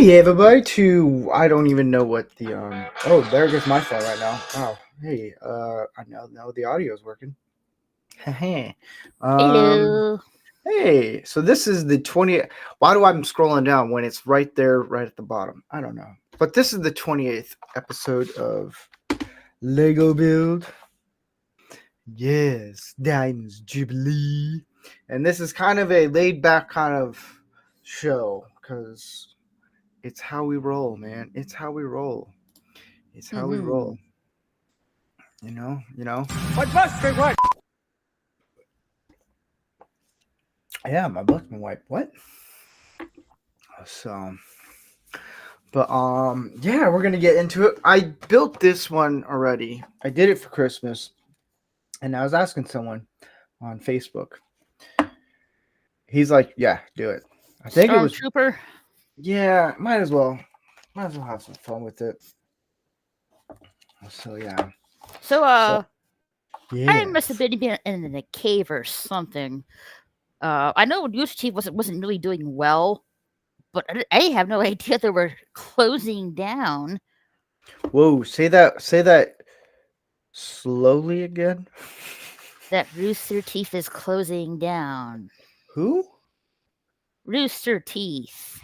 Howdy, everybody. I don't even know what the Oh, there goes my phone right now. Wow. Hey, I know the audio is working. Hey. um. Hello. Hey. So this is the 20th. Why do I'm scrolling down when it's right there, right at the bottom? I don't know. But this is the 28th episode of Lego Build. Yes, Diamonds Jubilee, and this is kind of a laid back kind of show because it's how we roll, man. It's how we roll. It's how we roll. Mm-hmm. You know. What must be what? Yeah, my butt's been wiped. What? So, but yeah, we're gonna get into it. I built this one already. I did it for Christmas, and I was asking someone on Facebook. He's like, "Yeah, do it." I think it was. Stormtrooper. Yeah, might as well. Might as well have some fun with it. So yeah. So, So I yeah. must have been in a cave or something. I know Rooster Teeth wasn't really doing well, but I have no idea they were closing down. Whoa, say that slowly again. That Rooster Teeth is closing down. Who? Rooster Teeth.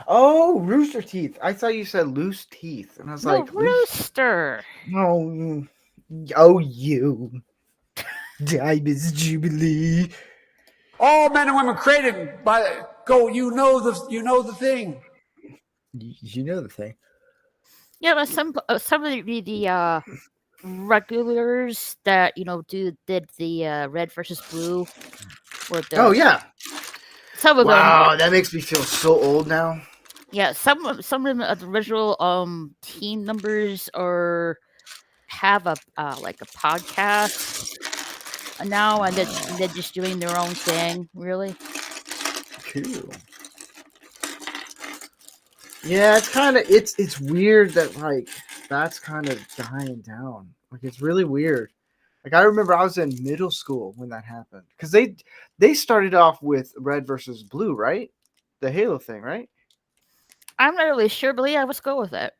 Oh, Rooster Teeth. I thought you said loose teeth, and I was No, like, loose. Rooster. No. Oh, you. Diamonds Jubilee. All men and women created by go. You know the thing. You know the thing. Yeah, but some of the regulars that did the red versus blue, or Oh the yeah. some of them. Wow, that makes me feel so old now. Yeah, some of the original team members are have a like a podcast now, and they're just doing their own thing. Really, Cool. Yeah, it's weird that like that's kind of dying down. Like it's really weird. Like I remember I was in middle school when that happened because they started off with red versus blue, right? The Halo thing, right? I'm not really sure, but yeah, let's go with it.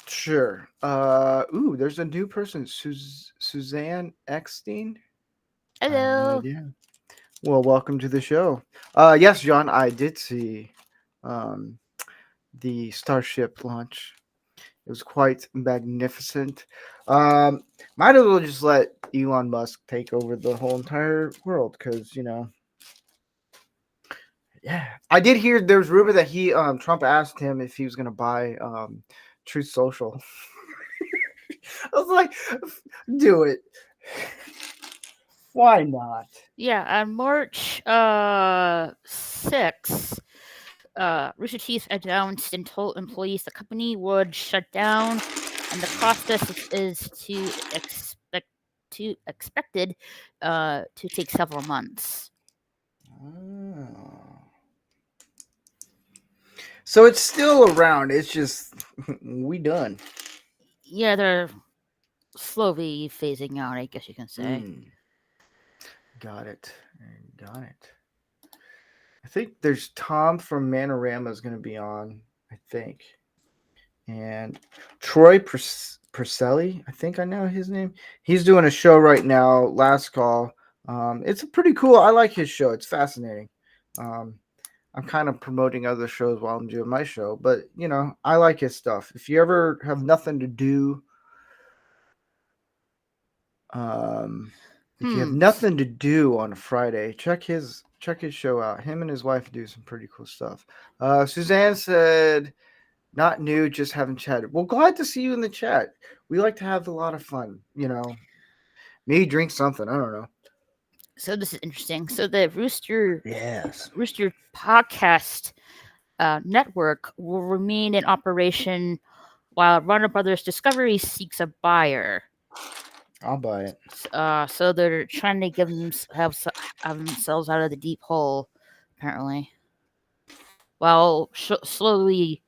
Sure. Ooh, there's a new person, Suzanne Eckstein. I have no Hello. idea. Well, welcome to the show. Yes, John, I did see um the Starship launch. It was quite magnificent. Um, might as well just let Elon Musk take over the whole entire world because yeah. I did hear there was rumor that Trump asked him if he was gonna buy Truth Social. I was like, do it. Why not? Yeah, on March 6th, Rooster Teeth announced and told employees the company would shut down, and the process is expected to take several months. Oh. So it's still around. It's just we done. Yeah, they're slowly phasing out, I guess you can say. Got it. Got it. I think there's Tom from Manorama is going to be on. I think, and Troy Perselli. I think I know his name. He's doing a show right now. Last call. It's a pretty cool. I like his show. It's fascinating. Um, I'm kind of promoting other shows while I'm doing my show, but I like his stuff. If you ever have nothing to do, if you have nothing to do on a Friday, check his show out. Him and his wife do some pretty cool stuff. Suzanne said, "Not new, just haven't chatted." Well, glad to see you in the chat. We like to have a lot of fun. Maybe drink something. I don't know. So this is interesting. So the Rooster Yes. Podcast network will remain in operation while Warner Brothers Discovery seeks a buyer. I'll buy it. So they're trying to have themselves out of the deep hole, apparently, while slowly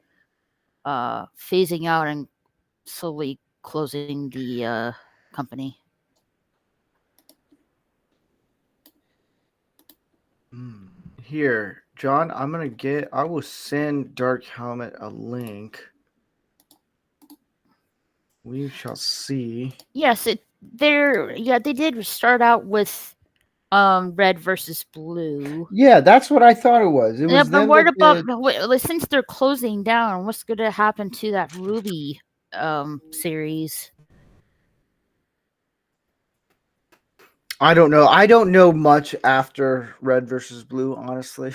phasing out and slowly closing the company. Here, John, I will send Dark Helmet a link. We shall see. Yes, they did start out with red versus blue. Yeah, that's what I thought it was. It Yeah, was but them what that about did. since they're closing down? What's going to happen to that Ruby series? I don't know. I don't know much after Red versus Blue, honestly.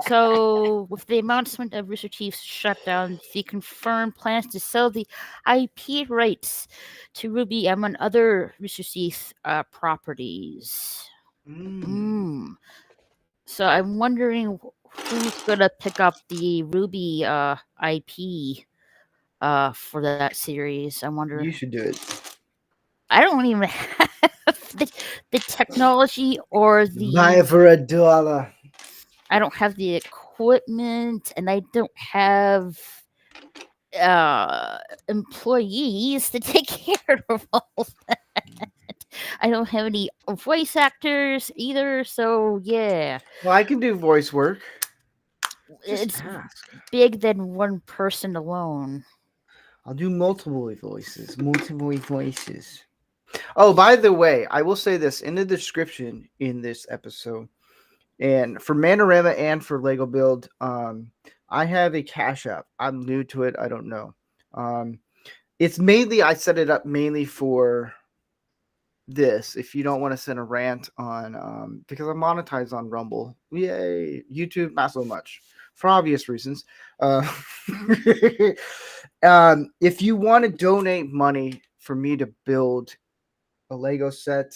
So with the announcement of Rooster Teeth's shutdown, the confirmed plans to sell the IP rights to Ruby among other Rooster Teeth properties. So I'm wondering who's gonna pick up the Ruby IP for that series. I wonder. You should do it. I don't even have the technology or Buy it for $1. I don't have the equipment, and I don't have employees to take care of all that. I don't have any voice actors either, so yeah, Well, I can do voice work. Just it's ask. big than one person alone. I'll do multiple voices. Multiple voices. Oh, by the way, I will say this in the description in this episode, and for Manorama and for Lego Build, I have a Cash App. I'm new to it. I don't know. It's mainly I set it up mainly for this. If you don't want to send a rant on, because I'm monetized on Rumble, yay! YouTube not so much for obvious reasons. If you want to donate money for me to build a Lego set,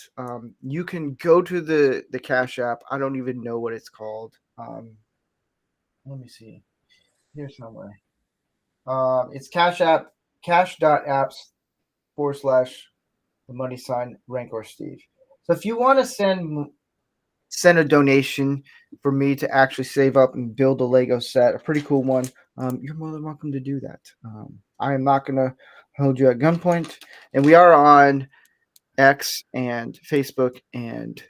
you can go to the Cash App. I don't even know what it's called. Let me see. Here somewhere. It's Cash App, cash.apps / the money sign Rancor Steve. So if you want to send a donation for me to actually save up and build a Lego set, a pretty cool one, you're more than welcome to do that. I am not going to hold you at gunpoint. And we are on X and Facebook and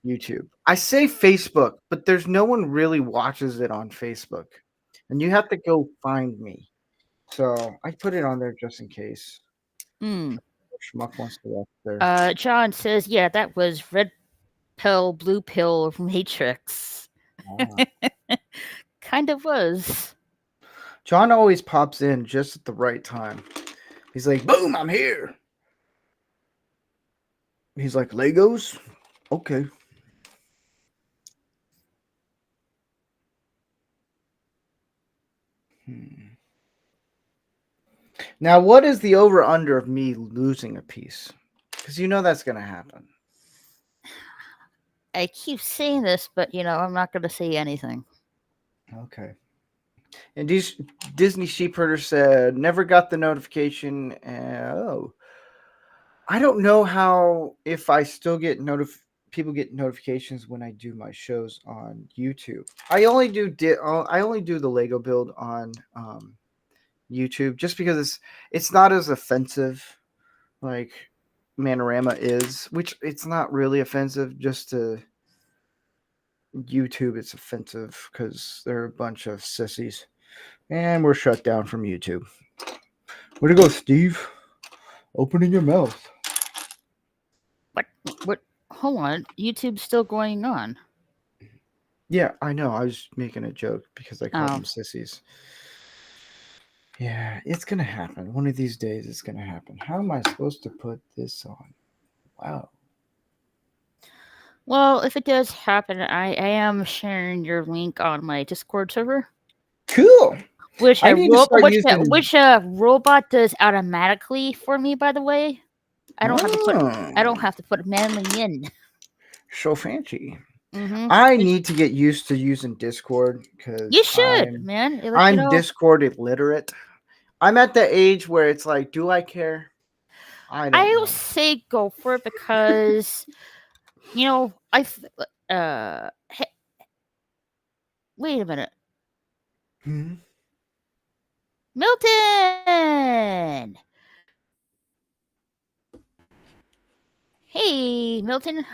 YouTube. I say Facebook, but there's no one really watches it on Facebook. And you have to go find me. So I put it on there just in case. Schmuck wants to watch there. John says, yeah, that was red pill, blue pill Matrix. Kind of was. John always pops in just at the right time. He's like, boom, I'm here. He's like, Legos? Okay. Now, what is the over-under of me losing a piece? Because you know that's going to happen. I keep saying this, but, I'm not going to say anything. Okay. And Disney Sheepherder said, never got the notification. Oh. I don't know how, if I still get people get notifications when I do my shows on YouTube. I only do the Lego build on YouTube just because it's not as offensive like Manorama is, which it's not really offensive. Just to YouTube, it's offensive because they're a bunch of sissies, and we're shut down from YouTube. Where to go, Steve? Opening your mouth. What? Hold on. YouTube's still going on. Yeah, I know. I was making a joke because I called them sissies. Yeah, it's going to happen. One of these days it's going to happen. How am I supposed to put this on? Wow. Well, if it does happen, I am sharing your link on my Discord server. Cool. Which robot does automatically for me, by the way. I don't have to put it manually in. So fancy. Mm-hmm. I need to get used to using Discord because you should, man. I'm Discord illiterate. I'm at the age where it's like, do I care? I'll say go for it because wait a minute. Hmm? Milton! Hey, Milton.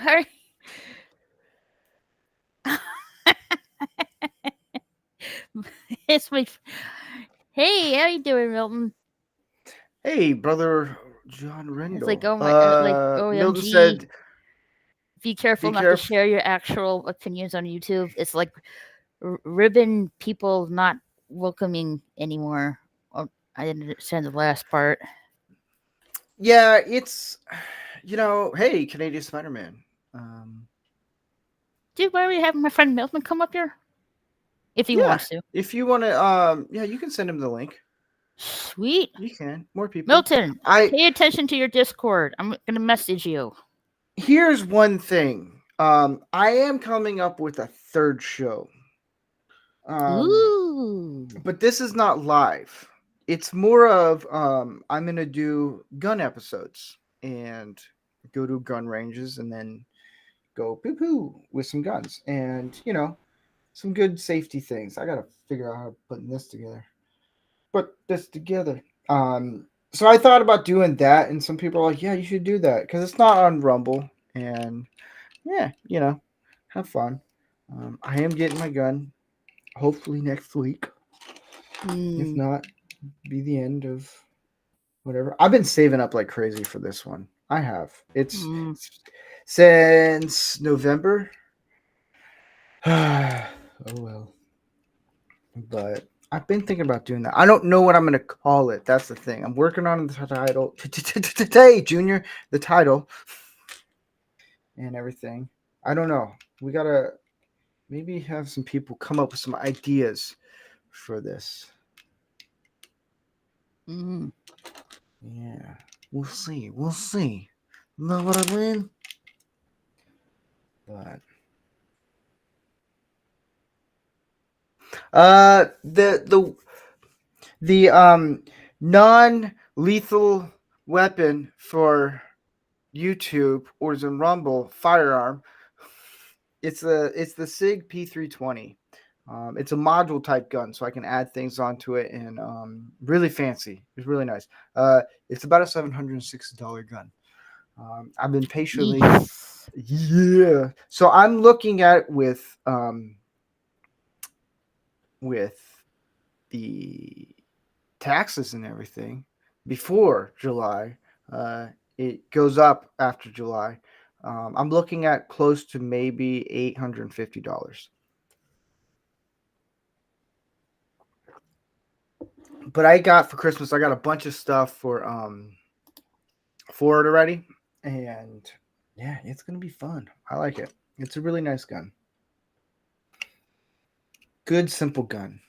It's my. Hey, how you doing, Milton? Hey, brother John Rendell. It's like, oh my, Milton OMG. said, Be careful Be not caref- to share your actual opinions on YouTube. It's like ribbon people not welcoming anymore. Oh, I didn't understand the last part. yeah, it's, hey, Canadian Spider-Man. Dude, why are we having my friend Milton come up here? If he Yeah. wants to. If you want to, you can send him the link. Sweet. You can. More people. Milton, pay attention to your Discord. I'm going to message you. Here's one thing. I am coming up with a third show. Ooh. But this is not live. It's more of I'm going to do gun episodes and go to gun ranges and then go poo-poo with some guns and, some good safety things. I got to figure out how to put this together. So I thought about doing that, and some people are like, yeah, you should do that because it's not on Rumble. And yeah, have fun. I am getting my gun hopefully next week. If not, be the end of whatever. I've been saving up like crazy for this one. I have. It's since November. Oh well. But I've been thinking about doing that. I don't know what I'm going to call it. That's the thing. I'm working on the title today, Junior. The title and everything. I don't know. We got to maybe have some people come up with some ideas for this. Yeah. We'll see. Know what I mean? But the non-lethal weapon for YouTube or is in Rumble firearm. It's the SIG P320. It's a module type gun, so I can add things onto it and really fancy. It's really nice. It's about a $760 gun. I've been patiently, yeah. So I'm looking at with the taxes and everything before July. It goes up after July. I'm looking at close to maybe $850. But I got for Christmas, I got a bunch of stuff for it already. And yeah, it's gonna be fun. I like it. It's a really nice gun. Good, simple gun.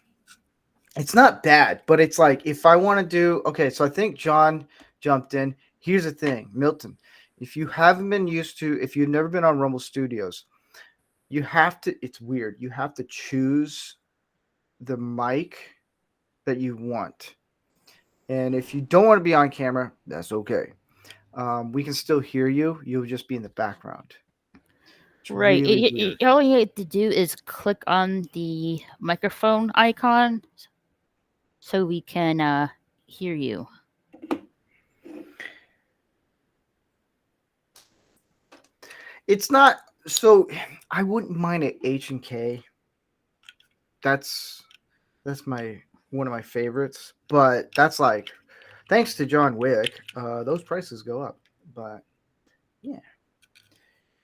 It's not bad, but it's like if I want to do so I think John jumped in. Here's the thing, Milton. If you've never been on Rumble Studios, you have to, it's weird. You have to choose the mic that you want. And if you don't want to be on camera, that's okay. We can still hear you. You'll just be in the background. It's right. really All you have to do is click on the microphone icon so we can hear you. It's not so. I wouldn't mind an H&K. That's one of my favorites. But that's like, thanks to John Wick, those prices go up. But yeah,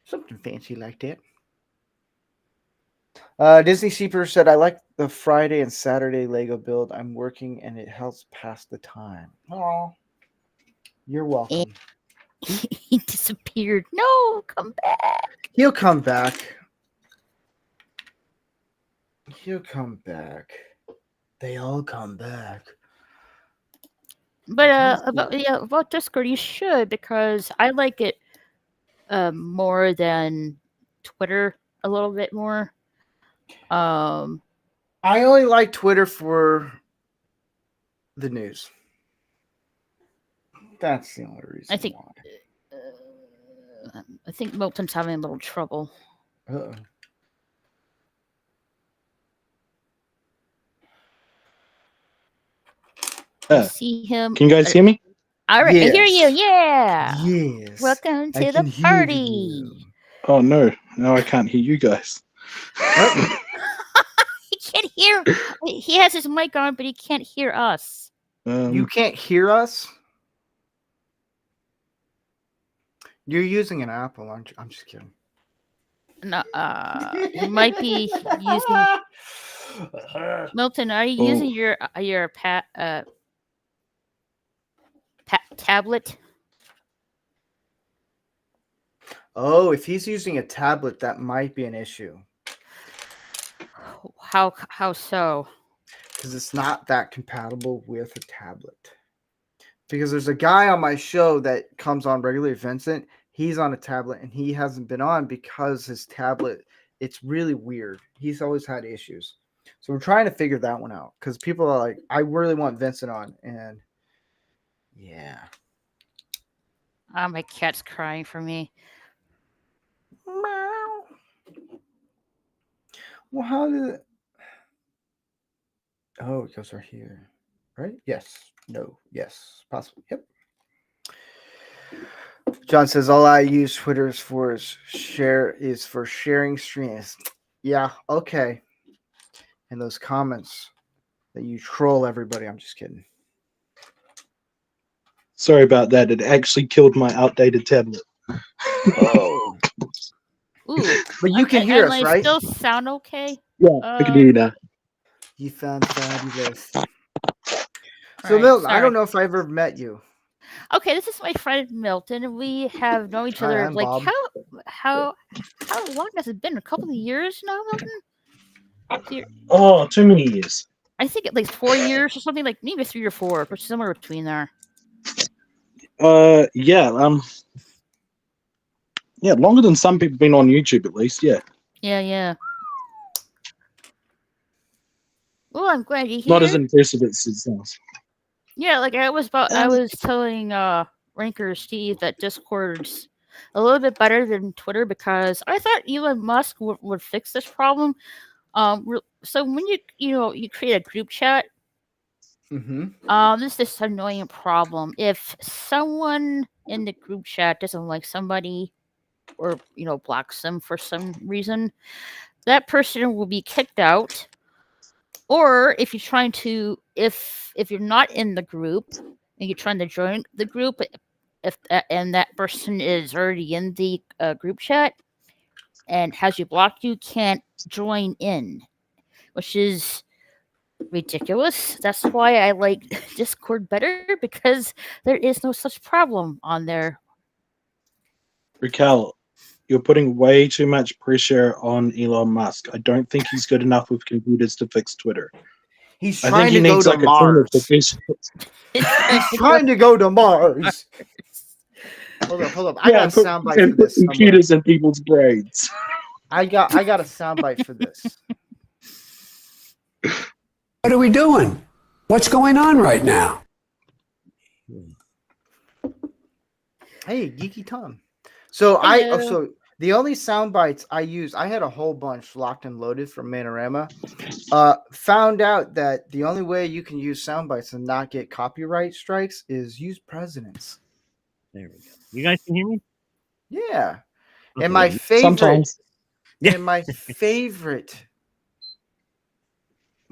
something fancy like that. Disney Sheeper said, "I like the Friday and Saturday Lego build. I'm working and it helps pass the time." Oh, you're welcome. He disappeared. No, come back. He'll come back. They all come back. But about Discord, you should, because I like it more than Twitter a little bit more. I only like Twitter for the news. That's the only reason. I think Milton's having a little trouble. Uh-oh. I see him. Can you guys hear me? All right, Yes. I hear you. Yeah. Yes. Welcome I to can the hear party. you. Oh no, now I can't hear you guys. He can't hear hear. He has his mic on, but he can't hear us. You can't hear us? You're using an Apple, aren't you? I'm just kidding. No, he might be using. Milton, are you using your tablet? Oh, if he's using a tablet, that might be an issue. How so? Because it's not that compatible with a tablet. Because there's a guy on my show that comes on regularly, Vincent. He's on a tablet and he hasn't been on because his tablet, it's really weird. He's always had issues. So we're trying to figure that one out because people are like, I really want Vincent on. And yeah. Oh, my cat's crying for me. Meow. Well, how did it? Oh, it goes right here. Right? Yes. No. Yes. Possible. Yep. John says all I use Twitter is for sharing streams. Yeah, okay. And those comments that you troll everybody. I'm just kidding. Sorry about that. It actually killed my outdated tablet. Oh. Ooh, But you can hear us, right? Still sound okay? Yeah, I can hear you now. You sound fabulous. So, Alright, Milton, I sorry. don't know if I ever met you. Okay, this is my friend Milton, and we have known each Hi, other I'm like Bob. how long has it been? A couple of years now, Milton? Oh, too many years. I think at least 4 years or something, like maybe 3 or 4, but somewhere between there. Yeah, yeah, longer than some people have been on YouTube at least, yeah. Yeah. Well, I'm glad you're here. Not as impressive as it sounds. Yeah, like I was telling Ranker Steve that Discord's a little bit better than Twitter because I thought Elon Musk would fix this problem. So when you create a group chat, there's this annoying problem. If someone in the group chat doesn't like somebody or blocks them for some reason, that person will be kicked out. Or if you're trying to, if you're not in the group and you're trying to join the group, and that person is already in the group chat and has you blocked, you can't join in, which is ridiculous. That's why I like Discord better, because there is no such problem on there. Raquel, you're putting way too much pressure on Elon Musk. I don't think he's good enough with computers to fix Twitter. He's I trying think to he go needs to like a team of Mars. professionals. He's trying to go to Mars. Hold up. I got a soundbite for and put this. somewhere. computers in people's brains. I got a soundbite for this. What are we doing? What's going on right now? Hey, Geeky Tom. So Hello. the only sound bites I used, I had a whole bunch locked and loaded from Manorama. Found out that the only way you can use sound bites and not get copyright strikes is use presidents. There we go. You guys can hear me? Yeah. Okay. And my favorite Sometimes. Yeah. and my favorite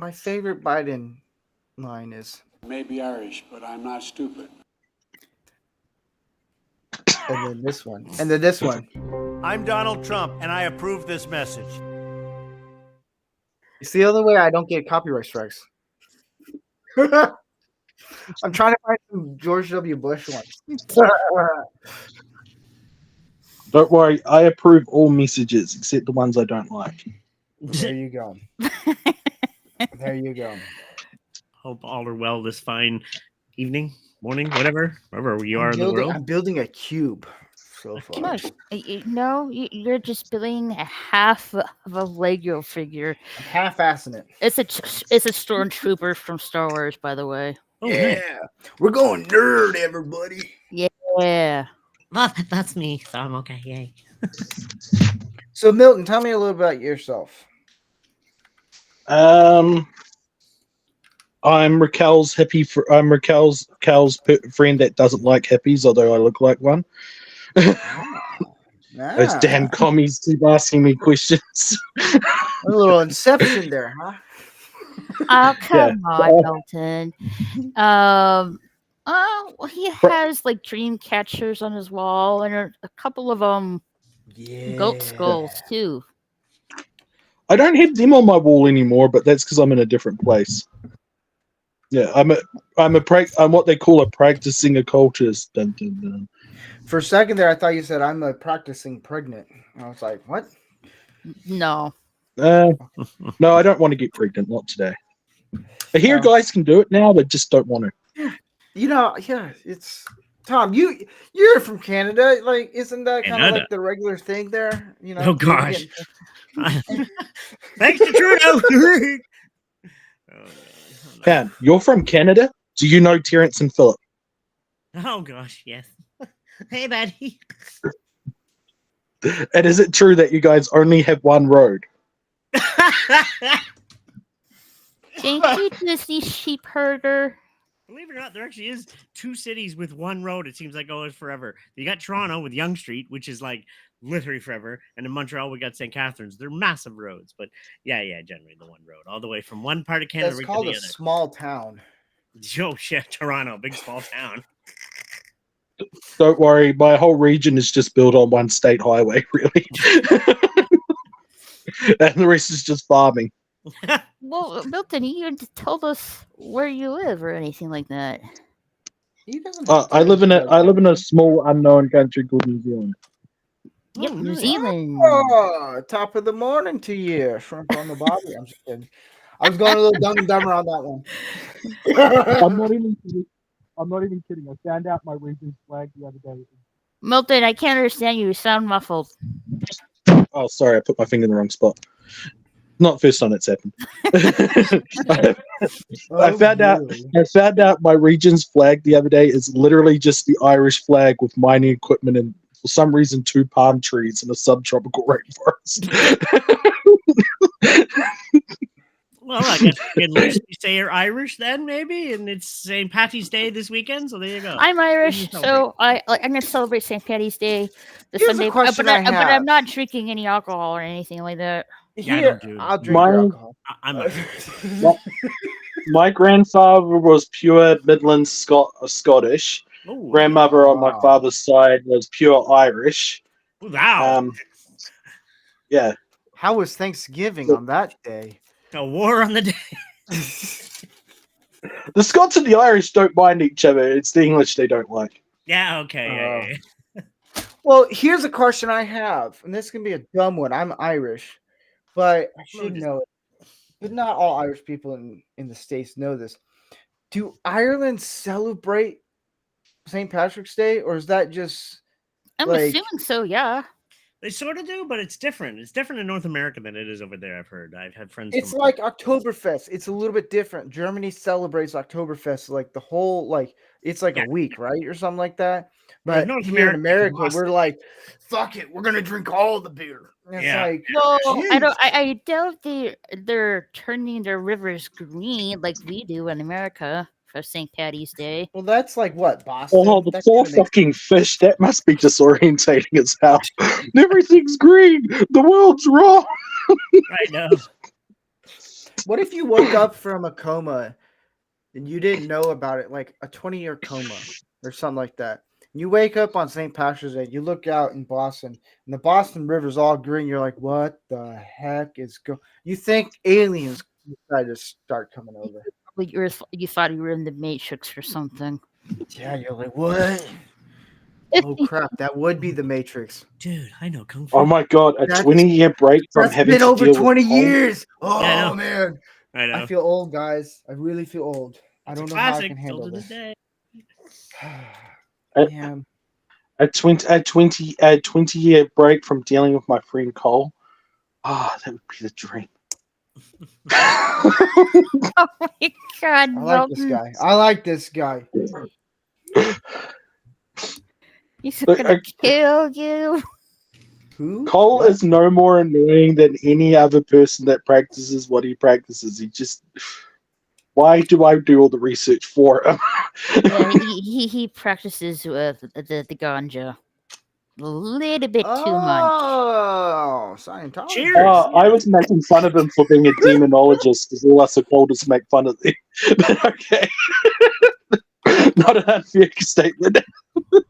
Biden line is, Maybe Irish, but I'm not stupid. and then this one. And then this one. I'm Donald Trump, and I approve this message. It's the only way I don't get copyright strikes. I'm trying to find some George W. Bush ones. Don't worry, I approve all messages except the ones I don't like. There you go. There you go. Hope all are well this fine evening, morning, wherever you are in the world. I'm building a cube so far. No, you're just building a half of a Lego figure. I'm half-assing it. It's a stormtrooper from Star Wars, by the way. Oh, nice. We're going nerd, everybody. Yeah. Well, that's me, so I'm okay. Yay. So, Milton, tell me a little about yourself. I'm Raquel's friend that doesn't like hippies, although I look like one. Those damn commies keep asking me questions. A little inception there, huh? Oh, come on, Milton. Well, he has like dream catchers on his wall and a couple of Yeah. goat skulls too. I don't have them on my wall anymore, but that's because I'm in a different place. Yeah, I'm what they call a practicing occultist. Dun, dun, dun. For a second there, I thought you said I'm a practicing pregnant. I was like, what? No. No, I don't want to get pregnant. Not today. I hear No. guys can do it now, but just don't want to. You know, yeah, it's Tom. You're from Canada. Like, isn't that kind of Canada. like the regular thing there? You know. Oh, gosh. Thanks to Trudeau. Oh, Man, you're from Canada? Do you know Terrence and Phillip? Oh gosh, yes. Hey, buddy. And is it true that you guys only have one road? Thank you, Disney sheep herder. Believe it or not, there actually is two cities with one road. It seems like it's forever. You got Toronto with Yonge Street, which is like literally forever, and in Montreal we got St. Catharines. They're massive roads, but yeah, generally the one road all the way from one part of Canada It's right called to a the other. small town. Oh shit, Toronto, big small town. Don't worry, my whole region is just built on one state highway, really. And the rest is just farming. Well, Milton, you even told us where you live or anything like that. He doesn't have to I live in like a small unknown country called New Zealand. Yep, Oh, New nice. Zealand. Oh, top of the morning to you, shrimp on the bobby. I'm just kidding. I was going a little dumb and dumber on that one. I'm not even kidding. I found out my region's flag the other day. Milton, I can't understand you. You sound muffled. Oh, sorry, I put my finger in the wrong spot. Not first time it's happened. I found out my region's flag the other day is literally just the Irish flag with mining equipment and for some reason 2 palm trees in a subtropical rainforest. Well, I guess you can loosely say you're Irish then, maybe, and it's St. Patty's Day this weekend, so there you go. I'm Irish, You so I'm going to celebrate St. Patty's Day this Here's a Sunday. question But I have. I'm not drinking any alcohol or anything like that. Yeah, I Here, don't do- I'll drink Mine- your alcohol. I'm My grandfather was pure Midland Scottish. Oh, Grandmother on my Wow. father's side was pure Irish. wow. Yeah. How was Thanksgiving on that day? A war on the day. The Scots and the Irish don't mind each other. It's the English they don't like. Yeah, okay. Yeah. Well, here's a question I have, and this can be a dumb one. I'm Irish, but I should just- know it. But not all Irish people in the States know this. Do Ireland celebrate St. Patrick's Day, or is that just I'm Like- assuming so, yeah. They sort of do, but it's different. It's different in North America than it is over there, I've heard. I've had friends. it's from- like Oktoberfest. It's a little bit different. Germany celebrates Oktoberfest like the whole it's like Yeah. a week, right? Or something like that. Yeah, But North here in America, America, we're like, fuck it, we're gonna drink all the beer. And it's Yeah. like No, I don't. jeez. I doubt they're turning their rivers green like we do in America for St. Patty's Day. Well, that's like what Boston. Oh, the That poor kinda makes- fucking fish. That must be disorientating as hell. Everything's green. The world's wrong. I know. What if you woke up from a coma and you didn't know about it, like a 20-year coma or something like that? You wake up on St. Patrick's Day, you look out in Boston, and the Boston River's all green. You're like, what the heck is going? You think aliens decided to start coming over? Like you thought you were in the Matrix or something. Yeah, you're like, what? Oh crap, that would be the Matrix. Dude, I know Kung Fu. Oh my god, a That's- 20-year break from That's having been to over deal 20 with cold. years. Oh Yeah, I know. man, I know. I feel old, guys. I really feel old. I It's a don't know how I classic can still handle to this this. day. Damn. A 20-year break from dealing with my friend Cole. Ah, that would be the dream. Oh my God, I like this Milton. guy. I like this guy. He's Look, gonna kill you. Who? Cole is no more annoying than any other person that practices what he practices. He just... Why do I do all the research for him? Yeah, he practices with the ganja. a little bit too much. Oh, Scientology. Cheers. I was making fun of him for being a demonologist because all us occultists make fun of him. But okay. Not an unfair statement.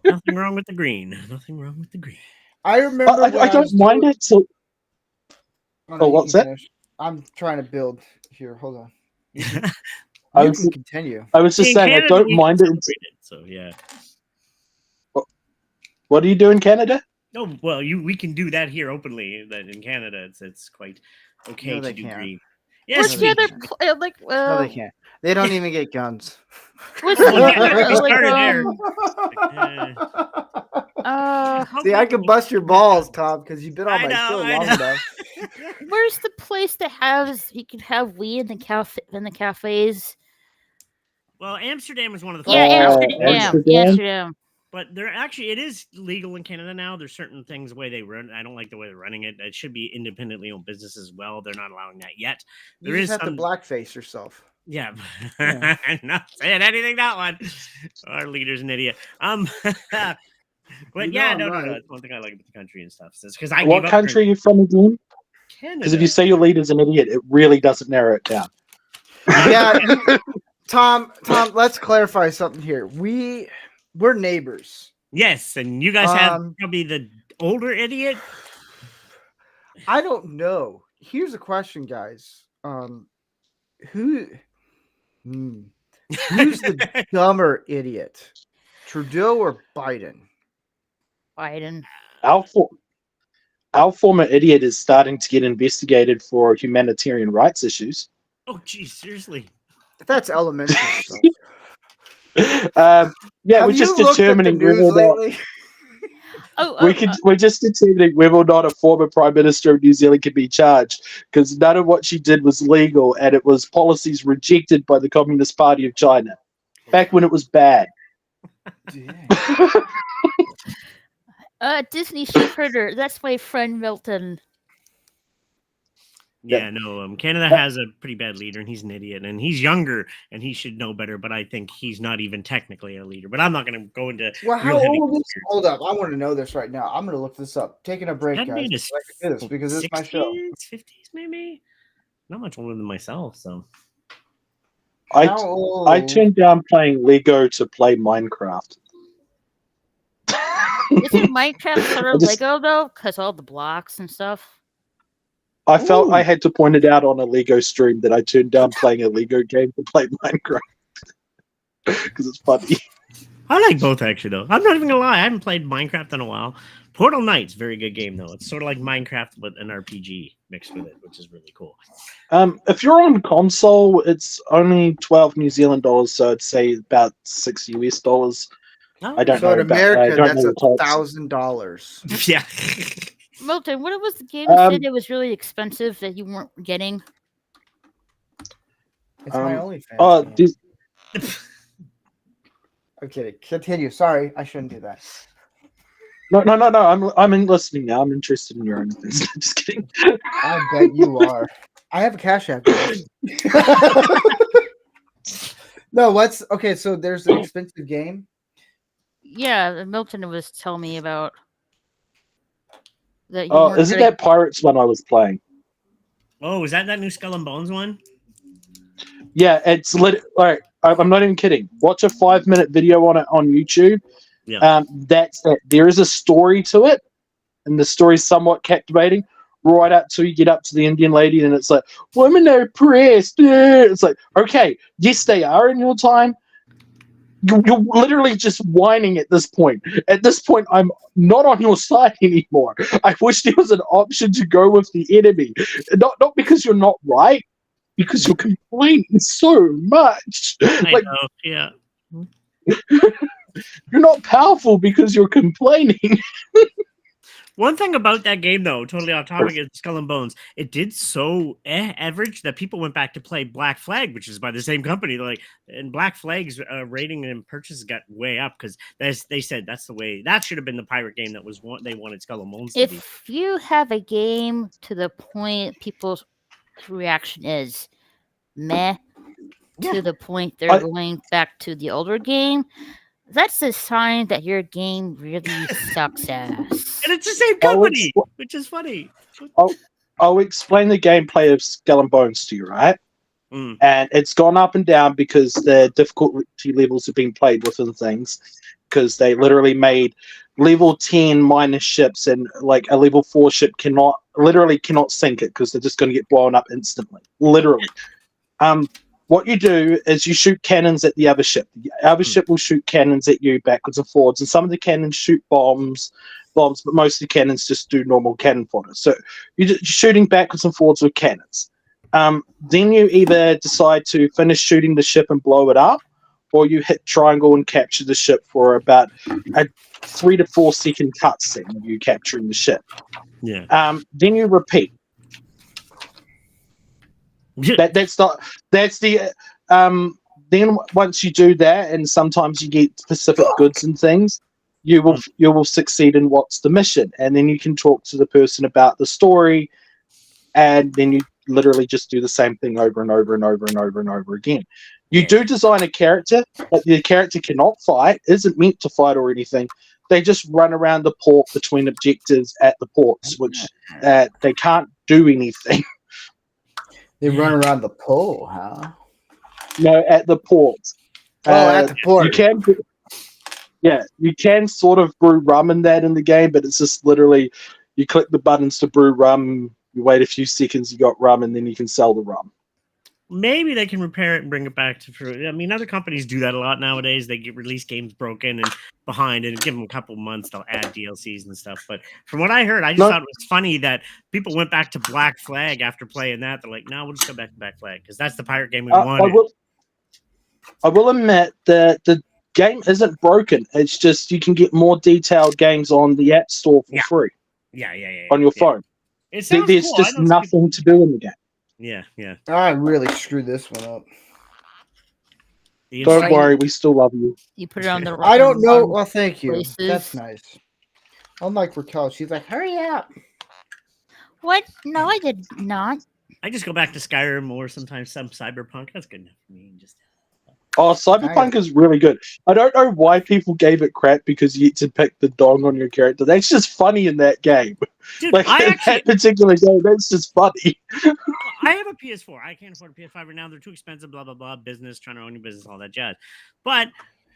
Nothing wrong with the green. Nothing wrong with the green. I remember. I don't mind it. So Oh, what's that? I'm trying to build here. Hold on. I You was- can continue. I was just In saying, I Canada, don't we mind can it. celebrate it. So yeah. What do you do in Canada? No, well, we can do that here openly. That in Canada, it's quite okay No, to they do can't. green. What's Yes, the we other can. like? No, they can't. They don't even get guns. What's Well, the yeah, we other, started there. See, I can bust your balls, Tom, because you've been on I my know, show I long know. enough. Where's the place that has you can have weed in the cafes? Well, Amsterdam is one of the Yeah, first Amsterdam. Amsterdam? Amsterdam. But there actually it is legal in Canada now. There's certain things the way they run. I don't like the way they're running it. It should be independently owned business as well. They're not allowing that yet. You There just is have some, to blackface yourself. yeah. Yeah. I'm not saying anything that one. Our leader's an idiot. But You yeah, know I'm no. right. That's one thing I like about the country and stuff. Because I What gave up country are you from again? Canada. Because if you say your leader's an idiot, it really doesn't narrow it down. Yeah, Tom, let's clarify something here. We're neighbors. Yes, and you guys have Um, probably the older idiot. I don't know. Here's a question, guys. Who's the dumber idiot? Trudeau or Biden? Biden. Our former idiot is starting to get investigated for humanitarian rights issues. Oh, geez, seriously. That's elementary stuff. Yeah, Have we're you just looked at the determining news whether or not lately? we're just determining whether or not a former Prime Minister of New Zealand can be charged, because none of what she did was legal, and it was policies rejected by the Communist Party of China back when it was bad. Dang. Disney Sheepherder. That's my friend Milton. Yeah, no. Canada has a pretty bad leader, and he's an idiot, and he's younger, and he should know better. But I think he's not even technically a leader. But I'm not going to go into. Well, how real heavy old is? conspiracy. Hold up, I want to know this right now. I'm going to look this up. Taking a break, Gotta be guys. in his so I can do this because it's my show. 50s, maybe. Not much older than myself, so. I How old? I turned down playing Lego to play Minecraft. Isn't Minecraft sort of just- Lego though? Because all the blocks and stuff. I felt Ooh. I had to point it out on a Lego stream that I turned down playing a Lego game to play Minecraft because it's funny. I like both, actually, though. I'm not even going to lie. I haven't played Minecraft in a while. Portal Knight's a very good game, though. It's sort of like Minecraft, but an RPG mixed with it, which is really cool. If you're on console, it's only 12 New Zealand dollars, so I'd say about $6 US. I don't So know in about- I America, don't that's know the types. $1,000. Yeah. Milton, what was the game you Um, said it was really expensive that you weren't getting? It's my Um, OnlyFans. Oh, man. this- I'm kidding. Continue. Sorry, I shouldn't do that. no. I'm in listening now. I'm interested in your own things. Just kidding. I bet you are. I have a Cash App. guys. No, what's okay? So there's an expensive game. Yeah, Milton was telling me about that. You Oh, weren't isn't getting- that Pirates one I was playing? Oh, is that new Skull and Bones one? Yeah, it's lit. All right, I'm not even kidding. Watch a 5-minute video on it on YouTube. Yeah. That's it. There is a story to it, and the story's somewhat captivating. Right up till you get up to the Indian lady, and it's like, women are oppressed. It's like, okay, yes, they are in your time. You're literally just whining at this point. At this point, I'm not on your side anymore. I wish there was an option to go with the enemy. Not because you're not right, because you're complaining so much. I Like, know. Yeah. you're not powerful because you're complaining. One thing about that game, though, totally off topic, is Skull and Bones. It did so average that people went back to play Black Flag, which is by the same company. They're like, and Black Flag's rating and purchase got way up because they said that's the way. That should have been the pirate game that was they wanted Skull and Bones to be. If you have a game to the point people's reaction is meh, to the point they're going back to the older game, That's a sign that your game really sucks ass. And it's the same I'll company, expl- which is funny. I'll explain the gameplay of Skull and Bones to you, right? Mm. And it's gone up and down because the difficulty levels have been played within things. Because they literally made level 10 minus ships, and like a level 4 ship cannot sink it because they're just going to get blown up instantly. Literally. What you do is you shoot cannons at the other ship. The other ship will shoot cannons at you backwards and forwards, and some of the cannons shoot bombs, but most of the cannons just do normal cannon fodder. So you're shooting backwards and forwards with cannons. Then you either decide to finish shooting the ship and blow it up, or you hit triangle and capture the ship for about a 3 to 4 second cutscene of you capturing the ship. Yeah. Then you repeat. That's the then once you do that, and sometimes you get specific goods and things, you will succeed in what's the mission, and then you can talk to the person about the story, and then you literally just do the same thing over and over and over and over and over again. You do design a character, but the character cannot fight, isn't meant to fight or anything. They just run around the port between objectives at the ports, which they can't do anything. They run around the pole, huh? No, at the port. At the port. You can sort of brew rum in that in the game, but it's just literally you click the buttons to brew rum, you wait a few seconds, you got rum, and then you can sell the rum. Maybe they can repair it and bring it back to fruit. I mean, other companies do that a lot nowadays. They release games broken and behind, and give them a couple months. They'll add DLCs and stuff. But from what I heard, I just thought it was funny that people went back to Black Flag after playing that. They're like, "No, we'll just go back to Black Flag because that's the pirate game we wanted." I will admit that the game isn't broken. It's just you can get more detailed games on the App Store for free. Yeah. On your phone. It sounds There's cool. just nothing to do in the game. Yeah. I really screwed this one up. Don't worry, we still love you. You put it on the. I don't know. Well, thank you. Places. That's nice. Unlike Raquel, she's like, "Hurry up!" What? No, I did not. I just go back to Skyrim or sometimes some Cyberpunk. That's good enough for me. Just Oh, Cyberpunk is really good. I don't know why people gave it crap because you get to pick the dong on your character. That's just funny in that game. Dude, Like in that particular game, that's just funny. I have a PS4. I can't afford a PS5 right now. They're too expensive, blah, blah, blah. Business, trying to own your business, all that jazz. But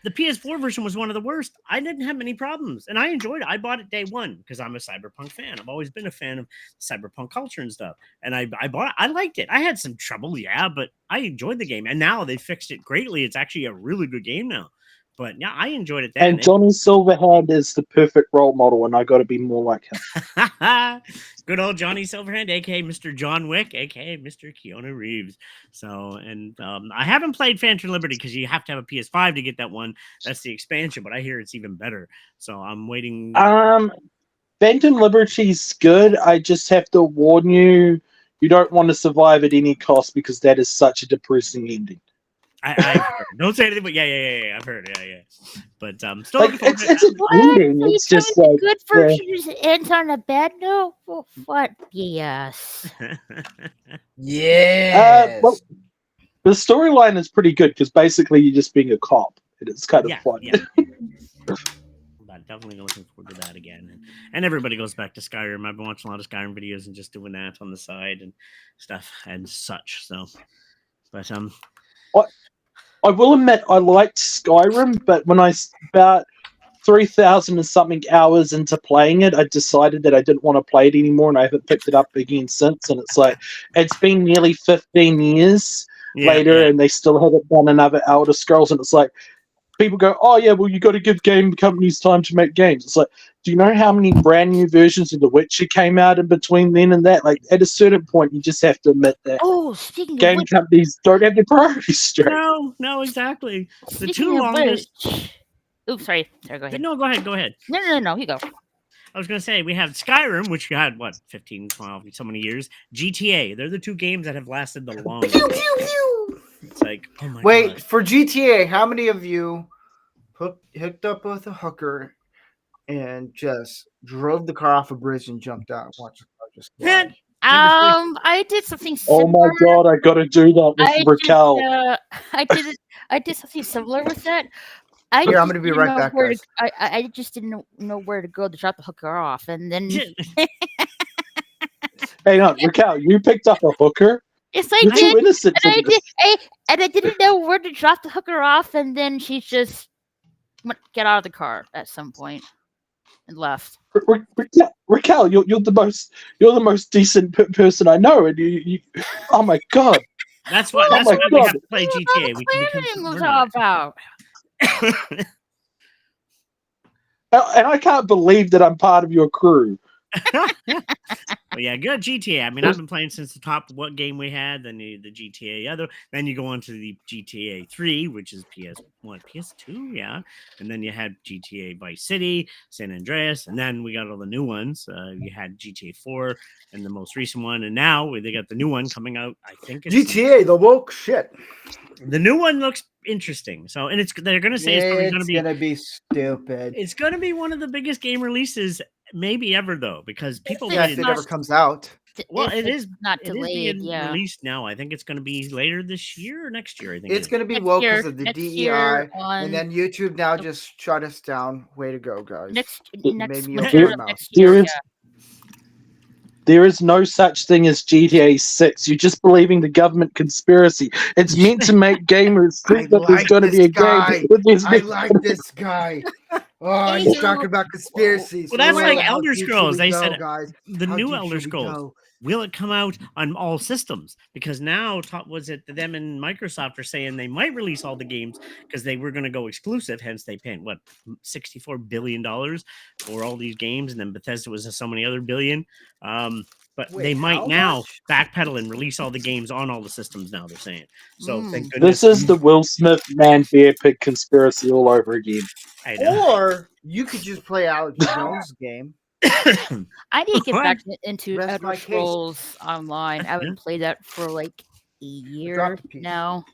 the PS4 version was one of the worst. I didn't have many problems, and I enjoyed it. I bought it day one because I'm a Cyberpunk fan. I've always been a fan of Cyberpunk culture and stuff. And I bought it. I liked it. I had some trouble, yeah, but I enjoyed the game. And now they fixed it greatly. It's actually a really good game now. But yeah, I enjoyed it then. And Johnny Silverhand is the perfect role model, and I got to be more like him. Good old Johnny Silverhand, aka Mr. John Wick, aka Mr. Keanu Reeves. So, and I haven't played Phantom Liberty because you have to have a PS5 to get that one. That's the expansion, but I hear it's even better. So I'm waiting. Phantom Liberty's good. I just have to warn you, you don't want to survive at any cost because that is such a depressing ending. I've heard. Don't say anything, but yeah, I've heard, yeah. But still, like, it's an ending. It's just like good version ends on a bad note. What? Yes. Yeah. Well, the storyline is pretty good because basically you're just being a cop, and it's kind of fun. Yeah. But definitely looking forward to that again. And everybody goes back to Skyrim. I've been watching a lot of Skyrim videos and just doing that on the side and stuff and such. So, but I will admit I liked Skyrim, but when I about 3,000 and something hours into playing it, I decided that I didn't want to play it anymore, and I haven't picked it up again since. And it's like it's been nearly 15 years later, and they still haven't done another Elder Scrolls. And it's like people go, "Oh yeah, well you got to give game companies time to make games." It's like, do you know how many brand new versions of The Witcher came out in between then and that? Like at a certain point, you just have to admit that. Oh, speaking game of companies don't have their priorities straight. No, exactly. The Speaking two of longest. Oops, sorry. Go ahead. No, go ahead. No, you go. I was going to say, we have Skyrim, which you had, 15, 12, so many years. GTA, they're the two games that have lasted the longest. It's like, oh my God. For GTA, how many of you hooked up with a hooker and just drove the car off a bridge and jumped out and watched the car just fly? I did something similar. Oh my God, I got to do that with Raquel. I did something similar with that. I Here, I'm just gonna be didn't right know back, where guys. I just didn't know where to go to drop the hooker off, and then Hang on, Raquel, you picked up a hooker? yes, I You're did. too innocent And for I this. and I didn't know where to drop the hooker off, and then she just went get out of the car at some point and left. Raquel, you're the most decent person I know, and you oh my god. That's why. Well, That's my why we God. have to play GTA. We can become. Planning was we're all not. about. And I can't believe that I'm part of your crew. But yeah, good GTA. I mean, I've been playing since the top what game we had, then the GTA other, then you go on to the GTA 3, which is PS1, PS2, yeah. And then you had GTA Vice City, San Andreas, and then we got all the new ones. You had GTA 4 and the most recent one, and now they got the new one coming out. I think it's GTA, the woke shit. the new one looks interesting. So, and they're gonna say it's probably Gonna be stupid. it's gonna be one of the biggest game releases maybe ever though, because people Yeah, if waited it ever comes out. Well, If it it's is not it is delayed. being Yeah, released now. I think it's going to be later this year or next year. I think It's it gonna be Next woke year- because of the next DEI, year on- and then YouTube now just shut us down. Way to go, guys! next made next me winter open of my next There year. is there is no such thing as GTA 6. You're just believing the government conspiracy. It's meant to make gamers think that there's like going to be this a guy. game. With this I like this guy. Oh, he's Anywho, talking about conspiracies. Well, that's Where like the hell Elder deep should Scrolls. we They go, said guys. the How new deep Elder should we Scrolls. go? Will it come out on all systems? Because now, was it them and Microsoft are saying they might release all the games because they were going to go exclusive. Hence, they paid what $64 billion for all these games, and then Bethesda was so many other billion. But Wait, they might how now much? backpedal and release all the games on all the systems. Now they're saying so. Thank This goodness. is the Will Smith Man Bear Pig conspiracy all over again. I know. Or you could just play Alex Jones' game. I need to get What? back into Rest Elder my case. Scrolls Online. I haven't played that for like a year dropped a piece. now.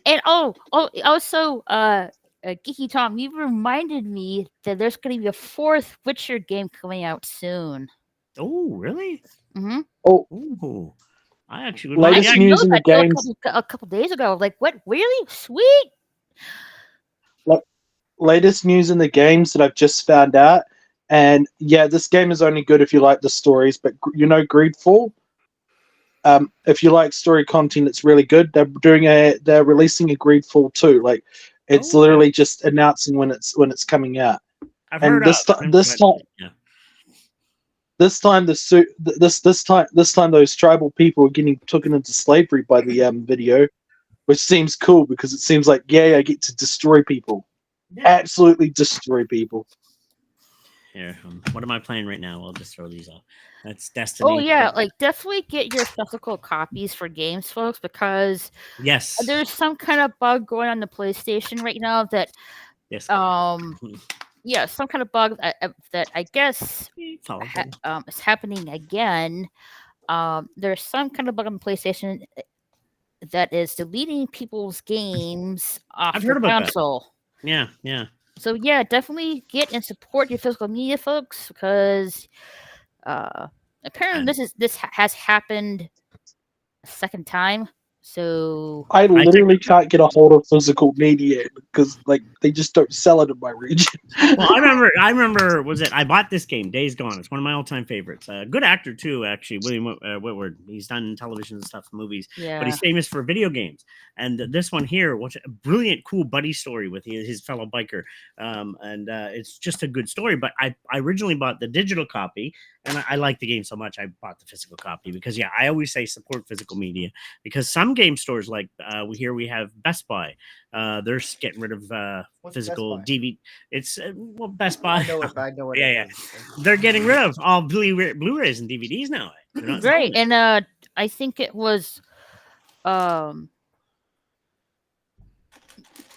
And also, Geeky Tom, you reminded me that there's going to be a fourth Witcher game coming out soon. Oh, really? Mm-hmm. Oh, I actually would Latest like. news in the games. A couple days ago. Like, what? Really? Sweet. Latest news in the games that I've just found out. And yeah, this game is only good if you like the stories. But you know, Greedfall. If you like story content, it's really good. They're releasing a Greedfall 2. Like, it's Oh. literally just announcing when it's coming out. I've And heard this of, ti- this but- time- yeah. This time those tribal people are getting taken into slavery by the video, which seems cool because it seems like I get to destroy people, absolutely destroy people. Here, what am I playing right now? I'll just throw these off. That's Destiny. Oh yeah, like definitely get your physical copies for games, folks, because Yes. there's some kind of bug going on the PlayStation right now that Yes. yeah, some kind of bug that I guess Follow is happening again. There's some kind of bug on the PlayStation that is deleting people's games off I've the heard about that. console. Yeah, yeah. So yeah, definitely get and support your physical media, folks, because apparently And- this has happened a second time. So I think- literally can't get a hold of physical media because like they just don't sell it in my region. Well, I remember. Was it? I bought this game, Days Gone. It's one of my all-time favorites. Good actor too, actually. William Whitward. He's done television and stuff, movies, yeah, but he's famous for video games. And this one here, which a brilliant, cool buddy story with his fellow biker. It's just a good story. But I originally bought the digital copy, and I like the game so much, I bought the physical copy because I always say support physical media because some game stores like we have Best Buy. They're getting rid of What's physical Best Buy? DVD. It's Best Buy. I know it. I know it. Yeah, They're getting rid of all Blu-rays and DVDs now. They're not right. selling it. And I think it was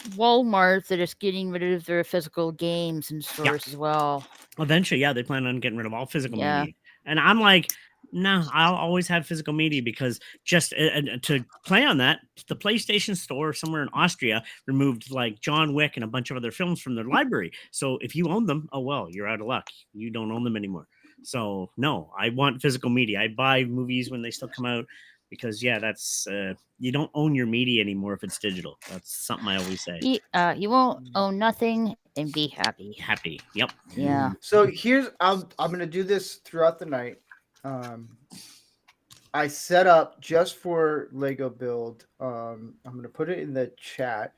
Walmart that is getting rid of their physical games in stores as well. Eventually, they plan on getting rid of all physical Yeah. media. And I'm like, no, I'll always have physical media because just to play on that, the PlayStation Store somewhere in Austria removed like John Wick and a bunch of other films from their library. So if you own them, oh well, you're out of luck. You don't own them anymore. So no, I want physical media. I buy movies when they still come out. because that's you don't own your media anymore if it's digital. That's something I always say. You won't own nothing and be happy. Happy. Yep. Yeah. So I'm gonna do this throughout the night. I set up just for Lego Build. I'm gonna put it in the chat.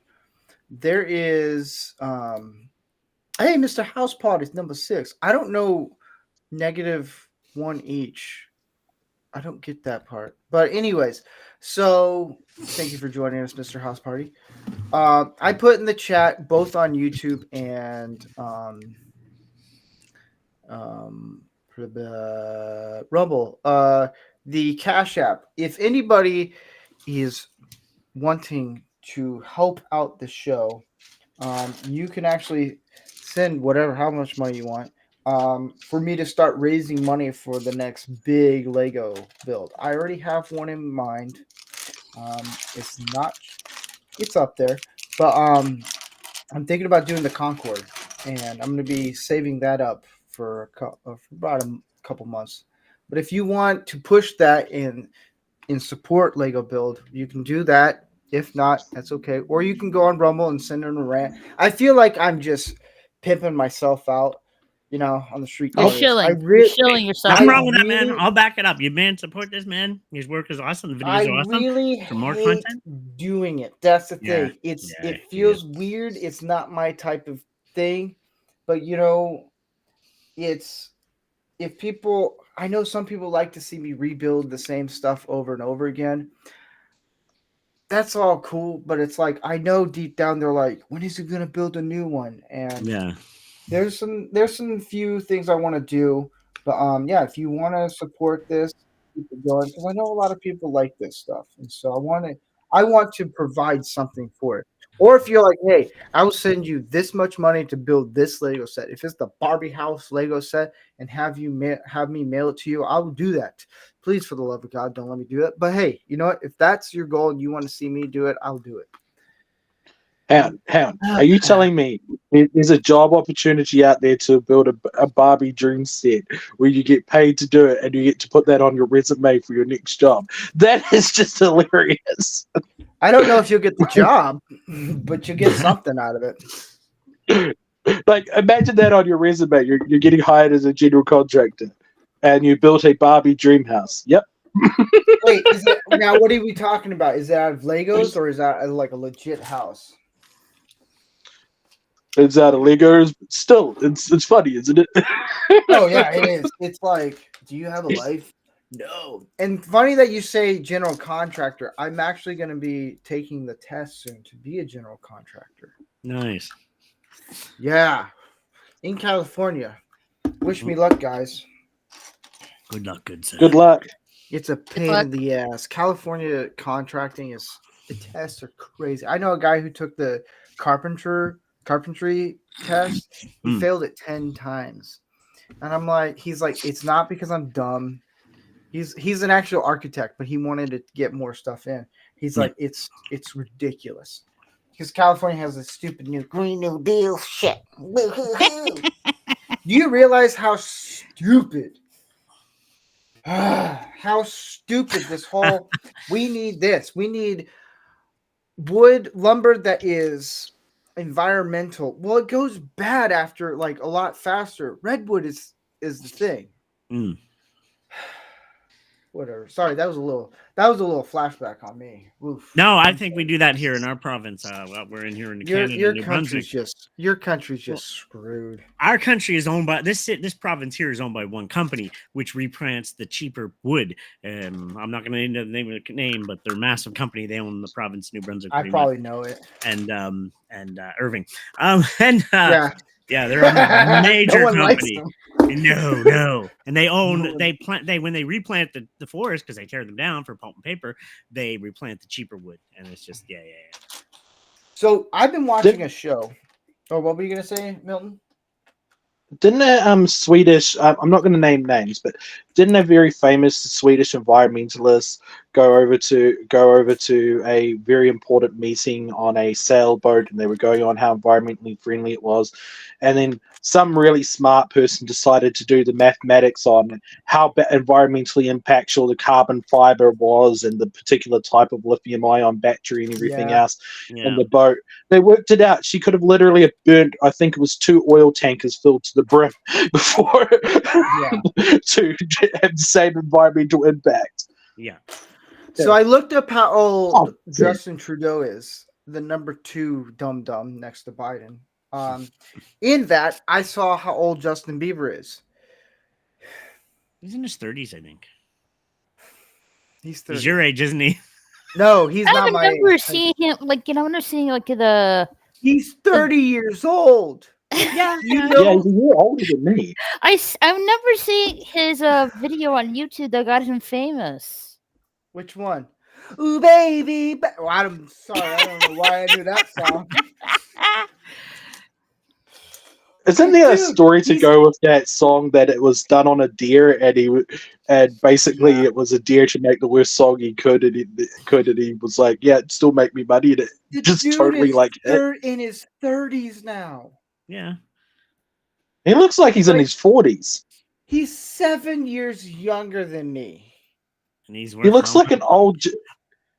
There is hey, Mr. Housepod is number 6. I don't know -1 each. I don't get that part. But anyways, so thank you for joining us, Mr. House Party. I put in the chat both on YouTube and for the Rumble, the Cash App. If anybody is wanting to help out the show, you can actually send how much money you want for me to start raising money for the next big Lego build. I already have one in mind. It's up there, but I'm thinking about doing the Concorde, and I'm going to be saving that up for about a couple months. But if you want to push that in support Lego Build, you can do that. If not, that's okay. Or you can go on Rumble and send in a rant. I feel like I'm just pimping myself out, on the street. You're shilling. You're shilling yourself. Nothing wrong with that, man. I'll back it up. You support this man. His work is awesome. The videos are awesome. Really for more hate content, doing it. That's the Yeah. thing. It feels weird. It's not my type of thing, but it's if people. I know some people like to see me rebuild the same stuff over and over again. That's all cool, but it's like I know deep down they're like, when is he gonna build a new one? And there's some few things I want to do, but if you want to support this, keep it going, because I know a lot of people like this stuff, and so I want to provide something for it. Or if you're like, hey, I will send you this much money to build this Lego set. If it's the Barbie house Lego set, and have me mail it to you, I will do that. Please, for the love of God, don't let me do it. But hey, you know what? If that's your goal and you want to see me do it, I'll do it. Hound, are you telling me there's a job opportunity out there to build a Barbie dream set where you get paid to do it and you get to put that on your resume for your next job? That is just hilarious. I don't know if you'll get the job, but you get something out of it. Like, imagine that on your resume. You're getting hired as a general contractor, and you built a Barbie dream house. Yep. Wait, now what are we talking about? Is that out of Legos or is that like a legit house? It's out of Legos. Still, it's funny, isn't it? Oh yeah, it is. It's like, do you have a life? No. And funny that you say general contractor. I'm actually going to be taking the test soon to be a general contractor. Nice. Yeah. In California. Wish me luck, guys. Good luck, good sir. Good luck. It's a pain in the ass. California contracting the tests are crazy. I know a guy who took the carpentry test. He failed it 10 times. And he's like, it's not because I'm dumb. He's an actual architect, but he wanted to get more stuff in. He's like, it's ridiculous. Because California has this stupid new Green New Deal shit. Do you realize how stupid this whole we need this. We need wood lumber that is environmental. Well, it goes bad after like a lot faster. Redwood is the thing. Whatever. Sorry, that was a little flashback on me. Oof. No, I think we do that here in our province. We're in here in Canada, New Brunswick. Your country's just screwed. Our country is owned by this province here is owned by one company, which replants the cheaper wood. I'm not going to name the name, but they're a massive company. They own the province, New Brunswick. I probably know it. And Irving. Yeah, they're a major No one likes company. them. No. And when they replant the forest, because they tear them down for pulp and paper, they replant the cheaper wood. And it's just, yeah. So I've been watching a show. Oh, what were you going to say, Milton? Didn't a Swedish, I'm not going to name names, but didn't a very famous Swedish environmentalist go over to a very important meeting on a sailboat, and they were going on how environmentally friendly it was, and then some really smart person decided to do the mathematics on how environmentally impactful the carbon fiber was and the particular type of lithium-ion battery and everything else in the boat. They worked it out. She could have literally burnt, I think it was 2 oil tankers filled to the brim before to have the same environmental impact. Yeah. So I looked up how old Oh, Justin Trudeau is, the number 2 dum-dum next to Biden. In that, I saw how old Justin Bieber is. He's in his 30s, I think. He's 30. He's your age, isn't he? No, he's I not my remember age. seeing him, like, you know, I remember seeing, like, the. He's 30 years old. Yeah, You Yeah, know, he's a year older than me. I remember seeing his video on YouTube that got him famous. which one? Ooh, baby. Well, I'm sorry. I don't know why I knew that song. Isn't there a Dude, story to he's- go with that song that it was done on a deer, and basically it was a deer to make the worst song he could, and he was like, yeah, it still make me money, and it The just dude totally is like hit. in his 30s now. Yeah. He looks like he's in his 40s. He's 7 years younger than me. And he's He looks like an old.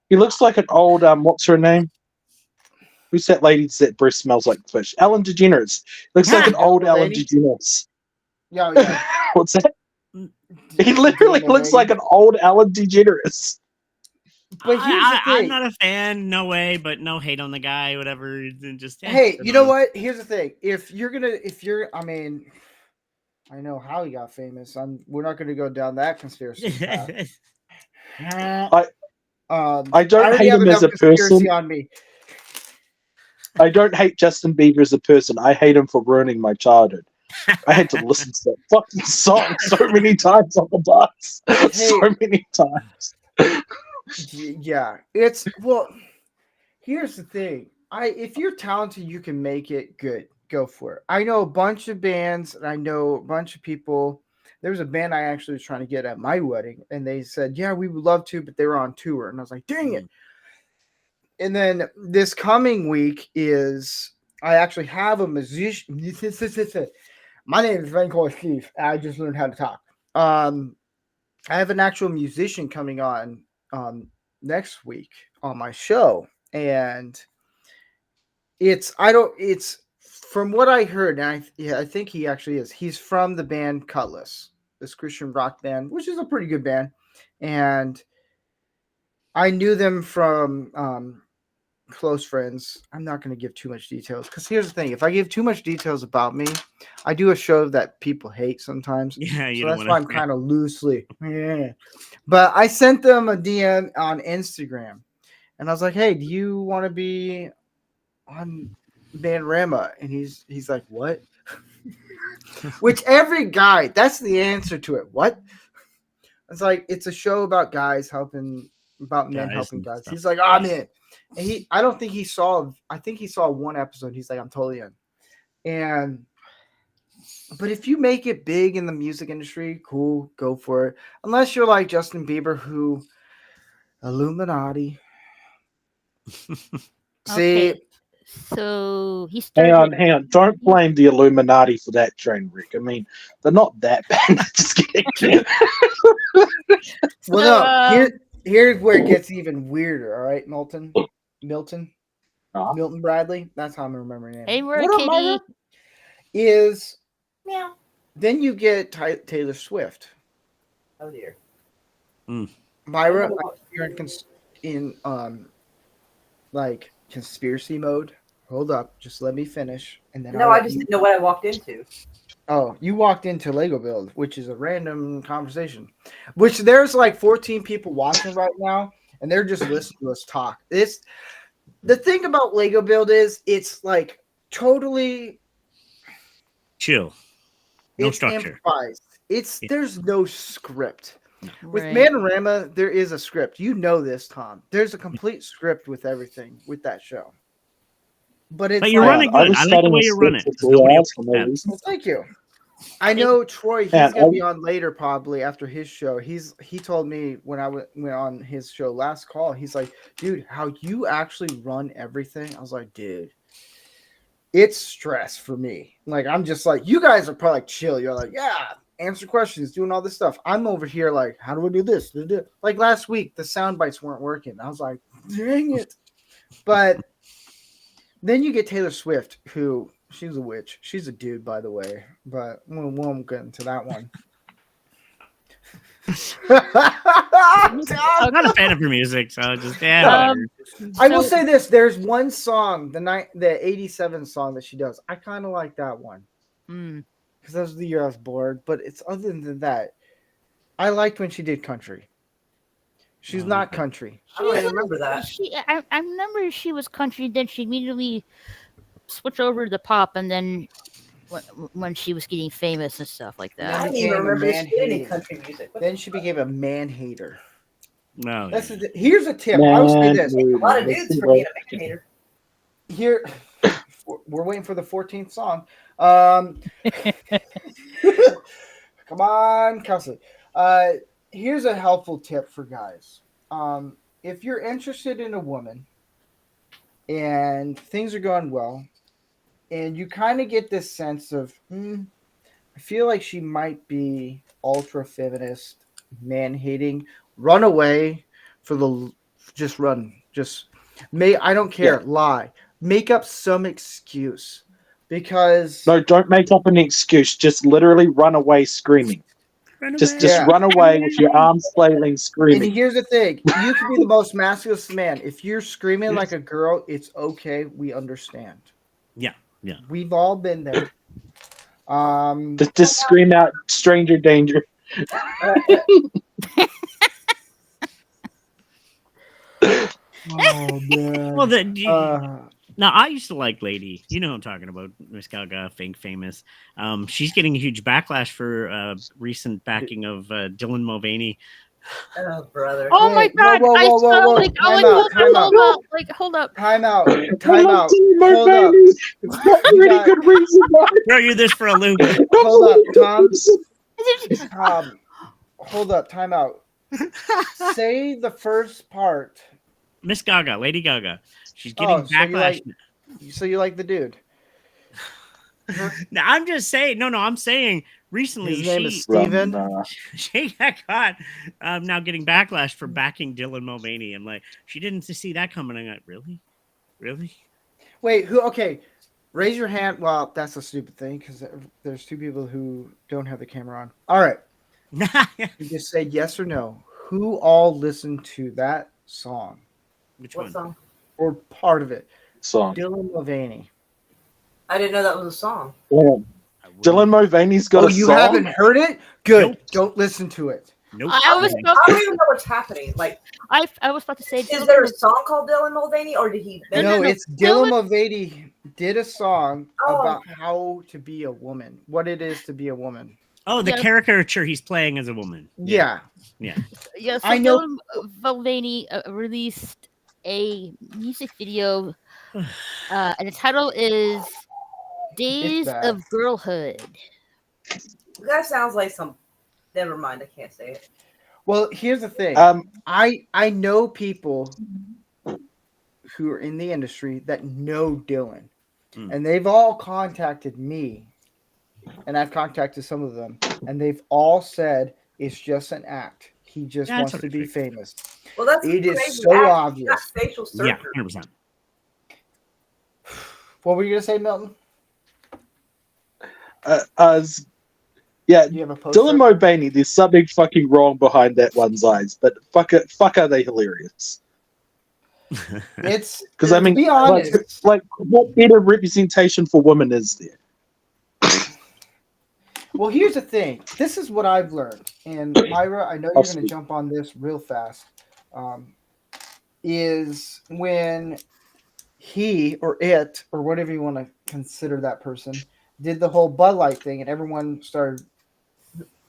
He looks like an old. What's her name? Who's that lady that breast smells like fish? Ellen DeGeneres. Looks like an old Ellen lady. DeGeneres. Yeah. What's that? He literally looks like an old Ellen DeGeneres. But here's the I'm thing. not a fan, no way, but no hate on the guy, whatever. Just Hey, good you know on him. what? Here's the thing. I know how he got famous. We're not gonna go down that conspiracy path. I don't already hate have him as enough a conspiracy person. on me. I don't hate Justin Bieber as a person. I hate him for ruining my childhood. I had to listen to that fucking song so many times on the bus. So many times. Yeah, here's the thing. If you're talented, you can make it good. Go for it. I know a bunch of bands, and I know a bunch of people. There was a band I actually was trying to get at my wedding, and they said, yeah, we would love to, but they were on tour. And I was like, dang it. And then this coming week I actually have a musician. My name is Franco Steve. I just learned how to talk. I have an actual musician coming on next week on my show, and it's from what I heard, and I think he actually is. He's from the band Cutlass, this Christian rock band, which is a pretty good band, and I knew them from close friends. I'm not going to give too much details because here's the thing: if I give too much details about me, I do a show that people hate sometimes. Yeah, you So don't that's why I'm want kind of loosely. Yeah. But I sent them a DM on Instagram, and I was like, "Hey, do you want to be on Bandrama?" And he's like, "What?" Which every guy, that's the answer to it. What? It's like it's a show about guys helping, about men Guys helping and guys. stuff. He's like, "Oh, I'm in." And I don't think he saw. I think he saw one episode. He's like, "I'm totally in." But if you make it big in the music industry, cool, go for it. Unless you're like Justin Bieber, who Illuminati. See, Okay. So he Hang started. on. Don't blame the Illuminati for that train wreck. I mean, they're not that bad. Just kidding. well, no. Here's where it gets even weirder. All right, Milton Bradley. That's how I'm remembering it. Hey, we're What up, kitty. Myra? Is then you get Taylor Swift. Oh dear. Myra, you're in like conspiracy mode. Hold up, just let me finish, and then No, I just didn't know what I walked into. Oh, you walked into Lego Build, which is a random conversation. Which there's like 14 people watching right now, and they're just listening to us talk. It's the thing about Lego Build is it's like totally chill. No it's structure. improvised. There's no script. With Right. Manorama, there is a script. You know this, Tom. There's a complete script with everything with that show. But it's But you like, run it good. I like the way you run it. There's nobody else can do that. well, thank you. I know Troy. He's Yeah, gonna be on later, probably after his show. He told me when I went on his show last call. He's like, dude, how you actually run everything? I was like, dude, it's stress for me. Like, I'm just like, you guys are probably like chill. You're like, yeah, answer questions, doing all this stuff. I'm over here like, how do we do this? Like last week, the sound bites weren't working. I was like, dang it. But then you get Taylor Swift, who she's a witch. She's a dude, by the way, but we won't get into that one. I'm not a fan of her music, so just whatever. I will say this: there's one song, the '87 song that she does. I kind of like that one because that was the year I was bored. But it's other than that, I liked when she did country. She's not country. I don't even remember that. I remember she was country. Then she immediately switched over to the pop, and then when she was getting famous and stuff like I that. didn't even remember man she did any hater. country music. Then she became a man hater. No, Here's a tip. I will say this. A lot of dudes for being a man hater. Here, we're waiting for the 14th song. Come on, Kelsey. Here's a helpful tip for guys. If you're interested in a woman and things are going well, and you kind of get this sense of, I feel like she might be ultra feminist, man hating, run away just run. I don't care, lie. Make up some excuse because. No, don't make up an excuse. Just literally run away screaming. Just Yeah. run away with your arms flailing, And screaming. here's the thing: you can be the most masculine man. If you're screaming like a girl, it's okay. We understand. Yeah. We've all been there. Just scream out, "Stranger danger!" Oh man. Well, now I used to like Lady. You know who I'm talking about, Miss Gaga, famous. She's getting a huge backlash for recent backing of Dylan Mulvaney. Oh, brother. Oh my Wait, god! whoa, I whoa, saw whoa, like time like out, time out. hold up. Time out. Come on, Dylan Hold up. Mulvaney. It's not You really got- good reason why. Throw you this for a loop. Hold up, Tom. Hold up. Time out. Say the first part. Miss Gaga, Lady Gaga. She's getting so you backlash. So you like the dude? Now, I'm just saying. No, I'm saying recently His name is she Steven. she got caught now getting backlash for backing Dylan Mulvaney. I'm like, she didn't see that coming. I'm like, really? Wait, who? Okay, raise your hand. Well, that's a stupid thing because there's two people who don't have the camera on. All right, you just say yes or no. Who all listened to that song Which What one? song? or part of it? Song. Dylan Mulvaney. I didn't know that was a song. I wouldn't- Dylan Mulvaney's got Oh, a you song. haven't heard it? Good. Nope. Don't listen to it. Nope. I was I about don't to, even know what's happening. Like, I was about to say. is there a song called Dylan Mulvaney, or did he? No, it's Dylan- Dylan Mulvaney did a song Oh. about how to be a woman, what it is to be a woman. Oh, the Yeah. caricature he's playing as a woman. Yeah. Yeah, so I know- Dylan Mulvaney released a music video, and the title is "Days bad. of Girlhood." That sounds like some. Never mind. I can't say it. Well, here's the thing. I know people who are in the industry that know Dylan, and they've all contacted me, and I've contacted some of them, and they've all said it's just an act. He just Yeah, wants that's to what be it's famous. Well, that's It is crazy. so That's obvious. not facial Yeah, surgery. 100%. What were you gonna say, Milton? Yeah, You have a poster? Dylan Mulvaney. There's something fucking wrong behind that one's eyes, but fuck are they hilarious? It's Because I to mean, be honest. like, what better representation for women is there? Well, here's the thing. This is what I've learned, and Myra, I know you're going to jump on this real fast. Is when he or it or whatever you want to consider that person did the whole Bud Light thing, and everyone started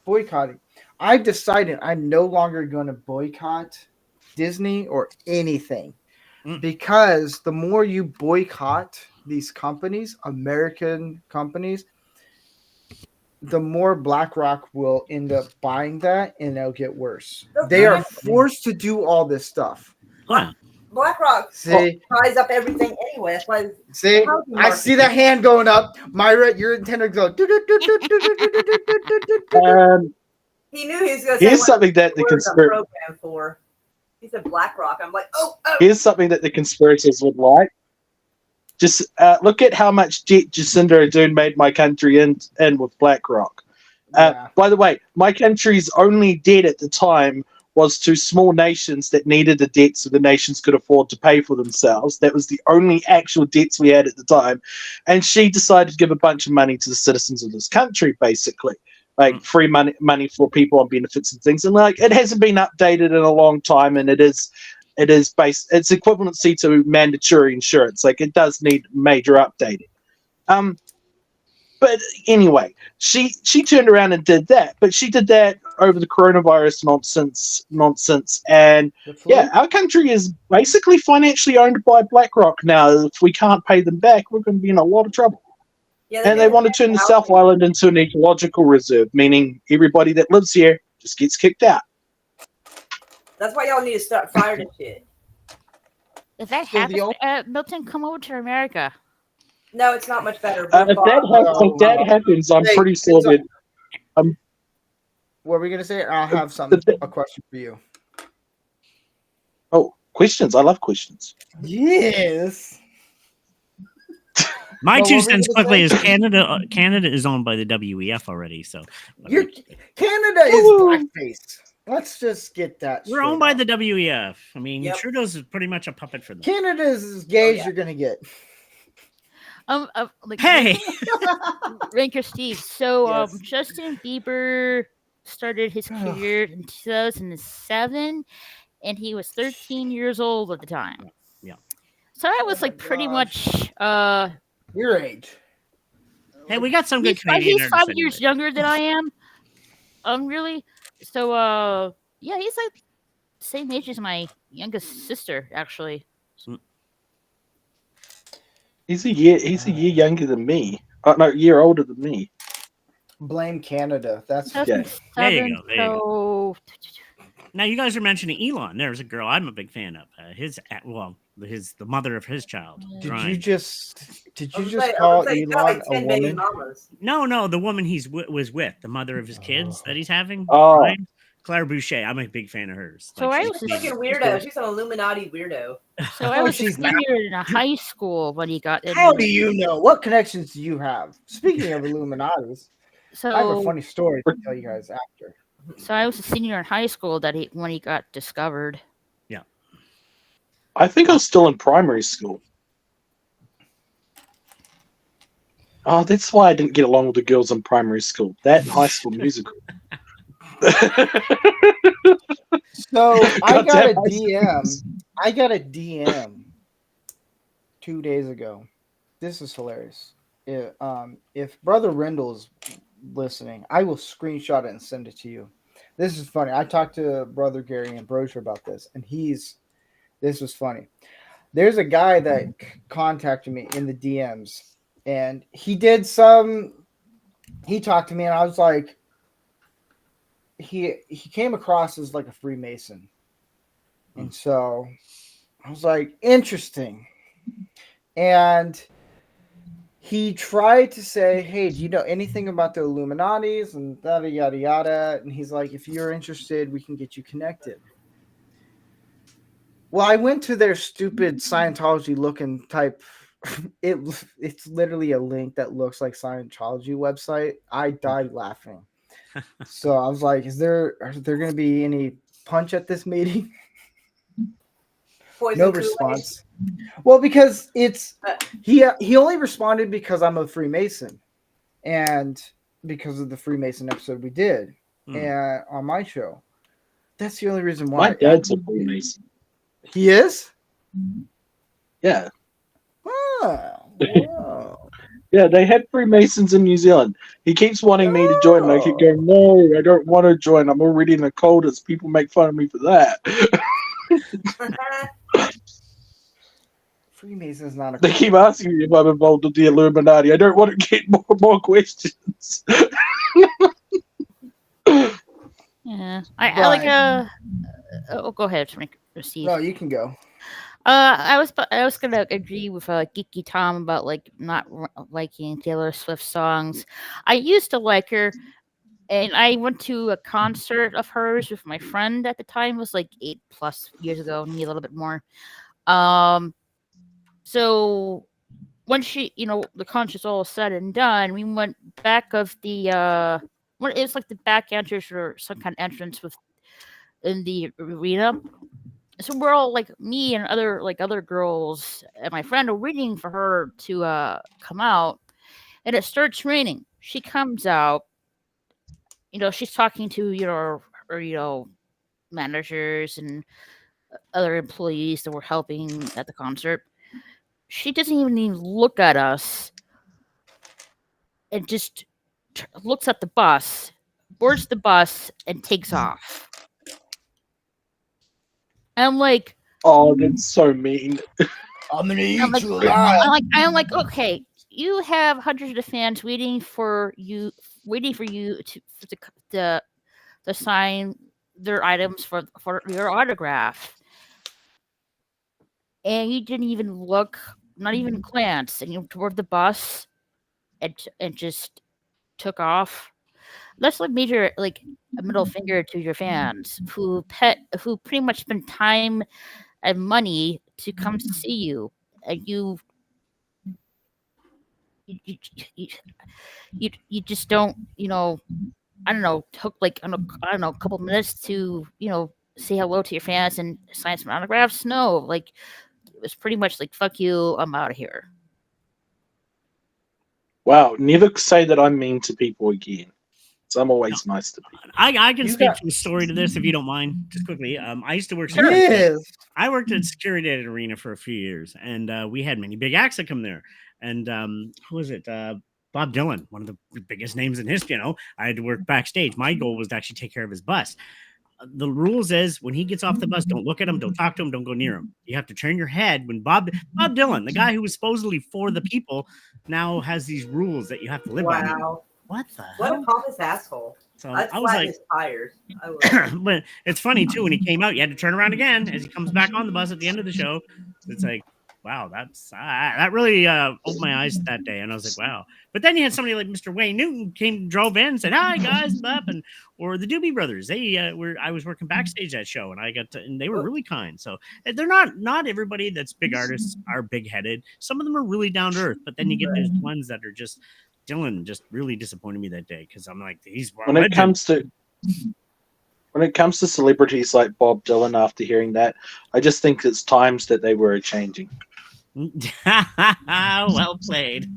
boycotting. I've decided I'm no longer going to boycott Disney or anything because the more you boycott these companies, American companies, the more BlackRock will end up buying that, and it'll get worse. The They are Black- forced to do all this stuff. Huh. BlackRock See, ties up everything anyway. That's why. see, housing I market. see that hand going up. Myra, your antenna go. He knew he was going to say Here's what something that the words I'm conspiracy. programmed for. He said BlackRock. I'm like, oh. Here's something that the conspirators would like. Just look at how much debt Jacinda Ardern made my country in with BlackRock. Yeah. By the way, my country's only debt at the time was to small nations that needed the debt so the nations could afford to pay for themselves. That was the only actual debts we had at the time. And she decided to give a bunch of money to the citizens of this country, basically. Like free money for people on benefits and things. And like it hasn't been updated in a long time, and it is based its equivalency to mandatory insurance. Like it does need major updating. But anyway, she turned around and did that, but she did that over the coronavirus nonsense. And yeah, our country is basically financially owned by BlackRock now. If we can't pay them back, we're going to be in a lot of trouble. Yeah, And they want to turn the South Island into an ecological reserve, meaning everybody that lives here just gets kicked out. That's why y'all need to start fire this shit. If that So the happens, Milton, come over to America. No, it's not much better. If that happens, I'm Hey, pretty sure it's that What were we gonna say? I'll have a question for you. Oh, questions. I love questions. Yes. My Well, two what were you cents gonna quickly say? is Canada is owned by the WEF already, so Canada is blackface. Let's just get that. we're straight owned by up. the WEF. I mean, Yep. Trudeau's is pretty much a puppet for them. Canada is as gay Oh, yeah. as you're gonna get. Like Hey, Ranker Steve. So Yes. Justin Bieber started his career in 2007, and he was 13 years old at the time. Yeah. So I Oh was my like pretty gosh. much Your age. hey, we got some good he's Canadian five artists years anyway. younger than I am. Really. So yeah, he's like same age as my youngest sister, actually. He's a year younger than me. Oh, no, a year older than me. Blame Canada. That's Yeah. 2007. There you go, there you So Now you guys are mentioning Elon. There's a girl I'm a big fan of. The mother of his child. Did Ryan. you just I was call like, you got Elon like a 10 baby woman? mamas. No, the woman was with, the mother of his kids that he's having. Oh. Ryan? Claire Boucher. I'm a big fan of hers. So I she's was just- Canadian. Fucking weirdo. She's an Illuminati weirdo. I Oh, was a she's not. senior in a high school when he got in. How do you know? What connections do you have? Speaking of Illuminatis, I have a So funny story to tell you guys after. so I was a senior in high school when he got discovered. I think I was still in primary school. Oh, that's why I didn't get along with the girls in primary school. That and High School Musical. So I got a Goddamn DM. I got a DM 2 days ago. This is hilarious. If Brother Rendell's listening, I will screenshot it and send it to you. This is funny. I talked to Brother Gary Ambrosier about this, and this was funny. There's a guy that contacted me in the DMs, and he talked to me, and I was like, he came across as like a Freemason. And so I was like, interesting. And he tried to say, hey, do you know anything about the Illuminatis and yada, yada, yada? And he's like, if you're interested, we can get you connected. Well, I went to their stupid Scientology looking type. It's literally a link that looks like Scientology website. I died laughing. So I was like, are there going to be any punch at this meeting? Poison No Kool-Aid. response. Well, because he only responded because I'm a Freemason, and because of the Freemason episode we did and on my show. That's the only reason why. My dad's a Freemason. He is? Yeah. Oh, wow. Yeah, they had Freemasons in New Zealand. He keeps wanting me to join, and I keep going, no, I don't want to join. I'm already in the coldest. People make fun of me for that. Freemason's not a. They keep asking me if I'm involved with the Illuminati. I don't want to get more questions. Yeah, I like Brian. Oh, go ahead, Frank. Steve. No, you can go. I was gonna agree with Geeky Tom about like not liking Taylor Swift songs. I used to like her, and I went to a concert of hers with my friend at the time. It was like 8+ years ago, maybe a little bit more. So when she, the concert's all said and done, we went back of the it was like the back entrance or some kind of entrance in the arena. So we're all like me and other girls and my friend are waiting for her to come out, and it starts raining. She comes out, she's talking to her managers and other employees that were helping at the concert. She doesn't even look at us and just looks at the bus, boards the bus, and takes off. And I'm like, Oh, that's so mean. I'm gonna eat I'm like, you alive. I'm like, okay, you have hundreds of fans waiting for you to sign their items for your autograph, and you didn't even look, not even glance, and you toward the bus, and just took off. That's like major, like a middle finger to your fans who pretty much spend time and money to come to see you, and you just don't, I don't know, took like I don't know, a couple minutes to say hello to your fans and sign some autographs. No, like it was pretty much like, fuck you, I'm out of here. Wow, never say that I'm mean to people again. So I'm always nice to people. I can You speak got- to a story to this if you don't mind, just quickly. I used to work. Yes. I worked at security at an arena for a few years, and we had many big acts that come there. And who was it? Bob Dylan, one of the biggest names in history. I had to work backstage. My goal was to actually take care of his bus. The rules is when he gets off the bus, don't look at him, don't talk to him, don't go near him. You have to turn your head when Bob Dylan, the guy who was supposedly for the people, now has these rules that you have to live by. Wow. What the What hell? a pompous asshole. So I'd I was flat like, his tires. I would. but it's funny too when he came out, you had to turn around again as he comes back on the bus at the end of the show. It's like, wow, that really opened my eyes that day, and I was like, wow. But then you had somebody like Mr. Wayne Newton drove in and said, "Hi guys," or the Doobie Brothers. I was working backstage that show, and and they were really kind. So they're not everybody that's big artists are big headed. Some of them are really down to earth, but then you get those ones that are just. Dylan just really disappointed me that day because I'm like, he's When it comes to celebrities like Bob Dylan, after hearing that, I just think it's times that they were changing. well played.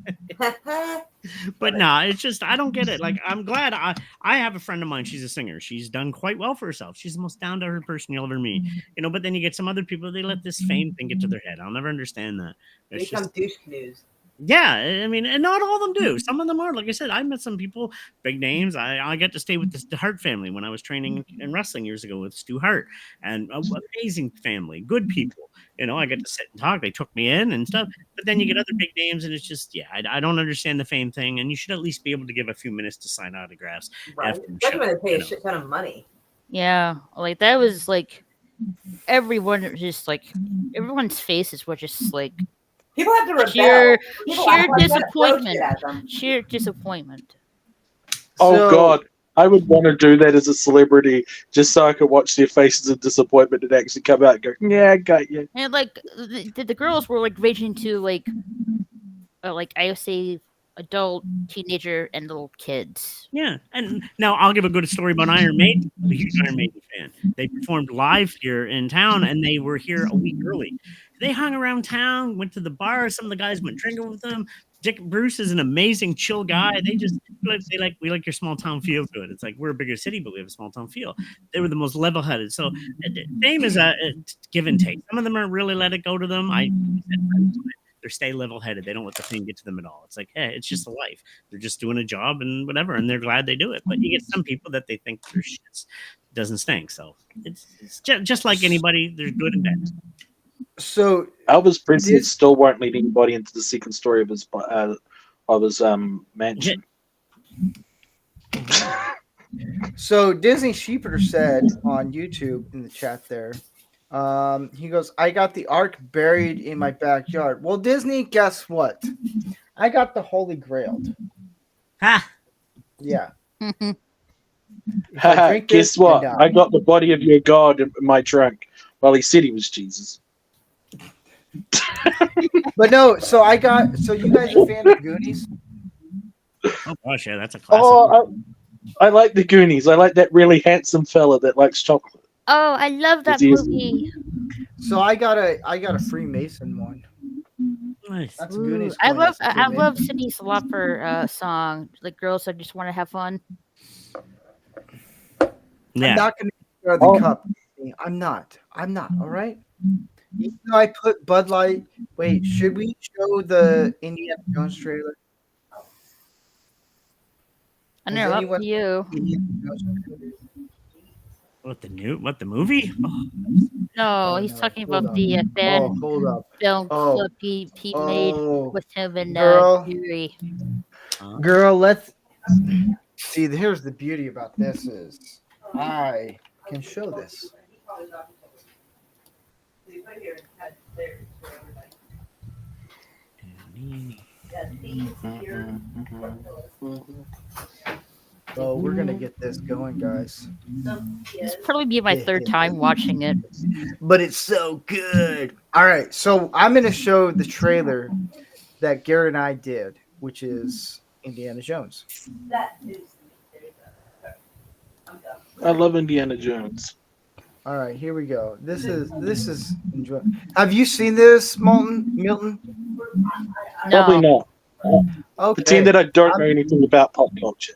But no, it's just I don't get it. Like I'm glad I have a friend of mine. She's a singer. She's done quite well for herself. She's the most down to earth person you'll ever meet. But then you get some other people. They let this fame thing get to their head. I'll never understand that. They become douche canoes. Yeah, I mean, and not all of them do. Some of them are. Like I said, I met some people, big names. I got to stay with the Hart family when I was training in wrestling years ago with Stu Hart, and amazing family, good people. I got to sit and talk. They took me in and stuff. But then you get other big names, and it's just, I don't understand the fame thing. And you should at least be able to give a few minutes to sign autographs. Right. Especially when they pay a shit ton of money. Yeah, like that was like everyone just like everyone's faces were just like people have to rebel. sheer People disappointment. at them. Sheer disappointment. Oh So- God, I would want to do that as a celebrity just so I could watch their faces of disappointment and actually come out and go, "Yeah, I got you." And like the girls were like raging to like I would say adult, teenager, and little kids. Yeah, and now I'll give a good story about Iron Maiden. I'm a huge Iron Maiden fan. They performed live here in town, and they were here a week early. They hung around town, went to the bar. Some of the guys went drinking with them. Dick Bruce is an amazing, chill guy. We like your small town feel to it. It's like we're a bigger city, but we have a small town feel. They were the most level headed. So fame is a give and take. Some of them aren't really let it go to them. They stay level headed. They don't let the fame get to them at all. It's like, hey, it's just a life. They're just doing a job and whatever, and they're glad they do it. But you get some people that they think their shit doesn't stink. So it's just like anybody. There's good and bad. So Elvis Presley This- still won't let anybody into the second story of his mansion. So Disney Sheeper said on YouTube in the chat there, he goes, "I got the Ark buried in my backyard." Well, Disney, guess what? I got the Holy Grail. Ha! Yeah. Mhm. If I drink Guess this, what? die. I got the body of your god in my trunk. Well, he said he was Jesus. But no, so I got. So you guys are a fan of Goonies? Oh gosh, yeah, that's a classic. Oh, I like the Goonies. I like that really handsome fella that likes chocolate. Oh, I love that It's easy. movie. So I got a Freemason one. Nice. That's a Ooh, Goonies. I coin. love That's a I Freemason. love Cindy Lauper song, like "Girls That Just Want to Have Fun." I'm Yeah. not going to share the Oh. cup. I'm not. All right. Even though I put Bud Light. Wait, should we show the Indiana Jones trailer? I Has know, up anyone- to you. Indiana Jones trailer? What the movie? Oh, No, Oh, he's no, talking hold about up. the Oh, fan hold up. film Oh. clip he made Oh, with him and girl. Yuri. girl, let's see. Here's the beauty about this is I can show this. Oh, we're gonna get this going, guys. This will probably be my third time watching it. But it's so good. All right, so I'm gonna show the trailer that Garrett and I did, which is Indiana Jones. I love Indiana Jones. All right, here we go. This is enjoy. Have you seen this, Milton? Probably No. not. Okay. Pretend that I don't know anything about pop culture.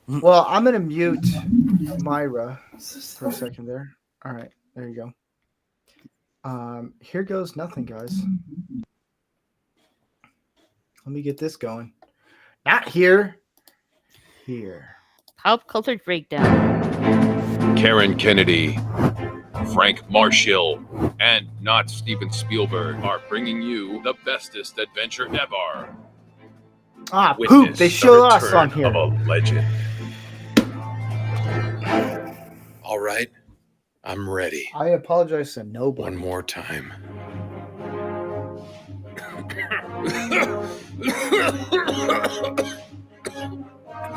Well, I'm gonna mute Myra for a second there. All right, there you go. Here goes nothing, guys. Let me get this going. Not here. Here. Pop culture breakdown. Karen Kennedy, Frank Marshall, and not Steven Spielberg are bringing you the bestest adventure ever. Ah, poop! Witness They the show us on return here. of a legend. All right, I'm ready. I apologize to nobody. One more time.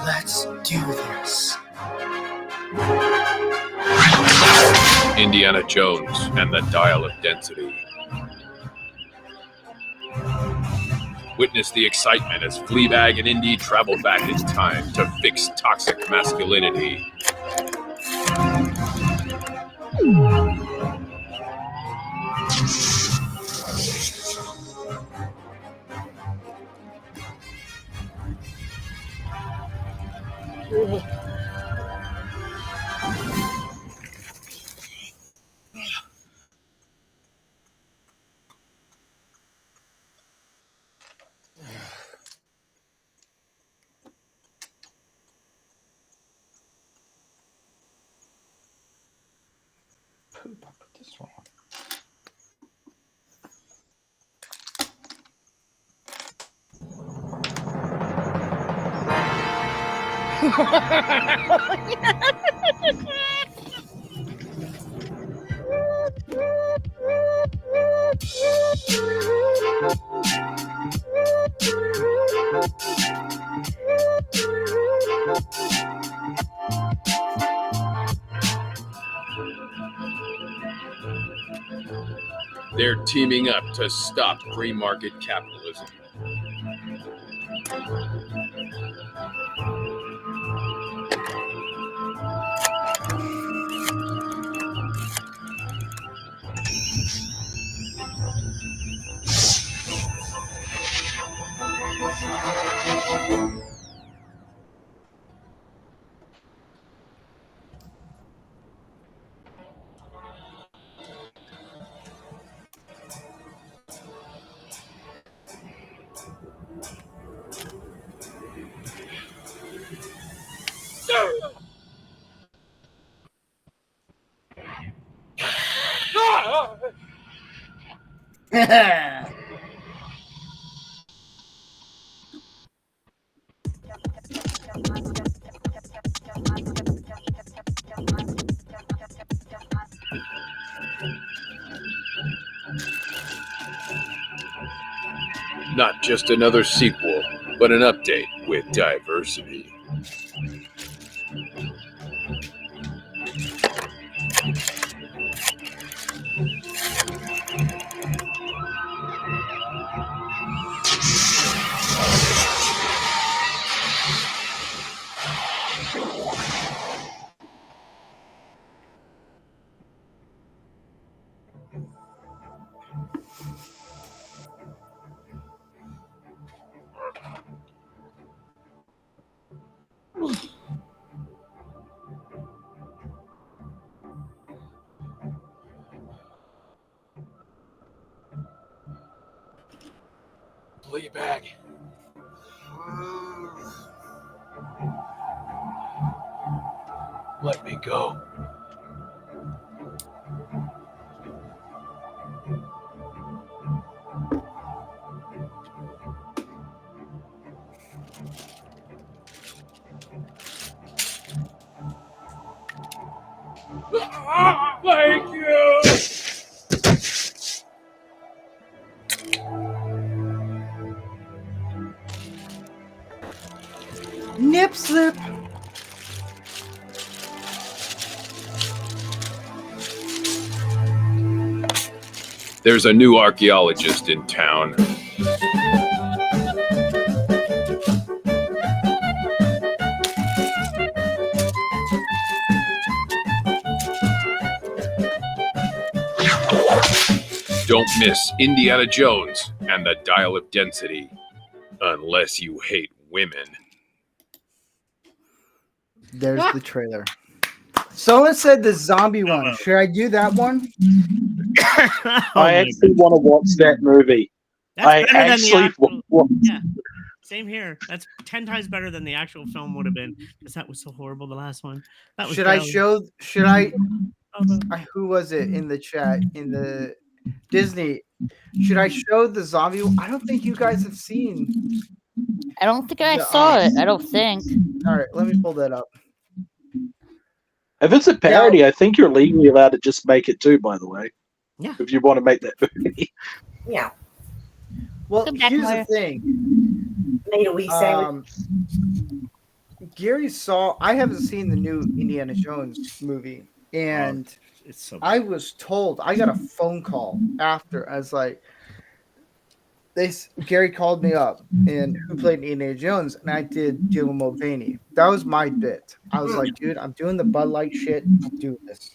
Let's do this. Indiana Jones and the Dial of Density. Witness the excitement as Fleabag and Indy travel back in time to fix toxic masculinity. Poop! I put this wrong. They're teaming up to stop free market capitalism. Not just another sequel, but an update with diversity. Fleabag. Let me go. Thank you. Nip slip. There's a new archaeologist in town. Don't miss Indiana Jones and the Dial of Density, unless you hate women. There's the trailer. Someone said the zombie one. Should I do that one? I actually want to watch that movie. That's I better than the actually actual. want. Yeah, same here. That's 10 times better than the actual film would have been because that was so horrible. The last one. That was. Should I barely- show? Should I? Who was it in the chat in the Disney? Should I show the zombie? I don't think you guys have seen. I don't think I Yeah, saw it. I don't think. All right, let me pull that up. If it's a parody, I think you're legally allowed to just make it too. By the way, Yeah. if you want to make that movie. Yeah. Well, Come back, here's the Maya. thing. Made a wee sandwich. Gary saw. I haven't seen the new Indiana Jones movie, and It's so. I was told. I got a phone call after. I was like, Gary called me up, and who played Indiana Jones, and I did Dylan Mulvaney. That was my bit. I was like, dude, I'm doing the Bud Light shit. I'm doing this.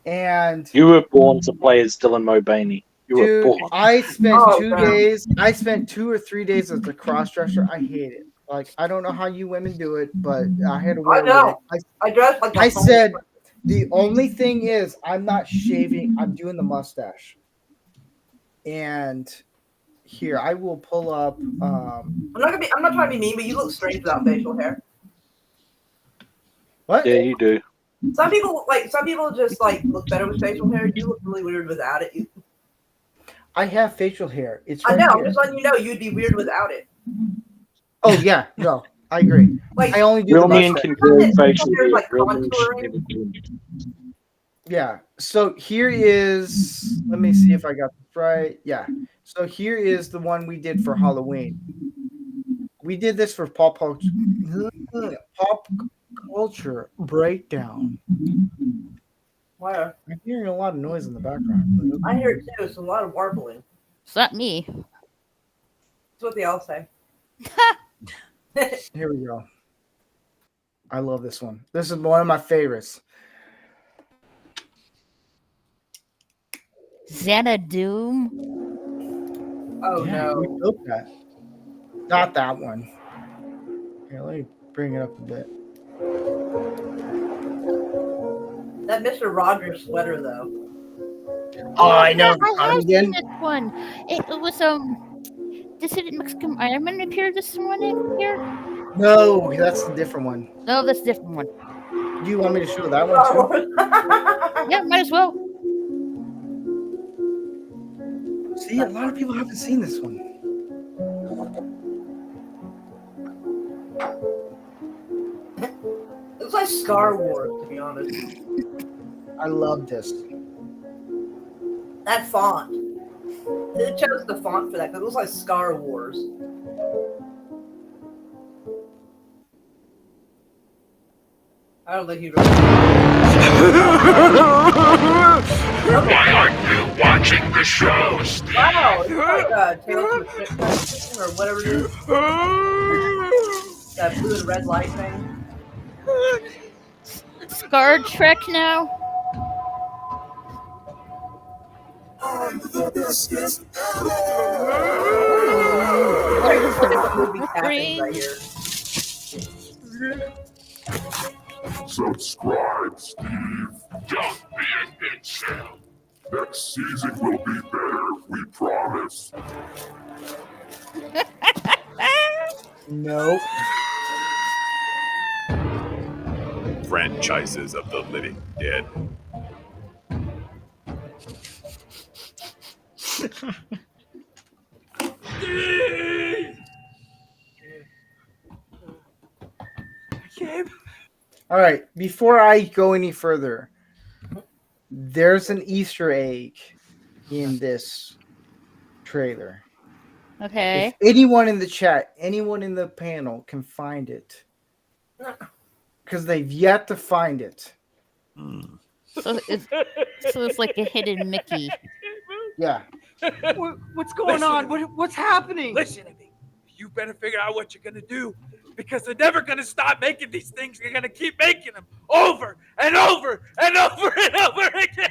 And You were born to play as Dylan Mulvaney. You were dude, born. I spent Oh, 2 God. days. I spent 2 or 3 days as a cross dresser. I hate it. Like, I don't know how you women do it, but I had to wear I know. a wig. I dressed like a I homeless said, person. the only thing is, I'm not shaving. I'm doing the mustache. And here, I will pull up. I'm not trying to be mean, but you look strange without facial hair. What? Yeah, you do. Some people just like look better with facial hair. You look really weird without it. I have facial hair. It's I right know. I'm here. just letting you know you'd be weird without it. Oh yeah, no, I agree. Like I only do Real the men mustache. can grow Facial facial hair is hair. like Real men contouring. should never do it. Yeah. So here is. Let me see if I got this right. Yeah. So here is the one we did for Halloween. We did this for pop culture breakdown. Where? I'm hearing a lot of noise in the background. I hear it too. It's a lot of warbling. It's not me. That's what they all say. Here we go. I love this one. This is one of my favorites. Xanadoom. Oh Yeah, no. we built that. Not that one. Here, let me bring it up a bit. That Mr. Rogers sweater though. Oh, I know. I have Again. seen this one. It was Dissident Mexican Iron Man appeared this morning here. No, that's a different one. No, that's a different one. Do you want me to show that one too? Oh. Yeah, might as well. See, a lot of people haven't seen this one. like Star Wars, to be honest. I love this. That font. Who chose the font for that? Because it looks like Star Wars. I don't think he really. Why aren't you watching the show, Steve? Wow, it's like Tales from the Crypt or whatever it is. That blue and red light thing. Star Trek now? Movie happening right here. Subscribe, Steve. Don't be an incel. Next season will be better, we promise. Nope. Franchises of the Living Dead. All right. Before I go any further, there's an Easter egg in this trailer. Okay. If anyone in the chat, anyone in the panel can find it, because they've yet to find it. So it's like a hidden Mickey. Yeah. What's going on? What's happening? Listen to me. You better figure out what you're gonna do, because they're never gonna stop making these things. They're gonna keep making them over and over and over and over again.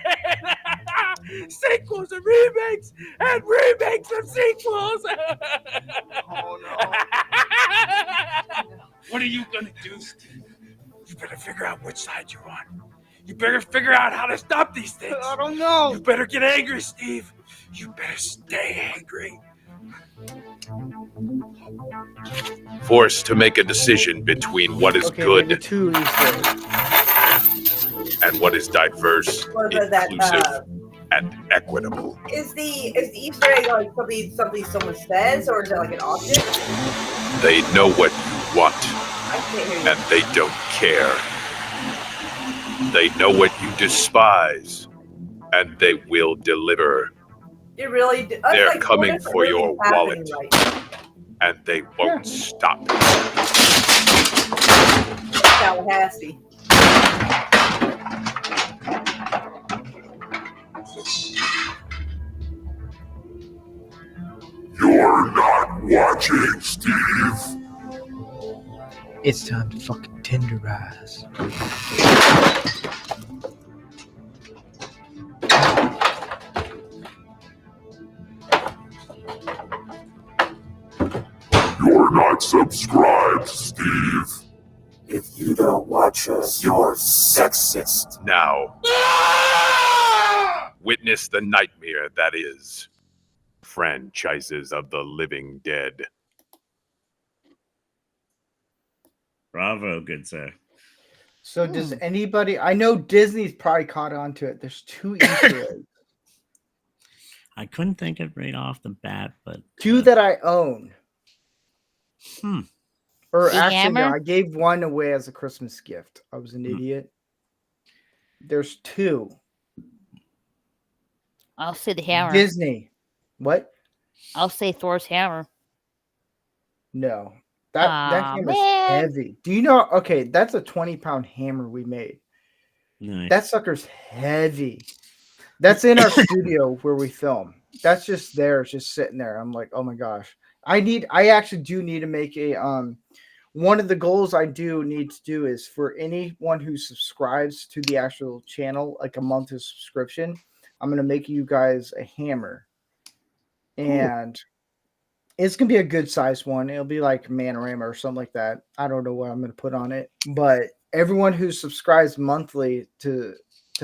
Sequels and remakes and remakes of sequels. Oh no. What are you gonna do, Steve? You better figure out which side you're on. You better figure out how to stop these things. I don't know. You better get angry, Steve. You better stay angry. Forced to make a decision between what is Okay, good maybe two Easter eggs. and what is diverse, Or that inclusive, and equitable. is the Easter egg like something someone says, or is it like an object? They know what you want, I can't hear you. and they don't care. They know what you despise, and they will deliver, You really do. They're like, coming what is for your really happening wallet. right now? and they won't stop. Tallahassee. You're not watching, Steve. It's time to fucking tenderize. You're not subscribed, Steve. If you don't watch us, you're sexist. Now, witness the nightmare that is franchises of the living dead. Bravo, good sir. So does anybody? I know Disney's probably caught on to it. There's two Easter eggs. I couldn't think of right off the bat, but Two that I own. Or The actually, no, hammer? I gave one away as a Christmas gift. I was an idiot. There's two. I'll say the hammer. Disney. What? I'll say Thor's hammer. No. That Aw, hammer's man. heavy. Do you know? Okay, that's a 20-pound hammer we made. nice. That sucker's heavy. That's in our studio where we film. That's just there, it's just sitting there. I'm like, oh my gosh. I actually do need to make a one of the goals I do need to do is for anyone who subscribes to the actual channel, like a monthly subscription, I'm gonna make you guys a hammer. And it's gonna be a good size one. It'll be like Manorama or something like that. I don't know what I'm gonna put on it, but everyone who subscribes monthly to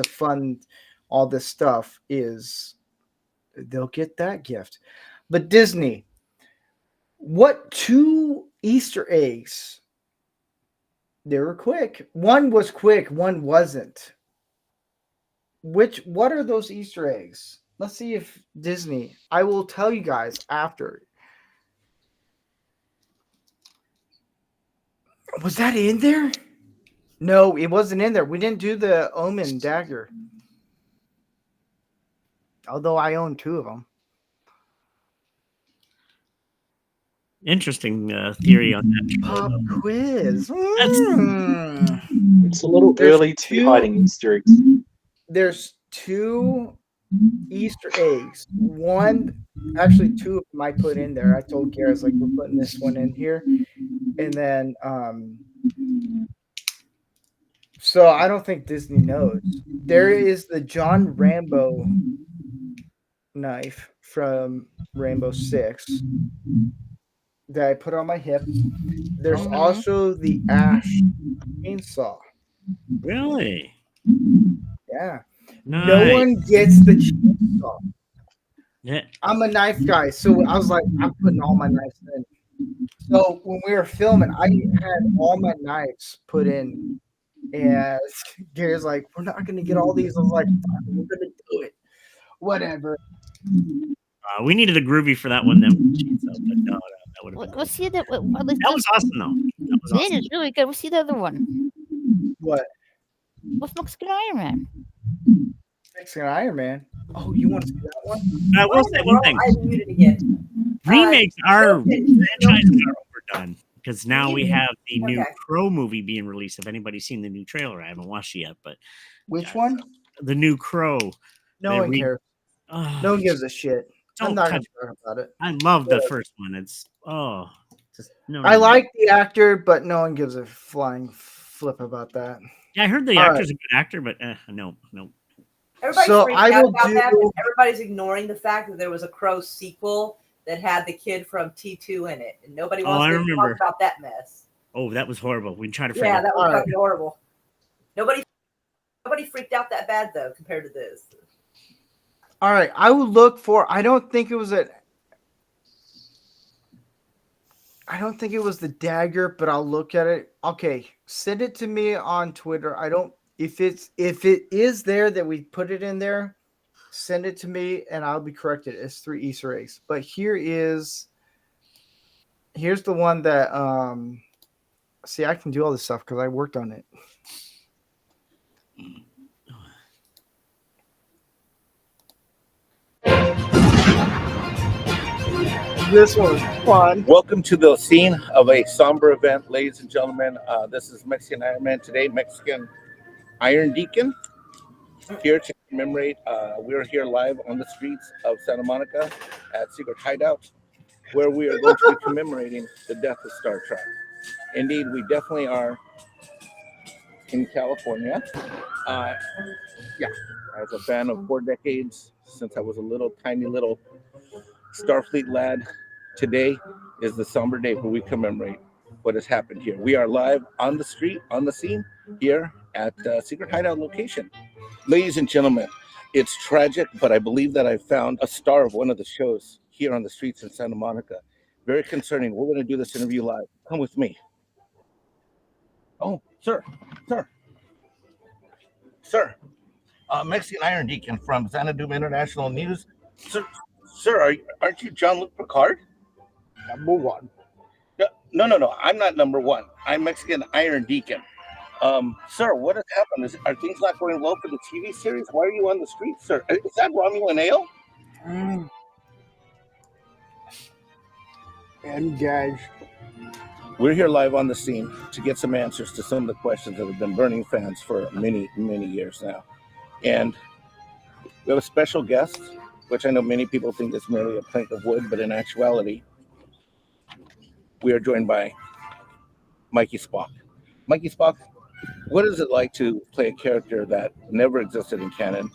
fund all this stuff they'll get that gift. But Disney, what two Easter eggs? They were quick. One was quick, one wasn't. What are those Easter eggs? Let's see if Disney. I will tell you guys after. Was that in there? No, it wasn't in there. We didn't do the Omen dagger. Although I own 2 of them. Interesting theory on that. Pop quiz. It's a little There's early to be 2 hiding Easter eggs. There's 2 Easter eggs. One, actually 2 of them I put in there. I told Garrett, like, we're putting this one in here. And then, so I don't think Disney knows. There is the John Rambo knife from Rainbow Six that I put on my hip. There's also the Ash chainsaw. Really? Yeah. Nice. No one gets the chainsaw. Yeah. I'm a knife guy, so I was like, I'm putting all my knives in. So when we were filming, I had all my knives put in, and Gary's like, "We're not gonna get all these." I was like, "We're gonna do it, whatever." We needed a groovy for that one. Then, but no, that would have. Let's see that. That was awesome, though. That was It awesome. is really good. What's the other one? What? What's Mexican Iron Man? Mexican Iron Man. Oh, you want to see that one? I will say one thing. I muted again. Remakes are okay. franchises are overdone because now we have the new Okay. Crow movie being released. If anybody's seen the new trailer, I haven't watched it yet, but Which one? the new Crow. No they one cares. Oh, No one gives a shit. I'm don't not gonna touch- talk about it. I love the Yeah. first one. It's just no. I like the actor, but no one gives a flying flip about that. Yeah, I heard the All actor's a good actor, but no. Everybody's So freaked I out will about that, do- but everybody's ignoring the fact that there was a Crow sequel that had the kid from T2 in it, and nobody Oh, wants I to remember. talk about that mess. Oh, that was horrible. We tried to find Yeah, out. that was All right. fucking horrible. Nobody freaked out that bad though compared to this. All right, I will look for. I don't think it was the dagger, but I'll look at it. Okay, send it to me on Twitter. I don't. If it is there that we put it in there, send it to me and I'll be corrected. It's 3 Easter eggs. But here's the one that see, I can do all this stuff because I worked on it. This one's fun. Welcome to the scene of a somber event, ladies and gentlemen. This is Mexican Iron Man today, Mexican Iron Deacon, here to commemorate. We're here live on the streets of Santa Monica at Secret Hideout, where we are going to be commemorating the death of Star Trek. Indeed, we definitely are in California. As a fan of 4 decades, since I was a tiny little Starfleet lad, today is the somber day where we commemorate what has happened here. We are live on the street, on the scene, here at Secret Hideout location. Ladies and gentlemen, it's tragic, but I believe that I found a star of one of the shows here on the streets in Santa Monica. Very concerning. We're going to do this interview live. Come with me. Oh, sir. Mexican Iron Deacon from Xanadu International News. Sir, aren't you Jean-Luc Picard? Number 1. No. I'm not number 1. I'm Mexican Iron Deacon. Sir, what has happened? Are things not going well for the TV series? Why are you on the street, sir? Is that Romulan ale? Engaged. We're here live on the scene to get some answers to some of the questions that have been burning fans for many, many years now. And we have a special guest, which I know many people think is merely a plank of wood, but in actuality, we are joined by Mikey Spock. Mikey Spock, what is it like to play a character that never existed in canon,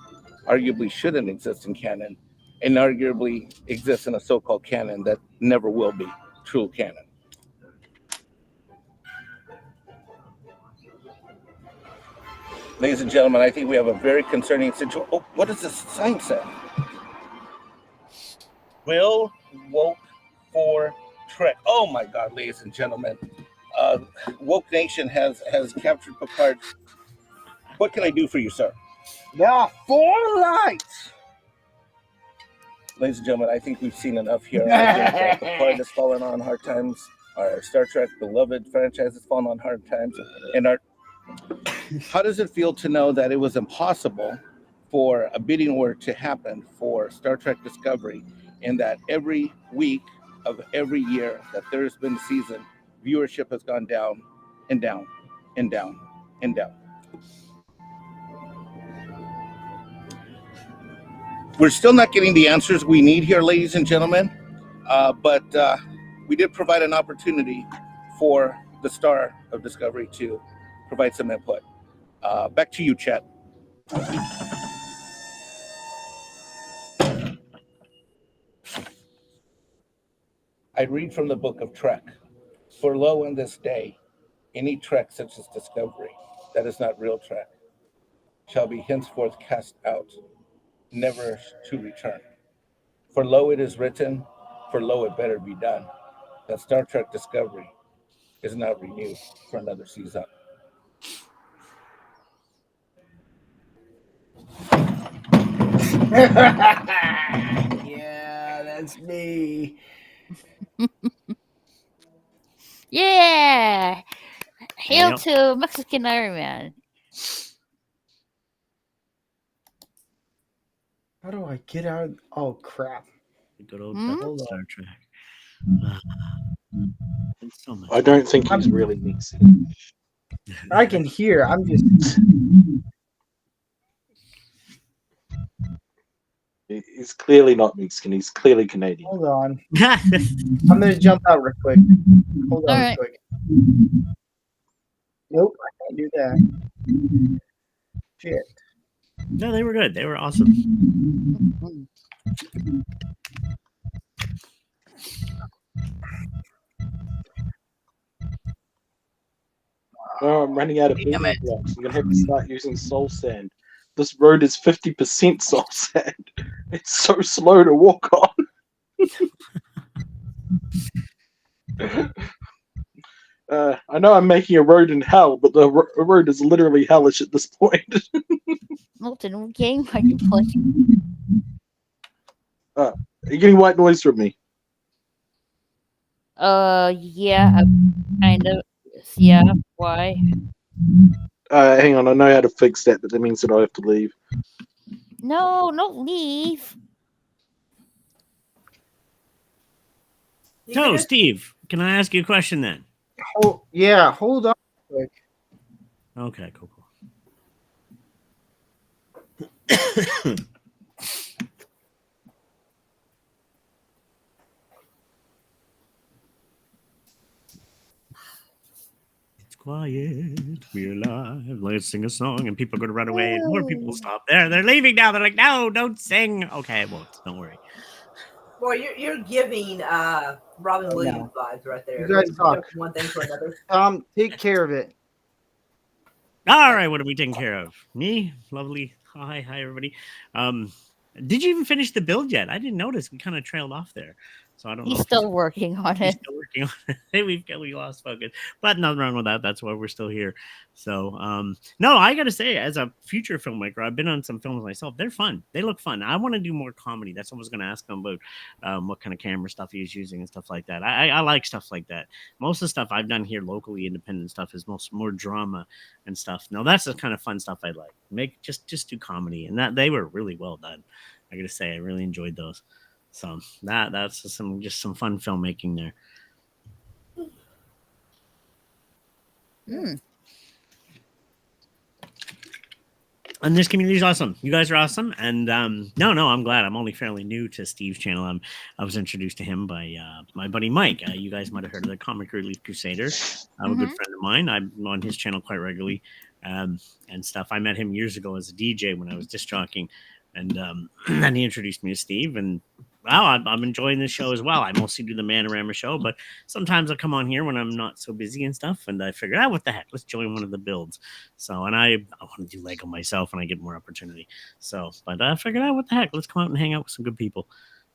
arguably shouldn't exist in canon, and arguably exists in a so-called canon that never will be true canon? Ladies and gentlemen, I think we have a very concerning situation. Oh, what does this sign say? Will woke for Trek. Oh my God, ladies and gentlemen. Woke Nation has captured Picard. What can I do for you, sir? There are 4 lights. Ladies and gentlemen, I think we've seen enough here. I think that Picard has fallen on hard times. Our Star Trek beloved franchise has fallen on hard times. And our How does it feel to know that it was impossible for a bidding war to happen for Star Trek Discovery, and that every week of every year that there's been a season, viewership has gone down and down and down and down? We're still not getting the answers we need here, ladies and gentlemen, but we did provide an opportunity for the star of Discovery to provide some input. Back to you, Chet. I read from the book of Trek. For lo, in this day, any Trek such as Discovery, that is not real Trek, shall be henceforth cast out, never to return. For lo, it is written, for lo, it better be done, that Star Trek Discovery is not renewed for another season. Yeah, that's me. Yeah. Hail Yep. to Mexican Iron Man. How do I get out? Oh crap! Good old Hmm? Star Trek. It's so much. I don't think he's really mixing. I can hear. I'm just. He's clearly not Mexican. He's clearly Canadian. Hold on. I'm gonna jump out real quick. Hold on, All real right. quick. Nope, I can't do that. Shit. No, they were good. They were awesome. Oh, I'm running out of building blocks. I'm gonna have to start using soul sand. This road is 50% soul sand. It's so slow to walk on. I know I'm making a road in hell, but the road is literally hellish at this point. Milton, what game are you playing? Are you getting white noise from me? Yeah, kind of. Yeah, why? Hang on, I know how to fix that, but that means that I have to leave. No, don't leave. So, Steve, can I ask you a question then? Oh yeah, hold on. Quick. Okay, cool. It's quiet. We're alive. Let's sing a song, and people are going to run away, and more people will stop. They're leaving now. They're like, no, don't sing. Okay, I won't. Don't worry. Boy, you're giving Robin Williams vibes right there. You guys talk. One thing to another. Take care of it. All right, what are we taking care of? Me? Lovely. Hi, everybody. Did you even finish the build yet? I didn't notice. We kind of trailed off there. So I don't know. He's still working on He's it. still working on it. We lost focus, but nothing wrong with that. That's why we're still here. So, no, I got to say, as a future filmmaker, I've been on some films myself. They're fun. They look fun. I want to do more comedy. That's what I was going to ask him about, what kind of camera stuff he's using and stuff like that. I like stuff like that. Most of the stuff I've done here locally, independent stuff, is more drama and stuff. No, that's the kind of fun stuff I like. Just do comedy, and that they were really well done. I got to say, I really enjoyed those. So that's some fun filmmaking there. And this community is awesome. You guys are awesome. And no, I'm glad. I'm only fairly new to Steve's channel. I was introduced to him by my buddy Mike. You guys might have heard of the Comic Relief Crusader. A good friend of mine. I'm on his channel quite regularly and stuff. I met him years ago as a DJ when I was disc jockeying. And then he introduced me to Steve, and wow, I'm enjoying this show as well. I mostly do the Manorama show, but sometimes I come on here when I'm not so busy and stuff, and I figure, what the heck, let's join one of the builds. So, and I want to do Lego myself when I get more opportunity. So, but I figured, what the heck, let's come out and hang out with some good people.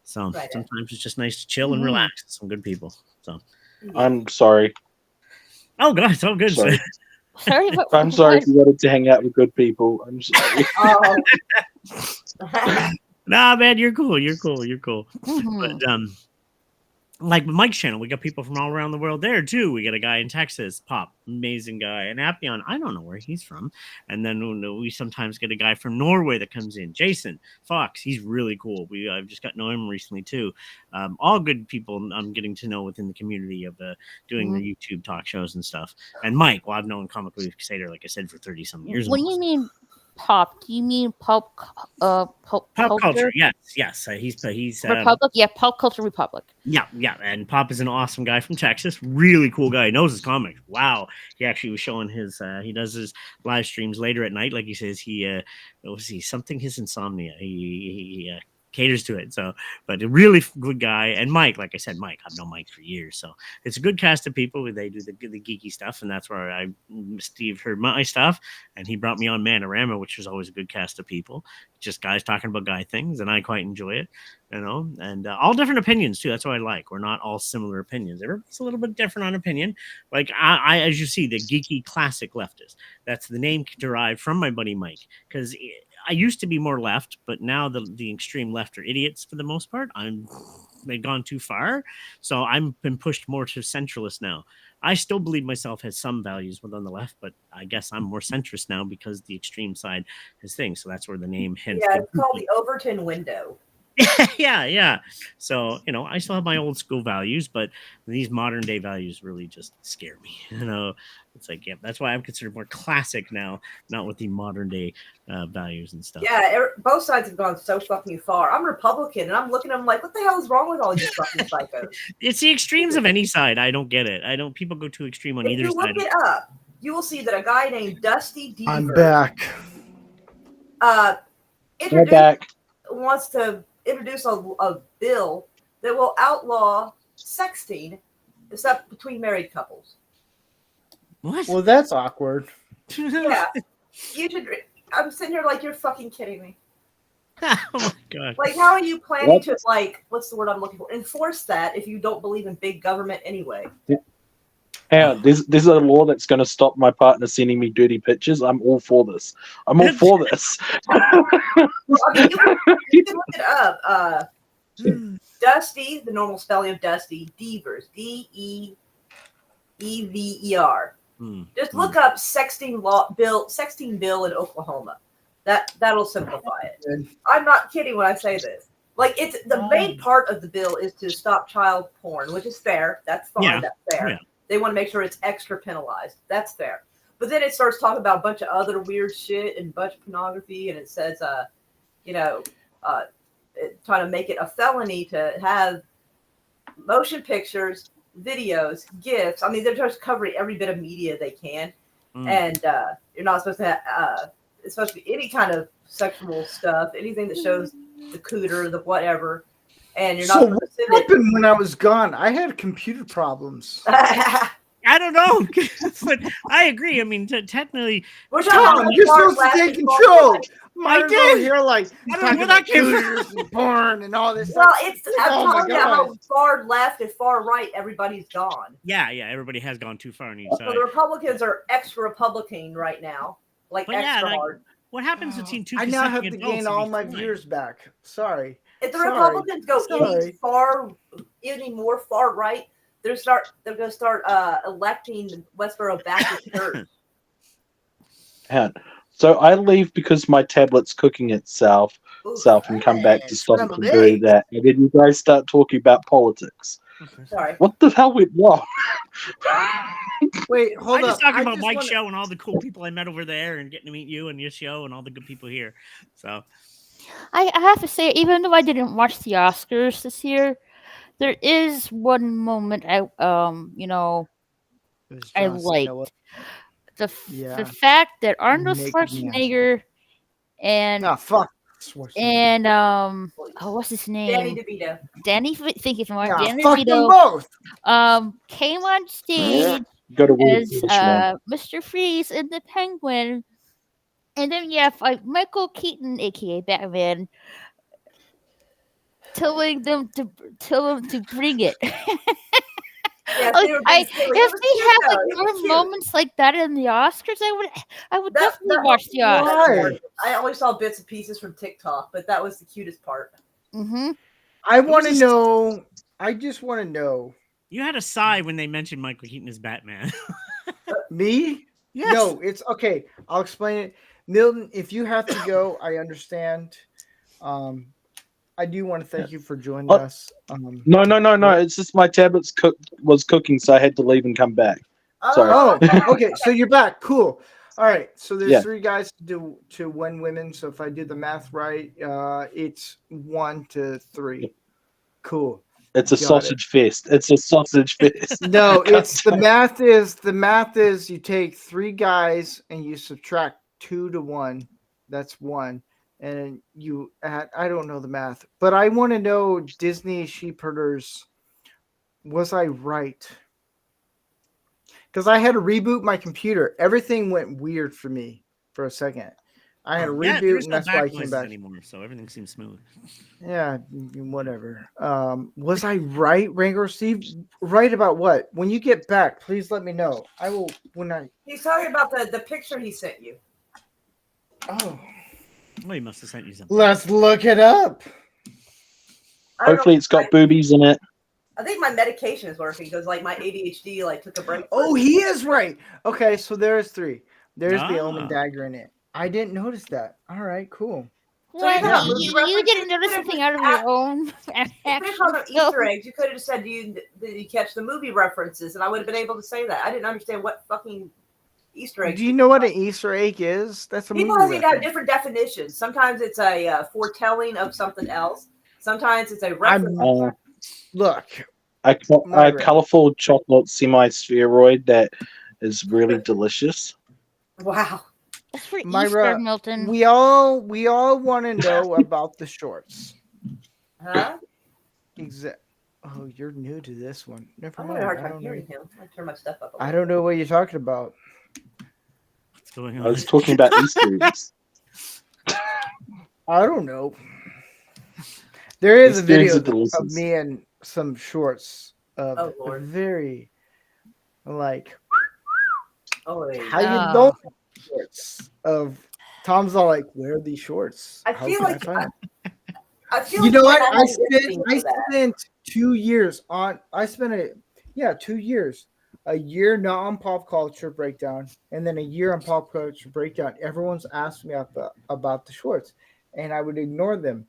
So sometimes it's just nice to chill and relax with some good people. So I'm sorry. Oh God, it's all good. Sorry. Sorry, but I'm sorry if you wanted to hang out with good people. I'm sorry. Nah, man, you're cool. You're cool. Mhm. But like Mike's channel, we got people from all around the world there too. We got a guy in Texas, Pop, amazing guy, and Appion, I don't know where he's from. And then we sometimes get a guy from Norway that comes in, Jason Fox. He's really cool. I've just got to know him recently too. All good people I'm getting to know within the community of doing the YouTube talk shows and stuff. And Mike, well, I've known Comic Relief Crusader, like I said, for 30 some years. What do you mean pop? Do you mean pop culture? Yes. He's Republic. Yeah, Pop Culture Republic. Yeah. And Pop is an awesome guy from Texas. Really cool guy. He knows his comics. Wow. He actually was showing his. He does his live streams later at night, like he says. His insomnia. He caters to it. So, but a really good guy. And Mike, like I said, I've known Mike for years. So it's a good cast of people. They do the geeky stuff, and that's where Steve heard my stuff, and he brought me on Manorama, which was always a good cast of people. Just guys talking about guy things, and I quite enjoy it, and all different opinions too. That's what I like. We're not all similar opinions. Everybody's a little bit different on opinion. Like I as you see, the geeky classic leftist. That's the name derived from my buddy Mike, because I used to be more left, but now the extreme left are idiots for the most part. They've gone too far, so I've been pushed more to centralist now. I still believe myself has some values within the left, but I guess I'm more centrist now because the extreme side has things. So that's where the name hints. Yeah, it's called the Overton window. yeah. So, I still have my old school values, but these modern day values really just scare me. It's like, yeah, that's why I'm considered more classic now, not with the modern day values and stuff. Yeah, both sides have gone so fucking far. I'm Republican, and I'm looking at them like, what the hell is wrong with all these fucking psychos? It's the extremes of any side. I don't get it. People go too extreme on either side. If you look it up, you will see that a guy named Dusty Deaver I'm back. Wants to introduce a bill that will outlaw sexting, except between married couples. What? Well, that's awkward. Yeah, you should. I'm sitting here like, you're fucking kidding me. Oh my god! Like, how are you planning to what's the word I'm looking for? Enforce that if you don't believe in big government anyway. Yeah, there's a law that's going to stop my partner sending me dirty pictures. I'm all for this. Well, I mean, you can look it up. Dusty, the normal spelling of Dusty, Deavers, Deevever. Just look up sexting bill in Oklahoma. That'll simplify it. I'm not kidding when I say this. Like, it's the main part of the bill is to stop child porn, which is fair. That's fine. Yeah. That's fair. Yeah. They want to make sure it's extra penalized. That's fair. But then it starts talking about a bunch of other weird shit and a bunch of pornography, and it says, trying to make it a felony to have motion pictures, videos, GIFs. I mean, they're just covering every bit of media they can. And you're not supposed to have, it's supposed to be any kind of sexual stuff, anything that shows the cooter, the whatever. And you're not So what happened when I was gone? I had computer problems. I don't know. But I agree. I mean, technically, you're supposed to take control. I did. Here, like, I don't know where that came from. and porn and all this. Well, stuff. I'm Oh my telling you how God. far left and far right everybody's gone. Yeah, everybody has gone too far on each So side. the Republicans are extra Republican right now, like But yeah, extra like, hard. what happens between two? I now have to consenting gain adults all would my be fine. viewers back. Sorry. If the Sorry. Republicans go Sorry. any more far right, they're going to start electing the Westboro Baptist Church. So I leave because my tablet's cooking itself and come back to stop it from doing that. And then you guys start talking about politics. Sorry. What the hell went wrong? Wait, hold I'm up. just talking I about just Mike's wanna- show and all the cool people I met over there and getting to meet you and your show and all the good people here. So I have to say, even though I didn't watch the Oscars this year, there is one moment I It was I John liked. Cena. The Yeah. the fact that Arnold Naked man. Schwarzenegger and Oh, fuck. and what's his name? Danny DeVito. Thank you so much. Yeah, Danny fuck them DeVito both. came on stage Go to William as Fish, man. Mr. Freeze in the Penguin, and then Michael Keaton, aka Batman, telling them to bring it. Yeah, Like, they were being silly. It if was they cute, had though. like It was more cute. moments like that in the Oscars, I would definitely That watch the Oscars. Why? I only saw bits and pieces from TikTok, but that was the cutest part. Mm-hmm. I want to know I just want to know. You had a sigh when they mentioned Michael Keaton as Batman. Me? Yes. No, it's okay. I'll explain it. Milton, if you have to go, I understand. I do want to thank you for joining us. No. It's just my tablet's was cooking, so I had to leave and come back. Sorry. Oh, okay. So you're back. Cool. All right. So there's Yeah. 3 guys to win women. So if I did the math right, it's 1 to 3. Cool. It's a Got sausage fest. It's a sausage fest. No, it's the math is you take 3 guys and you subtract 2 to 1. That's 1. And you add, I don't know the math, but I want to know, Disney Sheepherders, was I right? Because I had to reboot my computer. Everything went weird for me for a second. I had to Yeah, reboot, there's and no that's why I back came noises back. anymore, so everything seems smooth. Yeah, whatever. Was I right, Ranger Steve? Right about what? When you get back, please let me know. I will when I. He's talking about the picture he sent you. Oh, Well, he must have sent you something. let's look it up. I don't Hopefully, know, it's got boobies in it. I think my medication is working because like my ADHD like took a break. Oh, he is right. Okay, so there's 3. There's the Ah. Omen dagger in it. I didn't notice that. All right, cool. What? Yeah, You didn't notice something out of your own You could have action. called them Easter eggs. You could have just said, did you catch the movie references? And I would have been able to say that. I didn't understand what fucking Easter eggs. Do you know what an Easter egg is? That's a People movie seem to have reference. different definitions. Sometimes it's a foretelling of something else. Sometimes it's a I'm reference. look. A Margaret. colorful chocolate semi-spheroid that is really delicious. Wow. That's for Myra, Easter, Milton. We all want to know about the shorts. Huh? Oh, you're new to this one. Never I'm mind. having a hard I time don't know. hearing him. I turn my stuff up. I don't know what you're talking about. What's going I on? was talking about Easter eggs. I don't know. There is a Easter eggs video are delicious. of me and some shorts of Oh, Lord. very like Oh, wait. how you Oh. know shorts of Tom's all like, where are these shorts? I How feel can like find them? I feel You like know what? I I had spent listening I to that. spent 2 years on. I spent 2 years. A year not on pop culture breakdown, and then a year on pop culture breakdown. Everyone's asked me about the shorts, and I would ignore them.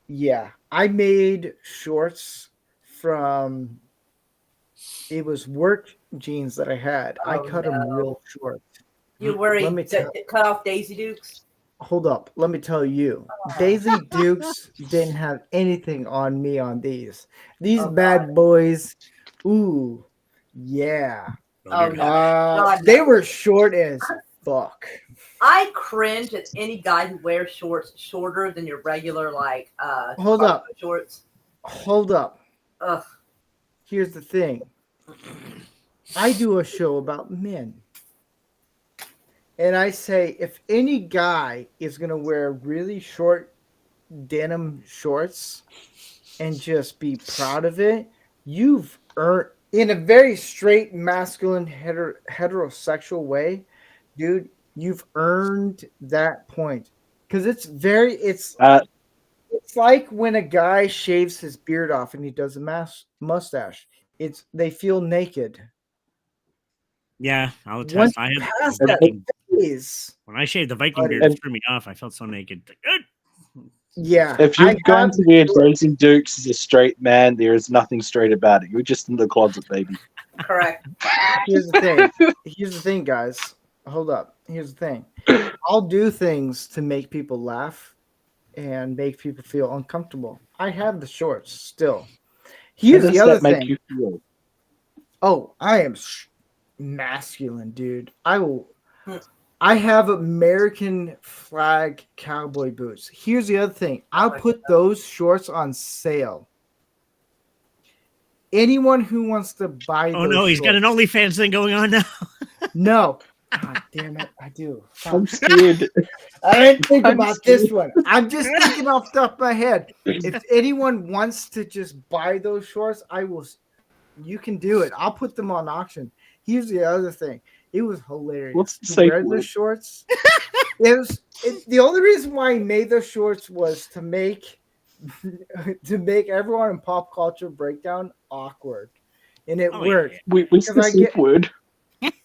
Yeah, I made shorts from. It was work jeans that I had. I Oh, cut them no. real short. You wearing Let me tell- cut off Daisy Dukes? Hold up. Let me tell you. Daisy Dukes didn't have anything on me on these. These Oh, bad boys. Ooh. Yeah. Oh, no. God, They no. were short as fuck. I cringe at any guy who wears shorts shorter than your regular like Hold cargo up. shorts. Hold up. Ugh. Here's the thing. I do a show about men. And I say if any guy is going to wear really short denim shorts and just be proud of it, you've earned, in a very straight, masculine, heterosexual way, dude, you've earned that point. Because it's like when a guy shaves his beard off and he does a mustache. They feel naked. Yeah, I'll Once attest. I had past the that Viking- phase, when I shaved the Viking Buddy. beard, it threw me off. I felt so naked. yeah. If you're I going have- to wear Daisy Dukes as a straight man, there is nothing straight about it. You're just in the closet, baby. Correct. Here's the thing. Here's the thing, guys. Hold up. Here's the thing. I'll do things to make people laugh and make people feel uncomfortable. I have the shorts still. Here's How does the other that make thing. you feel? Oh, I am masculine, dude. I have American flag cowboy boots. Here's the other thing. I'll put those shorts on sale. Anyone who wants to buy Oh those no, he's got an shorts- OnlyFans thing going on now. No. God damn it, I do. I'm scared. I didn't think I'm about this one. I'm just thinking off the top of my head. If anyone wants to just buy those shorts, I will. You can do it. I'll put them on auction. Here's the other thing. It was hilarious. What's the To safe wear word? those shorts. The only reason why I made those shorts was to make to make everyone in pop culture breakdown awkward, and it Oh, worked. We Because I get- word.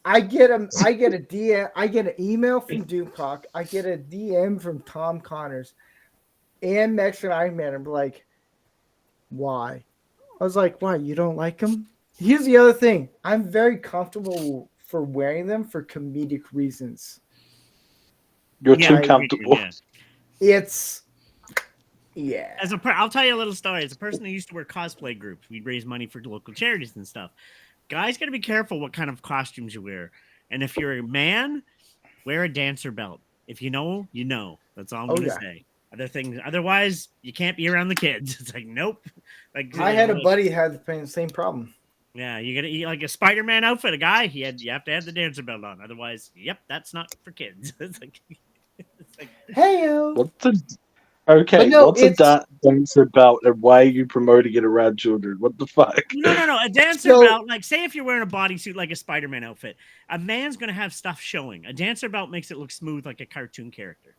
I get an DM, I get an email from Doomcock, I get a DM from Tom Connors and Mexican Iron Man. I'm like, why? I was like, why? You don't like them? Here's the other thing. I'm very comfortable for wearing them for comedic reasons. You're Yeah, I too agree, comfortable. yeah. It's yeah. I'll tell you a little story. As a person who used to wear cosplay groups, we'd raise money for local charities and stuff. Guys, got to be careful what kind of costumes you wear. And if you're a man, wear a dancer belt. If you know, you know. That's all I'm going to say. Other things, otherwise, you can't be around the kids. It's like, nope. Like I had a buddy who had the same problem. Yeah, you got to eat like a Spider-Man outfit. A guy, you have to have the dancer belt on. Otherwise, yep, that's not for kids. It's like, Hey, What's a dancer belt and why are you promoting it around children? What the fuck? No. A dancer belt, like say if you're wearing a bodysuit like a Spider-Man outfit, a man's gonna have stuff showing. A dancer belt makes it look smooth like a cartoon character.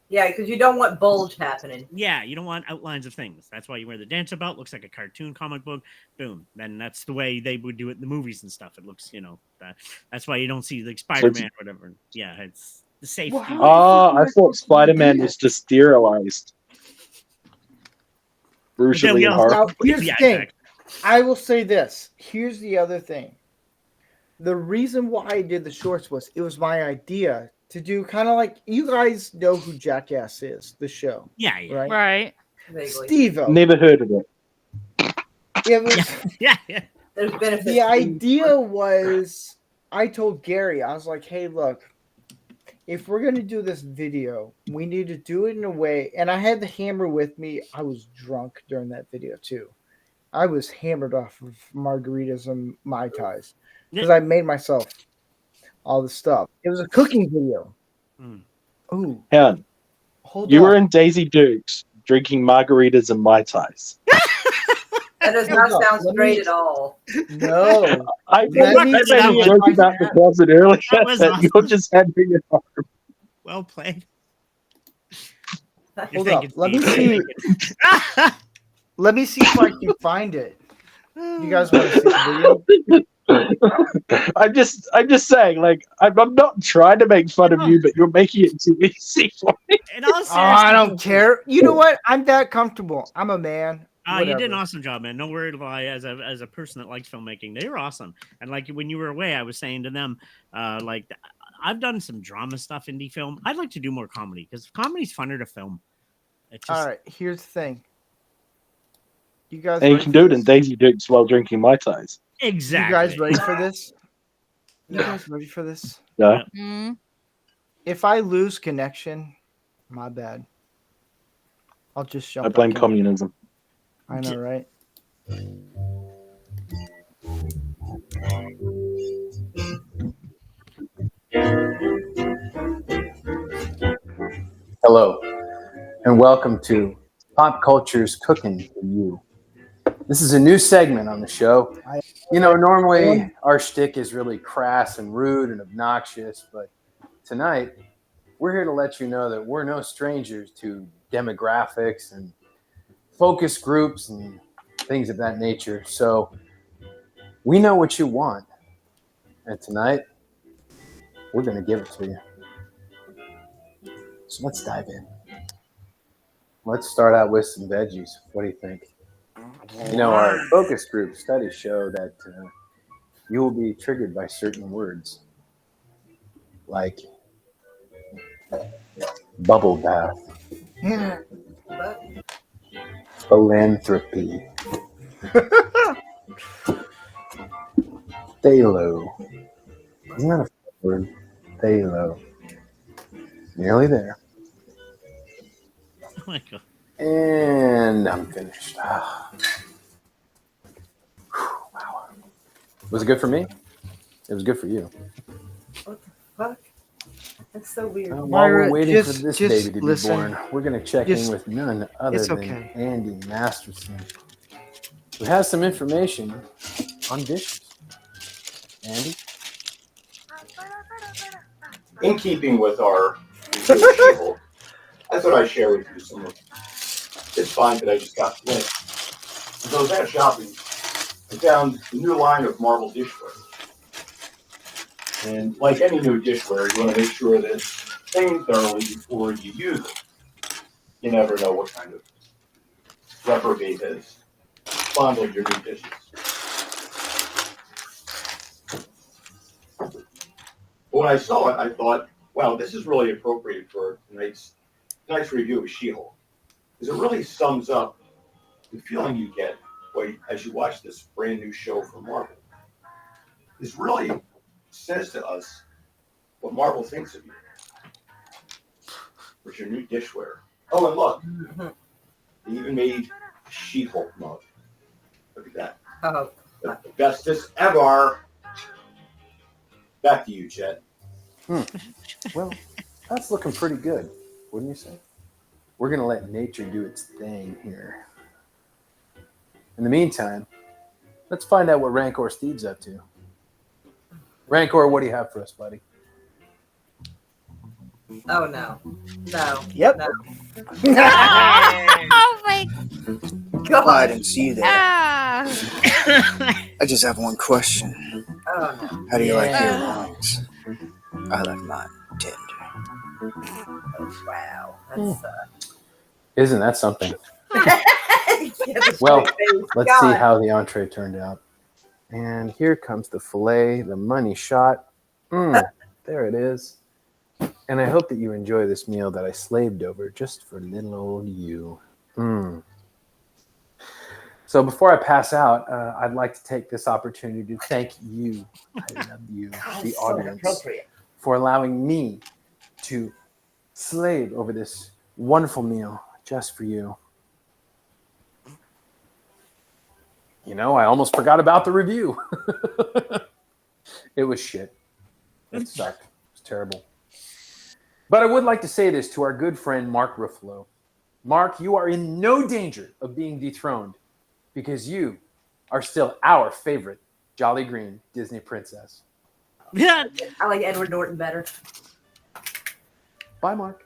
Yeah, because you don't want bulge happening. Yeah, you don't want outlines of things. That's why you wear the dancer belt. Looks like a cartoon comic book. Boom. Then that's the way they would do it in the movies and stuff. It looks, that's why you don't see like Spider-Man or whatever. Yeah, it's the safety. I thought Spider-Man was just sterilized. Brutally and Now, horribly. here's the thing. I will say this. Here's the other thing. The reason why I did the shorts was it was my idea to do kind of like, you guys know who Jackass is, the show. Yeah. Right. Vaguely. Steve-O. Never heard of it. It was, yeah. There's benefits. The idea was, I told Gary, I was like, hey, look, if we're going to do this video, we need to do it in a way. And I had the hammer with me. I was drunk during that video, too. I was hammered off of margaritas and Mai Tais because I made myself all the stuff. It was a cooking video. Ooh. Helen, Hold you on. were in Daisy Dukes drinking margaritas and Mai Tais. That does not sound straight at all. No. I Let me made tell a you joke what about the closet earlier That was that you're just having it hard. Well played. Hold up. Let me see. Let me see if I can find it. You guys want to see the video? I'm just saying, like, I'm not trying to make fun of you, but you're making it too easy for me. Oh, I don't care. You know what? I'm that comfortable. I'm a man. You did an Whatever. awesome job, man. No word lie. As a person that likes filmmaking, they were awesome. And like when you were away, I was saying to them, like I've done some drama stuff, indie film. I'd like to do more comedy because comedy's funner to film. It's just, All right. Here's the thing. You guys. And you ready can for do it this? in Daisy Dukes while drinking Mai Tais. Exactly. You guys ready for this? You guys ready for this? Yeah. If I lose connection, my bad. I'll just jump. I blame back in. communism. I know, right? Hello, and welcome to Pop Culture's Cooking for You. This is a new segment on the show. You know, normally our shtick is really crass and rude and obnoxious, but tonight we're here to let you know that we're no strangers to demographics and focus groups and things of that nature. So we know what you want, and tonight we're going to give it to you. So let's dive in. Let's start out with some veggies. What do you think? You know, our focus group studies show that you will be triggered by certain words, like bubble bath, philanthropy, phthalo. Isn't that a word? Phthalo. Nearly there. oh my God. And I'm finished. Ah. Whew, wow. Was it good for me? It was good for you. What the fuck? That's so weird. While Myra, we're waiting just- for this just baby to be listen. born, we're going to check Just- in with none other it's than okay. Andy Masterson, who has some information on dishes. Andy? In keeping with our table, I thought I'd share with you some of It's fine that I just got to it. As I was out shopping, I found a new line of marble dishware. And like any new dishware, you want to make sure that it's cleaned thoroughly before you use it. You never know what kind of reprobate has fondled your new dishes. But when I saw it, I thought, wow, this is really appropriate for tonight's review of She-Hulk. Because it really sums up the feeling you get as you watch this brand new show from Marvel. This really says to us what Marvel thinks of you. With your new dishware. Oh, and look, they even made She-Hulk mug. Look at that. Oh. The bestest ever. Back to you, Chet. Well, that's looking pretty good, wouldn't you say? We're going to let nature do its thing here. In the meantime, let's find out what Rancor Steve's up to. Rancor, what do you have for us, buddy? Oh, no. No. Yep. No. Oh my God. I didn't see you there. Ah. I just have one question. Oh, no. How do you like your Yeah. wings? I like mine tender. Oh, wow. That's, Isn't that something? yeah, Well, face. let's God. see how the entree turned out. And here comes the filet, the money shot. There it is. And I hope that you enjoy this meal that I slaved over just for little old you. So before I pass out, I'd like to take this opportunity to thank you, I love you, the so audience, inappropriate. for allowing me to slave over this wonderful meal just for you. You know, I almost forgot about the review. It was shit. It sucked. It was terrible. But I would like to say this to our good friend Mark Ruffalo. Mark, you are in no danger of being dethroned because you are still our favorite Jolly Green Disney princess. Yeah. I like Edward Norton better. Bye, Mark.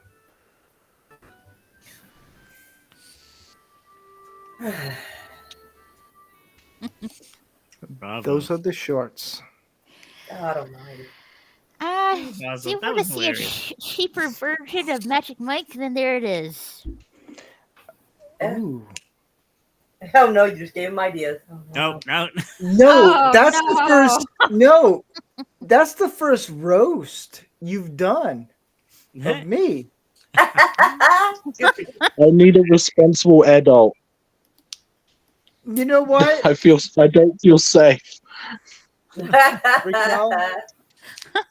Those are the shorts. God almighty. Do you want to see a cheaper version of Magic Mike? Then there it is. Ooh. Hell no, you just gave him ideas. Oh, No, no. No, Oh, that's no. the first. No, that's the first roast you've done of me. I need a responsible adult. You know what? I don't feel safe. Raquel,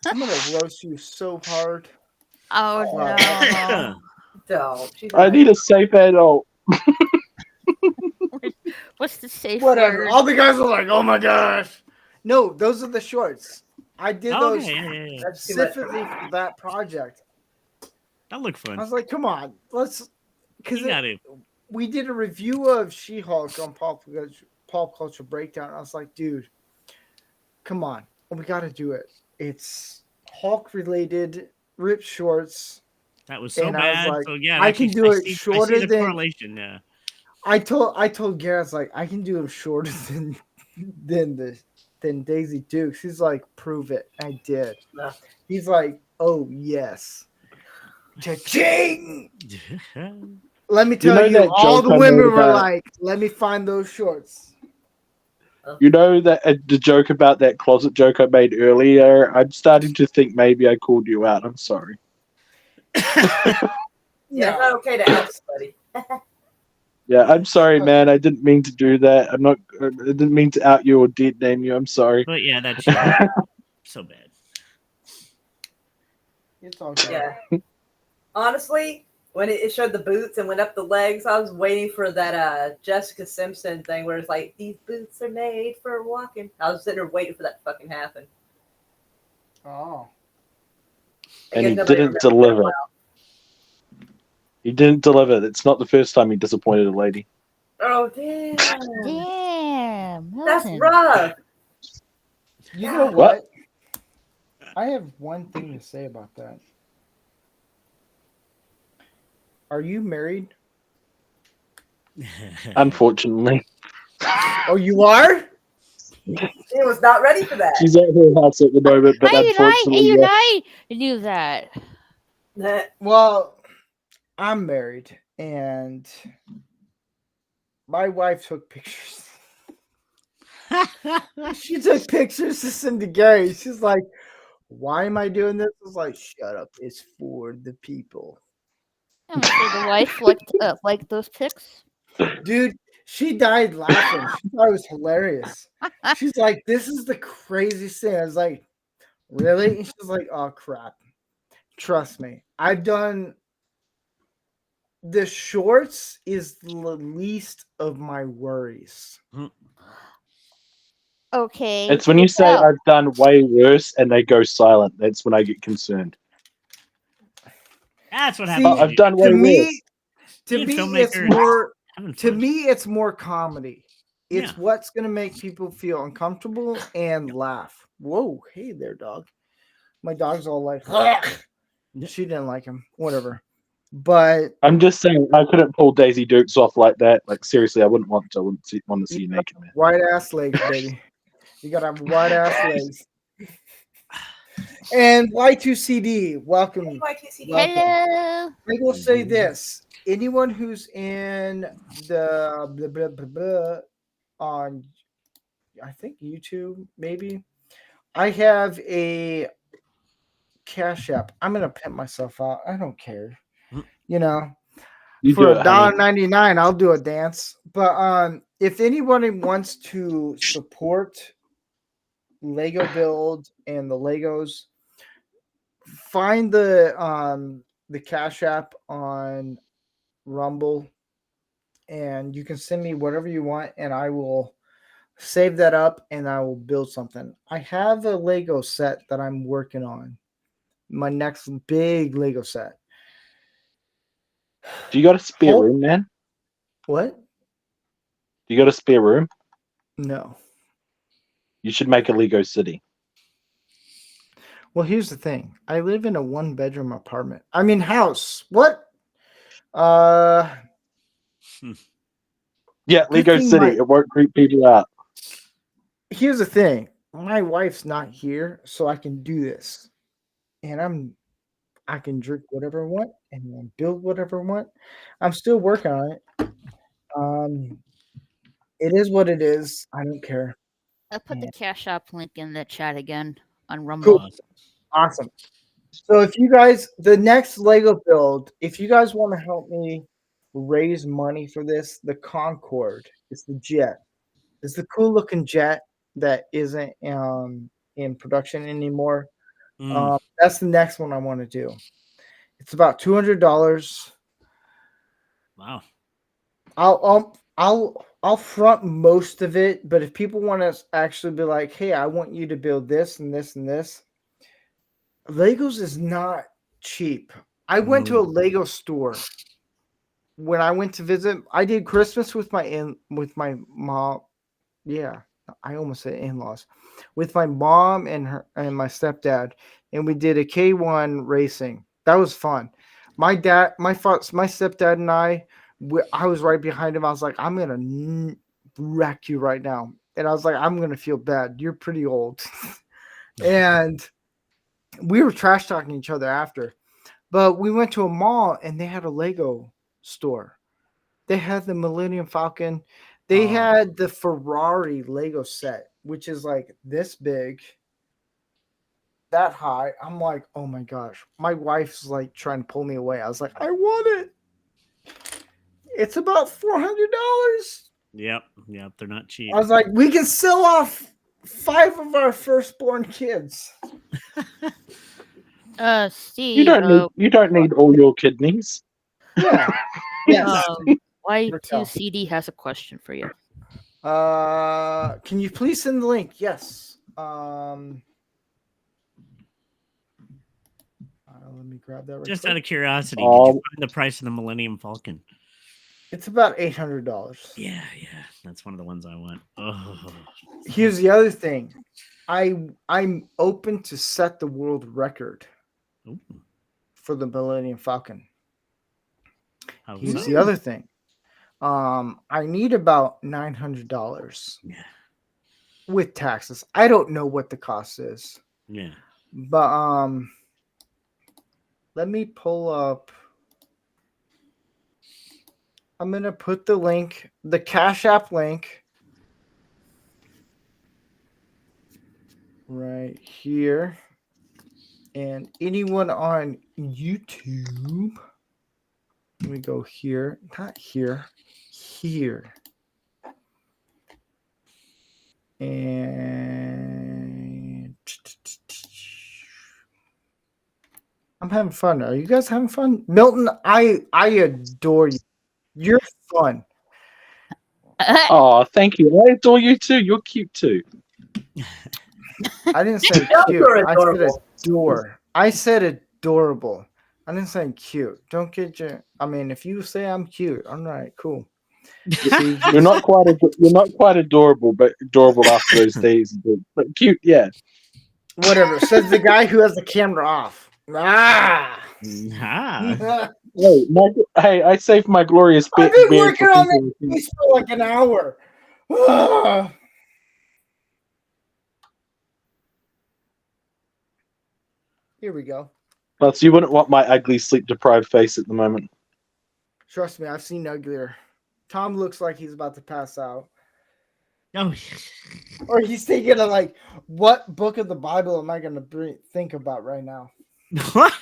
I'm gonna roast you so hard. Oh no! Don't. She's I need a safe adult. What's the safe Whatever. word? All the guys are like, "Oh my gosh!" No, those are the shorts. I did those Okay. specifically for that project. That look I fun. was like, "Come on, let's," because You got it. we did a review of She-Hulk on Pop Culture Breakdown. I was like, dude, come on. We got to do it. It's Hulk related, ripped shorts. That was so And I was bad. like, So yeah, I can do it see shorter the than- correlation. Yeah. I told Gareth, like, I can do them shorter than Daisy Dukes. He's like, prove it. I did. No. He's like, oh yes. Cha-ching! Let me You tell know you, that all joke the I women made were about- like, let me find those shorts. You know that the joke about that closet joke I made earlier? I'm starting to think maybe I called you out. I'm sorry. Yeah, it's not okay to ask, buddy. Yeah, I'm sorry, man. I didn't mean to do that. I didn't mean to out you or dead name you. I'm sorry. But yeah, that's so bad. It's all good. Yeah. Honestly, when it showed the boots and went up the legs, I was waiting for that Jessica Simpson thing where it's like, these boots are made for walking. I was sitting there waiting for that to fucking happen. Oh. And guess he nobody didn't remembers that deliver. well. He didn't deliver. It's not the first time he disappointed a lady. Oh, damn. Damn. That's Milton. rough. You know What? what? I have one thing to say about that. Are you married? Unfortunately. Oh, you are? It was not ready for that. She's at her house at the moment, but Hey, unfortunately, you yes. I knew that. Well, I'm married, and my wife took pictures. She took pictures to send to Gary. She's like, "Why am I doing this?" I was like, "Shut up! It's for the people." I'm sure the wife liked those pics. Dude, she died laughing. She thought it was hilarious. She's like, "This is the craziest thing." I was like, "Really?" And she's like, "Oh crap! Trust me, I've done." The shorts is the least of my worries. Okay. It's when you say well, I've done way worse and they go silent. That's when I get concerned. That's what See, happened. I've done way to worse. me, to Being me, filmmaker it's is more. having To fun. me, it's more comedy. It's Yeah. what's gonna make people feel uncomfortable and laugh. Whoa, hey there, dog. My dog's all like, she didn't like him. Whatever. But I'm just saying I couldn't pull Daisy Dukes off like that. Like seriously, I wouldn't want to. I wouldn't want to see you naked, man. white ass legs, baby. You gotta have white ass legs. And Y2CD, welcome. Y2CD. welcome. hello. I will say this: anyone who's in the blah, blah, blah, on, I think YouTube, maybe. I have a Cash App. I'm gonna pimp myself out. I don't care. You know, You for do it, honey. $1.99, I'll do a dance. But if anybody wants to support Lego Build and the Legos, find the Cash App on Rumble, and you can send me whatever you want, and I will save that up and I will build something. I have a Lego set that I'm working on. My next big Lego set. Do you got a spare room, man? What? Do you got a spare room? No. You should make a Lego city. Well, here's the thing. I live in a 1-bedroom apartment. I mean house. What? Yeah, Lego thing City. It won't creep people out. Here's the thing. My wife's not here, so I can do this. And I can drink whatever I want and then build whatever I want. I'm still working on it. It is what it is. I don't care. I'll put the Cash App link in the chat again on Rumble. Cool. Awesome. So if you guys, the next Lego build, if you guys want to help me raise money for this, the Concorde is the jet. It's the cool looking jet that isn't in production anymore. That's the next one I want to do. It's about $200. Wow. I'll front most of it, but if people want to actually be like, hey, I want you to build this and this and this, Legos is not cheap. I went to a Lego store when I went to visit. I did Christmas with my mom. Yeah, I almost said in-laws. With my mom and my stepdad, and we did a K1 racing. That was fun. My stepdad and I was right behind him. I was like, I'm gonna wreck you right now, and I was like, I'm gonna feel bad. You're pretty old, and we were trash talking each other after. But we went to a mall and they had a Lego store. They had the Millennium Falcon. They had the Ferrari Lego set, which is like this big, that high. I'm like, oh my gosh. My wife's like trying to pull me away. I was like, I want it. It's about $400. Yep. They're not cheap. I was like, we can sell off 5 of our firstborn kids. Steve. You don't need all your kidneys. Yeah. Yes. Y2CD has a question for you. Can you please send the link? Yes. Let me grab that. Just quick. out of curiosity, did you find the price of the Millennium Falcon? It's about $800. Yeah, that's one of the ones I want. Oh. Here's the other thing. I'm open to set the world record for the Millennium Falcon. Here's the other thing. I need about $900 with taxes. I don't know what the cost is, Yeah. but let me pull up. I'm gonna put the link, the Cash App link, right here, and anyone on YouTube. Let me go here, not here, here. And I'm having fun. Are you guys having fun? Milton, I adore you. You're fun. Oh, thank you. I adore you too. You're cute too. I didn't say cute. I said adore. I said adorable. I didn't say cute. Don't get your. I mean, if you say I'm cute, all right, cool. See, You're not quite adorable, but adorable after those days. But cute, yeah. whatever. Says the guy who has the camera off. Ah. Hey, I saved my glorious I've bit. been working on that piece for like an hour. Ah. Here we go. Plus, you wouldn't want my ugly, sleep-deprived face at the moment. Trust me, I've seen uglier. Tom looks like he's about to pass out. Oh, or he's thinking of like, what book of the Bible am I going to think about right now? What?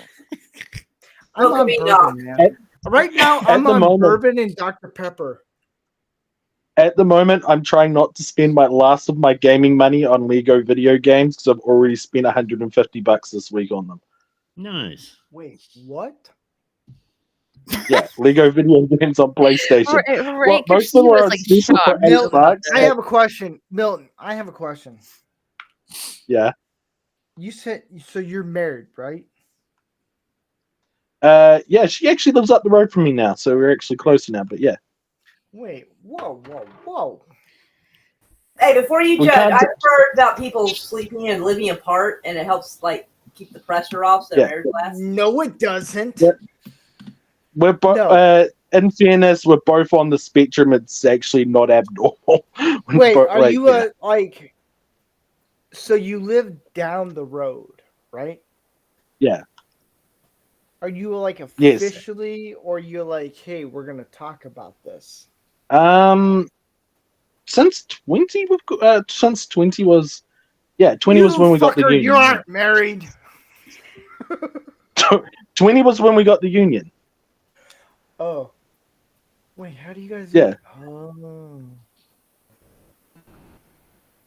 I'm on bourbon, man. Right now, I'm on bourbon and Dr. Pepper. At the moment, I'm trying not to spend my last of my gaming money on Lego video games because I've already spent $150 this week on them. Nice. Wait, what? Yeah, Lego video games on PlayStation. Well, most of them are on special for $8. I have a question, Milton. I have a question. Yeah. You said so. You're married, right? Yeah, she actually lives up the road from me now, so we're actually closer now. But yeah. Wait, whoa. Hey, before you We judge, can't I've heard about people sleeping and living apart, and it helps like keep the pressure off so Yeah. marriage lasts. No, it doesn't. We're both. In fairness, we're both on the spectrum. It's actually not abnormal. Wait, But, are like, you yeah. like? So you live down the road, right? Yeah. Are you like Yes. officially, or you're like, hey, we're gonna talk about this? Since 20, since 20 was, 20 was when we got the Fucker, union. you aren't married. 20 was when we got the union. Oh, wait, how do you guys? Yeah. Oh.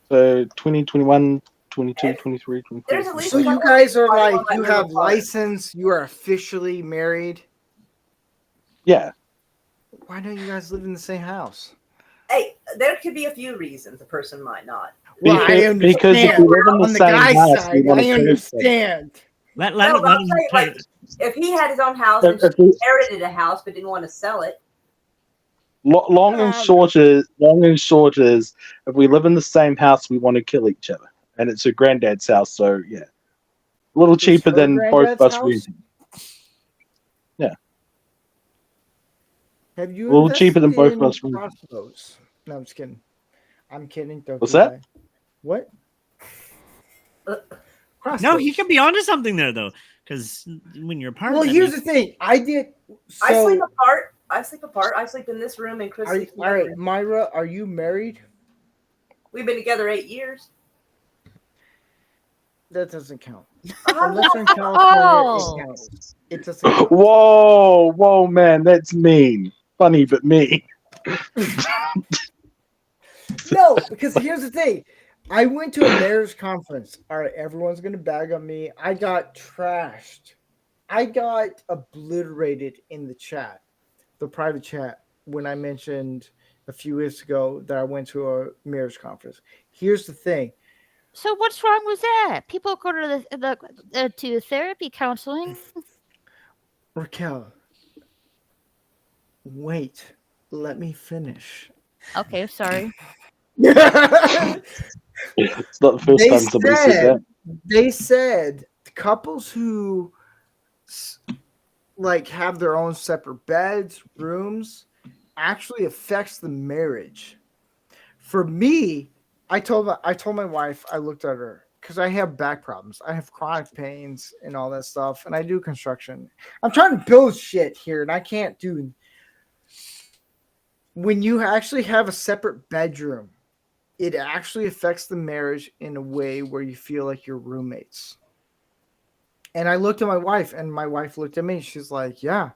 So 20, 21, 22, 23, 24. So you guys are like, you have license, you are officially married. Yeah. Why don't you guys live in the same house? Hey, there could be a few reasons a person might not. Well, I understand. Because if we live in the on the same guy's house, we side, wanna I kill each other. understand. Let No, but him I'm saying, play. like, if he had his own house and If she we- inherited a house but didn't want to sell it, Long and short is, if we live in the same house, we want to kill each other, and it's her granddad's house. So yeah, a little cheaper her than both of granddad's us house? renting. Yeah, Have you a little cheaper than both of us invested in renting. crossbows? No, I'm just kidding. I'm kidding. Don't What's do that? What? No, he could be onto something there though, because when you're apart. Well, that here's makes- the thing. I sleep apart. I sleep apart. I sleep in this room, and Chris All sleeps in the right, other room. Myra, are you married? We've been together 8 years. That doesn't count. Unless you're in California, it counts. It doesn't count. Whoa, man, that's mean. Funny, but mean. No, because here's the thing. I went to a marriage conference. All right, everyone's gonna bag on me. I got trashed. I got obliterated in the chat, the private chat, when I mentioned a few weeks ago that I went to a marriage conference. Here's the thing. So what's wrong with that? People go to to therapy counseling. Raquel, wait. Let me finish. Okay, sorry. It's not the first time somebody said that. They said couples who like have their own separate beds, rooms, actually affects the marriage. For me, I told my wife, I looked at her because I have back problems. I have chronic pains and all that stuff, and I do construction. I'm trying to build shit here, and I can't do. When you actually have a separate bedroom, it actually affects the marriage in a way where you feel like you're roommates. And I looked at my wife, and my wife looked at me. She's like, yeah.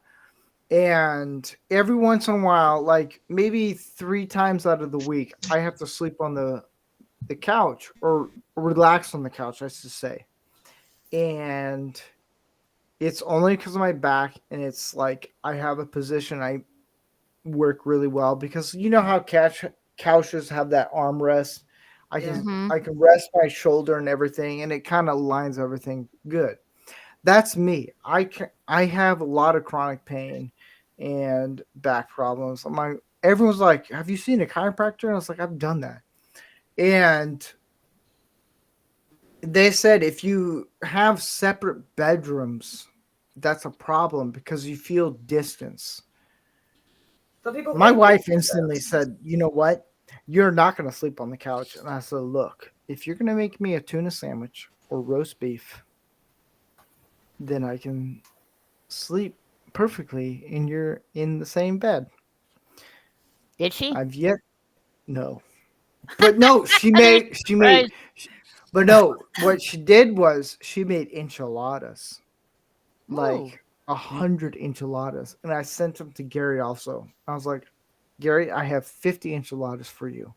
And every once in a while, like maybe 3 times out of the week, I have to sleep on the couch or relax on the couch, I should say. And it's only because of my back, and it's like I have a position I work really well because you know how couches have that armrest. I can rest my shoulder and everything, and it kind of lines everything good. That's me. I have a lot of chronic pain and back problems. Everyone's like, "Have you seen a chiropractor?" And I was like, "I've done that." And they said if you have separate bedrooms, that's a problem because you feel distance. Some people My wife instantly said, "You know what? You're not going to sleep on the couch." And I said, "Look, if you're going to make me a tuna sandwich or roast beef, then I can sleep perfectly in the same bed." Did she? No. But no, she made but no, what she did was she made enchiladas. Like 100 enchiladas. And I sent them to Gary also. I was like, "Gary, I have 50 enchiladas for you."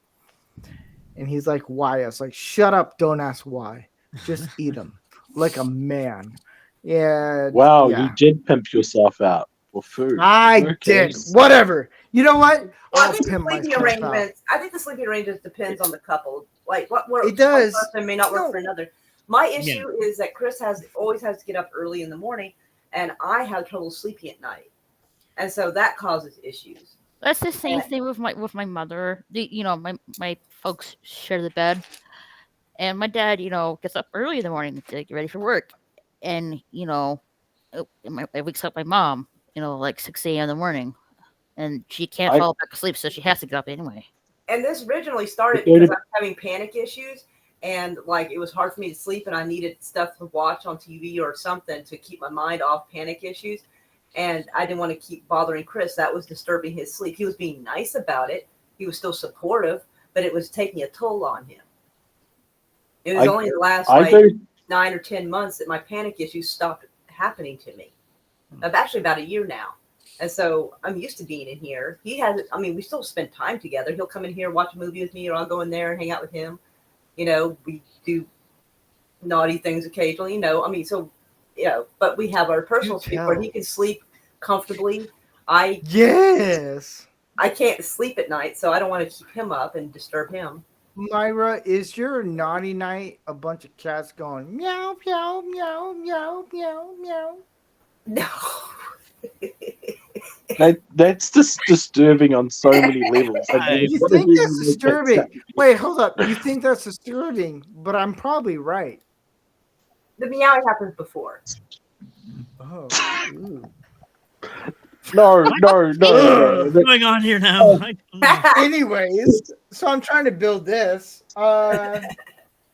And he's like, "Why?" I was like, "Shut up, don't ask why. Just eat them like a man." Yeah. Wow, yeah. you did pimp yourself out for food. I did. Whatever. You know what? Well, I think the sleeping arrangements depends on the couple. Like what works It does. for one person may not work for another. My issue is that Chris always has to get up early in the morning, and I have trouble sleeping at night, and so that causes issues. That's the same thing with my mother. My folks share the bed, and my dad, gets up early in the morning to get ready for work, and it wakes up my mom, like 6 a.m. in the morning, and she can't fall back asleep, so she has to get up anyway. And this originally started because I was having panic issues, and like it was hard for me to sleep, and I needed stuff to watch on TV or something to keep my mind off panic issues. And I didn't want to keep bothering Chris. That was disturbing his sleep. He was being nice about it. He was still supportive, but it was taking a toll on him. It was only the last 9 or 10 months that my panic issues stopped happening to me. Actually about a year now. And so I'm used to being in here. We still spend time together. He'll come in here, watch a movie with me, or I'll go in there and hang out with him. We do naughty things occasionally, but we have our personal sleep where he can sleep comfortably. I can't sleep at night, so I don't want to keep him up and disturb him. Myra, is your naughty night a bunch of cats going meow, meow, meow, meow, meow, meow? No. That's just disturbing on so many levels. You think that's disturbing? Wait, hold up. You think that's disturbing, but I'm probably right. The meowing happens before. Oh. No. What's going on here now? Anyways, so I'm trying to build this.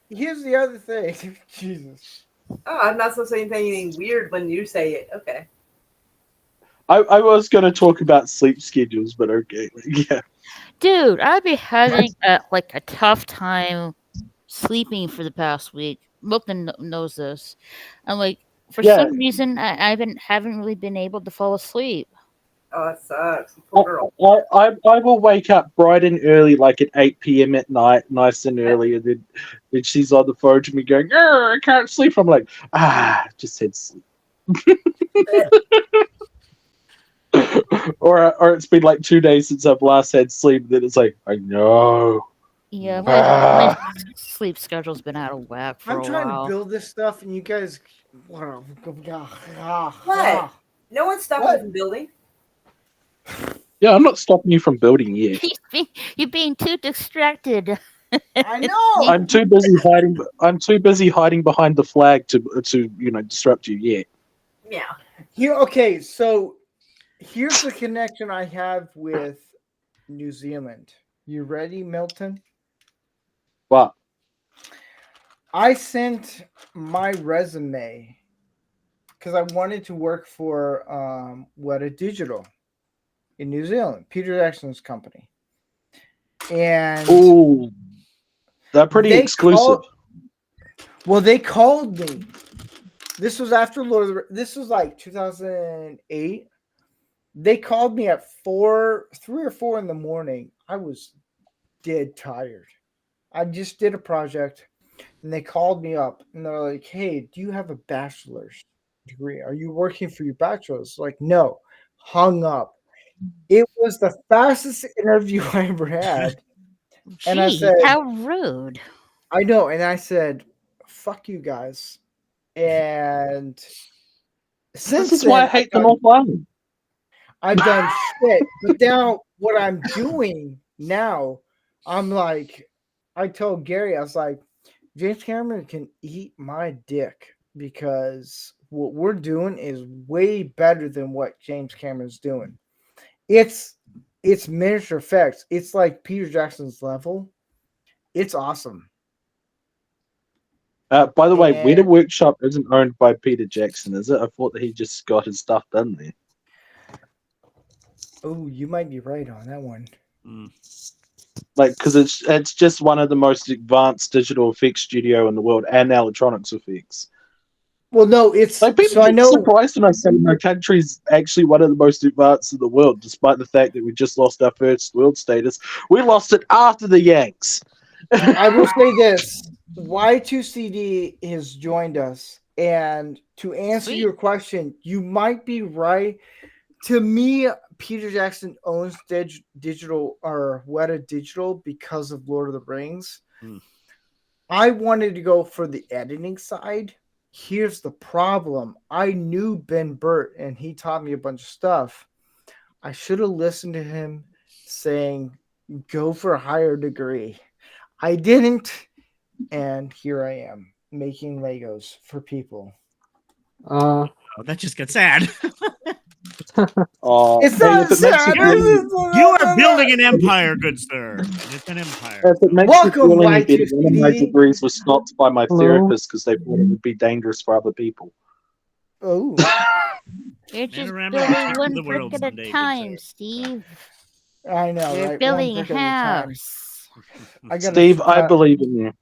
Here's the other thing. Jesus. Oh, I'm not supposed to say anything weird when you say it. Okay. I was going to talk about sleep schedules, but okay. Yeah. Dude, I've been having a tough time sleeping for the past week. Milton knows this. I'm like, for some reason, I haven't really been able to fall asleep. Oh, that sucks. I will wake up bright and early, like at 8 p.m. at night, nice and early, and then she's on the phone to me going, "I can't sleep." I'm like, just said sleep. or it's been like 2 days since I've last had sleep. Then it's like, I know. Yeah, my sleep schedule's been out of whack for a while. I'm trying to build this stuff, and you guys. What? No one's stopping you from building. Yeah, I'm not stopping you from building yet. You're being too distracted. I know. I'm too busy hiding behind the flag to disrupt you yet. Yeah. Okay, so here's the connection I have with New Zealand. You ready, Milton? What? I sent my resume because I wanted to work for Weta Digital in New Zealand, Peter Jackson's company. And Ooh, they're pretty exclusive. They called me. This was after Lord of the This was like 2008. They called me at 3 or 4 in the morning. I was dead tired. I just did a project, and they called me up, and they're like, "Hey, do you have a bachelor's degree? Are you working for your bachelor's?" Like, no. Hung up. It was the fastest interview I ever had. And I Gee, said, how rude. I know. And I said, fuck you guys. And since This is why I hate the North Island. I've done shit. But now what I'm doing now, I'm like, I told Gary, I was like, James Cameron can eat my dick because what we're doing is way better than what James Cameron's doing. It's miniature effects. It's like Peter Jackson's level. It's awesome. By the way, Weta Workshop isn't owned by Peter Jackson, is it? I thought that he just got his stuff done there. Oh, you might be right on that one. Like, because it's just one of the most advanced digital effects studio in the world, and electronics effects. Well, no, it's like people so I know. Surprised when I say my country's actually one of the most advanced in the world, despite the fact that we just lost our first world status. We lost it after the Yanks. I will say this: Y2CD has joined us, and to answer your question, you might be right. To me, Peter Jackson owns digital or Weta Digital because of Lord of the Rings. I wanted to go for the editing side. Here's the problem. I knew Ben Burt, and he taught me a bunch of stuff. I should have listened to him saying, go for a higher degree. I didn't, and here I am making Legos for people. Oh, that just got sad. It's not sad. You are building an empire, good sir. It's an empire. If it makes Welcome, you feel any better, Y2CD. one of my degrees was stopped by my therapist because they thought it would be dangerous for other people. Oh. You're just Panorama building will one take the world brick at someday, a good time, sir. Steve. I know, You're right? building One a brick at time. house. Steve, I believe in you.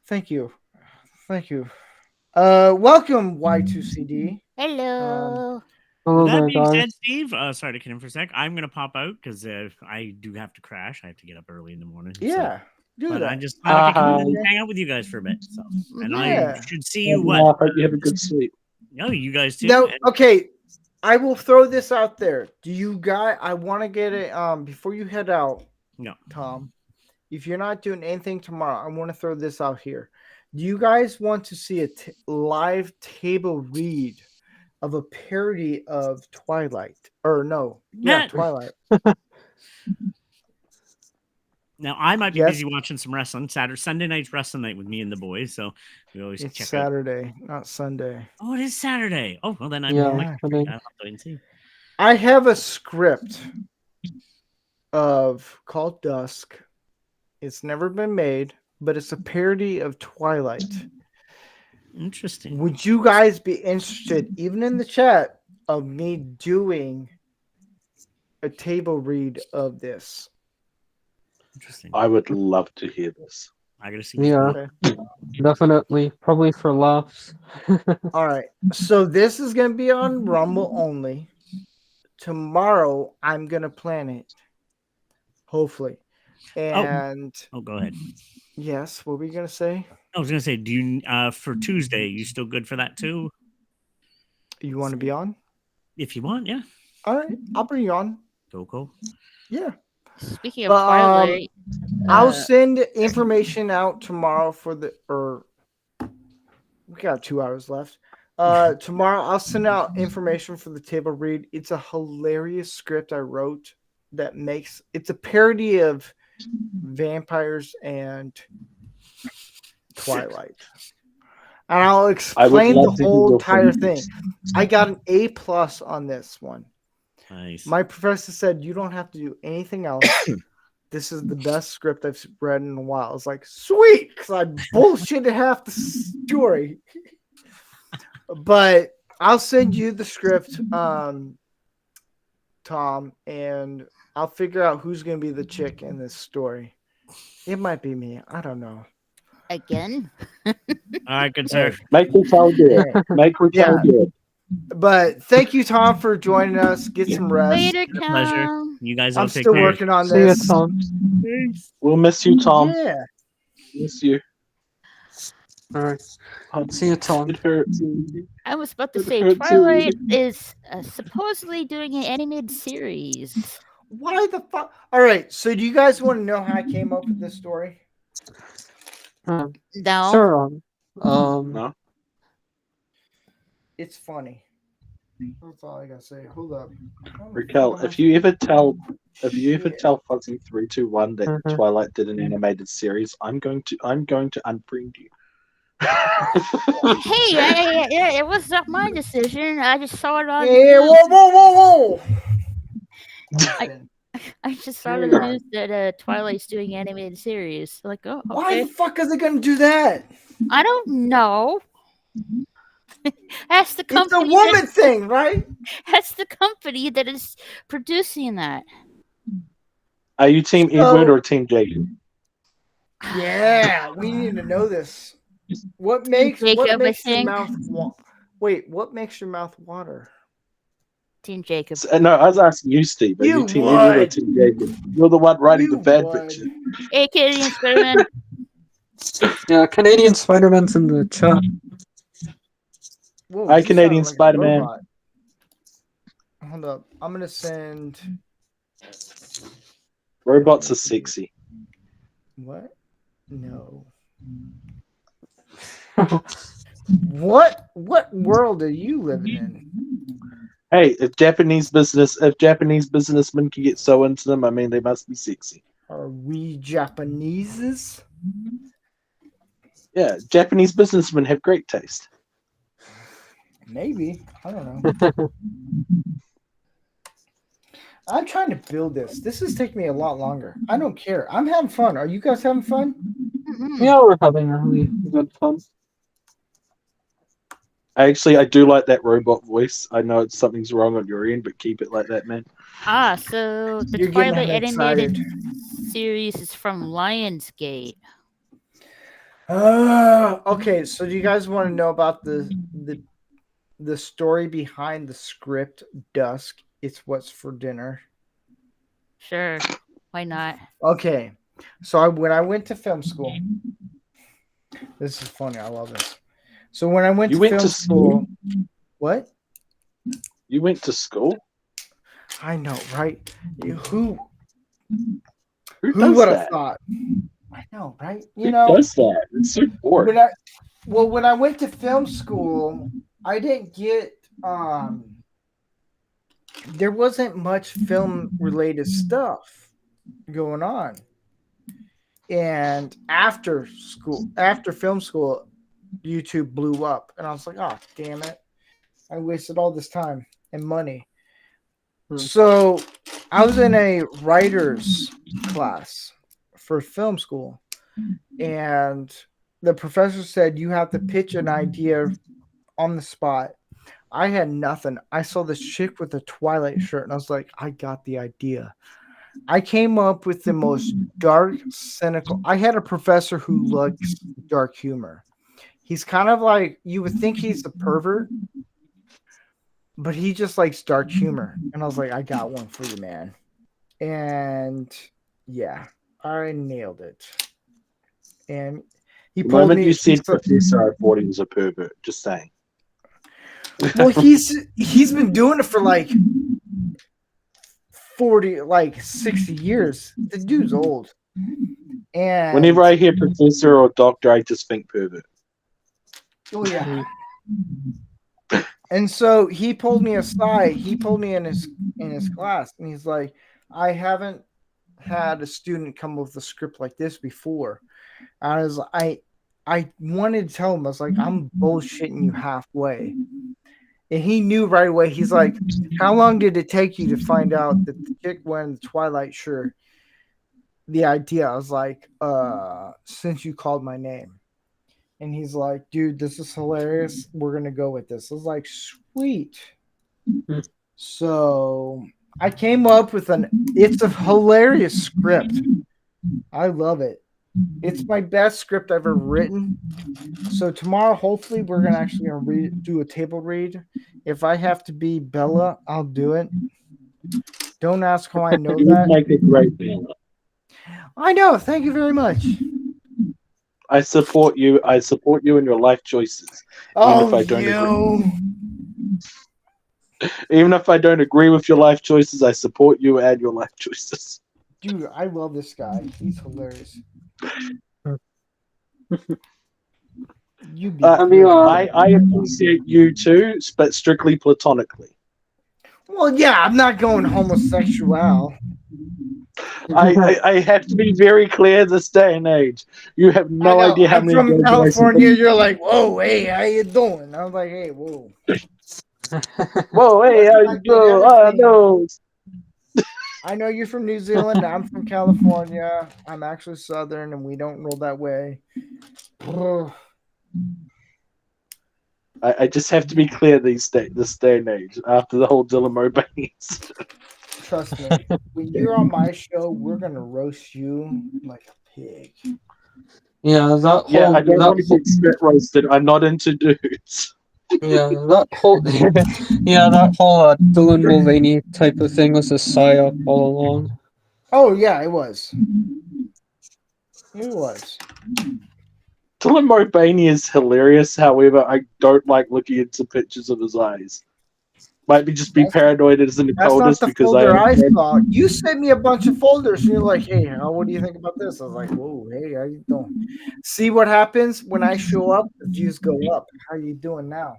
Thank you. Thank you. Welcome, Y2CD. Hello. With that being said, Steve, sorry to cut in for a sec. I'm going to pop out because I do have to crash. I have to get up early in the morning. Yeah, do but that. I'm just glad I could come in and hang out with you guys for a bit. So, and I should see you I what? hope you have a good sleep. No, you guys too. No, okay. I will throw this out there. Do you guys? I want to get it. Before you head out. No, Tom. If you're not doing anything tomorrow, I want to throw this out here. Do you guys want to see a live table read of a parody of Twilight? Or no, Twilight. Now I might be Yes. busy watching some wrestling. Sunday night's wrestling night with me and the boys, so we always It's check out. Saturday, not Sunday. Oh, it is Saturday. Oh, well then I'm Yeah, I'll I have to wait and see. I have a script called Dusk. It's never been made, but it's a parody of Twilight. Interesting. Would you guys be interested, even in the chat, of me doing a table read of this? Interesting. I would love to hear this. I gotta see. Yeah, definitely. Probably for laughs. All right. So this is going to be on Rumble only. Tomorrow, I'm going to plan it. Hopefully. And oh, go ahead. Yes, what were you going to say? I was gonna say, do you for Tuesday? You still good for that too? You want to be on? If you want, yeah. All right, I'll bring you on. Cool. Yeah. Speaking of Twilight, I'll send information out tomorrow we got 2 hours left. Tomorrow I'll send out information for the table read. It's a hilarious script I wrote that it's a parody of vampires and Twilight. And I'll explain the whole entire thing. I got an A+ on this one. Nice. My professor said you don't have to do anything else. This is the best script I've read in a while. I was like, sweet, because I bullshitted half the story. But I'll send you the script, Tom, and I'll figure out who's going to be the chick in this story. It might be me. I don't know. Again? All right, good sir. Make me tell good. Make me tell good. But thank you, Tom, for joining us. Get some rest. Later, Pleasure. Tom. You guys all I'm take still care. working on See you, this. Tom. We'll miss you, Tom. Yeah. Miss you. All right. See you, Tom. It hurts. I was about to It say hurts Twilight is supposedly doing an animated series. Why the fuck? All right. So, do you guys want to know how I came up with this story? No. Sure. No. It's funny. That's all I gotta say. Hold up. Raquel, if you ever tell Fuzzy 321 that Twilight did an animated series, I'm going to unfriend you. Hey, it was not my decision. I just saw it on. Hey, the news. whoa! I just saw it in the news that Twilight's doing animated series. Like, oh, Why okay. the fuck are they gonna do that? I don't know. That's the It's a company. woman thing, right? That's the company that is producing that. Are you Team Edward or Team Jacob? Yeah, we need to know this. What makes Jacob, I your think. mouth wait? What makes your mouth water? Team Jacob. No, I was asking you, Steve. Are you Team Edward or Team Jacob? You're the one writing the fan fiction. Hey, Canadian Spider-Man. Yeah, Canadian Spider-Man's in the chat. Whoa, Hi, you Canadian sound like a Spider-Man. robot. Hold up. I'm gonna send. Robots are sexy. What? No. What world are you living in? Hey, if Japanese businessmen can get so into them, I mean, they must be sexy. Are we Japaneses? Yeah, Japanese businessmen have great taste. Maybe. I don't know. I'm trying to build this. This is taking me a lot longer. I don't care. I'm having fun. Are you guys having fun? Yeah, we're having really good fun. I do like that robot voice. I know something's wrong on your end, but keep it like that, man. So the You're getting Twilight animated excited. series is from Lionsgate. Okay, so do you guys want to know about the story behind the script Dusk? It's What's for Dinner. Sure, why not? Okay, so when I went to film school, this is funny. I love this. So when I went You to went film to school, what? You went to school? I know, right? Who does would have that? thought? I know, right? Who does that? It's so boring. When I went to film school, I didn't get there wasn't much film related stuff going on. And after film school, YouTube blew up, and I was like, oh, damn it. I wasted all this time and money. So I was in a writer's class for film school, and the professor said you have to pitch an idea on the spot. I had nothing. I saw this chick with a Twilight shirt, and I was like, I got the idea. I came up with the most dark, cynical. I had a professor who likes dark humor. He's kind of like, you would think he's a pervert, but he just likes dark humor. And I was like, I got one for you, man. And yeah, I nailed it. And he The pulled moment me. you said professor, I thought he was a pervert. Just saying. Well, he's been doing it for like 60 years. The dude's old. And Whenever I hear professor or doctor, I just think pervert. oh yeah. And so he pulled me aside. He pulled me in his class, and he's like, I haven't had a student come up with a script like this before. I wanted to tell him, I was like, I'm bullshitting you halfway. And he knew right away. He's like, how long did it take you to find out that the chick wearing the Twilight shirt? The idea, I was like, since you called my name. And he's like, dude, this is hilarious. We're going to go with this. I was like, sweet. So I came up with it's a hilarious script. I love it. It's my best script I've ever written. So tomorrow, hopefully, we're gonna actually do a table read. If I have to be Bella, I'll do it. Don't ask how I know You that. make a great Bella. I know. Thank you very much. I support you. I support you in your life choices. Oh, if I don't agree. Even if I don't agree with your life choices, I support you and your life choices. Dude, I love this guy. He's hilarious. You be I appreciate you too, but strictly platonically. Well, yeah, I'm not going homosexual. I have to be very clear this day and age. You have no idea how I'm many. from guys California. You're like, whoa, hey, how you doing? I was like, hey, whoa. Whoa, hey, how you doing? Oh, no. I know you're from New Zealand. I'm from California. I'm actually Southern, and we don't roll that way. I just have to be clear this day and age after the whole Dylan Mulvaney incident. Trust me. When you're on my show, we're gonna roast you like a pig. Yeah, that whole, I don't want to get spit roasted. I'm not into dudes. Yeah, that whole Dylan Mulvaney type of thing was a psyop all along. Oh yeah, it was. It was. Dylan Mulvaney is hilarious. However, I don't like looking into pictures of his eyes. Might be just paranoid as an That's not occultist the because folder I saw. You sent me a bunch of folders, and you're like, "Hey, what do you think about this?" I was like, "Whoa, hey, how you doing?" See what happens when I show up? The views go up. How you doing now?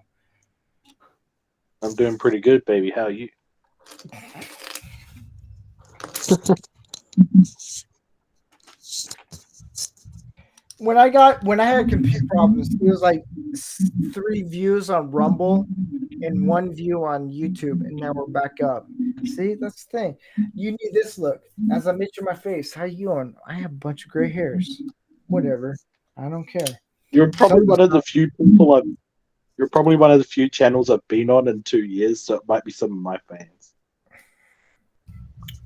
I'm doing pretty good, baby. How are you? When I had computer problems, it was like 3 views on Rumble and 1 view on YouTube, and now we're back up. See, that's the thing. You need this look. As I mention my face, how you doing? I have a bunch of gray hairs. Whatever. I don't care. You're probably one of the few people You're probably one of the few channels I've been on in 2 years, so it might be some of my fans.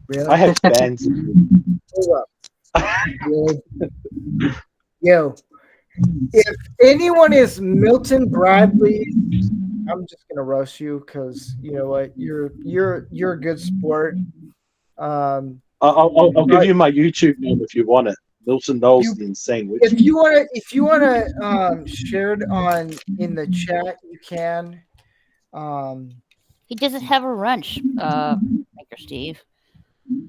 Really? I have fans. Hold up. Yo, if anyone is Milton Bradley, I'm just gonna roast you because you know what, you're a good sport. I'll give you my YouTube name if you want it. Milton Knowles, the Insane Witch. If you wanna share it in the chat, you can. He doesn't have a wrench, Maker Steve.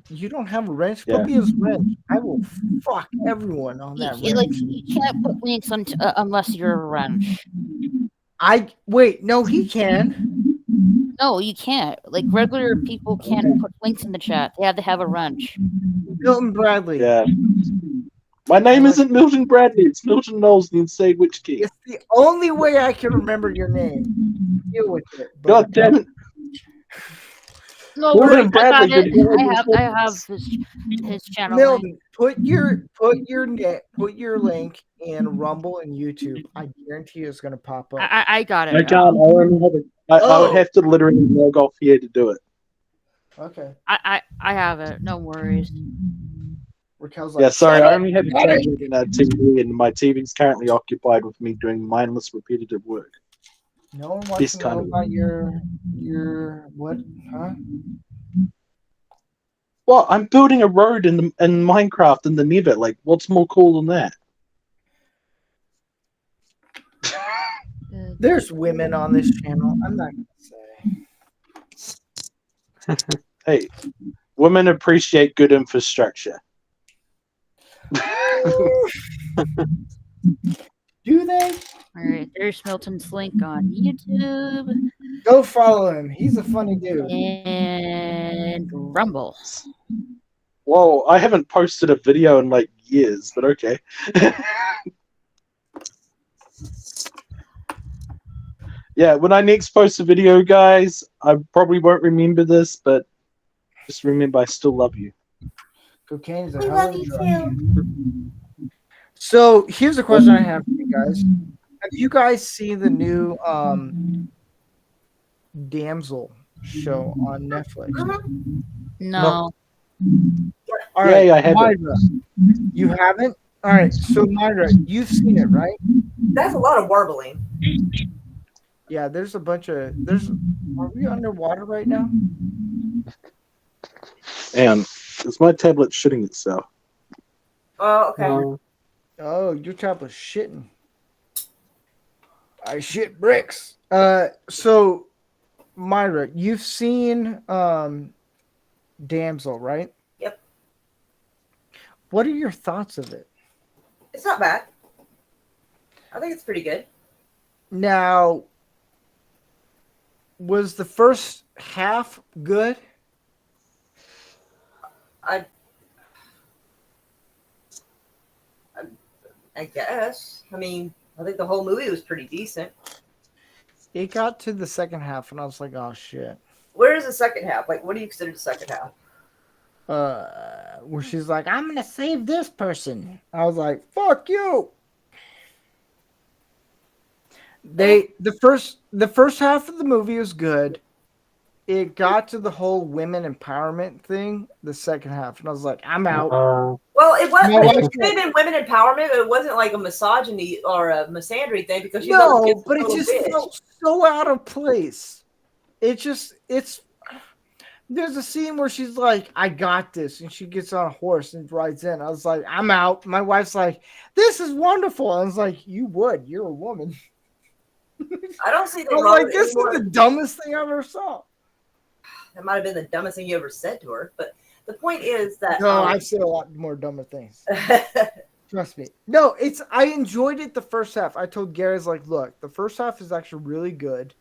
You don't have a wrench? Yeah. Put me as wrench. I will fuck everyone on that wrench. You can't put links on unless you're a wrench. No, he can. No, you can't. Like regular people can't put links in the chat. They have to have a wrench. Milton Bradley. Yeah. My name isn't Milton Bradley. It's Milton Knowles, the Insane Witch King. It's the only way I can remember your name. Deal with it. God damn it. No, Milton I Bradley, got it. you're doing I have his channel. Milton, put your link in Rumble and YouTube. I guarantee you it's gonna pop up. I got it. I can't. I would have to literally log off here to do it. Okay. I have it. No worries. Raquel's Yeah, sorry. "Shut I up, only have a got it." TV, and my TV's currently occupied with me doing mindless, repetitive work. No one wants This to kind know of- about your what? Huh? Well, I'm building a road in Minecraft in the Nether. Like, what's more cool than that? There's women on this channel. I'm not gonna say. Hey, women appreciate good infrastructure. Do they? All right, there's Milton's link on YouTube Go follow him. He's a funny dude. and Rumble. Whoa, I haven't posted a video in like years, but okay. Yeah, when I next post a video, guys, I probably won't remember this, but just remember I still love you. Cocaine is a hell of a drug. So here's a question I have for you guys. Have you guys seen the new Damsel show on Netflix? No. All right, Yeah, I have it. Myra, you haven't? All right, so Myra, you've seen it, right? That's a lot of warbling. Yeah, there's a bunch of Are we underwater right now? And is my tablet shitting itself? Oh, okay. Oh, your tablet's shitting. I shit bricks. So Myra, you've seen Damsel, right? Yep. What are your thoughts of it? It's not bad. I think it's pretty good. Now, was the first half good? I guess. I mean, I think the whole movie was pretty decent. It got to the second half, and I was like, "Oh shit!" Where is the second half? Like, what do you consider the second half? Where she's like, "I'm gonna save this person." I was like, "Fuck you!" The first half of the movie was good. It got to the whole women empowerment thing. The second half, and I was like, "I'm out." Well, it was. No, It could have been women empowerment, but it wasn't like a misogyny or a misandry thing because No, but it just felt so out of place. It's there's a scene where she's like, "I got this," and she gets on a horse and rides in. I was like, "I'm out." My wife's like, "This is wonderful." I was like, "You would. You're a woman." I don't see the I was wrong like, "This is the dumbest thing I ever saw." That might have been the dumbest thing you ever said to her, but the point is that No, I've said a lot more dumber things. Trust me. No, I enjoyed it the first half. I told Gary, I was like, "Look, the first half is actually really good.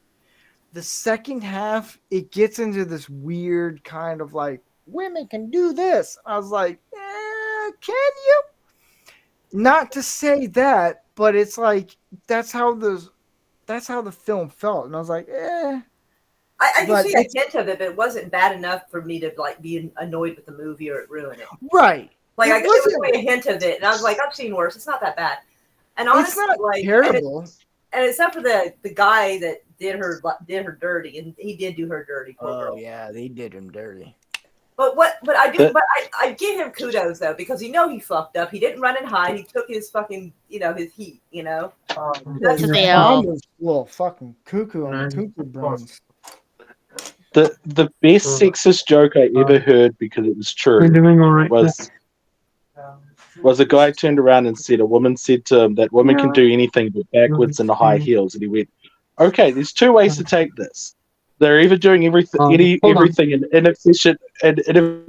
The second half, it gets into this weird kind of like, women can do this." I was like, can you? Not to say that, but it's like that's how the film felt, and I was like, I But can see a hint of it, but it wasn't bad enough for me to like be annoyed with the movie or it ruin it. Right. Like It I was wasn't- like a hint of it, and I was like, I've seen worse. It's not that bad. And honestly, not like terrible. And except for the guy that did her dirty, and he did do her dirty. Poor girl. Yeah, they did him dirty. But I give him kudos though, because he fucked up. He didn't run and hide. He took his fucking his heat. That's Your the mom was a little fucking cuckoo on the cuckoo brains. The best sexist joke I ever heard, because it was true, You're doing all right. was a guy turned around and said, a woman said to him that women can do anything but backwards in the high heels, and he went, "Okay, there's two ways to take this. They're either doing everything in inefficient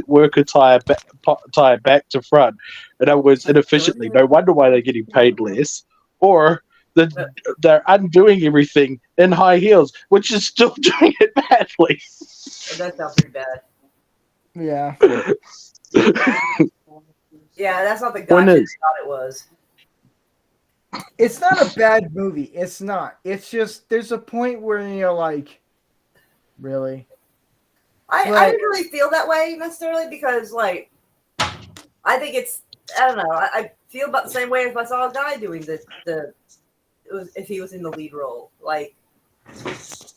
work attire back to front, in other words, inefficiently. No wonder why they're getting paid less, or they're undoing everything in high heels, which is still doing it badly." That sounds pretty bad. Yeah. Yeah, that's not the One guy I is- thought it was. It's not a bad movie. It's not. It's just there's a point where you're like, really? I Right. didn't really feel that way necessarily because, like, I think it's I don't know. I feel about the same way if I saw a guy doing if he was in the lead role. Like, It's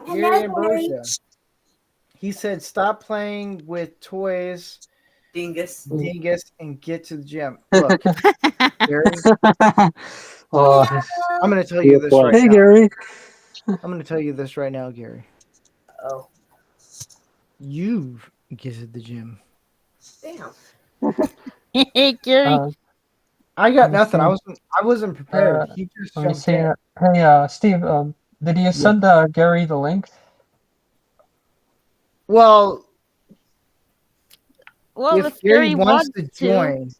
Gary Ambrosia. He said, "Stop playing with toys, dingus, and get to the gym." Look, Gary, I'm going to tell you this right Hey, now. Gary. I'm going to tell you this right now, Gary. Oh, you get to the gym. damn. Hey, Gary. I got nothing. I wasn't prepared. He just Let me jumped see. in. Hey, Steve. Did you send Gary the link? Well, if Gary Gary wants wants to join,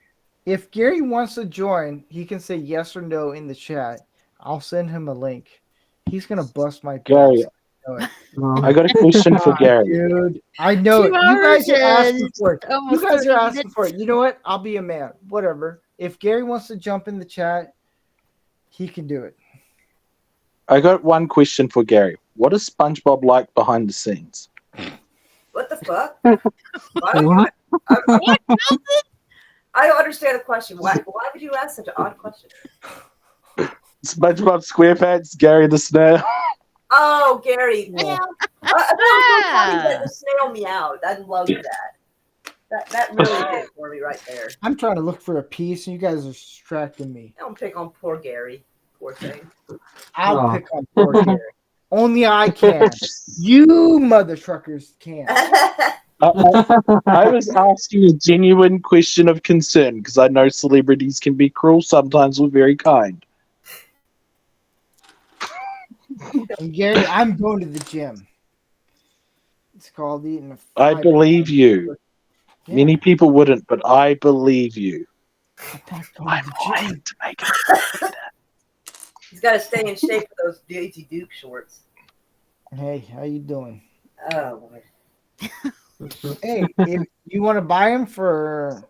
if Gary wants to join, he can say yes or no in the chat. I'll send him a link. He's gonna bust my Gary, balls. I know it. I got a question for Gary. Dude, I know it. 2 You guys hours are asking and for it. You almost guys 30 are asking minutes. for it. You know what? I'll be a man. Whatever. if Gary wants to jump in the chat, he can do it. I got one question for Gary. What is SpongeBob like behind the scenes? What the fuck? Why? I don't understand the question. Why would you ask such an odd question? SpongeBob SquarePants, Gary the Snail. Oh, Gary. I thought it was so funny that the snail meowed. I love that. That really did it for me right there. I'm trying to look for a piece, and you guys are distracting me. Don't pick on poor Gary. Poor thing. I'll pick on poor Gary. Only I can. You mother truckers can't. I was asking a genuine question of concern because I know celebrities can be cruel. Sometimes we're very kind. And Gary, I'm going to the gym. It's called eating a I believe you. Yeah. Many people wouldn't, but I believe you. I'm lying to make it. He's got to stay in shape for those Daisy Duke shorts. Hey, how you doing? Oh, boy. Hey, if you want to buy them for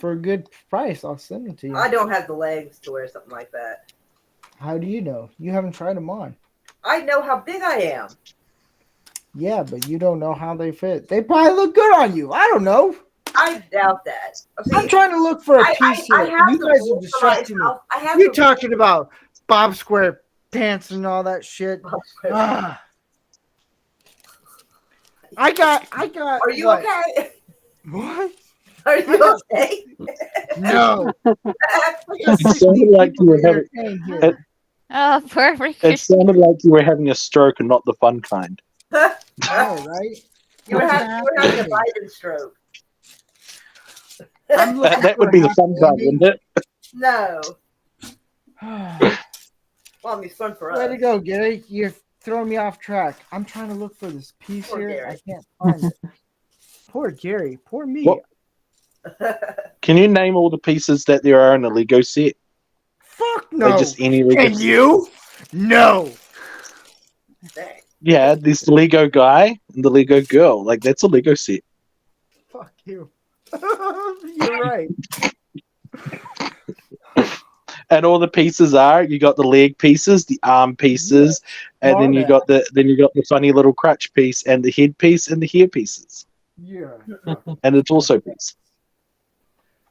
a good price, I'll send them to you. I don't have the legs to wear something like that. How do you know? You haven't tried them on. I know how big I am. Yeah, but you don't know how they fit. They probably look good on you. I don't know. I doubt that. See, I'm trying to look for a piece here. have You the guys are rules for distracting me. myself. I have You're the- talking about Bob Square pants and all that shit. Ah. I got. Are you what? okay? What? Are you okay? No. It sounded like you were having. Oh, perfect. It sounded like you were having a stroke and not the fun kind. Oh, right. You were having a Biden stroke. That would be the fun kind, wouldn't it? No. Well, I mean, it's fun for us. Way to go, Gary. You're throwing me off track. I'm trying to look for this piece Poor here. Gary. I can't find it. Poor Gary. Poor me. What? Can you name all the pieces that there are in a Lego set? Fuck no. Like just any Lego Can set? you? No. Yeah, there's the Lego guy and the Lego girl. Like, that's a Lego set. Fuck you. You're right. And all the pieces are, you got the leg pieces, the arm pieces, and then you got the funny little crutch piece and the head piece and the hair pieces. Yeah. And the torso piece.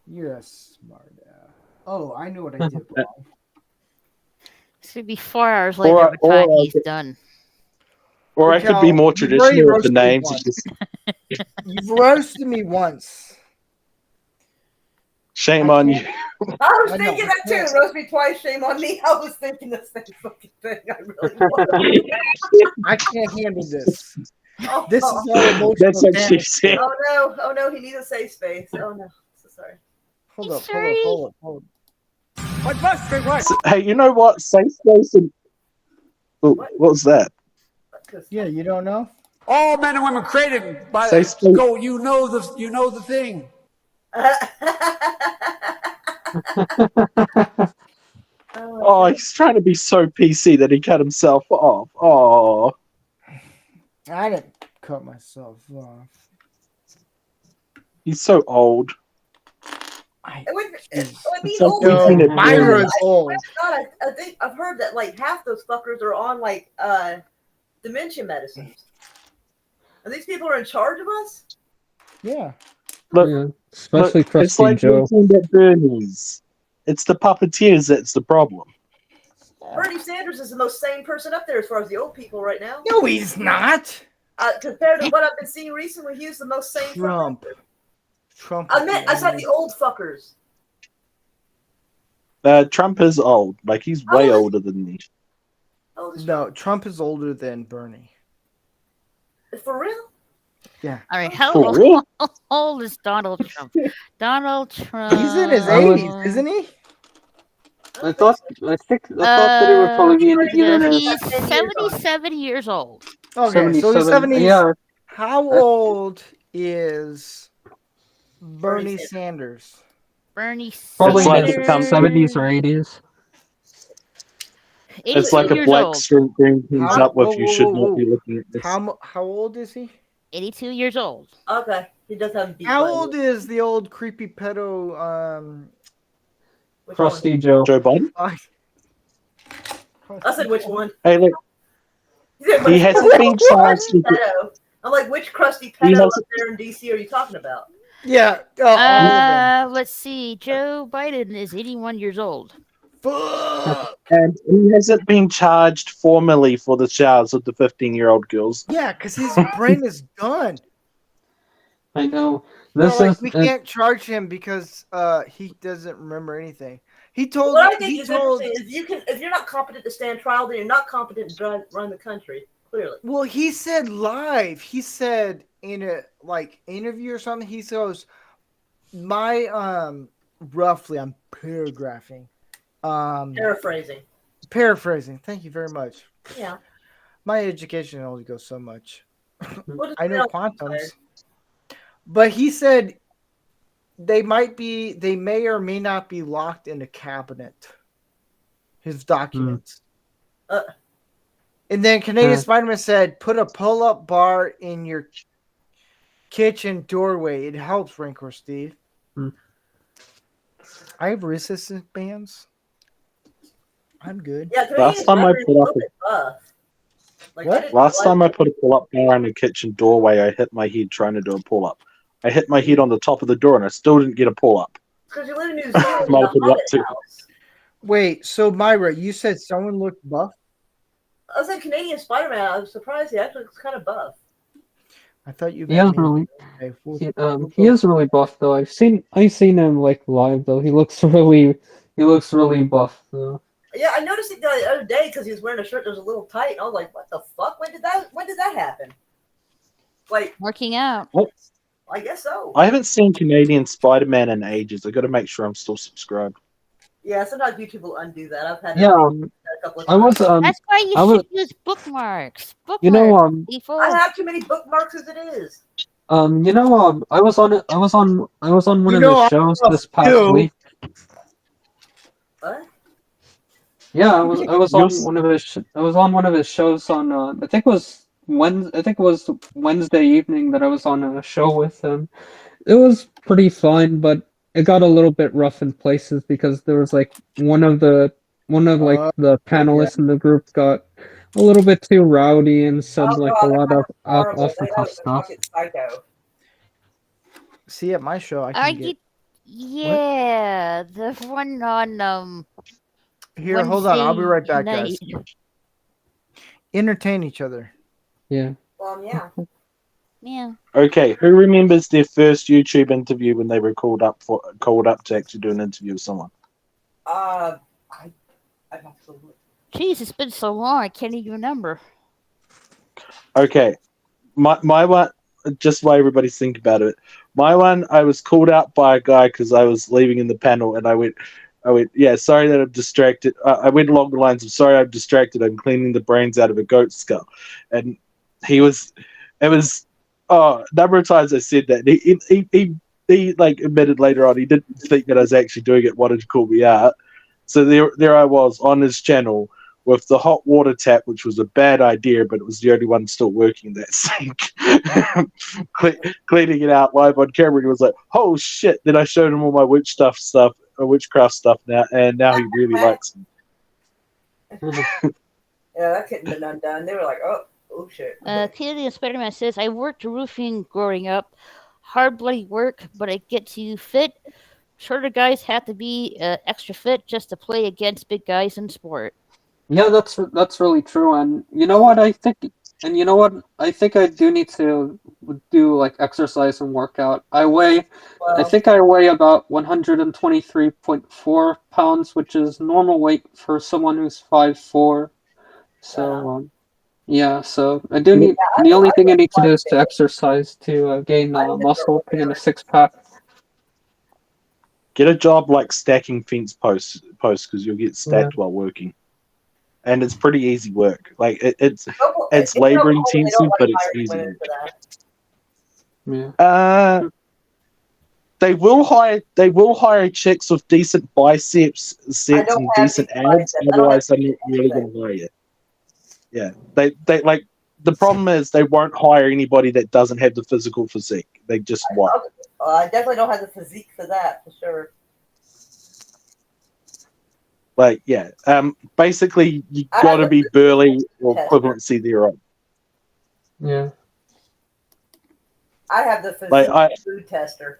You're a smart ass. Oh, I knew what I did wrong. This would be 4 hours later by the time he's done. Or I could be more traditional with the names. You've roasted me once. Shame on you. I was thinking that too. Roast me twice, shame on me. I was thinking the same fucking thing. I really was. I can't handle this. Oh, This is all emotional That's what she damage. said. Oh no, he needs a safe space. Oh no. So sorry. Hold up. What bus? What? Hey, you know what? Safe space and... Oh, what was that? Yeah, you don't know? All men and women created by Say space. go. You know the thing. Oh, he's trying to be so PC that he cut himself off. Oh. I didn't cut myself off. He's so old. It would be So old. no, Myra's old. I think I've heard that like half those fuckers are on like dementia medicines. And these people are in charge of us? Yeah. Look, Especially look, it's Krusty like Joe. looking at Bernie's. It's the puppeteers that's the problem. Bernie Sanders is the most sane person up there as far as the old people right now. No, he's not. Compared to what I've been seeing recently, he's the most sane. Trump. Trump. I said the old fuckers. Trump is old. Like, he's way older than me. No, Trump is older than Bernie. For real? Yeah. All right, how For real? old is Donald Trump? Donald Trump. He's in his 80s, isn't he? I thought that he would probably be in the He's 77 years old. Okay, so he's 77, 70s. yeah. How old is Bernie Sanders? Bernie Probably It's like in his it comes- 70s or 80s. It's like a 82 black years string brings things How- up with whoa, you whoa, should whoa, not be whoa. looking at this. How old is he? 82 years old. Okay, he does have. How old is the old creepy pedo Crusty Joe. Joe Biden. I said which one? Hey, look. He hasn't been charged with it. pedo. I'm like, which crusty He pedo up hasn't- there in DC are you talking about? Yeah. all of them. Let's see. Joe Biden is 81 years old. And he hasn't been charged formally for the showers of the 15-year-old girls. Yeah, because his brain is done. I know. No, This like, is we can't charge him because he doesn't remember anything. He told. What I think he is told. interesting is if you're not competent to stand trial, then you're not competent to run the country. Clearly. Well, he said live. He said in a interview or something. He goes, "My roughly, I'm paragraphing. Paraphrasing. Thank you very much. Yeah. My education only goes so much. We'll just I know put it on quantums. But he said they may or may not be locked in a cabinet. His documents. And then Canadian Spider-Man said, put a pull-up bar in your kitchen doorway. It helps, Rancor Steve. I have resistance bands. I'm good. Yeah, Last time I put up What? I put a pull-up bar in the kitchen doorway, I hit my head trying to do a pull-up. I hit my head on the top of the door and I still didn't get a pull-up. Because you live in New Zealand. Might have put it up too. Wait, so Myra, you said someone looked buff? I was like Canadian Spider-Man. I was surprised he actually looks kind of buff. I thought you. Yeah, really. He is really buff though. I've seen him like live though. He looks really buff though. Yeah, I noticed it the other day because he was wearing a shirt that was a little tight. And I was like, "What the fuck? When did that happen?" Like working out. I guess so. I haven't seen Canadian Spider-Man in ages. I got to make sure I'm still subscribed. Yeah, sometimes YouTube will undo that. I've had Yeah, a couple of I was That's why you I was- should use bookmarks. You know, people. I have too many bookmarks as it is. I was on one You of know, his shows I this past do. week. What? Yeah, I was on one of his shows on I think it was Wednesday evening that I was on a show with him. It was pretty fun, but it got a little bit rough in places because there was like one of the panelists in the group got a little bit too rowdy and said like a lot of off the cuff stuff. Psycho. See, at my show, I Are can you? get. Yeah, the one on Here, hold on. I'll be right back, Wednesday guys. night. Entertain each other. Yeah. Yeah. Yeah. Okay, who remembers their first YouTube interview when they were called up to actually do an interview with someone? I have to look. Jeez, it's been so long. I can't even remember. Okay, my one, just while everybody's thinking about it, my one, I was called out by a guy because I was leaving in the panel, and I went, yeah, sorry that I'm distracted. I went along the lines of, sorry I'm distracted. I'm cleaning the brains out of a goat skull, and a number of times I said that. He like admitted later on he didn't think that I was actually doing it, wanted to call me out. So there I was on his channel with the hot water tap, which was a bad idea, but it was the only one still working in that sink. Cleaning it out live on camera. He was like, "Oh shit!" Then I showed him all my witchcraft stuff now, and now he really likes me. Yeah, that couldn't have been undone. They were like, oh shit. Canadian Spider-Man says, I worked roofing growing up. Hard, bloody work, but I get to fit. Shorter guys have to be extra fit just to play against big guys in sport. Yeah, that's really true. And you know what I think? I think I do need to do like exercise and workout. I think I weigh about 123.4 pounds, which is normal weight for someone who's 5'4". So, yeah. So I do need. The only thing I need to do is to exercise to gain muscle and a six-pack. Get a job like stacking fence posts because you'll get stacked while working, and it's pretty easy work. Like it's labor intensive, but it's easy. Yeah. They will hire chicks with decent biceps sets and decent abs. Otherwise, they're not really going to hire you. Yeah, they like the problem is they won't hire anybody that doesn't have the physical physique. They just won't. I definitely don't have the physique for that, for sure. Like, yeah. Basically, you got to be burly or equivalency thereof. Yeah. I have the Like, food tester.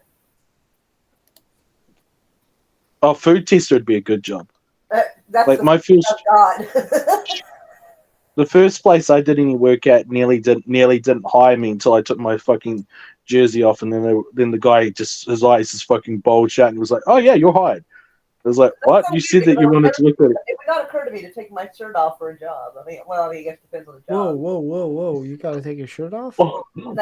Oh, food tester would be a good job. That's Like the my first, God. the first place I did any work at nearly didn't hire me until I took my fucking jersey off, and then the guy just his eyes just fucking bulged out and was like, "Oh yeah, you're hired." I was like, "What? You said that you wanted to look at it." It would not occur to me to take my shirt off for a job. I mean, I guess it depends on the Whoa, job. whoa! You gotta take your shirt off. Oh, no.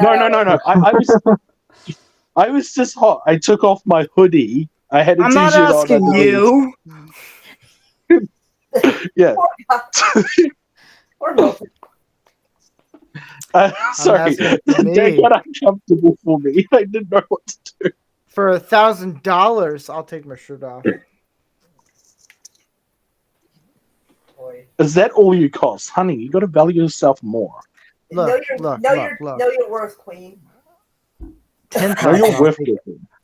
I was just hot. I took off my hoodie. I had a I'm t-shirt not asking on. you. Yeah. Or Milton. Sorry, that got uncomfortable for me. I didn't know what to do. For $1,000, I'll take my shirt off. Is that all you cost, honey? You got to value yourself more. Look. Know your worth, Queen. Know your worth.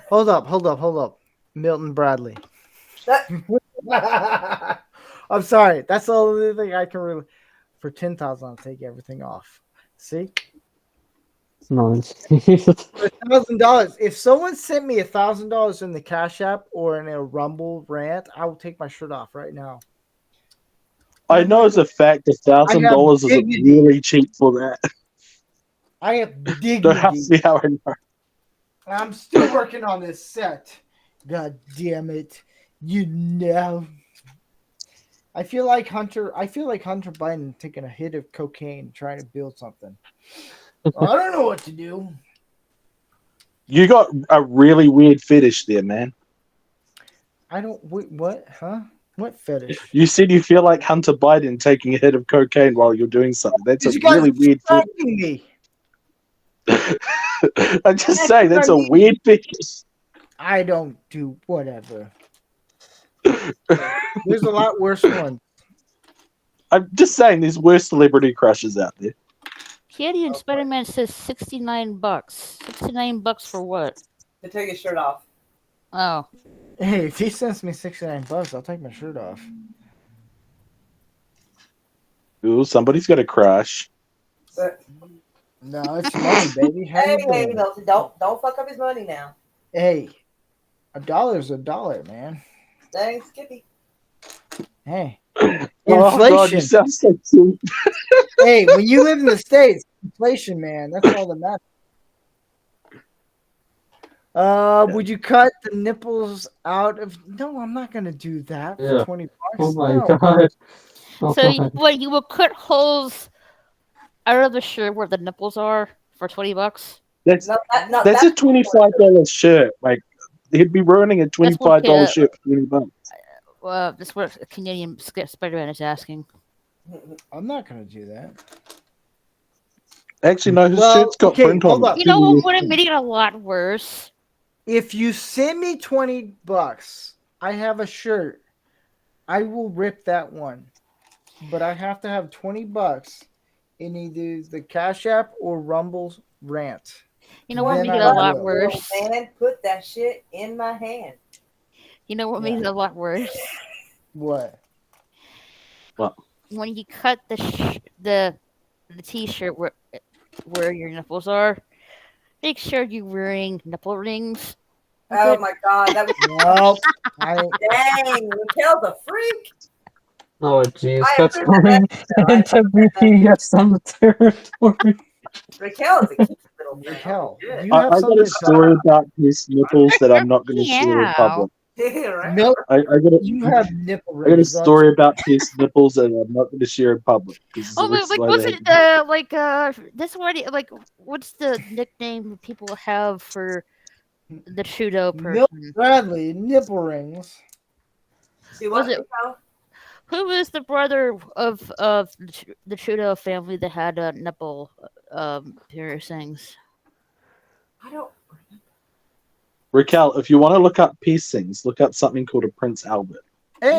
Hold up. Milton Bradley. I'm sorry. That's the only thing I can really. For $10,000, I'll take everything off. See? Nice. For $1,000. If someone sent me $1,000 in the Cash App or in a Rumble rant, I will take my shirt off right now. I know as a fact $1,000 is really cheap for that. I have dignity. Don't have to see how I know. I'm still working on this set. God damn it. You know. I feel like Hunter Biden taking a hit of cocaine trying to build something. I don't know what to do. You got a really weird fetish there, man. What? Huh? What fetish? You said you feel like Hunter Biden taking a hit of cocaine while you're doing something. That's a really weird fetish. Me. I'm just saying, that's a weird fetish. I don't do whatever. There's a lot worse ones. I'm just saying, there's worse celebrity crushes out there. Canadian Spider-Man says $69. $69 for what? To take his shirt off. Oh. Hey, if he sends me $69, I'll take my shirt off. Ooh, somebody's got a crush. No, it's money, baby. How you Hey, doing? Milton, don't fuck up his money now. Hey, $1's $1, man. Thanks, Skippy. Hey. Oh, Inflation. God, you sound so cheap. Hey, when you live in the States, inflation, man, that's all that matters. Would you cut the nipples out of? No, I'm not gonna do that for Yeah. $20. Oh my No. god. So you will cut holes out of the shirt where the nipples are for $20? That's a $25 shirt. Like, he'd be ruining a $25 shirt for $20. Well, that's what a Canadian Spider-Man is asking. I'm not gonna do that. Actually, no, his shirt's got print on it. You know what would have made it a lot worse? If you send me $20, I have a shirt. I will rip that one, but I have to have $20 in either the Cash App or Rumble's rant. You know what made it a lot worse? Man, put that shit in my hand. You know what made it a lot worse? What? What? When you cut the t-shirt where your nipples are, make sure you're wearing nipple rings. Oh my god, that was dang, Raquel's a freak. Oh jeez, I that's approve going into BDSM territory. Raquel is a cute little thing. Raquel, Yeah. you I have got something a to story about his nipples that I'm not going to share in public. Right? Milk, I got you have nipple I got a rings. story about his nipples that I'm not going to share in public. Oh, like was it this one? Like, what's the nickname people have for the Trudeau person? Milk Bradley nipple rings. See what? Was it? Who was the brother of the Trudeau family that had nipple piercings? I don't. Raquel, if you want to look up piercings, look up something called a Prince Albert. Hey,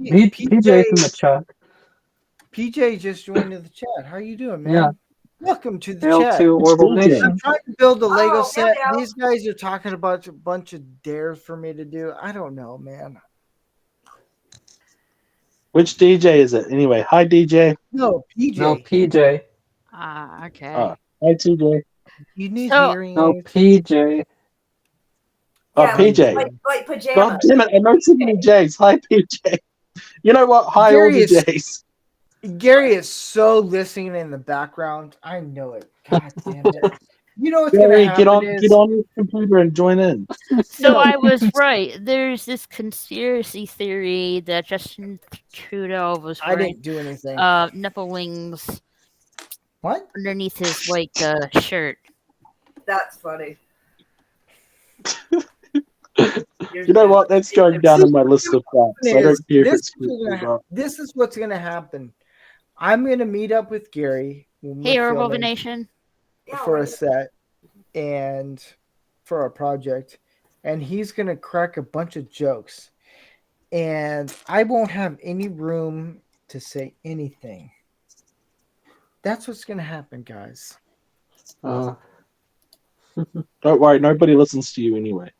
PJ's in the chat. PJ just joined the chat. How you doing, man? Yeah. Welcome to the L2 chat. Orbital Nation. I'm trying to build a Lego set. yeah. These guys are talking about a bunch of dares for me to do. I don't know, man. Which DJ is it? Anyway, hi DJ. No, PJ. No, PJ. Ah, okay. Hi TJ. You need So- hearing No, aids. PJ. Oh, Yeah, PJ. like pajamas. God damn it! I know too many J's. Hi PJ. You know what? Hi all the Gary is- J's. Gary is so listening in the background. I know it. God damn it. You know what's Gary, gonna get happen on is get on your computer and join in. So I was right. There's this conspiracy theory that Justin Trudeau was I wearing didn't do anything. nipple wings What? underneath his shirt. That's funny. You know what? That's going down on my list of facts. I don't care if it's true or not. This is what's gonna happen. I'm gonna meet up with Gary when Hey, we're Herbal filming Nation. for a set and for a project, and he's gonna crack a bunch of jokes, and I won't have any room to say anything. That's what's gonna happen, guys. Don't worry, nobody listens to you anyway.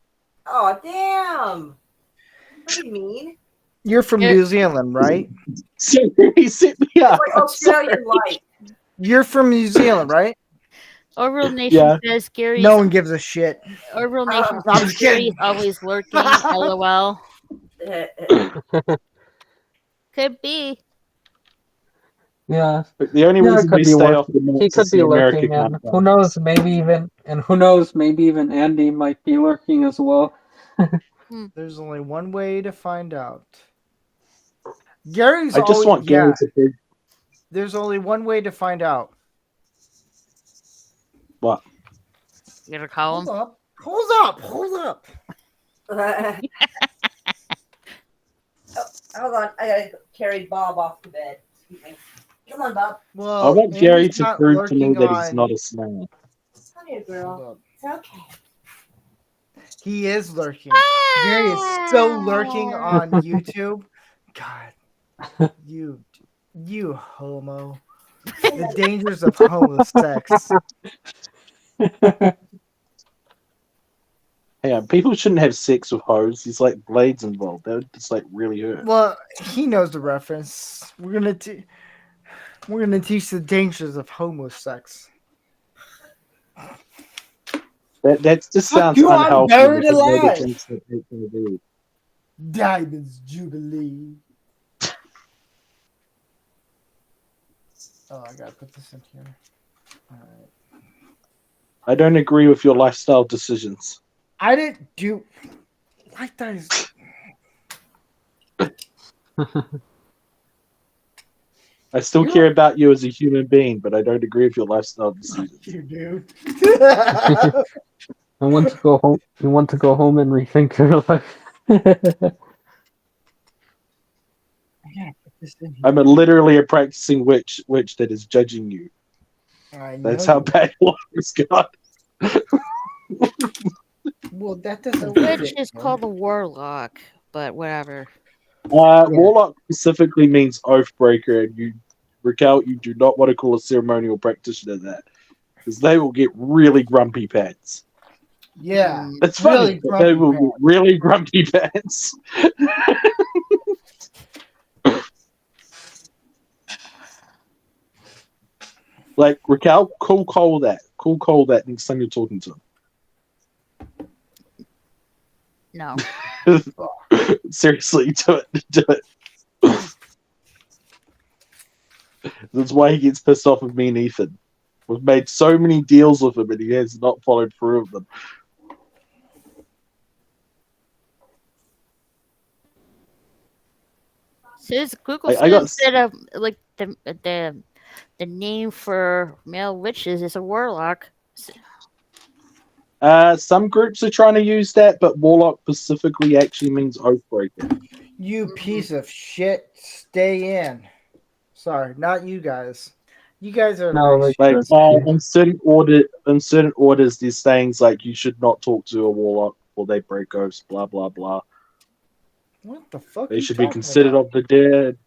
Oh damn! What do you mean? You're from New Zealand, right? So he set me up. It's like Australian light. You're from New Zealand, right? Overall Nation Yeah. says Gary's. No one gives a shit. Overall Nation I'm says just kidding. Gary's always lurking. LOL. Could be. Yeah. The only Yeah, reason could we be stay lurk- off the map he is could the be American lurking, and countdown. who knows, maybe even Andy might be lurking as well. There's only one way to find out. Gary's I just always, want Gary yeah. to be There's only one way to find out. what? You gonna call him? Hold up. Hold on, I gotta carry Bob off the bed. Excuse me. Come on, Bob. Well, I want Gary Andy's to not prove to me lurking that he's on- not a snail. Come here, girl. It's okay. He is lurking. Gary is so lurking on YouTube. God, you homo. The dangers of homo sex. Yeah, people shouldn't have sex with hoes. There's like blades involved. That would just like really hurt. Well, he knows the reference. We're gonna teach the dangers of homo sex. That just Fuck sounds you, I'm unhealthy. buried because they're the alive. things that HIV. Diamonds Jubilee. Oh, I gotta put this in here. Alright. I don't agree with your lifestyle decisions. I didn't do like that is I still care about you as a human being, but I don't agree with your lifestyle decisions. you, dude. I want to go home. You want to go home and rethink your life. I gotta put this in here. I'm literally a practicing witch that is judging you. I know That's how you- bad life has got. Well, that doesn't Which is called a warlock, but whatever. Warlock specifically means oathbreaker, and you, Raquel, you do not want to call a ceremonial practitioner that, because they will get really grumpy pants. Yeah. It's really funny, but they will get really grumpy pants. Like Raquel, cool call that next time you're talking to No. him. Seriously, do it. That's why he gets pissed off with me and Ethan. We've made so many deals with him and he has not followed through with them. Says Google I got- says that like the name for male witches is a warlock. Some groups are trying to use that, but warlock specifically actually means oathbreaker. You piece of shit. Stay in. Sorry, not you guys. You guys are No, racist. like- In certain orders, there's things like you should not talk to a warlock or they break oaths, blah blah blah. What the fuck? They you should be talking considered about? of the dead.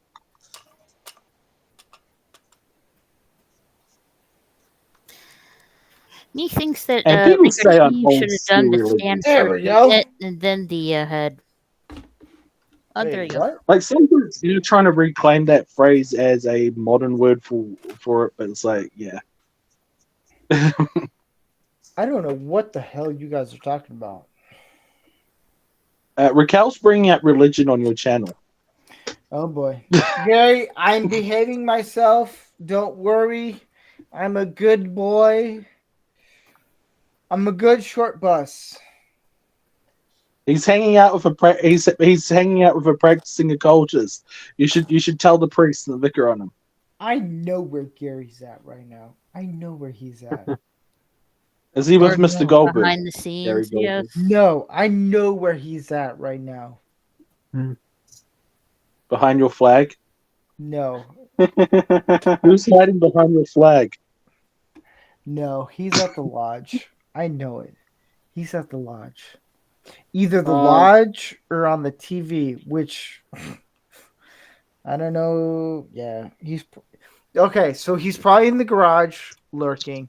He thinks that And people Richard say I'm Lee old should have done school the religion. stand There for we go. it and then the head. Oh, there you go. What? Like sometimes you're trying to reclaim that phrase as a modern word for it, but it's like, yeah. I don't know what the hell you guys are talking about. Raquel's bringing out religion on your channel. Oh boy. Gary, I'm behaving myself. Don't worry. I'm a good boy. I'm a good short bus. He's hanging out with he's hanging out with a practicing occultist. You should tell the priest and the vicar on him. I know where Gary's at right now. I know where he's at. Is he with Mr. Goldberg? Behind the scenes, Gary yes. No, I know where he's at right now. Behind your flag? No. Who's hiding behind your flag? No, he's at the lodge. I know it. He's at the lodge. Either the lodge or on the TV, which I don't know. Yeah, he's okay. So he's probably in the garage lurking,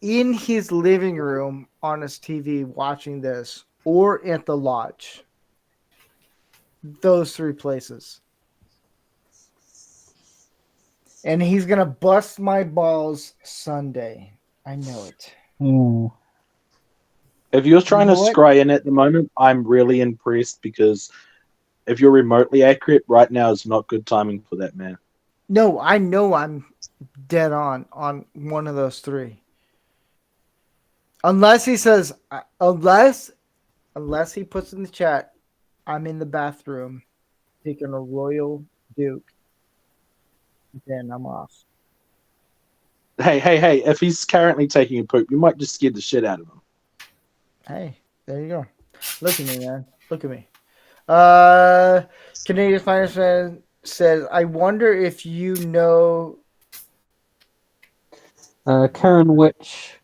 in his living room on his TV watching this, or at the lodge. Those three places. And he's gonna bust my balls Sunday. I know it. Ooh. If you're trying You to know what? scry in at the moment, I'm really impressed because if you're remotely accurate, right now is not good timing for that man. No, I know I'm dead on one of those three. Unless he says, unless he puts in the chat, I'm in the bathroom taking a Royal Duke, then I'm off. Hey, if he's currently taking a poop, you might just scare the shit out of him. Hey, there you go. Look at me, man. Look at me. Canadian Finance Fan says, I wonder if you know Karen Witch.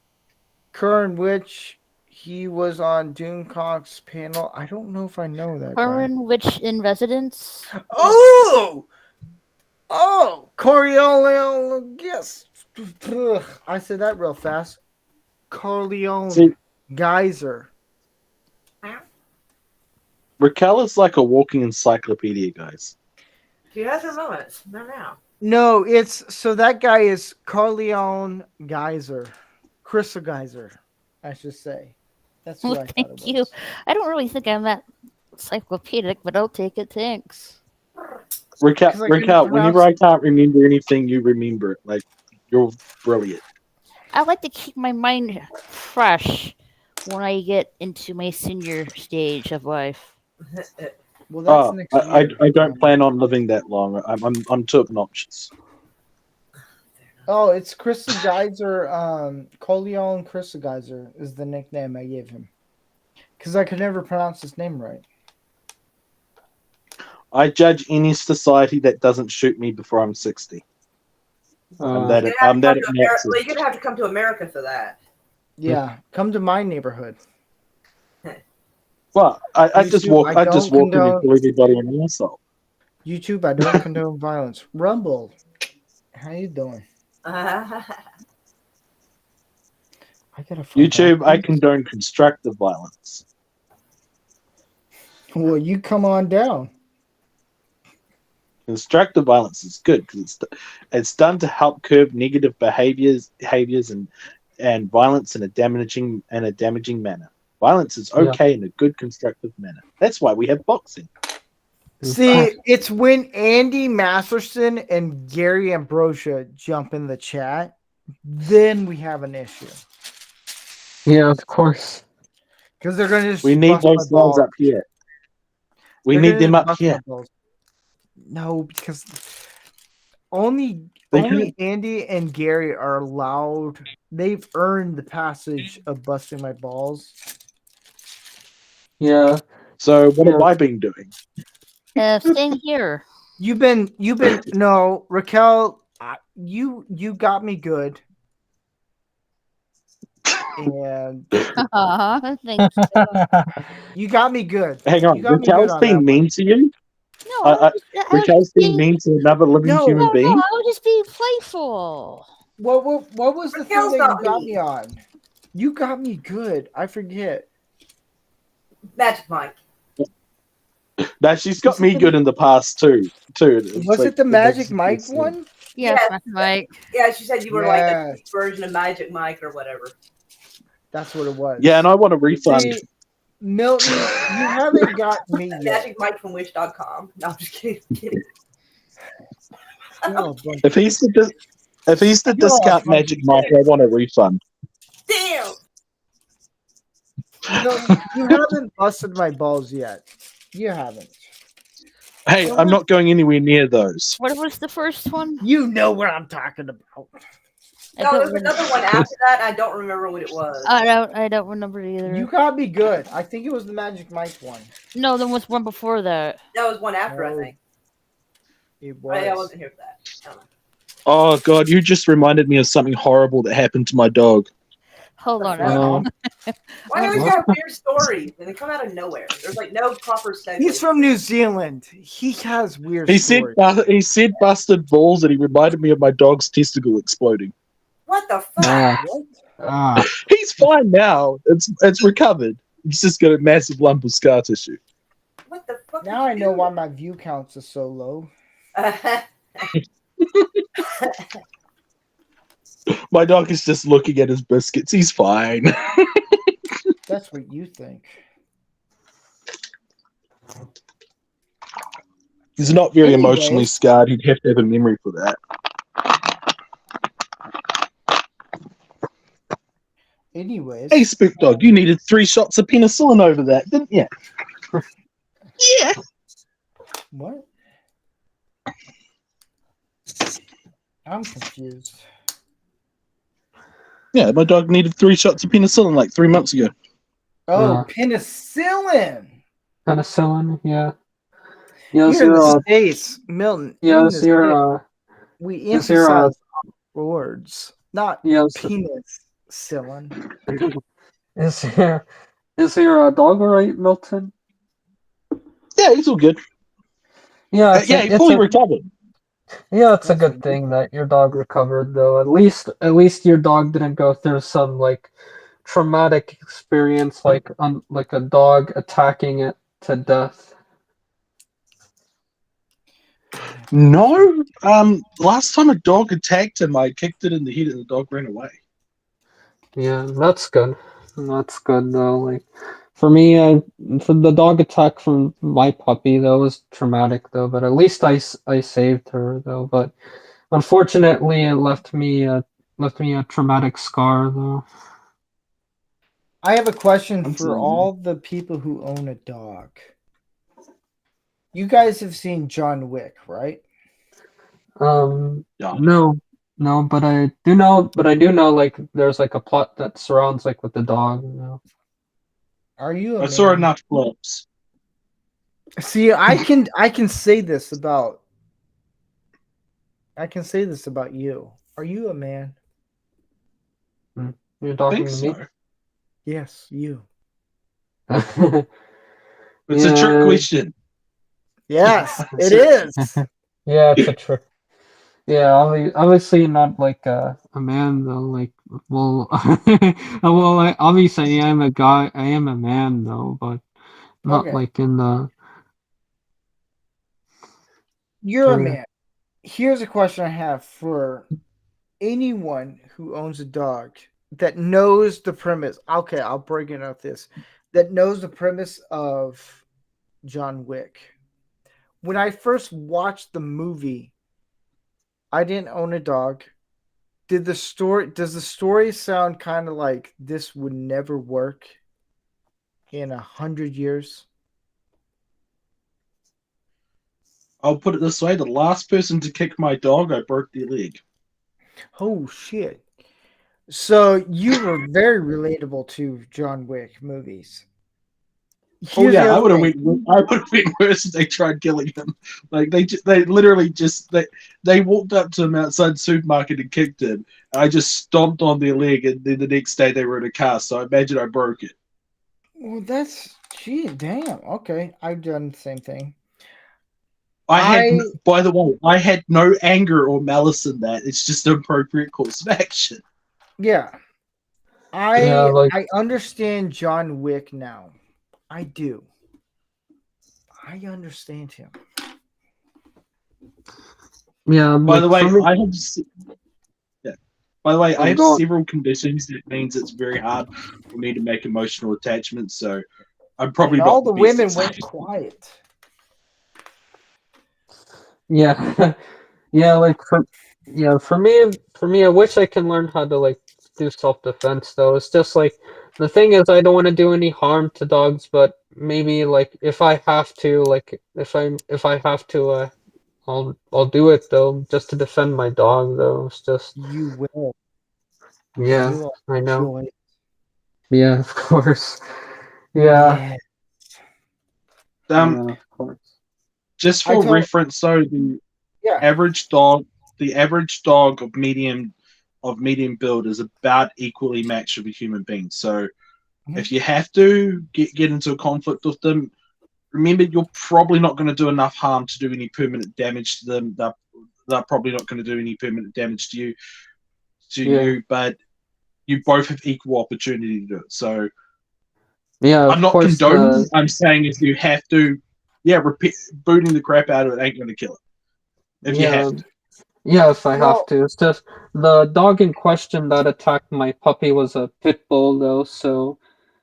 Curran Witch. He was on Doomcock's panel. I don't know if I know that guy. Curran Witch in Residence. Oh! Corleone. Yes. Ugh, I said that real fast. Corleone See, Geyser. Raquel is like a walking encyclopedia, guys. She has her moments. Not now. No, it's so that guy is Corleone Geyser. Crystal Geyser, I should say. That's what Well, I thought it thank you. was. I don't really think I'm that encyclopedic, but I'll take it. Thanks. Raquel, 'Cause I couldn't whenever pronounce- I can't remember anything, you remember it. Like, you're brilliant. I like to keep my mind fresh when I get into my senior stage of life. Well, that's Oh, next I year. don't plan on living that long. I'm too obnoxious. Oh, it's Crystal Geyser. Corleone Crystal Geyser is the nickname I gave him. Because I could never pronounce his name right. I judge any society that doesn't shoot me before I'm 60. I'm that You're gonna have to come to America- obnoxious. well, you're gonna have to come to America for that. Yeah, come to my neighborhood. Well, I just YouTube, walk. I I just don't walk in and condone- call everybody an asshole. YouTube, I don't condone violence. Rumble, how you doing? I gotta find YouTube, out. I condone constructive violence. Well, you come on down. Constructive violence is good because it's done to help curb negative behaviors and violence in a damaging manner. Violence is okay in a good constructive manner. That's why we have boxing. See, it's when Andy Masterson and Gary Ambrosia jump in the chat, then we have an issue. Yeah, of course. Because they're gonna just We need bust my those guys balls. up here. We They're need gonna them just up bust my here. balls. No, because only They Andy and Gary are allowed. They've earned the passage of busting my balls. Yeah. So what have I been doing? Staying here. You've been no, Raquel. You got me good. And Thank you. you got me good. Hang on, You got me good Raquel's on being that mean to you? No, I was Raquel's being mean to another living No, human being? I was just being playful. What was the thing Raquel's that not you got me. me on? You got me good. I forget. Magic Mike. No, she's got me good in the past too. It's Was like- it the Magic that's- Mike that's- one? Yes, Yeah. Magic Mike. Yeah, she said you were like a Yes. version of Magic Mike or whatever. That's what it was. Yeah, and I want a refund. See, Milton, you haven't got me yet. Magic Mike from Wish.com. No, I'm just kidding. You're a bunch If he's the discount Magic Mike, I want a refund. Damn. Milton, you haven't busted my balls yet. You haven't. Hey, I'm not going anywhere near those. What was the first one? You know what I'm talking about. No, there's another one after that. I don't remember what it was. I don't remember it either. You gotta be good. I think it was the Magic Mike one. No, there was one before that. That was one after, I Oh, think. It I was. wasn't here for that. I don't know. Oh god, you just reminded me of something horrible that happened to my dog. Hold on. Why do you always have weird stories and they come out of nowhere? There's like no proper segue. He's from New Zealand. He has weird He said stories. busted balls, and he reminded me of my dog's testicle exploding. What the fuck? He's fine now. It's recovered. He's just got a massive lump of scar tissue. What the fuck? Now I know why my view counts are so low. My dog is just looking at his biscuits. He's fine. That's what you think. He's not very Anyways. emotionally scarred. He'd have to have a memory for that. Anyways. Hey, Spook Dog, you needed 3 shots of penicillin over that, didn't you? Yeah. What? I'm confused. Yeah, my dog needed 3 shots of penicillin like 3 months ago. Oh, penicillin. Penicillin, yeah. Here Yes, in the States, Milton. here in yes, the you're, States, we yes, you're, emphasize words, not yes. penicillin. Is your dog alright, Milton? Yeah, he's all good. Yeah, Yeah, he fully recovered. Yeah, it's a good thing that your dog recovered, though. At least your dog didn't go through some like traumatic experience, like a dog attacking it to death. No. Last time a dog attacked him, I kicked it in the head and the dog ran away. Yeah, that's good. That's good though. Like for me, for the dog attack from my puppy, that was traumatic though. But at least I saved her though. But unfortunately, it left me a traumatic scar though. I have a question for all the people who own a dog. You guys have seen John Wick, right? No, but I do know like there's like a plot that surrounds like with the dog. You know. Are you? I saw enough clips. See, I can say this about. I can say this about you. Are you a man? You're talking think to me. so. Yes, you. It's a trick question. Yes, it is. Yeah, it's a trick. Yeah, obviously not like a man though. Like, well, obviously I am a guy. I am a man though, but not Okay. like in the. You're a Yeah. man. Here's a question I have for anyone who owns a dog that knows the premise. Okay, I'll break it out this. That knows the premise of John Wick. When I first watched the movie, I didn't own a dog. Does the story sound kind of like this would never work in 100 years? I'll put it this way: the last person to kick my dog, I broke their leg. Oh shit. So you were very relatable to John Wick movies. Oh Here's yeah, the I other would have thing. went worse if they tried killing him. Like they literally just they walked up to him outside the supermarket and kicked him. And I just stomped on their leg, and then the next day they were in a cast. So I imagine I broke it. Well, damn. Okay, I've done the same thing. By the way, I had no anger or malice in that. It's just an appropriate course of action. Yeah. I understand John Wick now. I do. I understand him. Yeah. By the way, for me- I have. Yeah. By the way, I have go on. several conditions that means it's very hard for me to make emotional attachments. So I'm probably And not all the best women at went saying- quiet. Yeah, yeah. Like for me, I wish I can learn how to like do self-defense. Though it's just like the thing is, I don't want to do any harm to dogs, but maybe like if I have to, like if I have to, I'll do it though, just to defend my dog. Though it's just You will. yeah, You will I know. enjoy it. Yeah, of course. Yeah, Um, yeah, of course. just I for told- reference, though, the Yeah. average dog of medium build is about equally matched with a human being. So if you have to get into a conflict with them, remember you're probably not going to do enough harm to do any permanent damage to them. They're probably not going to do any permanent damage to you. Yeah. But you both have equal opportunity to do it. So Yeah, I'm of not course. condoning it. I'm saying if you have to, booting the crap out of it ain't going to kill it. If you have to. Yeah, if I Well- have to. It's just the dog in question that attacked my puppy was a pit bull, though, so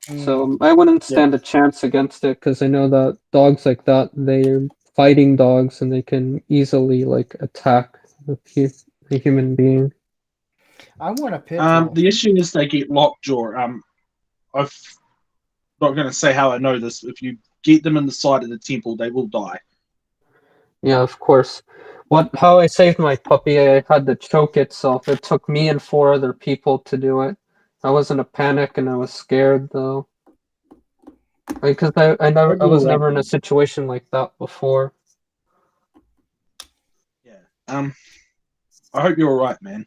I wouldn't stand a chance against it because I know that dogs like that, they're fighting dogs and they can easily like attack a human being. I want a pit bull. The issue is they get lockjaw. I'm not going to say how I know this. If you get them in the side of the temple, they will die. Yeah, of course. How I saved my puppy, I had to choke itself. It took me and 4 other people to do it. I was in a panic and I was scared though. Because I was never in a situation like that before. I hope you're all right, man.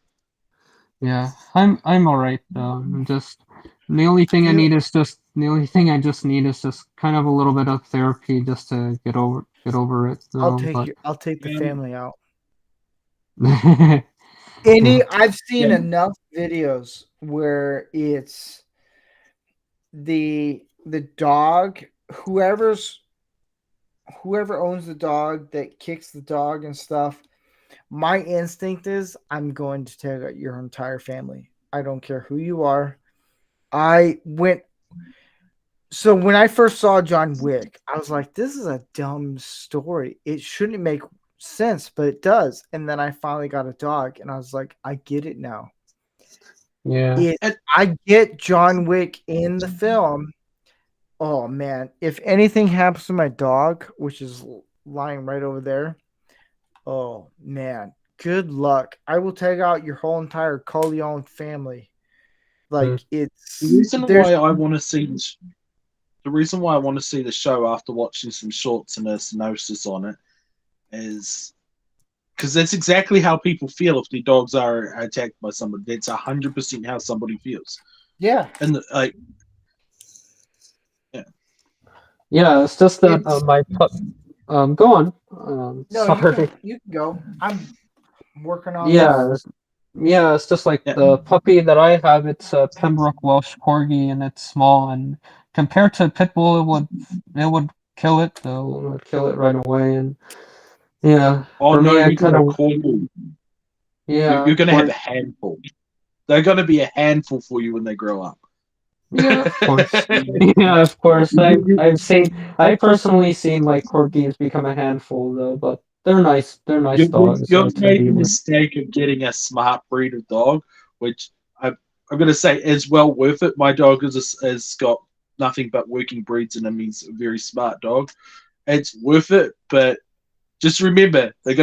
Yeah, I'm alright though. I'm just the only thing I just need is just kind of a little bit of therapy just to get over it. I'll Though, take the family out. but- Andy, I've seen enough videos where it's the dog, whoever owns the dog that kicks the dog and stuff. My instinct is I'm going to take out your entire family. I don't care who you are. So when I first saw John Wick, I was like, this is a dumb story. It shouldn't make sense, but it does. And then I finally got a dog and I was like, I get it now. Yeah. I get John Wick in the film. Oh man, if anything happens to my dog, which is lying right over there, oh man, good luck. I will take out your whole entire Corleone family. Like it's The reason why I want to see this. The reason why I want to see the show after watching some shorts and a synopsis on it is because that's exactly how people feel if their dogs are attacked by somebody. That's 100% how somebody feels. Yeah. And Yeah, it's just that my pup. Go on. No, Sorry. you can go. I'm working on Yeah, it's just like the puppy that I have. It's a Pembroke Welsh Corgi, and it's small. And compared to a pit bull, it would kill it though. It would kill it right away. And yeah, oh for no, me, I you got kind a of cornwall. yeah. You're going to have for- a handful. They're going to be a handful for you when they grow up. Yeah, of course. Yeah, of course. I've personally seen like corgis become a handful though, but they're nice. They're nice dogs. You've to made be the with. mistake of getting a smart breed of dog, which I'm going to say is well worth it. My dog has got nothing but working breeds in him. He's a very smart dog. It's worth it, but just remember you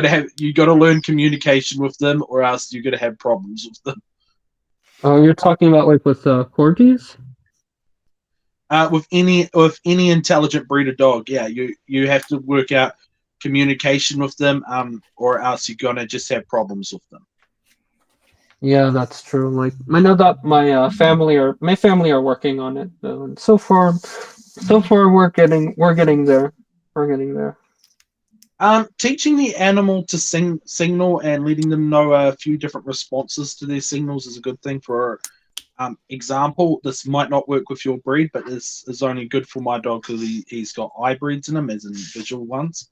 got to learn communication with them, or else you're going to have problems with them. Oh, you're talking about like with corgis? With any intelligent breed of dog, yeah, you have to work out communication with them, or else you're gonna just have problems with them. Yeah, that's true. Like I know that my family are working on it though, and so far we're getting there. We're getting there. Teaching the animal to signal and letting them know a few different responses to their signals is a good thing for Example, this might not work with your breed, but this is only good for my dog because he's got eye breeds in him, as in visual ones.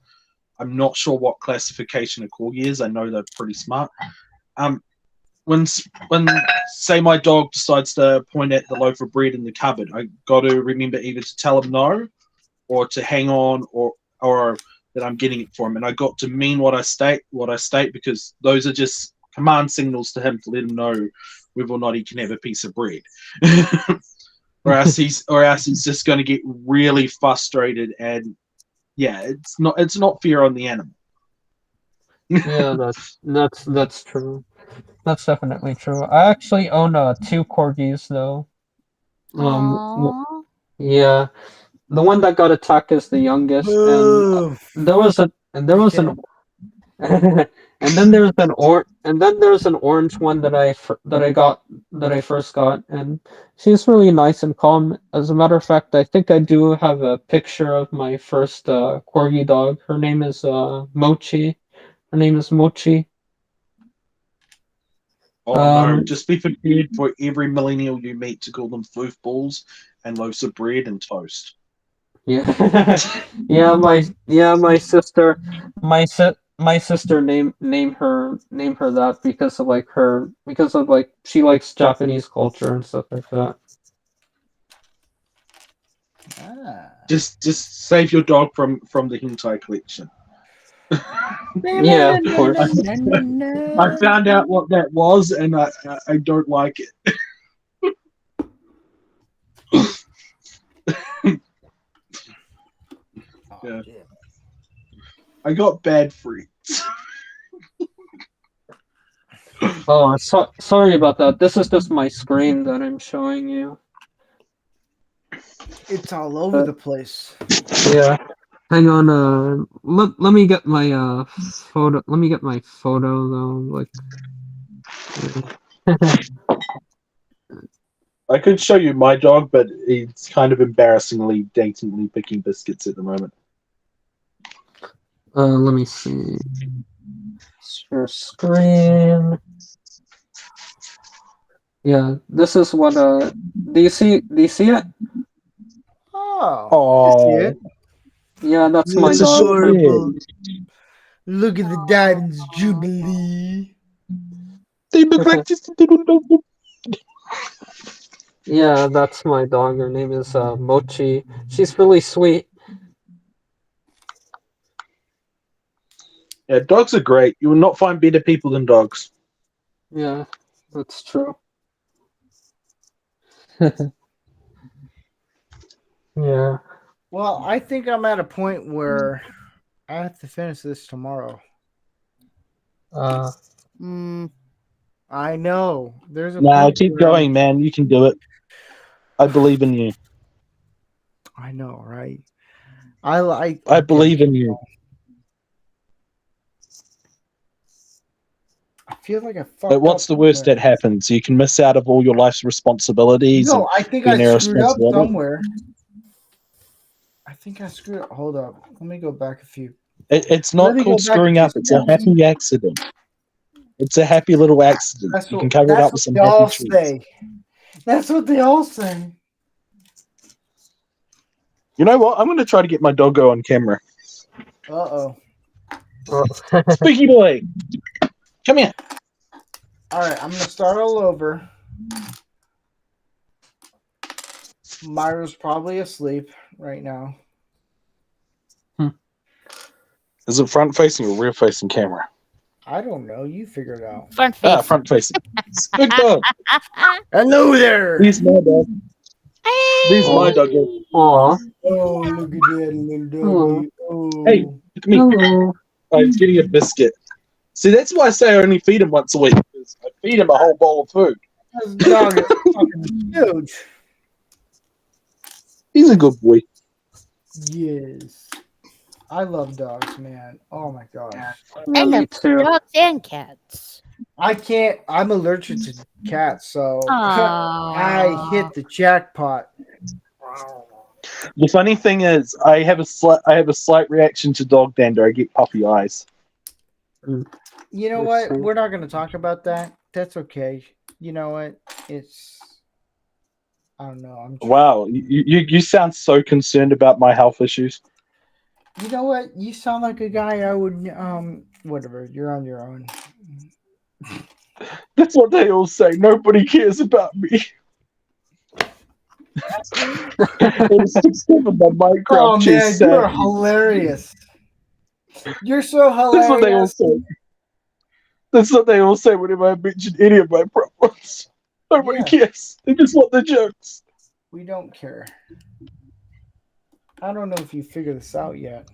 I'm not sure what classification a corgi is. I know they're pretty smart. When say my dog decides to point at the loaf of bread in the cupboard, I got to remember either to tell him no, or to hang on, or that I'm getting it for him. And I got to mean what I state because those are just command signals to him to let him know whether or not he can have a piece of bread. or else he's just going to get really frustrated, and yeah, it's not fair on the animal. Yeah, that's true. That's definitely true. I actually own 2 corgis though. Aww. Yeah, the one that got attacked is the youngest, and there was an and then there's an orange one that I first got, and she's really nice and calm. As a matter of fact, I think I do have a picture of my first corgi dog. Her name is Mochi. Oh no, just be prepared for every millennial you meet to call them foofballs and loaves of bread and toast. Yeah, my sister named her that because of she likes Japanese culture and stuff like that. Just save your dog from the hentai collection. Yeah, of course. I found out what that was, and I don't like it. Yeah. I got bad freaks. Oh, sorry about that. This is just my screen that I'm showing you. It's all over the place. Yeah. Hang on. Let me get my photo. Let me get my photo though. I could show you my dog, but he's kind of embarrassingly daintily picking biscuits at the moment. Let me see. Share screen. Yeah, this is what do you see it? Oh, I see it. Yeah, that's my dog. Adorable. Look at the Diamonds Jubilee. They look like just a little dog. Yeah, that's my dog. Her name is Mochi. She's really sweet. Yeah, dogs are great. You will not find better people than dogs. Yeah, that's true. Yeah. Well, I think I'm at a point where I have to finish this tomorrow. I know. There's a point keep where going, man. You can do it. I believe in you. I know, right? I believe in you. I feel like I fucked But what's up the worst somewhere. that happens? You can miss out of all your life's responsibilities. No, and I think being I screwed up irresponsible. somewhere. I think I screwed up. Hold up. Let me go back a few. It's Let not me called go back screwing a up. few It's a steps. happy accident. It's a happy little accident. You can cover it up with some they all happy treats. say. That's what they all say. You know what? I'm going to try to get my doggo on camera. Uh-oh. Squeaky boy, come here. All right, I'm going to start all over. Myra's probably asleep right now. Is it front facing or rear facing camera? I don't know. You figure it out. Front face. Front facing. Big dog. Hello there. He's my dog. He's my dog. Aw. Oh, look at that little doggy. Oh. Hey, look at me. Hello. Oh, he's getting a biscuit. See, that's why I say I only feed him once a week. Because I feed him a whole bowl of food. This dog is fucking huge. He's a good boy. Yes. I love dogs, man. Oh my gosh. I love dogs and cats. I can't. I'm allergic to cats, so Aw. I hit the jackpot. The funny thing is, I have a slight reaction to dog dander. I get puppy eyes. You know what? We're not going to talk about that. That's okay. You know what? I don't know. Wow, you sound so concerned about my health issues. You know what? You sound like a guy I would. Whatever. You're on your own. That's what they all say. Nobody cares about me. It's 6'7" on Minecraft. Oh man, She's you're hilarious. You're so hilarious. That's what they all say. That's what they all say whenever I mention any of my problems. Nobody cares. They just want the jokes. We don't care. I don't know if you figured this out yet.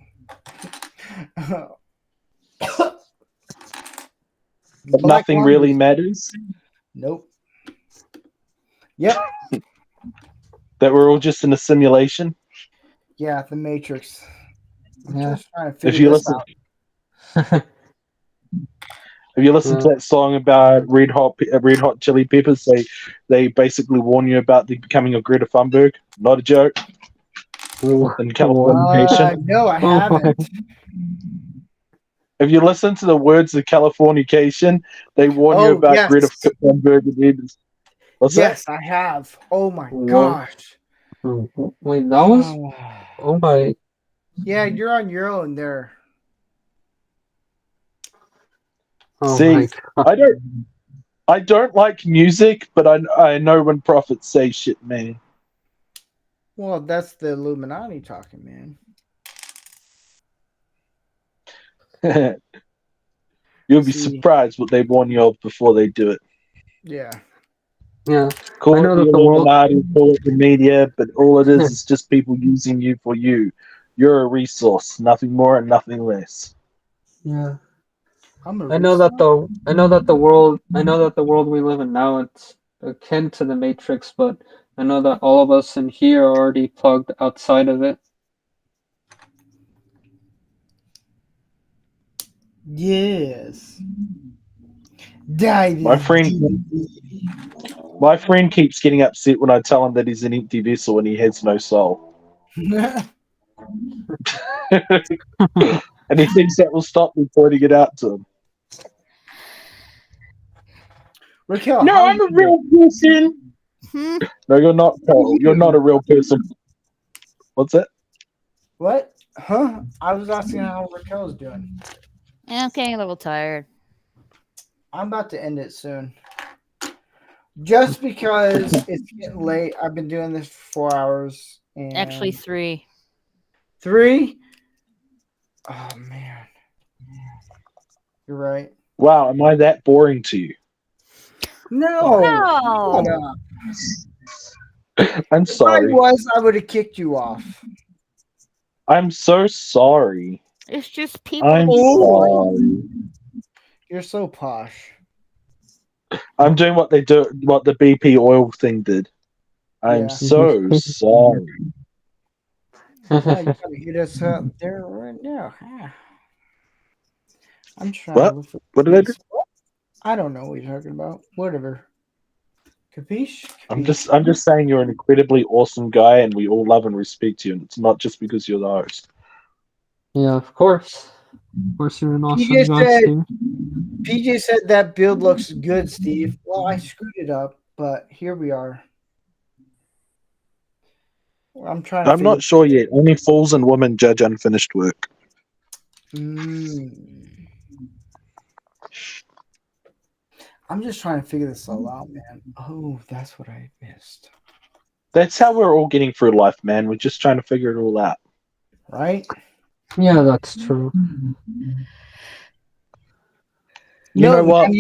But nothing really matters. Nope. Yep. That we're all just in a simulation. Yeah, the Matrix. I'm Yeah. just trying to figure If you this listen, out. if you listen to that song about Red Hot Chili Peppers, they basically warn you about the becoming of Greta Thunberg. Not a joke. In Californication. No, I haven't. If you listen to the words of Californication, they warn you about yes. Greta Thunberg. What's Yes, that? I have. Oh my What? gosh. Wait, that was. Oh my. Yeah, you're on your own there. Oh See, my God. I don't like music, but I know when prophets say shit, man. Well, that's the Illuminati talking, man. You'll be surprised what they warn you of before they do it. Yeah. Yeah. Call I it know the that the world. Illuminati, call it the media, but all it is just people using you for you. You're a resource, nothing more and nothing less. Yeah. I know that the world we live in now, it's akin to the Matrix, but I know that all of us in here are already plugged outside of it. Yes. Dive My friend keeps getting upset when I tell him that he's an empty vessel and he has no soul. And he thinks that will stop me pointing it out to him. Raquel, No, I'm a real person. No, you're not, Paul. You're not a real person. What's that? What? Huh? I was asking how Raquel's doing. Yeah, I'm getting a little tired. I'm about to end it soon. Just because it's getting late. I've been doing this for 4 hours. And Actually, 3. 3? Oh, man. You're right. Wow, am I that boring to you? No. No. Shut up. I'm sorry. If I was, I would have kicked you off. I'm so sorry. It's just people. I'm sorry. You're so posh. I'm doing what the BP oil thing did. I'm Yeah. so sorry. Oh, you gotta hit us up there right now. Huh? I'm trying What? to look for What did I do? I don't know what you're talking about. Whatever. Capiche? I'm just saying you're an incredibly awesome guy, and we all love and respect you. And it's not just because you're the host. Yeah, of course. Of course, you're an awesome PJ guy, said, Steve. PJ said that build looks good, Steve. Well, I screwed it up, but here we are. I'm trying to I'm not sure yet. Only fools and women judge unfinished work. I'm just trying to figure this all out, man. Oh, that's what I missed. That's how we're all getting through life, man. We're just trying to figure it all out. Right? Yeah, that's true. You know what?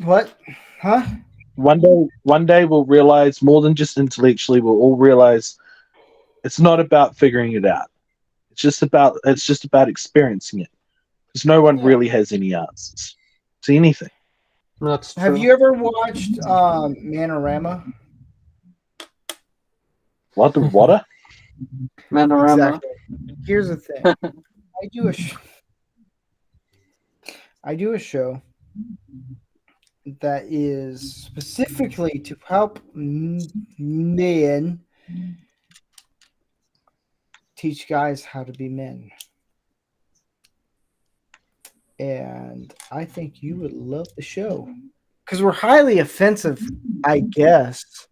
What? Huh? One day we'll realize more than just intellectually. We'll all realize it's not about figuring it out. It's just about experiencing it. Because no one really has any answers to anything. That's true. Have you ever watched Manorama? What the water? Manorama. Exactly. Here's the thing. I do a show that is specifically to help men teach guys how to be men. And I think you would love the show because we're highly offensive, I guess.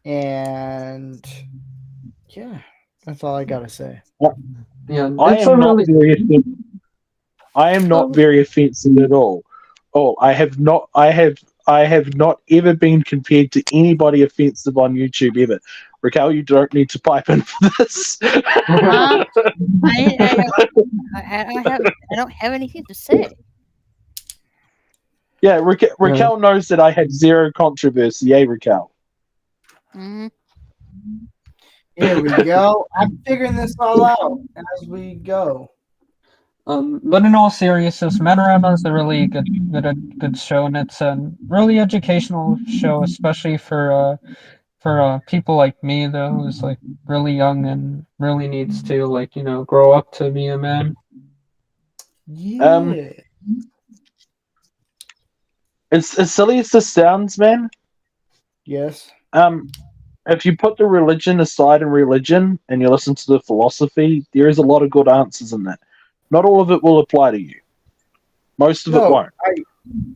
And yeah, that's all I gotta say. Yeah, I it's a am not really very offensive. I am not very offensive at all. Oh, I have not ever been compared to anybody offensive on YouTube ever. Raquel, you don't need to pipe in for this. I don't have anything to say. Yeah, Raquel knows that I have zero controversy, eh, Raquel? Mhm. Here we go. I'm figuring this all out as we go. But in all seriousness, Manorama is a really good show, and it's a really educational show, especially for people like me, though, who's like really young and really needs to grow up to be a man. Yeah. As silly as this sounds, man. Yes. If you put the religion aside in religion and you listen to the philosophy, there is a lot of good answers in that. Not all of it will apply to you. Most of it won't.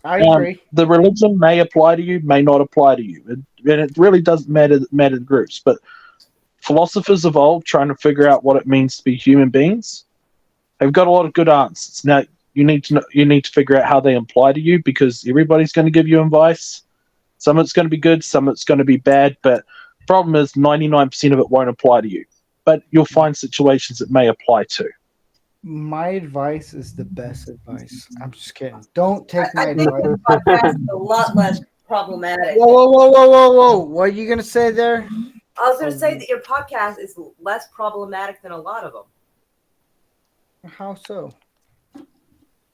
I agree. The religion may apply to you, may not apply to you. And it really doesn't matter to groups. But philosophers of old trying to figure out what it means to be human beings, they've got a lot of good answers. Now, you need to figure out how they apply to you, because everybody's going to give you advice. Some of it's going to be good, some of it's going to be bad, but the problem is 99% of it won't apply to you. But you'll find situations it may apply to. My advice is the best advice. I'm just kidding. Don't take my I think advice. this podcast is a lot less problematic. Whoa. What are you going to say there? I was going to say that your podcast is less problematic than a lot of them. How so?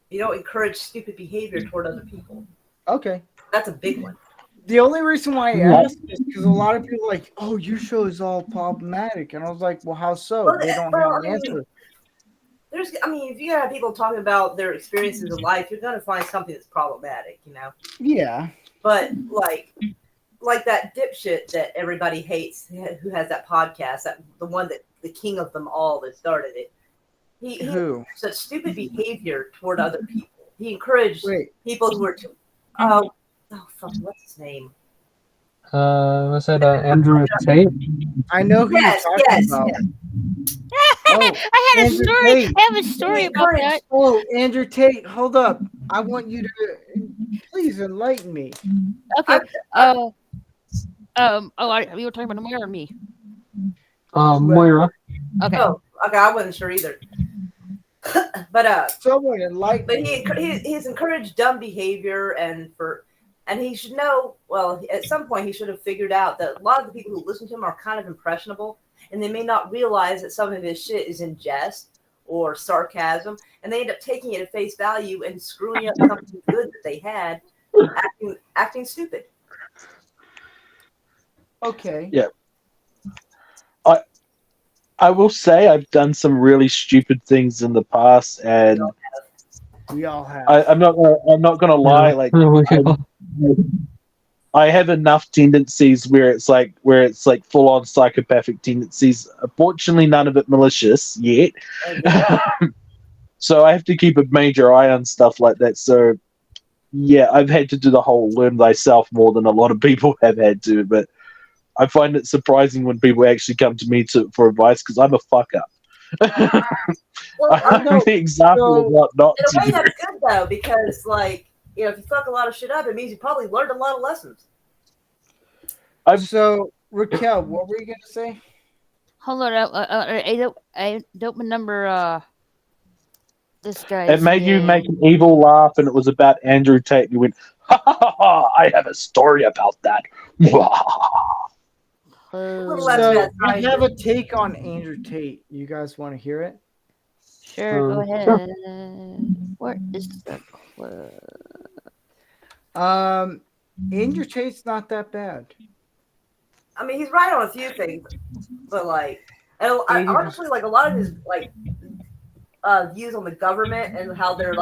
You don't encourage stupid behavior toward other people. Okay. That's a big one. The only reason why I asked is because a lot of people are like, oh, your show is all problematic. And I was like, well, how so? Well, They don't well, have an I mean, answer. If you have people talking about their experiences in life, you're going to find something that's problematic, Yeah. But like that dipshit that everybody hates, who has that podcast, the one that the king of them all that started it. He Who? such stupid behavior toward other people. He encouraged people who were too. Fuck, what's his name? Was it Andrew Tate? I know who you're talking about. I had a Andrew story. Tate. I have a story about that. Oh, Andrew Tate, hold up. I want you to please enlighten me. Okay. We were talking about Moira or me. Moira. Okay. Oh, okay. I wasn't sure either. But someone enlighten. But he's encouraged dumb behavior, and he should know. Well, at some point, he should have figured out that a lot of the people who listen to him are kind of impressionable, and they may not realize that some of his shit is in jest or sarcasm, and they end up taking it at face value and screwing up something good that they had, acting stupid. Okay. Yeah. I will say I've done some really stupid things in the past, and we all have. I'm not gonna lie. Like I have enough tendencies where it's like full on psychopathic tendencies. Fortunately, none of it malicious yet. So I have to keep a major eye on stuff like that. So yeah, I've had to do the whole learn thyself more than a lot of people have had to, but I find it surprising when people actually come to me for advice, because I'm a fuck up. I'm the example of what not in a to way, do. that's good though, because if you fuck a lot of shit up, it means you probably learned a lot of lessons. So Raquel, what were you gonna say? Hold on. I don't remember this guy. It made you make an evil laugh, and it was about Andrew Tate. And you went, ha ha ha! I have a story about that. So I have a take on Andrew Tate. You guys want to hear it? Sure, go ahead. Sure. Where is the clip? Andrew Tate's not that bad. I mean, he's right on a few things, but honestly, a lot of his views on the government and how they're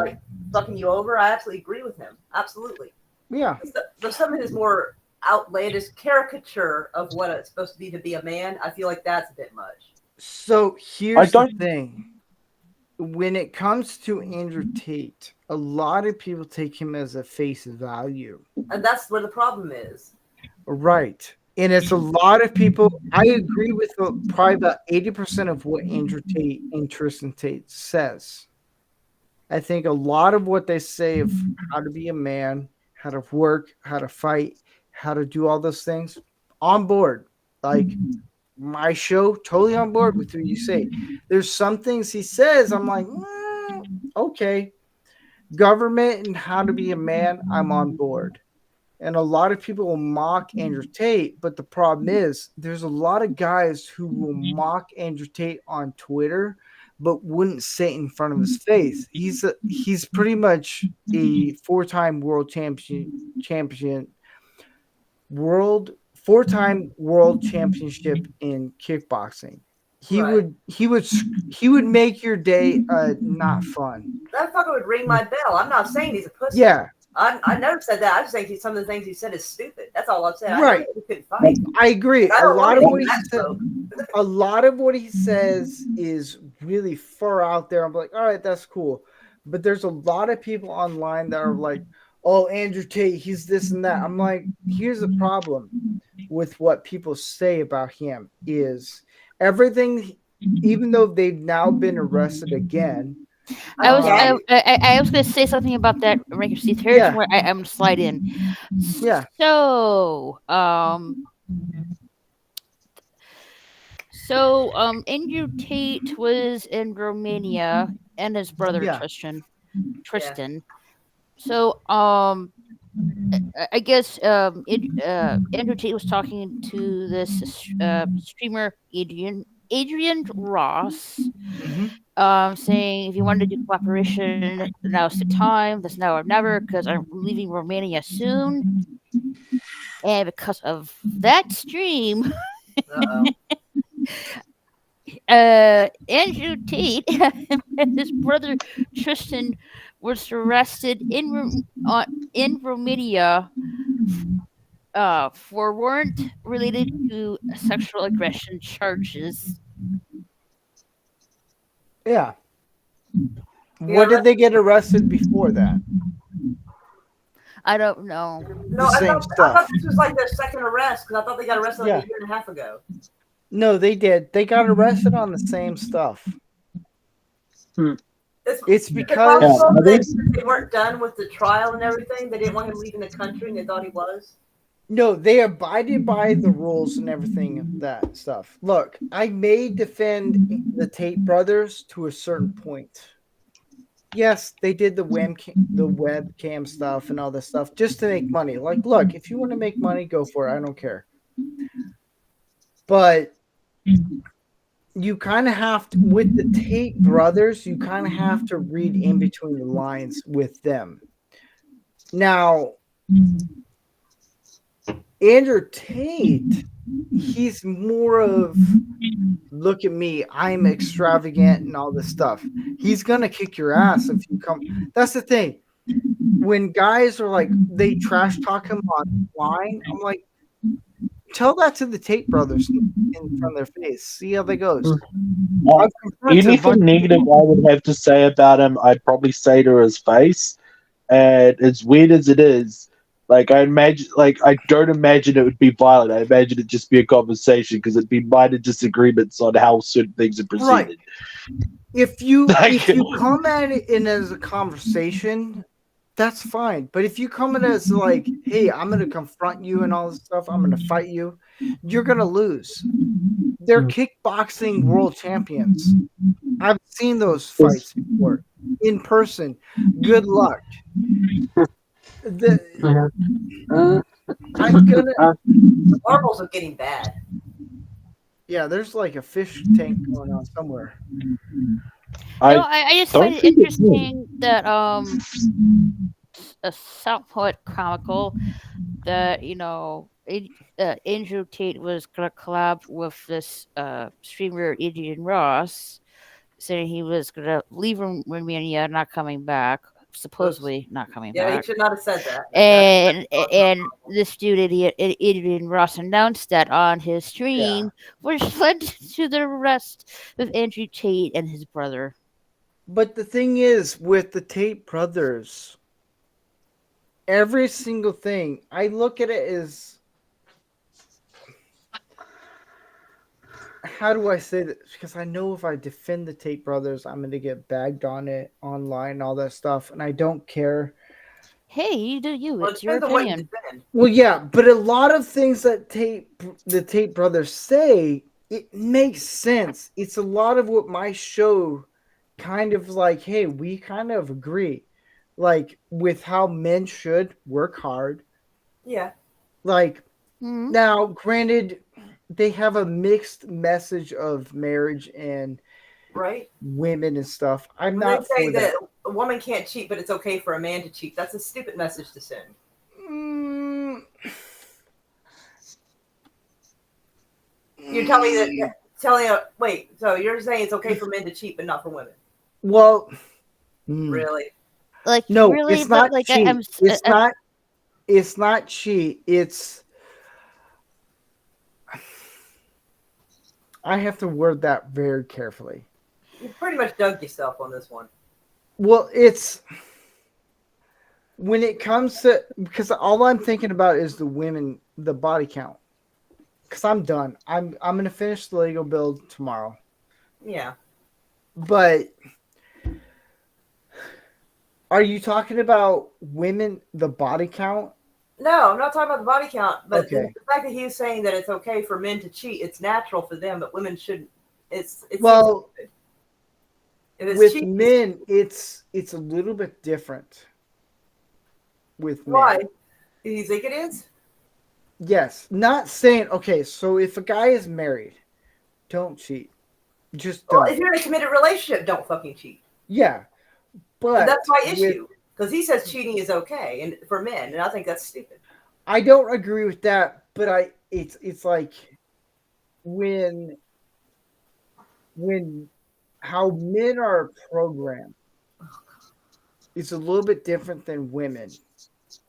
fucking you over, I absolutely agree with him. Absolutely. Yeah. There's some of his more outlandish caricature of what it's supposed to be a man. I feel like that's a bit much. So here's the thing. when it comes to Andrew Tate, a lot of people take him as a face value. And that's where the problem is. Right. And it's a lot of people. I agree with probably about 80% of what Andrew Tate and Tristan Tate says. I think a lot of what they say of how to be a man, how to work, how to fight, how to do all those things, on board. Like my show, totally on board with what you say. There's some things he says, I'm like, okay. Government and how to be a man, I'm on board. And a lot of people will mock Andrew Tate, but the problem is there's a lot of guys who will mock Andrew Tate on Twitter, but wouldn't say it in front of his face. He's pretty much a four-time world championship in kickboxing. He would make your day not fun. That fucker would ring my bell. I'm not saying he's a pussy. Yeah. I never said that. I just think some of the things he said is stupid. That's all I'm saying. Right. I couldn't fight. I agree. I A don't lot of wanna what be he that said, a lot of what he says is really far out there. I'm like, all right, that's cool. But there's a lot of people online that are like, oh, Andrew Tate, he's this and that. I'm like, here's the problem with what people say about him is everything, even though they've now been arrested again. I was going to say something about that, Ranker Steve. Here's where I'm going to slide in. Yeah. So, Andrew Tate was in Romania and his brother Tristan. So, I guess Andrew Tate was talking to this streamer Adrian Ross, saying if you wanted to do cooperation, now's the time. That's now or never, because I'm leaving Romania soon. And because of that stream, Andrew Tate and his brother Tristan was arrested in Romania for warrant related to sexual aggression charges. Yeah. What did they get arrested before that? I don't know. No, I thought this was like their second arrest because I thought they got arrested like a year and a half ago. No, they did. They got arrested on the same stuff. It's because they weren't done with the trial and everything. They didn't want him leaving the country, and they thought he was. No, they abided by the rules and everything of that stuff. Look, I may defend the Tate brothers to a certain point. Yes, they did the webcam stuff and all this stuff just to make money. Like, look, if you want to make money, go for it. I don't care. But you kind of have to, with the Tate brothers, you kind of have to read in between the lines with them. Now, Andrew Tate, he's more of, look at me, I'm extravagant and all this stuff. He's going to kick your ass if you come. That's the thing. When guys are like, they trash talk him online, I'm like, tell that to the Tate brothers in front of their face. See how that goes. Anything negative I would have to say about him, I'd probably say to his face. And as weird as it is, like I don't imagine it would be violent. I imagine it'd just be a conversation because it'd be minor disagreements on how certain things are proceeded. Right. If you come at it in as a conversation, that's fine. But if you come in as like, hey, I'm going to confront you and all this stuff, I'm going to fight you, you're going to lose. They're kickboxing world champions. I've seen those fights before in person. Good luck. The marbles are getting bad. Yeah, there's like a fish tank going on somewhere. I just find it interesting that somewhat comical that Andrew Tate was gonna collab with this streamer Adrian Ross, saying he was gonna leave Romania, not coming back. Supposedly not coming back. Yeah, he should not have said that. And this dude, Adrian Ross, announced that on his stream, which led to the arrest of Andrew Tate and his brother. But the thing is, with the Tate brothers, every single thing, I look at it as, how do I say that? Because I know if I defend the Tate brothers, I'm going to get bagged on it online, all that stuff, and I don't care. Hey, you do you. Well, It's your depends on what you opinion. defend. Well, yeah, but a lot of things that the Tate brothers say, it makes sense. It's a lot of what my show kind of like, hey, we kind of agree. Like with how men should work hard. Yeah. Like Mhm. now, granted, they have a mixed message of marriage and Right. women and stuff. I'm When not they say for that that. a woman can't cheat, but it's okay for a man to cheat, that's a stupid message to send. You're telling me that wait, so you're saying it's okay for men to cheat, but not for women? Well, Really? Like no, really, it's but not like cheat. It's I'm- not. It's not cheat. It's. I have to word that very carefully. You pretty much dug yourself on this one. Well, it's when it comes to, because all I'm thinking about is the women, the body count. Because I'm done. I'm gonna finish the Lego build tomorrow. Yeah. But are you talking about women, the body count? No, I'm not talking about the body count, but Okay. the fact that he was saying that it's okay for men to cheat, it's natural for them, but women shouldn't. It's Well, if it's with cheating, men, it's a little bit different. With men. why? Do you think it is? Yes, not saying okay. So if a guy is married, don't cheat. Just Well, don't. if you're in a committed relationship, don't fucking cheat. Yeah, but And that's my with- issue because he says cheating is okay and for men, and I think that's stupid. I don't agree with that. But it's like when how men are programmed. It's a little bit different than women.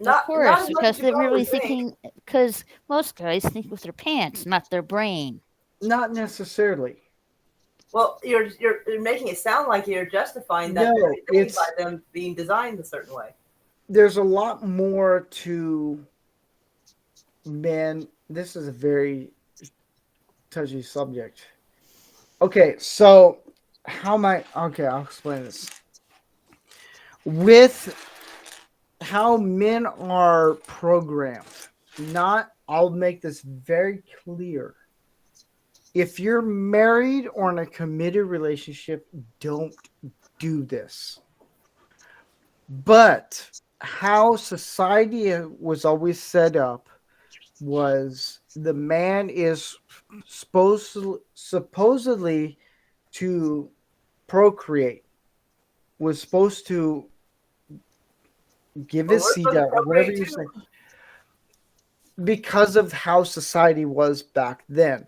Not, of course, not as much because as they're you probably really think. thinking. Because most guys think with their pants, not their brain. Not necessarily. Well, you're making it sound like you're justifying that No, very thing it's- by them being designed a certain way. There's a lot more to men. This is a very touchy subject. Okay, so I'll explain this. With how men are programmed, I'll make this very clear. If you're married or in a committed relationship, don't do this. But how society was always set up was the man is supposedly to procreate, was supposed to give his Well, we're seed supposed to out, whatever procreate you too. say, because of how society was back then.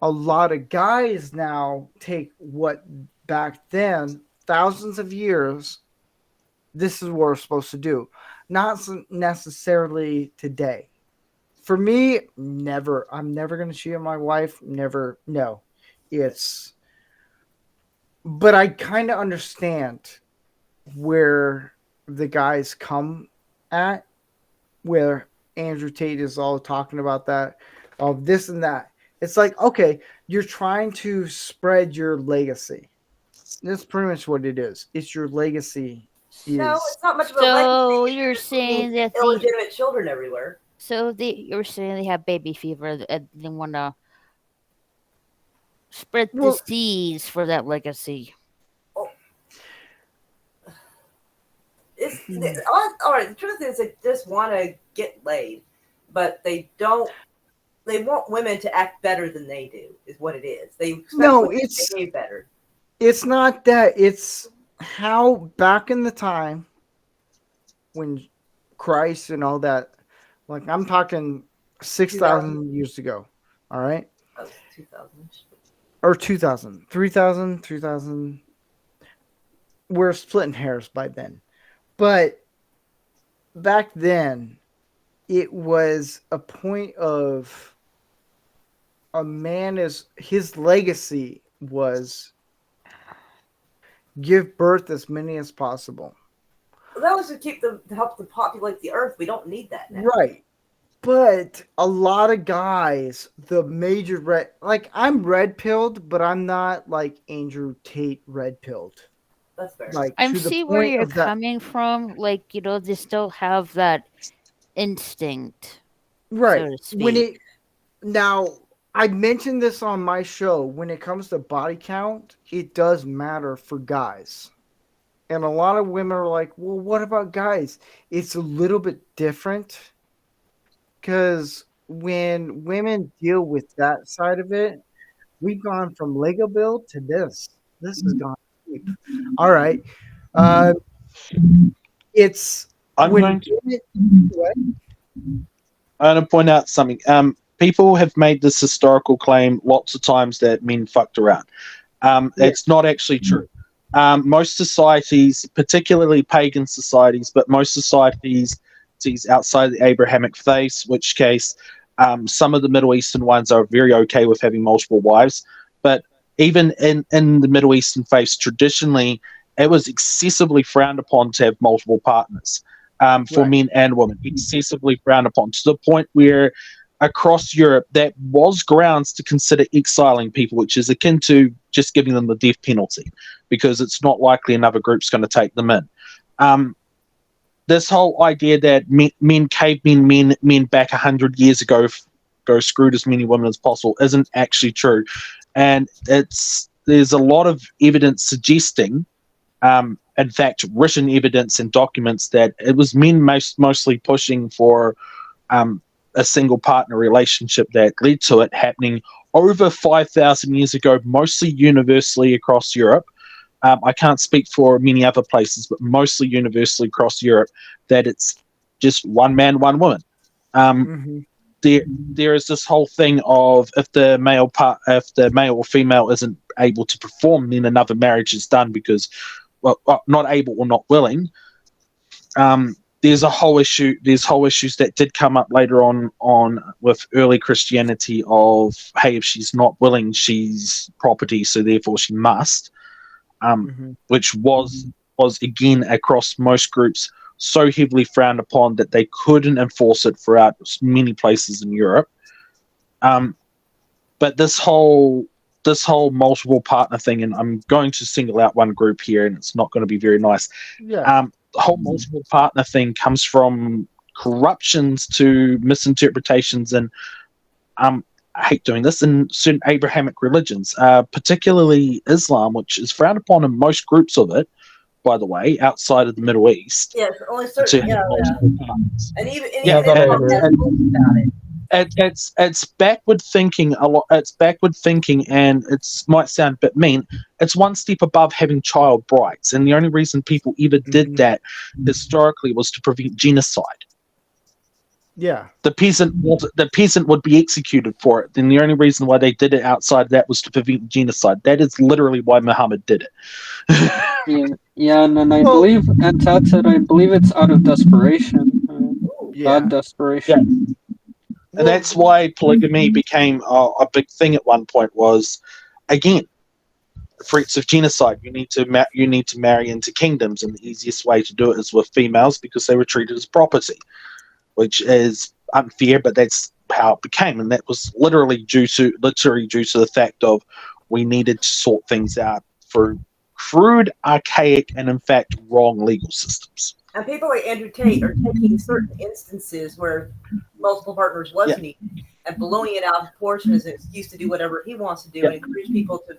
A lot of guys now take what back then, thousands of years, this is what we're supposed to do. Not necessarily today. For me, never. I'm never going to cheat on my wife. Never. No. But I kind of understand where the guys come at, where Andrew Tate is all talking about that, of this and that. It's like, okay, you're trying to spread your legacy. That's pretty much what it is. It's your legacy. No, it's not much of a So legacy. you're It's saying that illegitimate children everywhere. So you're saying they have baby fever and they want to spread disease for that legacy. All right. The truth is, they just want to get laid, but they don't. They want women to act better than they do. Is what it is. They expect No, women to it's behave better. It's not that. It's how back in the time when Christ and all that, like I'm talking 6,000 years ago. All right. Oh, 2000. Or 2,000, 3,000, 3,000. We're splitting hairs by then. But back then, it was a point of a man his legacy was give birth as many as possible. That was to help to populate the earth. We don't need that now. Right. But a lot of guys, the major like I'm red pilled, but I'm not like Andrew Tate red pilled. That's fair. Like I to the see where point you're of that. coming from. Like, they still have that instinct. Right. So to When speak. now I mentioned this on my show, when it comes to body count, it does matter for guys. And a lot of women are like, well, what about guys? It's a little bit different. Because when women deal with that side of it, we've gone from Lego build to this. This has gone deep. All right. It's I'm when going to- what? I'm going to point out something. People have made this historical claim lots of times that men fucked around. It's not actually true. Most societies, particularly pagan societies, but most societies outside the Abrahamic faith, which case some of the Middle Eastern ones are very okay with having multiple wives. But even in the Middle Eastern faiths, traditionally, it was excessively frowned upon to have multiple partners for men and women. Excessively frowned upon, to the point where across Europe, that was grounds to consider exiling people, which is akin to just giving them the death penalty, because it's not likely another group's going to take them in. This whole idea that cavemen men back 100 years ago screwed as many women as possible isn't actually true, and there's a lot of evidence suggesting, in fact, written evidence and documents, that it was men mostly pushing for a single partner relationship that led to it happening over 5,000 years ago, mostly universally across Europe. I can't speak for many other places, but mostly universally across Europe, that it's just one man, one woman. There is this whole thing of if the male or female isn't able to perform, then another marriage is done because, well, not able or not willing. There's a whole issue. There's whole issues that did come up later on with early Christianity of, hey, if she's not willing, she's property, so therefore she must. Which was again across most groups so heavily frowned upon that they couldn't enforce it throughout many places in Europe. But this whole multiple partner thing, and I'm going to single out one group here, and it's not going to be very nice. Yeah. The whole multiple partner thing comes from corruptions to misinterpretations, and I hate doing this, in certain Abrahamic religions, particularly Islam, which is frowned upon in most groups of it, by the way, outside of the Middle East. Yes, only certain. to have multiple partners. And even Yeah, Islam has rules about it. It's backward thinking a lot. It's backward thinking, and it might sound a bit mean. It's one step above having child brides, and the only reason people ever did that historically was to prevent genocide. Yeah. The peasant would be executed for it. Then the only reason why they did it outside of that was to prevent genocide. That is literally why Muhammad did it. Yeah, and I believe, and Tad said, I believe it's out of desperation. Bad desperation. Yeah. And that's why polygamy became a big thing at one point. Was, again, threats of genocide. You need to marry into kingdoms, and the easiest way to do it is with females because they were treated as property, which is unfair, but that's how it became. And that was literally due to the fact of we needed to sort things out through crude, archaic, and in fact wrong legal systems. And people like Andrew Tate are taking certain instances where multiple partners was needed and blowing it out of proportion as an excuse to do whatever he wants to do and encourage people to.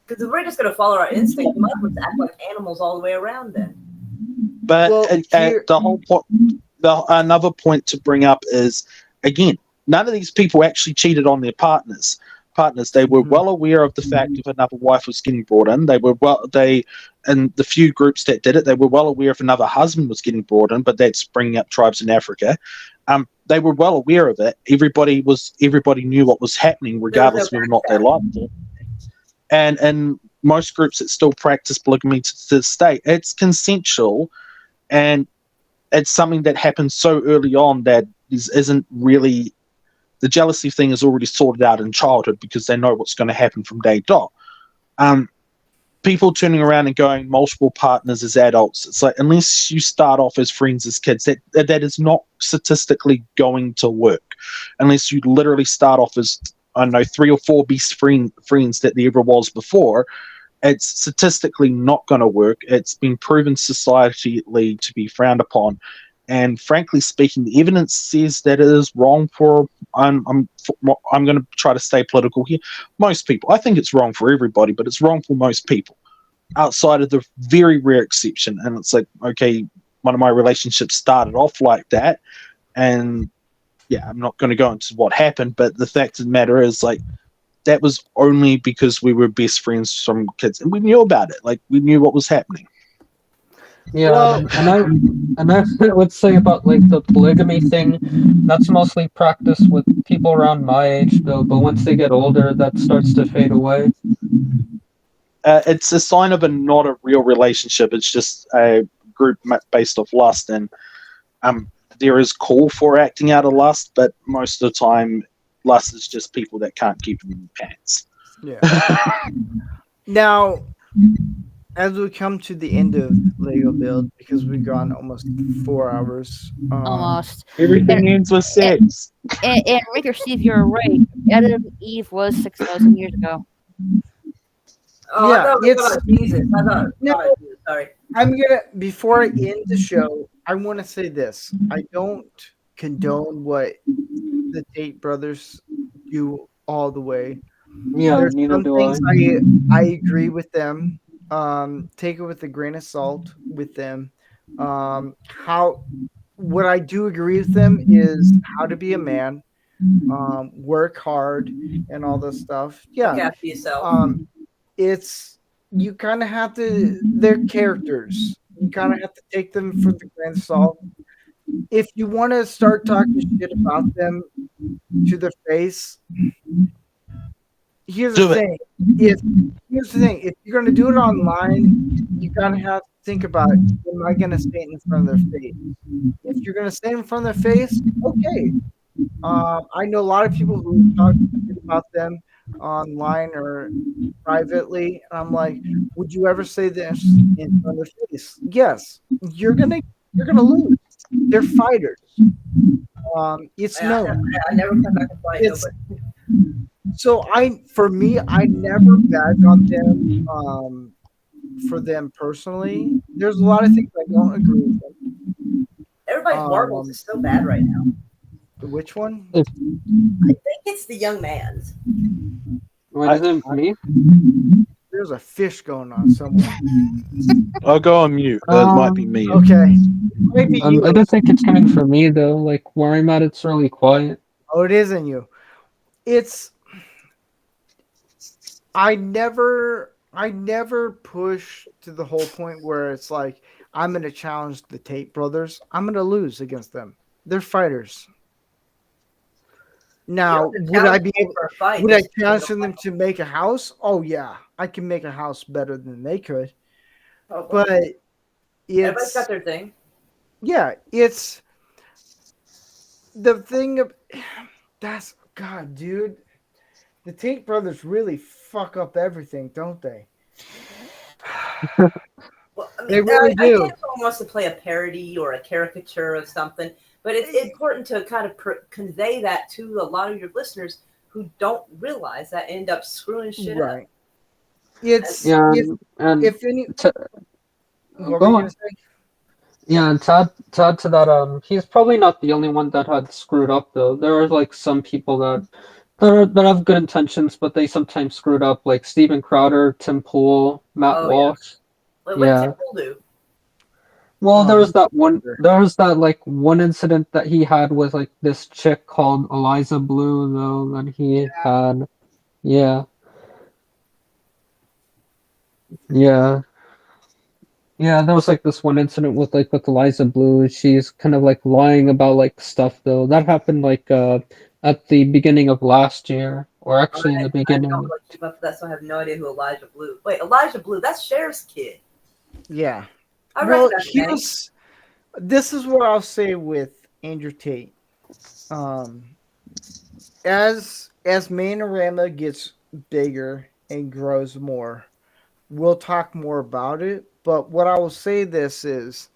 Because if we're just going to follow our instinct, we might as well act like animals all the way around then. But the whole point, another point to bring up is, again, none of these people actually cheated on their partners. They were well aware of the fact if another wife was getting brought in. And the few groups that did it, they were well aware if another husband was getting brought in, but that's bringing up tribes in Africa. They were well aware of it. Everybody knew what was happening, regardless whether or not they liked it. And most groups that still practice polygamy to this day, it's consensual, and it's something that happens so early on that isn't really. The jealousy thing is already sorted out in childhood because they know what's going to happen from day dot. people turning around and going multiple partners as adults. It's like, unless you start off as friends as kids, that is not statistically going to work. Unless you literally start off as, I don't know, 3 or 4 best friends that there ever was before, it's statistically not going to work. It's been proven societally to be frowned upon. And frankly speaking, the evidence says that it is wrong for, I'm going to try to stay political here, most people. I think it's wrong for everybody, but it's wrong for most people, outside of the very rare exception. And it's like, okay, one of my relationships started off like that. And yeah, I'm not going to go into what happened, but the fact of the matter is, like, that was only because we were best friends from kids. And we knew about it. Like, we knew what was happening. Yeah, and I would say about like the polygamy thing, that's mostly practiced with people around my age though, but once they get older, that starts to fade away. It's a sign of not a real relationship. It's just a group based off lust, and there is call for acting out of lust, but most of the time, lust is just people that can't keep them in pants. Yeah. Now, as we come to the end of Lego Build, because we've gone almost 4 hours. Almost. Everything ends with sex. And Rick or Steve, you're right. Adam and Eve was 6,000 years ago. Oh, Yeah, I thought it was about Jesus. I thought No. Jesus. Sorry. Before I end the show, I want to say this. I don't condone what the Tate brothers do all the way. Yeah, There's neither some do things I agree with them. Take it with a grain of salt with them. What I do agree with them is how to be a man, work hard, and all this stuff. Yeah, Look after yourself. it's you kind of have to. They're characters. You kind of have to take them for the grain of salt. If you want to start talking shit about them to their face, here's the thing. Here's the thing. If you're going to do it online, you kind of have to think about, am I going to say it in front of their face? If you're going to say it in front of their face, okay. I know a lot of people who talk about them online or privately. And I'm like, would you ever say this in front of their face? Yes. You're gonna lose. They're fighters. It's known. I never come back and fight nobody. So for me, I never bag on them for them personally. There's a lot of things I don't agree with them. Everybody's Marbles is so bad right now. Which one? I think it's the young man's. Wait, is it me? There's a fish going on somewhere. I'll go on mute. That might be me. Okay. Maybe I don't think it's coming from me though. Like where I'm at, it's really quiet. Oh, it isn't you. I never push to the whole point where it's like I'm gonna challenge the Tate brothers. I'm gonna lose against them. They're fighters. Now, would I challenge them to make a house? Oh yeah, I can make a house better than they could. Oh, but everybody's got their thing. Yeah, it's the thing of that's God, dude. The Tate brothers really fuck up everything, don't they? Well, I mean, They really I do. get if someone wants to play a parody or a caricature of something, but it's important to kind of convey that to a lot of your listeners who don't realize that end up screwing shit up. Right. It's Yeah, if any. What go were you on. gonna say? Yeah, and to add to that, he's probably not the only one that had screwed up though. There are like some people that have good intentions, but they sometimes screwed up, like Steven Crowder, Tim Pool, Matt Walsh. What did Tim Pool do? Well, there was that like one incident that he had with like this chick called Eliza Blue though that he had. Yeah. Yeah, there was like this one incident with Eliza Blue. She's kind of like lying about like stuff though. That happened like at the beginning of last year, or actually in the beginning. I don't look too much for that, so I have no idea who Elijah Blue. Wait, Elijah Blue? That's Sheriff's kid. Yeah. I Well, recognize the name. this is what I'll say with Andrew Tate. As Manorama gets bigger and grows more, we'll talk more about it. But what I will say this is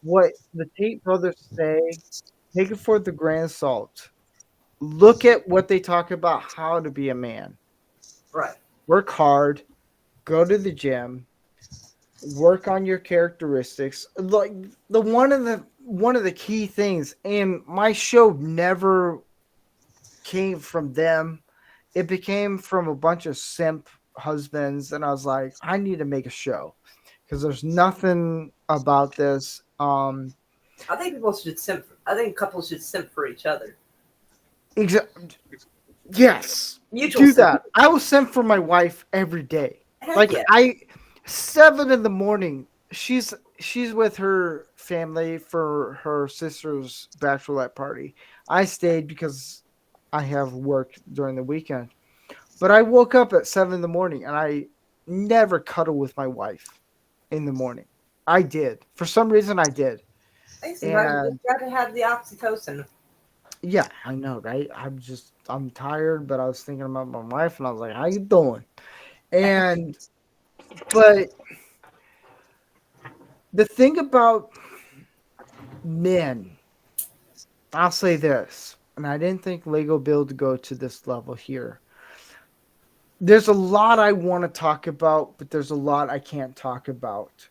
what the Tate brothers say, take it for the grain of salt. Look at what they talk about how to be a man. Right. Work hard, go to the gym, work on your characteristics. Like one of the key things, and my show never came from them. It became from a bunch of simp husbands, and I was like, I need to make a show because there's nothing about this. I think people should simp. I think couples should simp for each other. Yes, Mutual do simp. that. I will send for my wife every day. Heck yeah. 7 a.m. She's with her family for her sister's bachelorette party. I stayed because I have work during the weekend. But I woke up at 7 a.m. and I never cuddle with my wife in the morning. I did. For some reason, I did. I see. You got to have the oxytocin. Yeah, I know, right? I'm tired, but I was thinking about my wife, and I was like, "How you doing?" But the thing about men, I'll say this, and I didn't think Lego Build would go to this level here. There's a lot I want to talk about, but there's a lot I can't talk about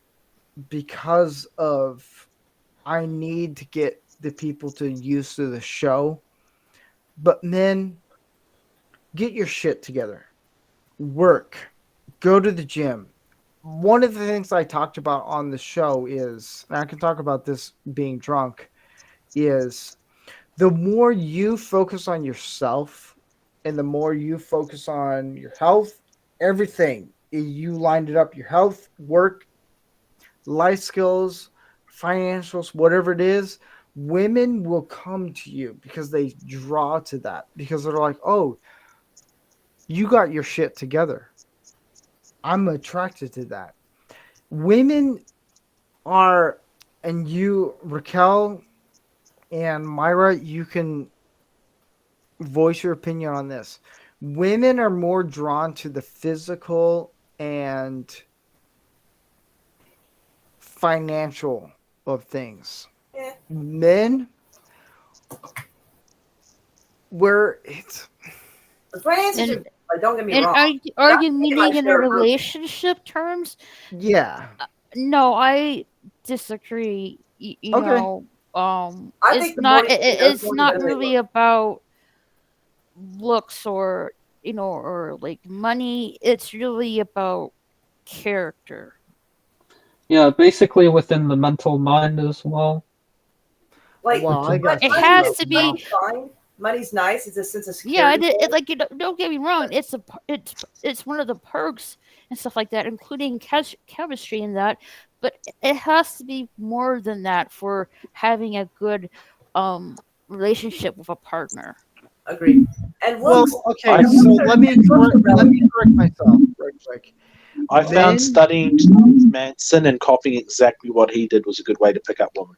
because of I need to get the people to used to the show. But men, get your shit together. Work. Go to the gym. One of the things I talked about on the show is, and I can talk about this being drunk, is the more you focus on yourself and the more you focus on your health, everything, you lined it up, your health, work, life skills, financials, whatever it is, women will come to you because they draw to that because they're like, oh, you got your shit together. I'm attracted to that. Women are, and you, Raquel and Myra, you can voice your opinion on this. Women are more drawn to the physical and financial of things. Yeah. Men, where it's the finances are, like, don't get me wrong. Are you meaning in a relationship terms? Yeah. No, I disagree. You Okay. know, I it's think the not. more you It, know, it's the more not better they really about looks or or like money. It's really about character. Yeah, basically within the mental mind as well. Like, Well, I got It you. has to be. money's fine. Money's nice. It's a sense of Yeah, security. like don't get me wrong. It's one of the perks and stuff like that, including chemistry and that. But it has to be more than that for having a good relationship with a partner. Agreed. And Well, looks. okay, so let me correct myself real quick. I Men- found studying Manson and copying exactly what he did was a good way to pick up women.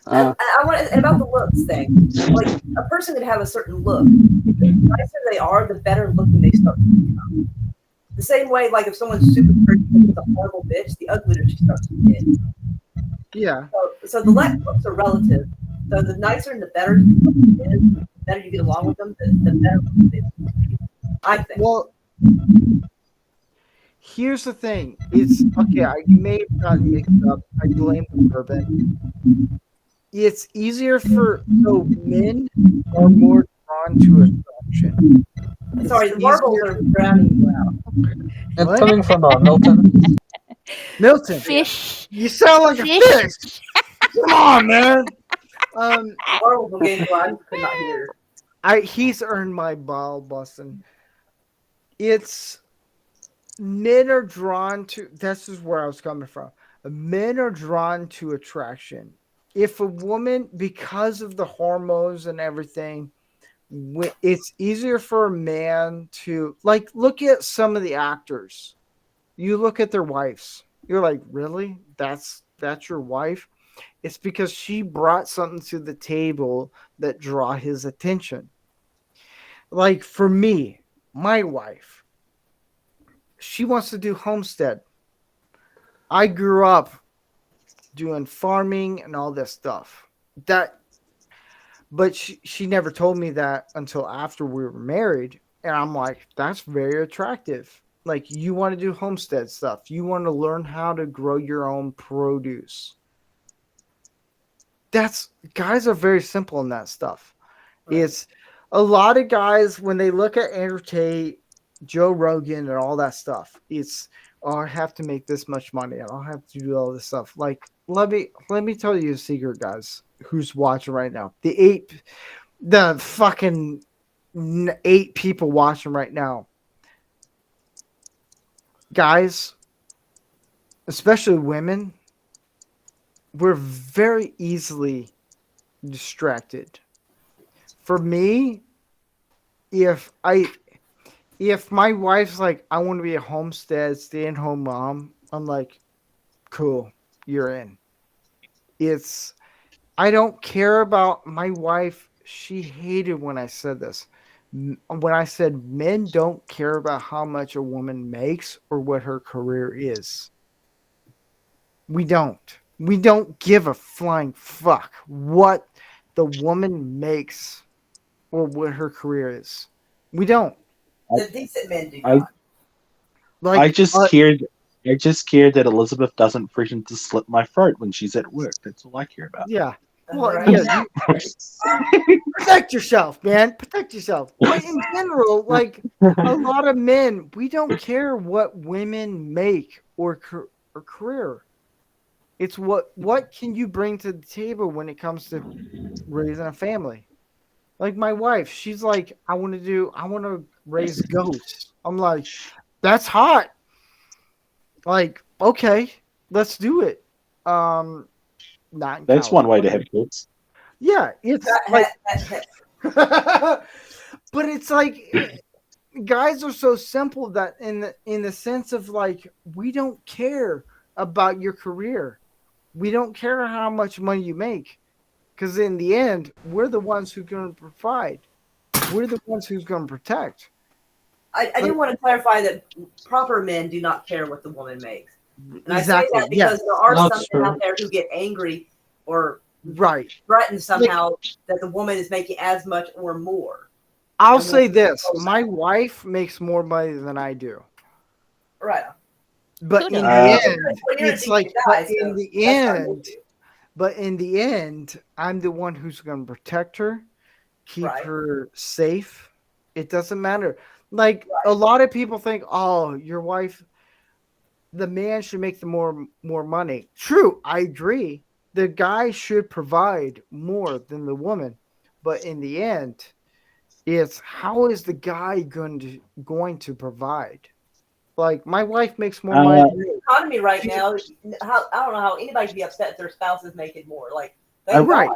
And I want and about the looks thing. Like, a person could have a certain look. The nicer they are, the better looking they start to become. The same way, like, if someone's super pretty with a horrible bitch, the uglier she starts to get. Yeah. So the looks are relative. So the nicer and the better the better you get along with them, the better they are. I think. Well, here's the thing. It's okay. You may have gotten mixed up. I blame the bourbon. It's easier for men are more drawn to attraction. Sorry, the marbles are drowning you out. It's What? coming from Milton. Milton, Fish. you sound like a fish. Come on, man. Marbles will get you out. You could not hear. He's earned my ball busting. It's men are drawn to. This is where I was coming from. Men are drawn to attraction. If a woman, because of the hormones and everything, it's easier for a man to, like, look at some of the actors. You look at their wives. You're like, really? That's your wife? It's because she brought something to the table that draw his attention. Like, for me, my wife, she wants to do homestead. I grew up doing farming and all this stuff. But she never told me that until after we were married. And I'm like, that's very attractive. Like, you want to do homestead stuff. You want to learn how to grow your own produce. Guys are very simple in that stuff. Right. It's a lot of guys, when they look at Andrew Tate, Joe Rogan, and all that stuff, it's, oh, I have to make this much money. I don't have to do all this stuff. Like, let me tell you a secret, guys, who's watching right now. The fucking 8 people watching right now. Guys, especially women, we're very easily distracted. For me, if my wife's like, I want to be a homestead, stay-at-home mom, I'm like, cool, you're in. I don't care about my wife. She hated when I said this. When I said men don't care about how much a woman makes or what her career is. We don't. We don't give a flying fuck what the woman makes or what her career is. We don't. The decent men do not. I just care that Elizabeth doesn't threaten to slit my throat when she's at work. That's all I care about. Yeah. Well, yeah, protect yourself, man. Protect yourself. But in general, like a lot of men, we don't care what women make or career. It's what can you bring to the table when it comes to raising a family. Like my wife, she's like, I want to raise goats. I'm like, that's hot. Like, okay, let's do it. That's one way to have kids. Yeah, it's like, but it's like guys are so simple that in the sense of like, we don't care about your career. We don't care how much money you make, because in the end, we're the ones who's going to provide. We're the ones who's going to protect. I do want to clarify that proper men do not care what the woman makes. And exactly. I say that because there are some men out there who get angry or threaten somehow that the woman is making as much or more. I'll say this: my wife makes more money than I do. Right. But in the end, it's like, but in the end, I'm the one who's going to protect her, keep her safe. It doesn't matter. Like a lot of people think, oh, your wife, the man should make the more money. True, I agree. The guy should provide more than the woman, but in the end, it's how is the guy going to provide? Like my wife makes more money. The economy right now, I don't know how anybody can be upset if their spouse is making more. Like, right?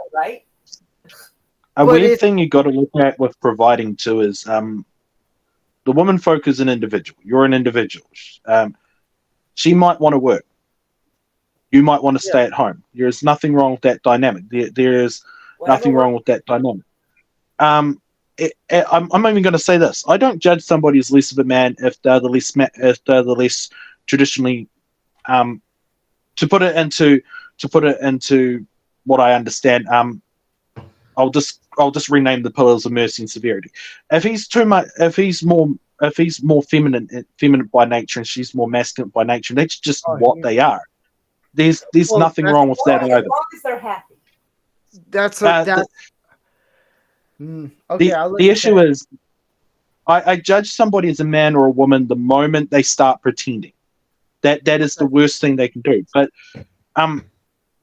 A weird thing you got to look at with providing too is the woman folk is an individual. You're an individual. She might want to work. You might want to stay at home. There's nothing wrong with that dynamic. There is nothing wrong with that dynamic. I'm even going to say this: I don't judge somebody as less of a man if they're the less traditionally. To put it into what I understand, I'll just rename the pillars of mercy and severity. If he's more feminine by nature, and she's more masculine by nature, that's just what they are. There's nothing wrong with that either. As long as they're happy. Okay, the issue is, I judge somebody as a man or a woman the moment they start pretending. That is the worst thing they can do. But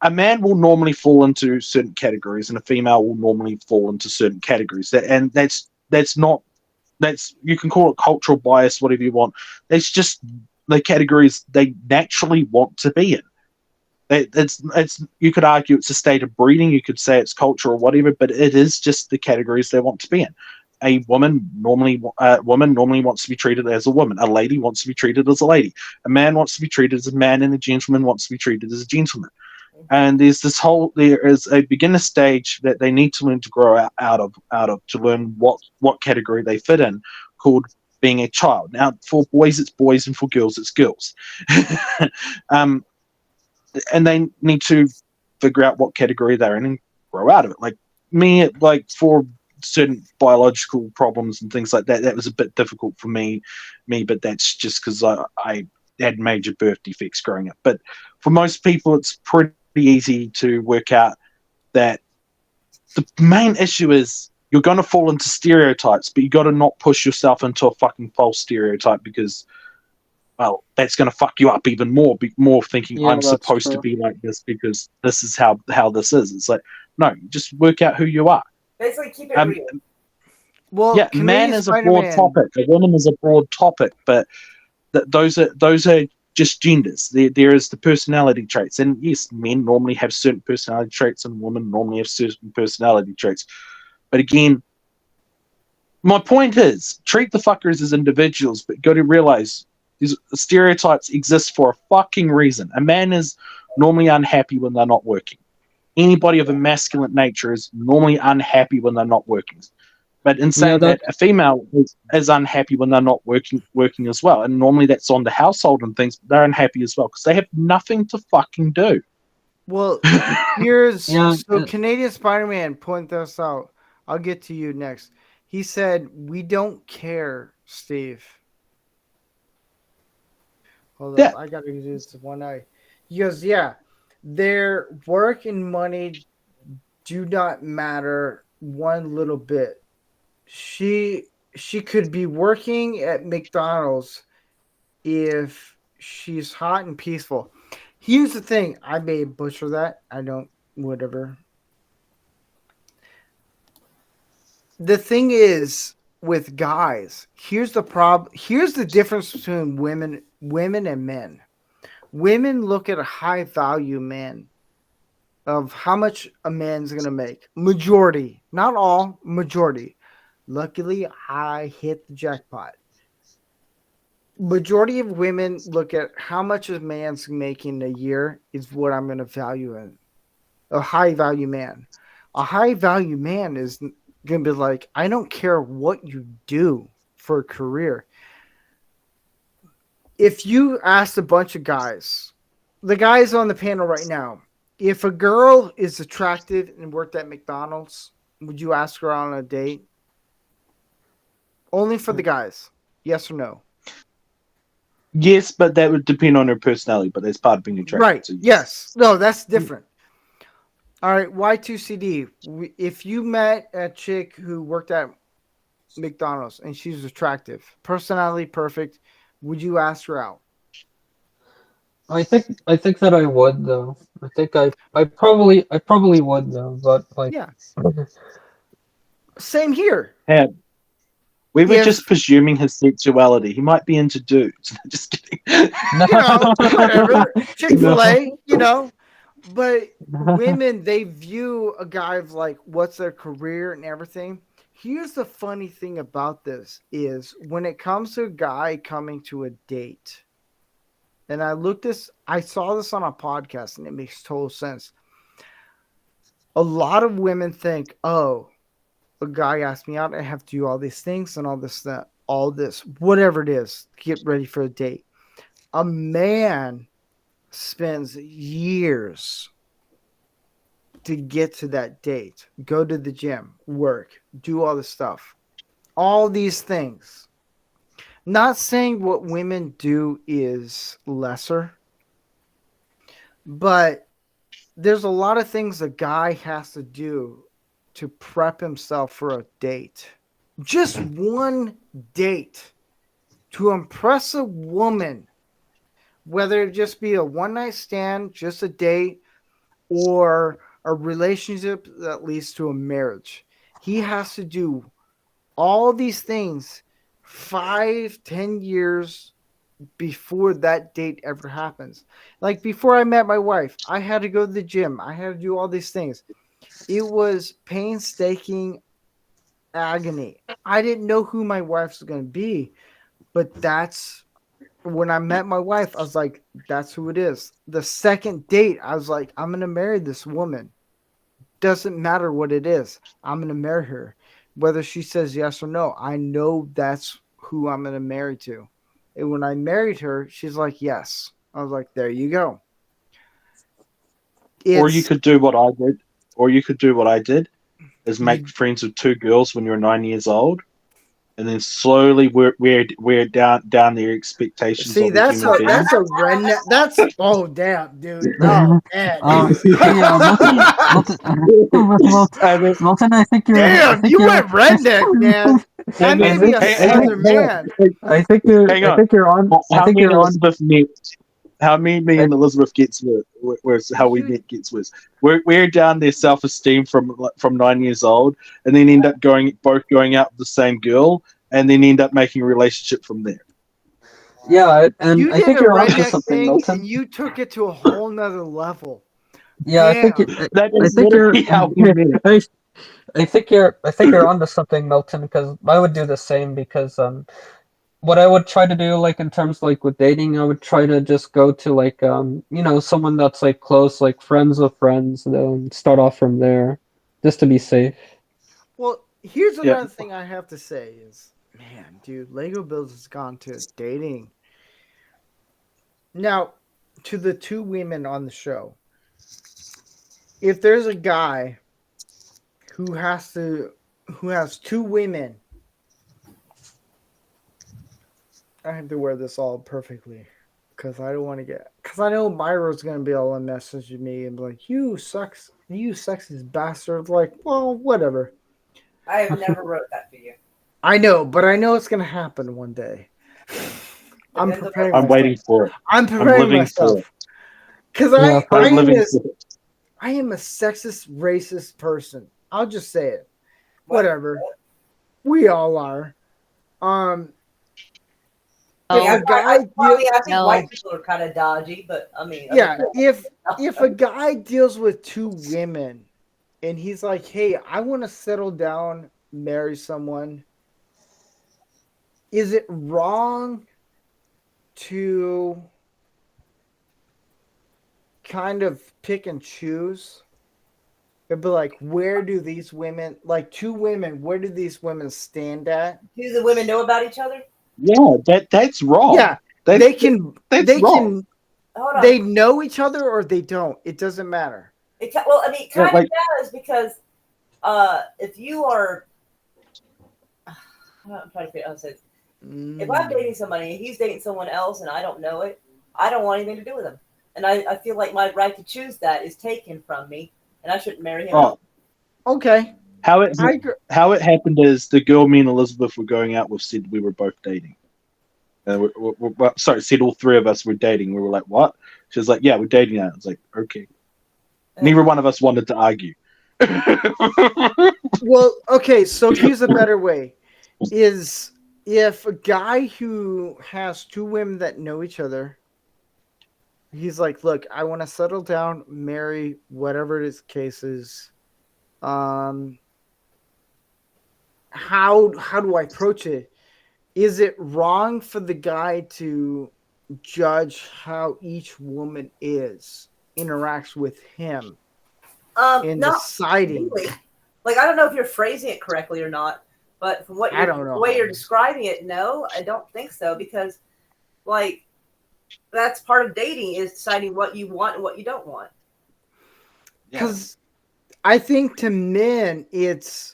a man will normally fall into certain categories, and a female will normally fall into certain categories. That's you can call it cultural bias, whatever you want. That's just the categories they naturally want to be in. It's you could argue it's a state of breeding, you could say it's culture or whatever, but it is just the categories they want to be in. A woman normally wants to be treated as a woman. A lady wants to be treated as a lady. A man wants to be treated as a man, and a gentleman wants to be treated as a gentleman. And there is a beginner stage that they need to learn to grow out of to learn what category they fit in, called being a child. Now, for boys, it's boys, and for girls, it's girls. And they need to figure out what category they're in and grow out of it. Like me, like for certain biological problems and things like that, that was a bit difficult for me, but that's just because I had major birth defects growing up. But for most people, it's pretty easy to work out that the main issue is you're going to fall into stereotypes, but you got to not push yourself into a fucking false stereotype because, well, that's going to fuck you up even more. Be more thinking Yeah, I'm that's supposed to true. be like this because this is how this is. It's like, no, just work out who you are. Basically, keep it real. Well, Yeah, man is a broad topic. A woman is a broad topic, but those are just genders. There is the personality traits, and yes, men normally have certain personality traits, and women normally have certain personality traits. But again, my point is, treat the fuckers as individuals, but got to realize these stereotypes exist for a fucking reason. A man is normally unhappy when they're not working. Anybody of a masculine nature is normally unhappy when they're not working. But in saying that, a female is unhappy when they're not working as well. And normally that's on the household and things, but they're unhappy as well because they have nothing to fucking do. Well, here's Yeah, Canadian Spider-Man point this out. I'll get to you next. He said, "We don't care, Steve." Hold Yeah. up, I gotta use this one eye. He goes, "Yeah, their work and money do not matter one little bit. She could be working at McDonald's if she's hot and peaceful." Here's the thing. I may butcher that. I don't. Whatever. The thing is with guys. Here's the problem. Here's the difference between women and men. Women look at a high value man of how much a man's gonna make. Majority, not all. Majority. Luckily, I hit the jackpot. Majority of women look at how much a man's making a year is what I'm going to value in. A high value man. A high value man is going to be like, I don't care what you do for a career. If you asked a bunch of guys, the guys on the panel right now, if a girl is attractive and worked at McDonald's, would you ask her on a date? Only for the guys. Yes or no? Yes, but that would depend on her personality, but that's part of being attracted. Right. So Yes. No, that's different. All right. Y2CD. If you met a chick who worked at McDonald's and she's attractive, personality perfect, would you ask her out? I think that I would though. I think I probably would though, but like Yeah. Same here. Yeah. We were just presuming his sexuality. He might be into dudes. Just kidding. You know, whatever. Chick-fil-A, you know. But women, they view a guy of like, what's their career and everything. Here's the funny thing about this is when it comes to a guy coming to a date, and I saw this on a podcast and it makes total sense. A lot of women think, oh, a guy asked me out, I have to do all these things and all this, whatever it is, get ready for a date. A man spends years to get to that date, go to the gym, work, do all this stuff, all these things. Not saying what women do is lesser, but there's a lot of things a guy has to do to prep himself for a date. Just one date to impress a woman, whether it just be a one-night stand, just a date, or a relationship that leads to a marriage. He has to do all these things 5-10 years before that date ever happens. Like before I met my wife, I had to go to the gym. I had to do all these things. It was painstaking agony. I didn't know who my wife was going to be, but that's when I met my wife. I was like, that's who it is. The second date, I was like, I'm going to marry this woman. Doesn't matter what it is. I'm going to marry her. Whether she says yes or no, I know that's who I'm going to marry to. And when I married her, she's like, yes. I was like, there you go. Or you could do what I did. Or you could do what I did, is make friends with 2 girls when you're 9 years old, and then slowly wear down their expectations. See, of that's a human a being. redneck. That's oh damn, dude. Oh man. Milton, I think you're. Damn, you went redneck, man. I may be a southern man. I think you're. Hang I on. think you're on. I How think me and you're on. Elizabeth met? How me and Elizabeth gets with how we met gets with. We're down their self-esteem from 9 years old, and then end up both going out with the same girl, and then end up making a relationship from there. Yeah, and You I did think a you're onto redneck something, thing, Milton. and you took it to a whole nother level. Yeah, I think Damn. I think you're. I think you're onto something, Milton. Because I would do the same. Because what I would try to do, like in terms like with dating, I would try to just go to like someone that's like close, like friends of friends, and then start off from there, just to be safe. Well, here's another thing I have to say is, man, dude, Lego Builds has gone to dating. Now, to the 2 women on the show, if there's a guy who has 2 women, I have to wear this all perfectly because I don't want to because I know Myra's going to be all on messaging me and be like, you sexist bastard. Like, well, whatever. I have never wrote that for you. I know, but I know it's going to happen one day. I'm preparing. I'm waiting for it. I'm preparing living myself. for it. Because I am a sexist, racist person. I'll just say it. Whatever. We all are. If a guy I think white people are kind of dodgy, but I mean, yeah, if a guy deals with 2 women and he's like, hey, I want to settle down, marry someone, is it wrong to kind of pick and choose? It'd be like, where do these women, like 2 women, where do these women stand at? Do the women know about each other? Yeah, that's wrong. Yeah, That's wrong. Hold on. They know each other or they don't. It doesn't matter. It kind of does because if you are, I'm trying to figure out how to say this. If I'm dating somebody and he's dating someone else and I don't know it, I don't want anything to do with him, and I feel like my right to choose that is taken from me, and I shouldn't marry him. Oh. Okay. How it happened is the girl me and Elizabeth were going out with said we were both dating. Said all 3 of us were dating. We were like, what? She was like, yeah, we're dating now. I was like, okay. Neither one of us wanted to argue. Well, okay, so here's a better way. Is if a guy who has 2 women that know each other, he's like, look, I want to settle down, marry, whatever his case is. How do I approach it? Is it wrong for the guy to judge how each woman interacts with him in deciding? Really. Like, I don't know if you're phrasing it correctly or not, but from the way you're describing it, no, I don't think so, because like that's part of dating, is deciding what you want and what you don't want. Because I think to men it's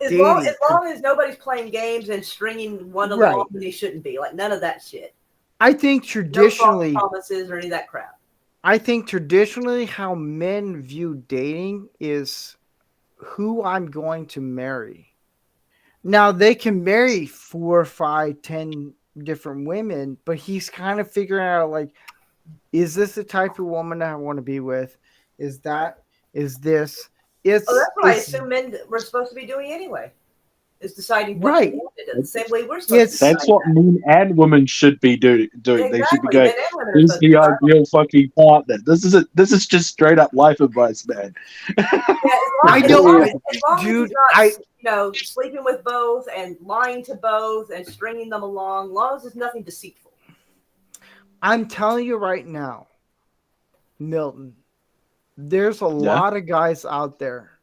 as long as nobody's playing games and stringing one along when they shouldn't be, like none of that shit. I think traditionally, no false promises or any of that crap. I think traditionally how men view dating is who I'm going to marry. Now they can marry 4, 5, 10 different women, but he's kind of figuring out like, is this the type of woman I want to be with? Is this? That's what I assume men were supposed to be doing anyway. Is deciding what they wanted. The same way we're supposed to. That's what men and women should be doing. Exactly. They should be going, "Who's the ideal fucking partner?" This is just straight up life advice, man. I don't, dude. Sleeping with both and lying to both and stringing them along. As long as there's nothing deceitful. I'm telling you right now, Milton. There's a lot of guys out there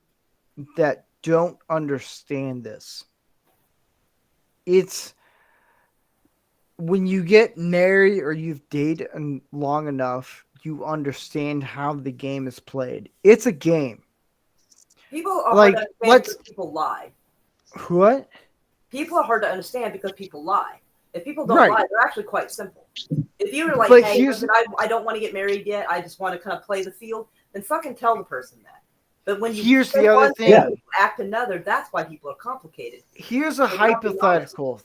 that don't understand this. It's when you get married or you've dated long enough, you understand how the game is played. It's a game. People are Like, hard to understand because people lie. What? People are hard to understand because people lie. If people don't Right. lie, they're actually quite simple. If you were like, But hey, here's- listen, I don't want to get married yet, I just want to kind of play the field, then fucking tell the person that. But when you Here's say the other one thing. and you act another, that's why people are complicated. Here's a So you have to be honest. hypothetical.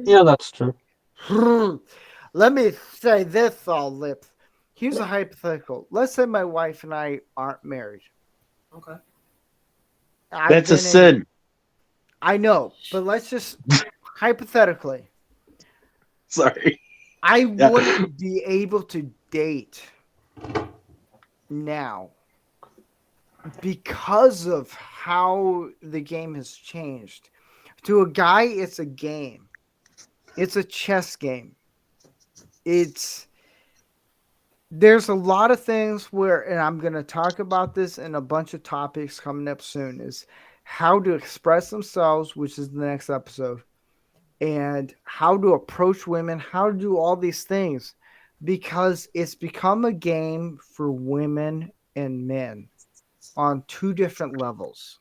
Yeah, that's true. Let me say this, all lips. Here's a hypothetical. Let's say my wife and I aren't married. Okay. That's a sin. I know, but let's just hypothetically. Sorry. I Yeah. wouldn't be able to date now because of how the game has changed. To a guy, it's a game. It's a chess game. There's a lot of things where, and I'm going to talk about this in a bunch of topics coming up soon, is how to express themselves, which is the next episode, and how to approach women, how to do all these things, because it's become a game for women and men on two different levels.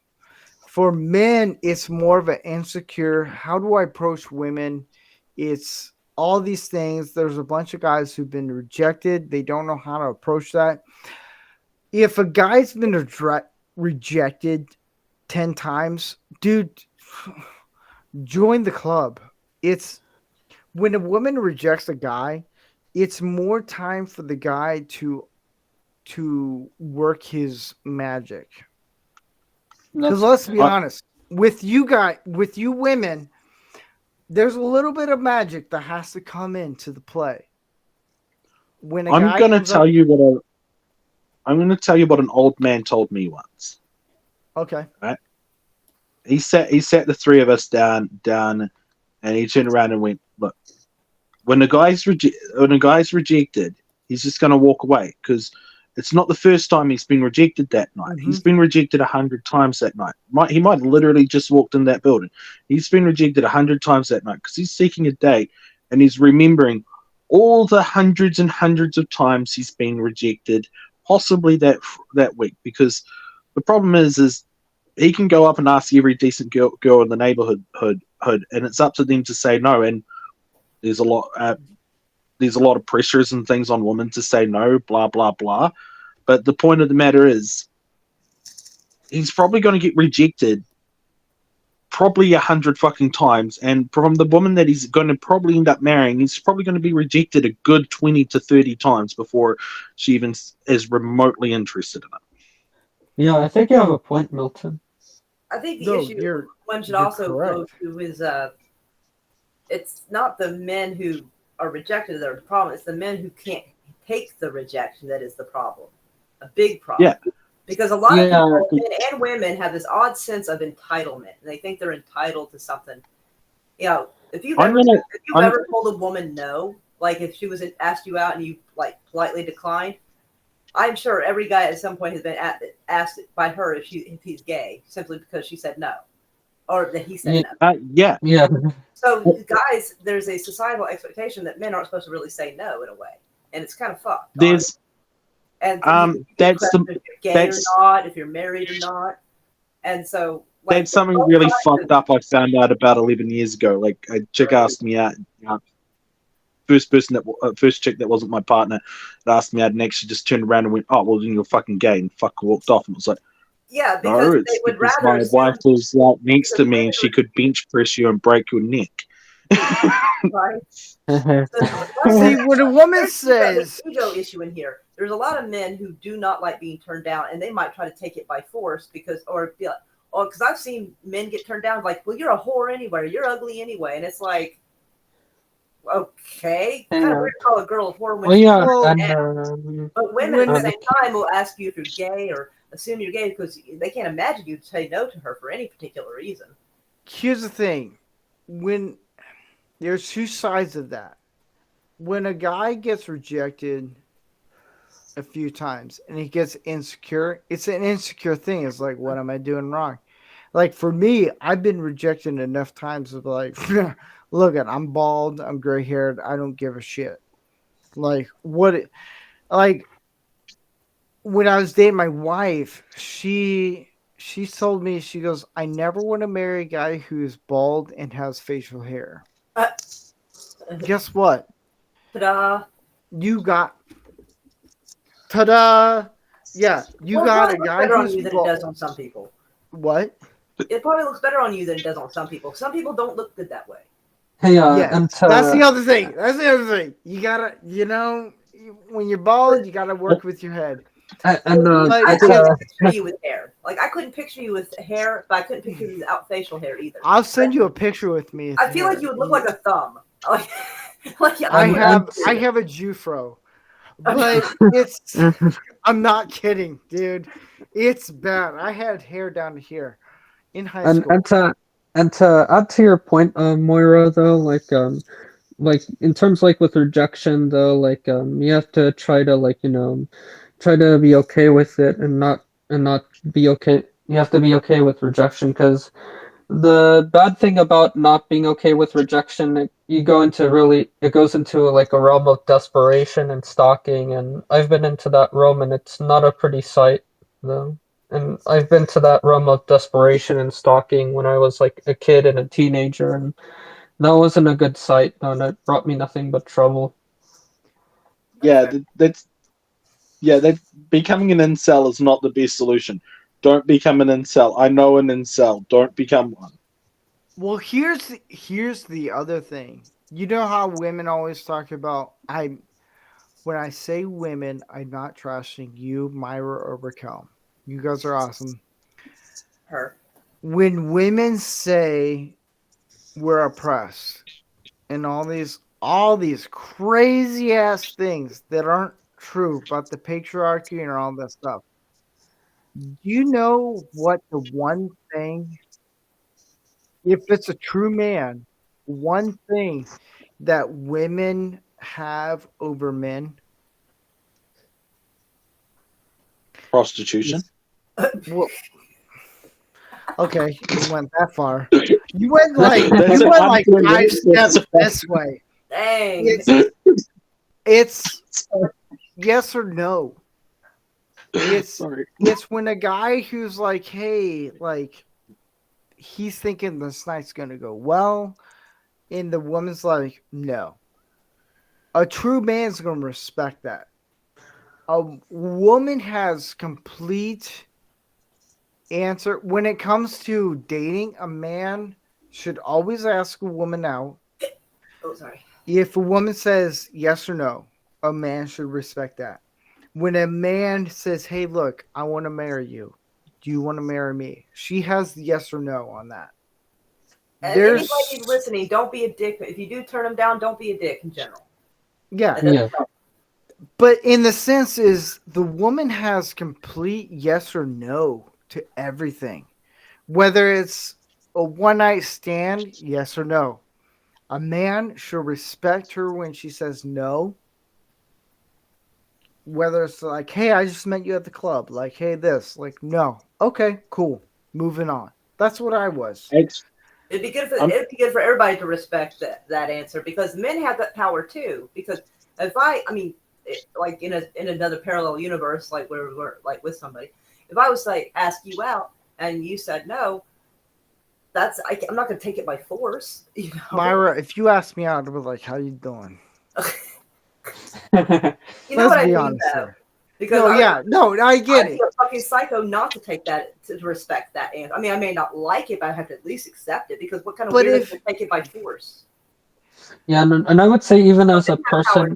For men, it's more of an insecure, how do I approach women? It's all these things. There's a bunch of guys who've been rejected. They don't know how to approach that. If a guy's been rejected 10 times, dude, join the club. It's when a woman rejects a guy, it's more time for the guy to work his magic. Because let's be honest, with you women, there's a little bit of magic that has to come into the play. When a I'm guy going to comes tell up- you what an old man told me once. Okay. Right? He sat the three of us down, and he turned around and went, "Look, when a guy's rejected, he's just going to walk away because it's not the first time he's been rejected that night. He's been rejected 100 times that night. He might literally just walked in that building. He's been rejected 100 times that night because he's seeking a date and he's remembering all the hundreds and hundreds of times he's been rejected, possibly that week. Because the problem is he can go up and ask every decent girl in the neighborhood, and it's up to them to say no. And there's a lot of pressures and things on women to say no, blah, blah, blah. But the point of the matter is he's probably going to get rejected probably 100 fucking times. And from the woman that he's going to probably end up marrying, he's probably going to be rejected a good 20 to 30 times before she even is remotely interested in him. Yeah, I think you have a point, Milton. I think the No, issue one should you're also go correct. to is it's not the men who are rejected that are the problem. It's the men who can't take the rejection that is the problem. A big problem. Yeah. Because a lot of Yeah. people, men and women, have this odd sense of entitlement, and they think they're entitled to something. You know, if you've ever told a woman no, like if she was asked you out and you like politely declined, I'm sure every guy at some point has been asked by her if he's gay simply because she said no, or that he said no. Yeah. Yeah. So, guys, there's a societal expectation that men aren't supposed to really say no in a way, and it's kind of fucked. There's And that's if you're gay or not, if you're married or not, and so like, that's something really fucked up I found out about 11 years ago. Like a chick asked me out. First chick that wasn't my partner that asked me out, and actually just turned around and went, "Oh, well, then you're fucking gay," and fucking walked off. And it was like, yeah, because no, they it's would because rather my assume- wife was like next to me and she could bench press you and break your neck. right? See, when a woman There's says, an ego issue in here. There's a lot of men who do not like being turned down, and they might try to take it by force because I've seen men get turned down like, well, you're a whore anyway, or you're ugly anyway, and it's like, okay, kind of weird to call a girl a whore when Well, she's yeah, not. and But women at the same time will ask you if you're gay or assume you're gay because they can't imagine you say no to her for any particular reason. here's the thing, when there's two sides of that. When a guy gets rejected a few times and he gets insecure, it's an insecure thing. It's like, what am I doing wrong? Like for me, I've been rejected enough times of like, Look, I'm bald. I'm gray haired. I don't give a shit. Like what? Like when I was dating my wife, she told me, she goes, I never want to marry a guy who's bald and has facial hair. Guess what? Ta-da! You got ta-da! Yeah, you Well, got a it probably looks guy better on who's you than it bald. does on some people. What? It probably looks better on you than it does on some people. Some people don't look good that way. Hey, Yeah, and that's the other thing. That's the other thing. You gotta, when you're bald, you gotta work with your head. and Like, I couldn't picture you with hair. Like I couldn't picture you with hair, but I couldn't picture you without facial hair either. I'll send you a picture with me. I feel like you would look like a thumb. Like I have a Jufro, but it's. I'm not kidding, dude. It's bad. I had hair down to here in high school. And to add to your point, Moira, though, like in terms like with rejection, though, like you have to try to try to be okay with it and not be okay. You have to be okay with rejection, because the bad thing about not being okay with rejection, it goes into like a realm of desperation and stalking, and I've been into that realm, and it's not a pretty sight, though. And I've been to that realm of desperation and stalking when I was like a kid and a teenager, and that wasn't a good sight. No, and it brought me nothing but trouble. Yeah, that becoming an incel is not the best solution. Don't become an incel. I know an incel. Don't become one. Well, here's the other thing. You know how women always talk about when I say women, I'm not trashing you, Myra, or Raquel. You guys are awesome. Her. When women say we're oppressed and all these crazy ass things that aren't true about the patriarchy and all that stuff, do you know what the one thing, if it's a true man, one thing that women have over men? Prostitution. Well, okay, you went that far. You went like That's 5 steps this way. Dang. It's yes or no. It's when a guy who's like, hey, like he's thinking this night's gonna go well, and the woman's like, no. A true man's gonna respect that. A woman has complete answer when it comes to dating. A man should always ask a woman out. Oh, sorry. If a woman says yes or no, a man should respect that. When a man says, hey, look, I want to marry you. Do you want to marry me? She has yes or no on that. And anybody listening, don't be a dick. If you do turn them down, don't be a dick in general. Yeah. But in the sense is the woman has complete yes or no to everything. Whether it's a one-night stand, yes or no. A man should respect her when she says no. Whether it's like, hey, I just met you at the club. Like, hey, this. Like, no. Okay, cool. Moving on. That's what I was. It'd be good for everybody to respect that answer, because men have that power too. Because if like in another parallel universe, like where we're like with somebody, if I was like ask you out and you said no, I'm not gonna take it by force. You know? Myra, if you asked me out, I'd be like, how you doing? You know what I mean, though? Because I get it. I'd be a fucking psycho not to take that, to respect that answer. I mean, I may not like it, but I have to at least accept it, because what kind of weirdo would take it by force? Yeah, and I would say even as a person,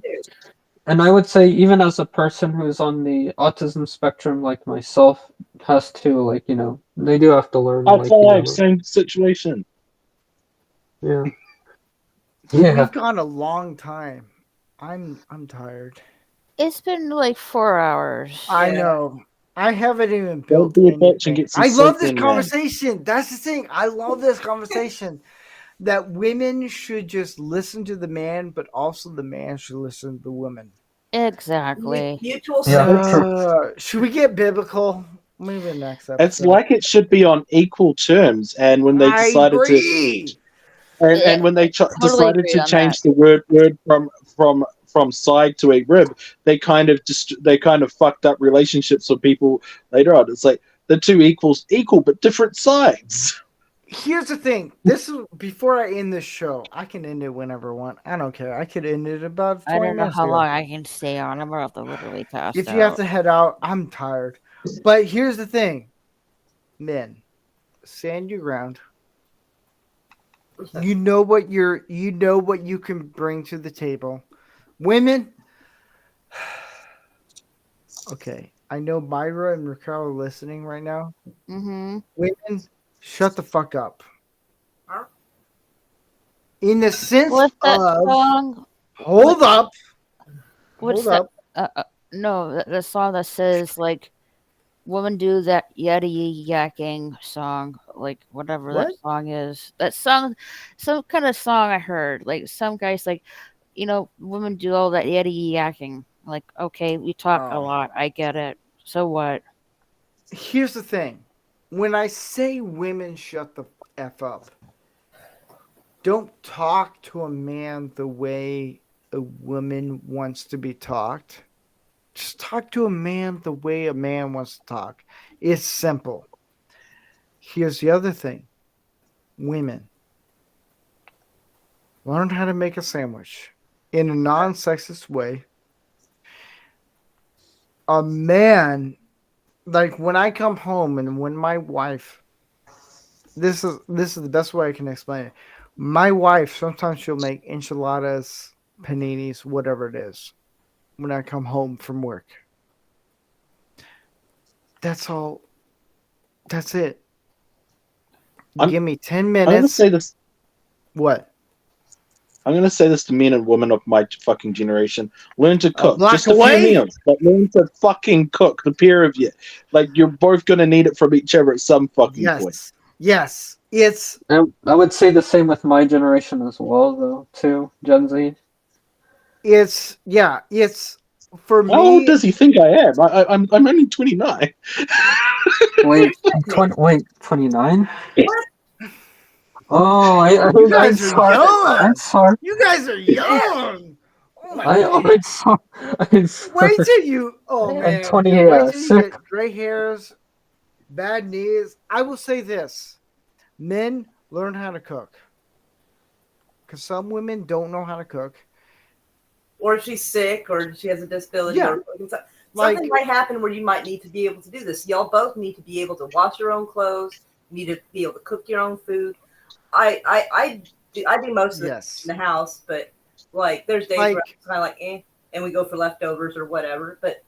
who's on the autism spectrum like myself, has to, like, they do have to learn. Same situation. Yeah. We've gone a long time. I'm tired. It's been like 4 hours. I know. I haven't even built Don't be a bitch and get some I love sleep this in, conversation. That's the thing. I love this conversation. That women should just listen to the man, but also the man should listen to the woman. Exactly. Should we get biblical? Maybe next episode. It's like it should be on equal terms, and when they decided to And when they decided agree to on change the word from side to a rib, they kind of fucked up relationships with people later on. It's like the two equal but different sides. Here's the thing. This is before I end this show. I can end it whenever I want. I don't care. I could end it about 20 I don't know minutes how ago. long I can stay on. I'm about to literally pass If out. you have to head out, I'm tired. But here's the thing. Men, stand your ground. You know what you can bring to the table. Women, okay. I know Myra and Raquel are listening right now. Mm-hmm. Women, shut the fuck up. In the sense What's that of song? hold up. What's Hold that? up. No, the song that says like, "Women do that yaddy yakking" song, like whatever that What? song is. That song, some kind of song I heard. Like some guys like, women do all that yaddy yakking. Like, okay, we talk a Oh. lot. I get it. So what? Here's the thing. When I say women shut the F up, don't talk to a man the way a woman wants to be talked. Just talk to a man the way a man wants to talk. It's simple. Here's the other thing. Women, learn how to make a sandwich in a non-sexist way. A man, like when I come home and when my wife, this is the best way I can explain it. My wife, sometimes she'll make enchiladas, paninis, whatever it is, when I come home from work. That's all. That's it. Give me 10 minutes. I'm gonna say this. What? I'm gonna say this to men and women of my fucking generation: learn to cook. block Just a away? few meals, but learn to fucking cook. The pair of you, like you're both gonna need it from each other at some fucking point. Yes. Yes. It's. I would say the same with my generation as well, though. Too Gen Z. It's. Yeah. It's. For me. How old does he think I am? I'm only 29. Wait, 29? Oh, You guys are sorry. young. I'm sorry. You guys are young. Oh my I'm sorry. I'm sorry. Wait till you. Oh I'm man. 28, Wait till you sick. get gray hairs, bad knees. I will say this: men, learn how to cook. Because some women don't know how to cook. Or she's sick, or she has a disability, Yeah. or something Like- might happen where you might need to be able to do this. Y'all both need to be able to wash your own clothes. Need to be able to cook your own food. I do most of it Yes. in the house, but like there's days where I'm kind of like and we go for leftovers or whatever. But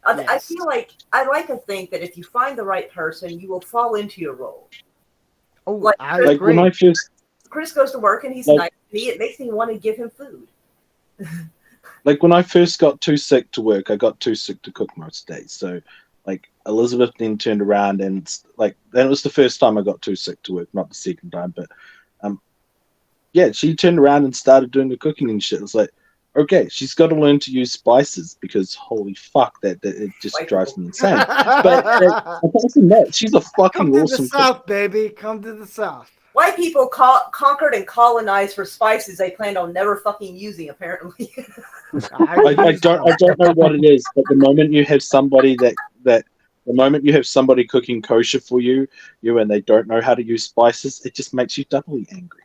I Yes. feel like I like to think that if you find the right person, you will fall into your role. Oh, Like, I Like agree. when I first, Chris goes to work and he's Like- nice. It makes me want to give him food. like when I first got too sick to work, I got too sick to cook most days. So, like Elizabeth then turned around and then it was the first time I got too sick to work, not the second time, but yeah, she turned around and started doing the cooking and shit. It's like, okay, she's got to learn to use spices because holy fuck, that it just drives me insane. But apart from that, she's a fucking Come to the awesome cook. South, baby. Come to the South. White people conquered and colonized for spices they planned on never fucking using, apparently. I don't know what it is, but the moment you have somebody the moment you have somebody cooking kosher for you and they don't know how to use spices, it just makes you doubly angry.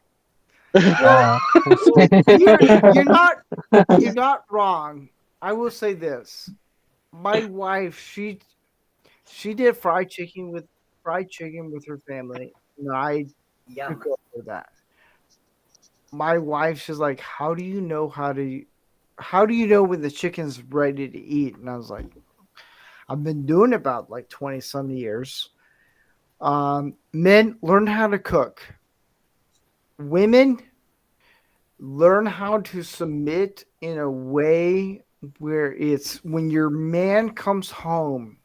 You're not wrong. I will say this. My wife, she did fried chicken with her family. And I Yum. took over that. My wife, she's like, how do you know when the chicken's ready to eat? And I was like, I've been doing it about like 20 some years. Men, learn how to cook. Women, learn how to submit in a way where it's when your man comes home,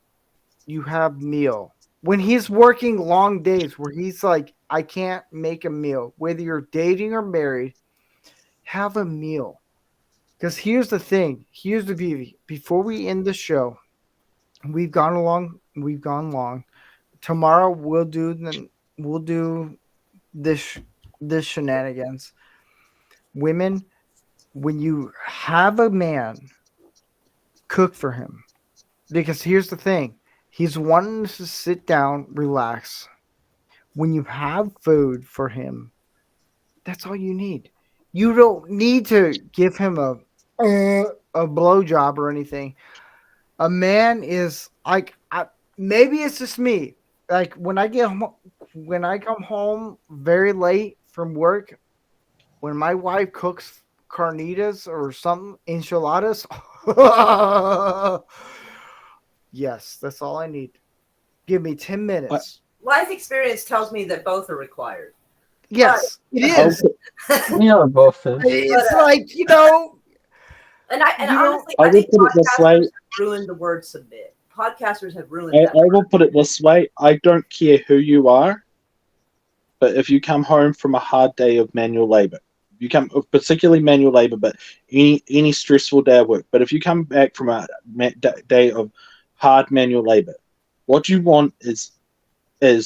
you have meal. When he's working long days where he's like, I can't make a meal, whether you're dating or married, have a meal. Because here's the thing. Here's the beauty. Before we end the show, we've gone long. Tomorrow we'll do this this shenanigans. Women, when you have a man, cook for him. Because here's the thing. He's wanting to sit down, relax. When you have food for him, that's all you need. You don't need to give him a blowjob or anything. A man is like, maybe it's just me. Like when I come home very late from work, when my wife cooks carnitas or something, enchiladas, yes, that's all I need. Give me 10 minutes. Life experience tells me that both are required. Yes, it is. Yeah, both is. It's like, you know. And honestly, I I think will put it this way. podcasters have ruined the word submit. Podcasters have ruined I that. will put it this way. I don't care who you are, but if you come home from a hard day of manual labor, you come particularly manual labor, but any stressful day of work. But if you come back from a day of hard manual labor, what you want is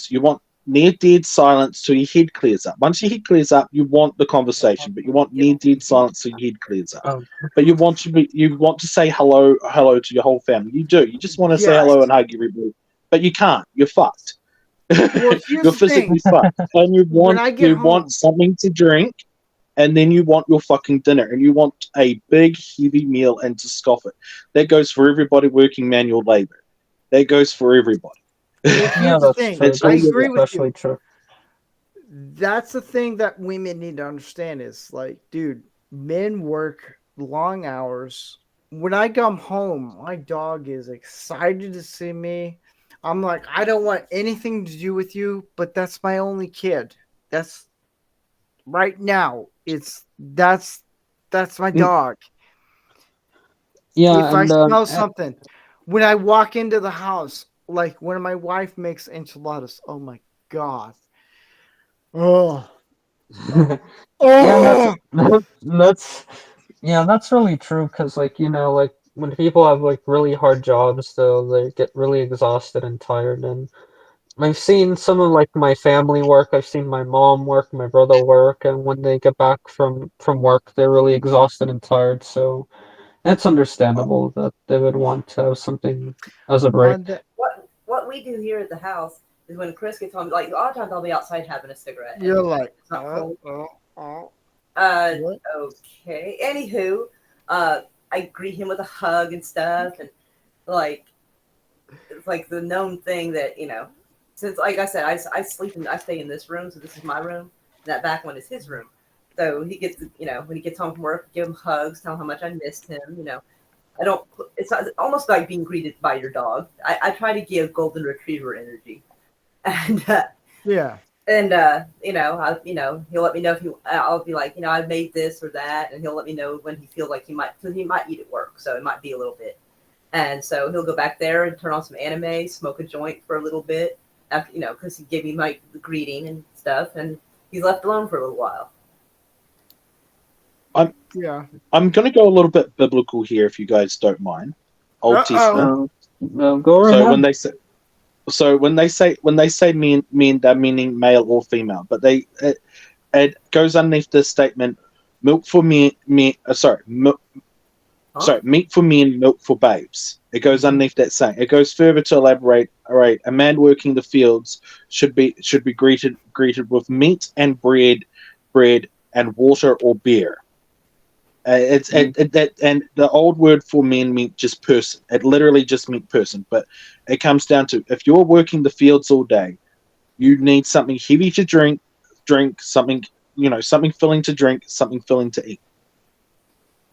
you want near dead silence till your head clears up. Once your head clears up, you want the conversation, but you want near dead silence till your head clears up. But you want to say hello to your whole family. You do. You just want to say hello and hug everybody, but you can't. You're fucked. Well, You're physically fucked, and you want something to drink, and then you want your fucking dinner, and you want a big heavy meal and to scoff it. That goes for everybody working manual labor. That goes for everybody. Yeah, that's true. I agree with Especially you. true. That's the thing that women need to understand is like, dude, men work long hours. When I come home, my dog is excited to see me. I'm like, I don't want anything to do with you, but that's my only kid. That's right now. That's my dog. Yeah, If I and, smell something, when I walk into the house, like when my wife makes enchiladas, oh my god. Oh. Yeah, that's really true because, like, you know, like when people have like really hard jobs, though, they get really exhausted and tired. And I've seen some of like my family work. I've seen my mom work, my brother work, and when they get back from work, they're really exhausted and tired. So it's understandable that they would want to have something as a break. What we do here at the house is when Chris gets home, like a lot of times I'll be outside having a cigarette. You're like, It's not cold. What? Okay. Anywho, I greet him with a hug and stuff, and like it's like the known thing that, you know, since like I said, I stay in this room, so this is my room, and that back one is his room. So he gets, you know, when he gets home from work, give him hugs, tell him how much I missed him. You know, it's almost like being greeted by your dog. I try to give golden retriever energy, and yeah. And you know, he'll let me know if I'll be like, you know, I made this or that, and he'll let me know when he feels like he might eat at work, so it might be a little bit. And so he'll go back there and turn on some anime, smoke a joint for a little bit, after, you know, because he gave me my greeting and stuff, and he's left alone for a little while. I'm going to go a little bit biblical here, if you guys don't mind. Old Testament. Go ahead. So when they say men, they're meaning male or female, but it goes underneath this statement: meat for men, meat for men, milk for babes. It goes underneath that saying. It goes further to elaborate. All right, a man working the fields should be greeted with meat and bread and water or beer. And the old word for men meant just person. It literally just meant person. But it comes down to, if you're working the fields all day, you need something heavy to drink something, you know, something filling to drink, something filling to eat.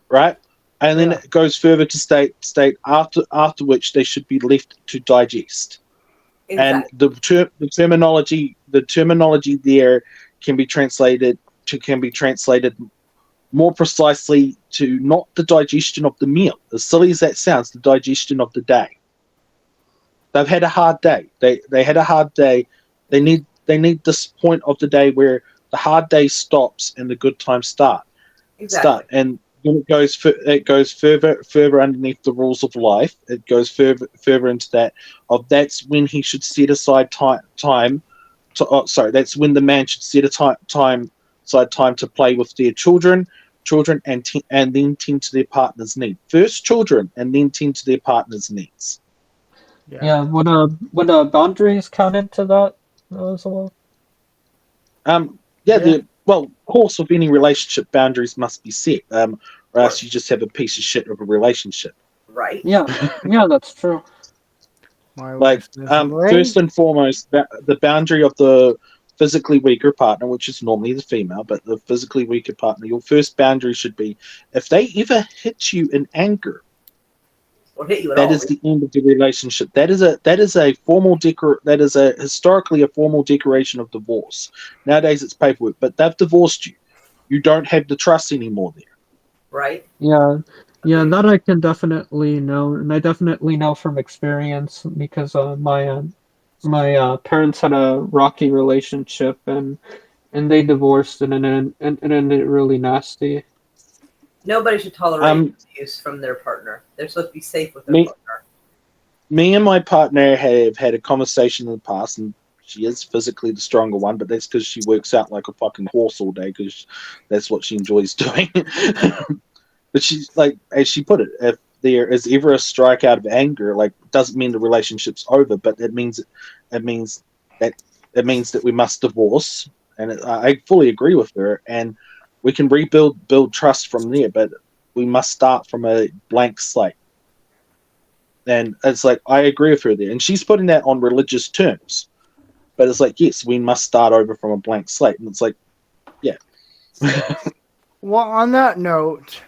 Right? And then it goes further to state after which they should be left to digest. Exactly. And the terminology there can be translated more precisely to not the digestion of the meal. As silly as that sounds, the digestion of the day. They've had a hard day. They had a hard day. They need this point of the day where the hard day stops and the good times start. Exactly. And then it goes further underneath the rules of life. It goes further into that. That's when he should set aside time. That's when the man should set a time outside time to play with their children, and then tend to their partner's needs. First children, and then tend to their partner's needs. Yeah, would boundaries count into that as well? Well, of course, with any relationship, boundaries must be set, or else you just have a piece of shit of a relationship. Right. Yeah, that's true. Like, first and foremost, the boundary of the physically weaker partner, which is normally the female, but the physically weaker partner, your first boundary should be, if they ever hit you in anger, or hit you at that all. is the end of the relationship. That is historically a formal declaration of divorce. Nowadays it's paperwork, but they've divorced you. You don't have the trust anymore there. Right. Yeah, that I can definitely know, and I definitely know from experience because my parents had a rocky relationship, and they divorced, and it ended really nasty. Nobody should tolerate abuse from their partner. They're supposed to be safe with their partner. Me and my partner have had a conversation in the past, and she is physically the stronger one, but that's because she works out like a fucking horse all day, because that's what she enjoys doing. But she's like, as she put it, if there is ever a strike out of anger, like, doesn't mean the relationship's over, but it means that we must divorce. And I fully agree with her, and we can build trust from there, but we must start from a blank slate. And it's like, I agree with her there, and she's putting that on religious terms, but it's like, yes, we must start over from a blank slate, and it's like, yeah. Well, on that note,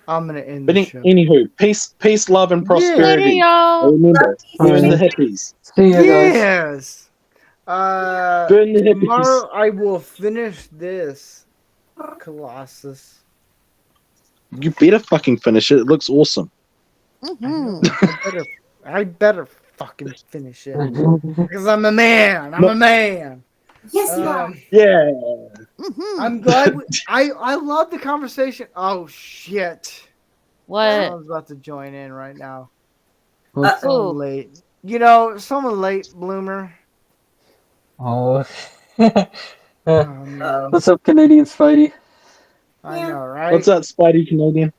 I'm gonna end the show. Anywho, peace, love, and prosperity. Later, y'all. Remember, burn the hippies. See you guys. Yes. Burn the hippies. Tomorrow I will finish this Colossus. You better fucking finish it. It looks awesome. I better fucking finish it because I'm a man. I'm a man. Yes, you are. Yeah. I'm glad. I love the conversation. Oh shit! What? Someone's about to join in right now. What's Someone late. Someone late bloomer. Oh. man. What's up, Canadian Spidey? I know, right? What's up, Spidey Canadian?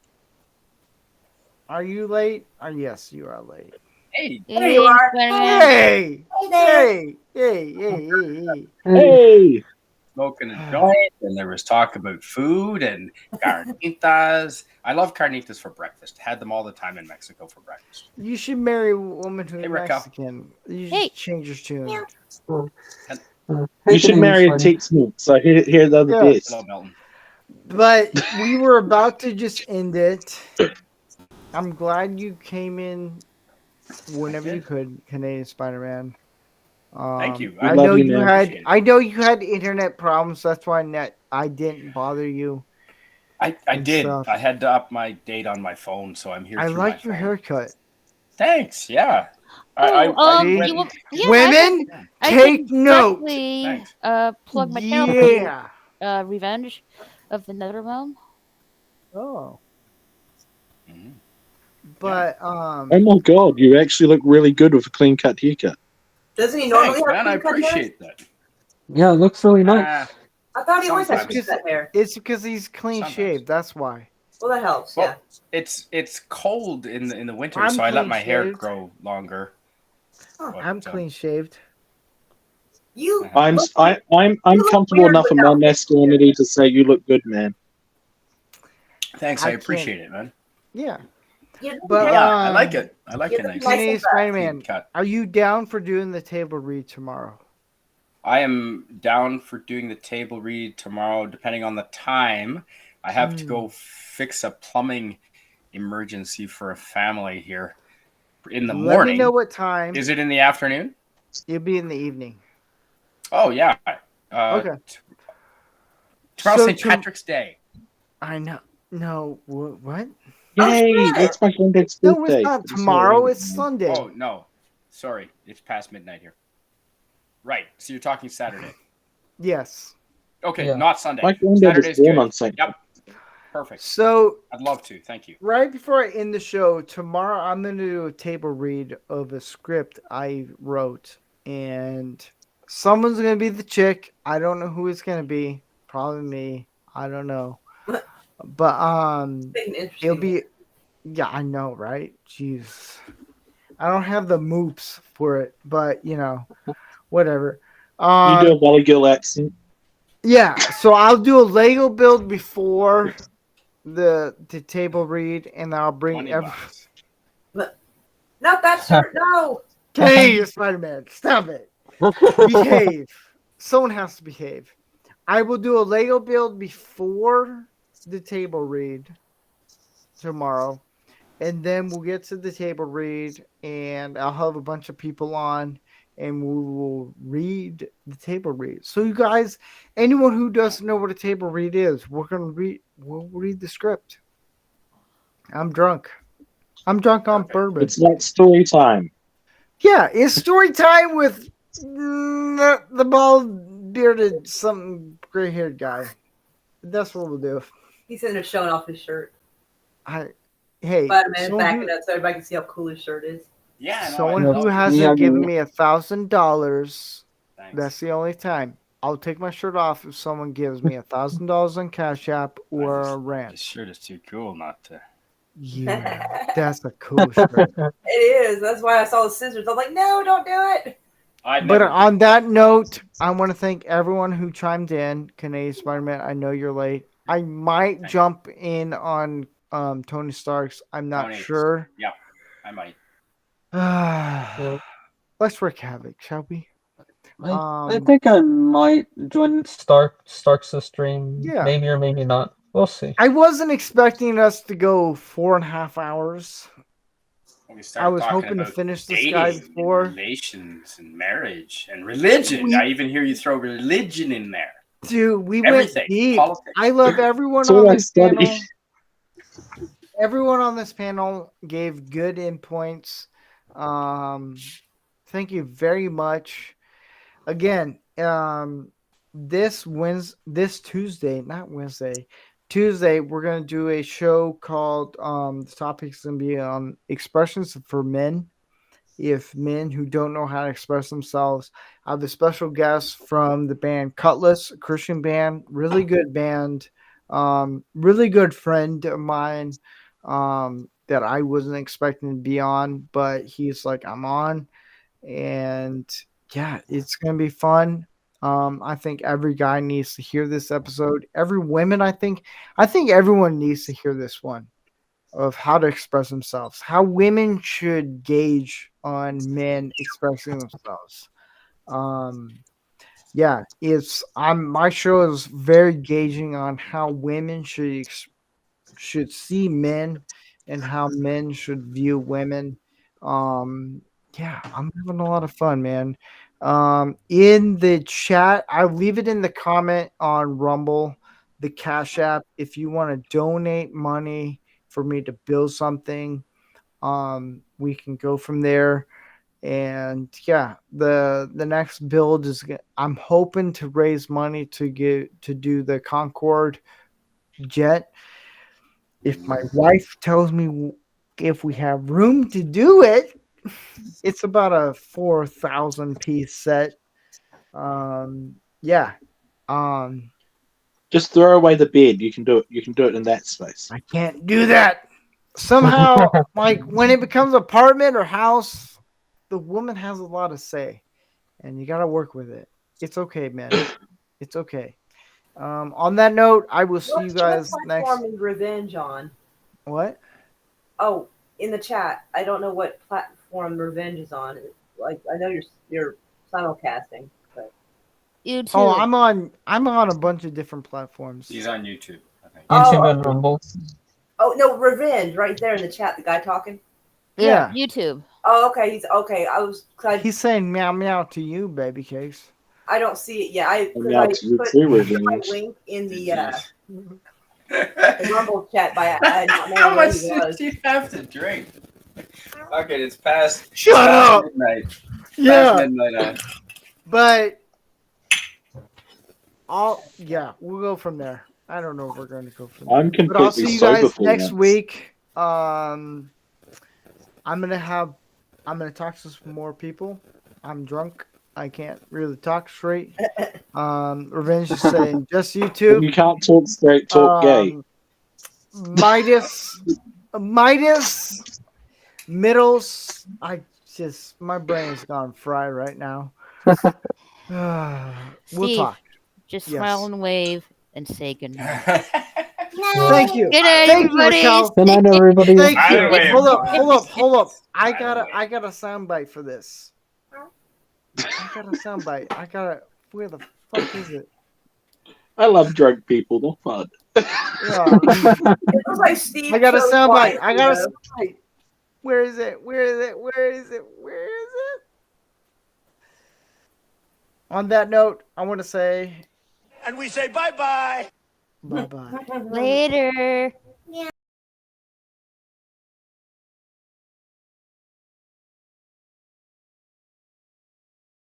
Are you late? Yes, you are late. Hey, There you are. Hey! Hey Hey! Smoking a joint, and there was talk about food and carnitas. I love carnitas for breakfast. Had them all the time in Mexico for breakfast. You should marry a woman who's Hey, Rico. Mexican. You should change your tune. You should marry a Tex-Mex. I hear the other bits. Hello, Milton. But we were about to just end it. I'm glad you came in whenever you could, Canadian Spider-Man. Thank you. I know you had internet problems. That's why I didn't bother you. I did. I had to up my date on my phone, so I'm here. I through like my your phone. haircut. Thanks. Yeah. Women, take note. Plug my channel. Yeah. Revenge of the Netherrealm. Oh. But Oh my god, you actually look really good with a clean cut haircut. Doesn't he normally Thanks, have man. I clean cut hair? appreciate that. Yeah, it looks really nice. I thought he always had Sometimes. clean cut hair. It's because he's clean shaved. That's why. Well, that helps. Well, it's cold in the winter, I'm so I let my hair clean-shaved. grow longer. I'm clean shaved. I'm comfortable enough in my masculinity to say you look good, man. Thanks, I appreciate it, man. Yeah. But yeah, I like it. I like you're it. Nice. Canadian Spider-Man, cut. are you down for doing the table read tomorrow? I am down for doing the table read tomorrow, depending on the time. I have to go fix a plumbing emergency for a family here in the Let morning. me know what time. Is it in the afternoon? It'll be in the evening. Oh yeah. Okay. Tomorrow's So St. Patrick's Day. I know. No. What? Yay! It's my granddad's No, birthday. it's not tomorrow. It's Sunday. Oh no, sorry, it's past midnight here. Right. So you're talking Saturday. Yes. Okay, Yeah. not Sunday. My granddad was Saturday's born good. on Sunday. Yep. Perfect. So I'd love to. Thank you. right before I end the show tomorrow, I'm going to do a table read of a script I wrote, and Someone's gonna be the chick. I don't know who it's gonna be. Probably me. I don't know. But it'll be. Yeah, I know, right? Jeez, I don't have the moops for it, but whatever. You do a Valley Girl accent. Yeah, so I'll do a Lego build before the table read, and I'll bring every. Not that shirt, no. Hey, Spider-Man, stop it. Behave. Someone has to behave. I will do a Lego build before the table read tomorrow, and then we'll get to the table read, and I'll have a bunch of people on, and we will read the table read. So you guys, anyone who doesn't know what a table read is, we'll read the script. I'm drunk on bourbon. It's like story time. Yeah, it's story time with the bald bearded, some gray haired guy. That's what we'll do. He's in there showing off his shirt. Hey, Spider-Man backing up so everybody can see how cool his shirt is. Yeah. Someone who hasn't given me $1,000. That's the only time. I'll take my shirt off if someone gives me $1,000 on Cash App or a rant. This shirt is too cool not to. Yeah, that's a cool shirt. It is. That's why I saw the scissors. I'm like, no, don't do it. But on that note, I want to thank everyone who chimed in. Canadian Spider-Man, I know you're late. I might jump in on Tony Stark's. I'm not sure. Yeah, I might. Let's wreak havoc, shall we? I think I might join Stark's stream. Yeah. Maybe or maybe not. We'll see. I wasn't expecting us to go 4.5 hours. I was hoping to finish this guy before. Relations and marriage and religion. I even hear you throw religion in there. Dude, we Everything. went deep. Politics. I love everyone So on I this study. panel. Everyone on this panel gave good inputs. Thank you very much. Again, this Tuesday, we're gonna do a show called the topic's gonna be on expressions for men. If men who don't know how to express themselves, I have a special guest from the band Cutlass, a Christian band, really good band, really good friend of mine that I wasn't expecting to be on, but he's like, I'm on, and yeah, it's gonna be fun. I think every guy needs to hear this episode. Every woman, I think everyone needs to hear this one of how to express themselves, how women should gauge on men expressing themselves. Yeah, my show is very gauging on how women should see men and how men should view women. Yeah, I'm having a lot of fun, man. In the chat, I'll leave it in the comment on Rumble, the Cash App. If you want to donate money for me to build something, we can go from there. And yeah, the next build is, I'm hoping to raise money to do the Concorde jet. If my wife tells me if we have room to do it, it's about a 4,000 piece set. Yeah. Just throw away the bed. You can do it. You can do it in that space. I can't do that. Somehow, like when it becomes apartment or house, the woman has a lot to say, and you got to work with it. It's okay, man. It's okay. On that note, I will see you guys next. Platform is Revenge on? What? Oh, in the chat, I don't know what platform Revenge is on. Like, I know you're simulcasting, but YouTube. Oh, I'm on a bunch of different platforms. He's on YouTube, I think. YouTube and Rumble. Oh no, Revenge right there in the chat. The guy talking. Yeah. YouTube. Oh, okay. He's okay. He's saying meow meow to you, baby cakes. I don't see it yet. I Meow to you too, put Revenge. my link in the Rumble chat by I not know How where much he was. do you have to drink? Okay, it's past. Shut up! Midnight. Yeah. Past midnight. But we'll go from there. I don't know if we're going to go from there. I'm But I'll completely see you sober guys for next once. week. I'm gonna talk to some more people. I'm drunk. I can't really talk straight. Revenge is saying just you two. You can't talk straight, talk gay. Midas, Middles. My brain's gone fried right now. We'll Steve, talk. Just Yes. smile and wave and say goodnight. Thank you. Good night, Thank you, everybody. Raquel. Good night, everybody. Thank I you. win. Hold up. I got a soundbite for this. I got a soundbite. Where the fuck is it? I love drunk people. They're fun. Yeah. It looks like Steve. I got a chose soundbite. I got a wisely, soundbite. Where is it? On that note, I want to say And we say bye bye. bye-bye. though. Later.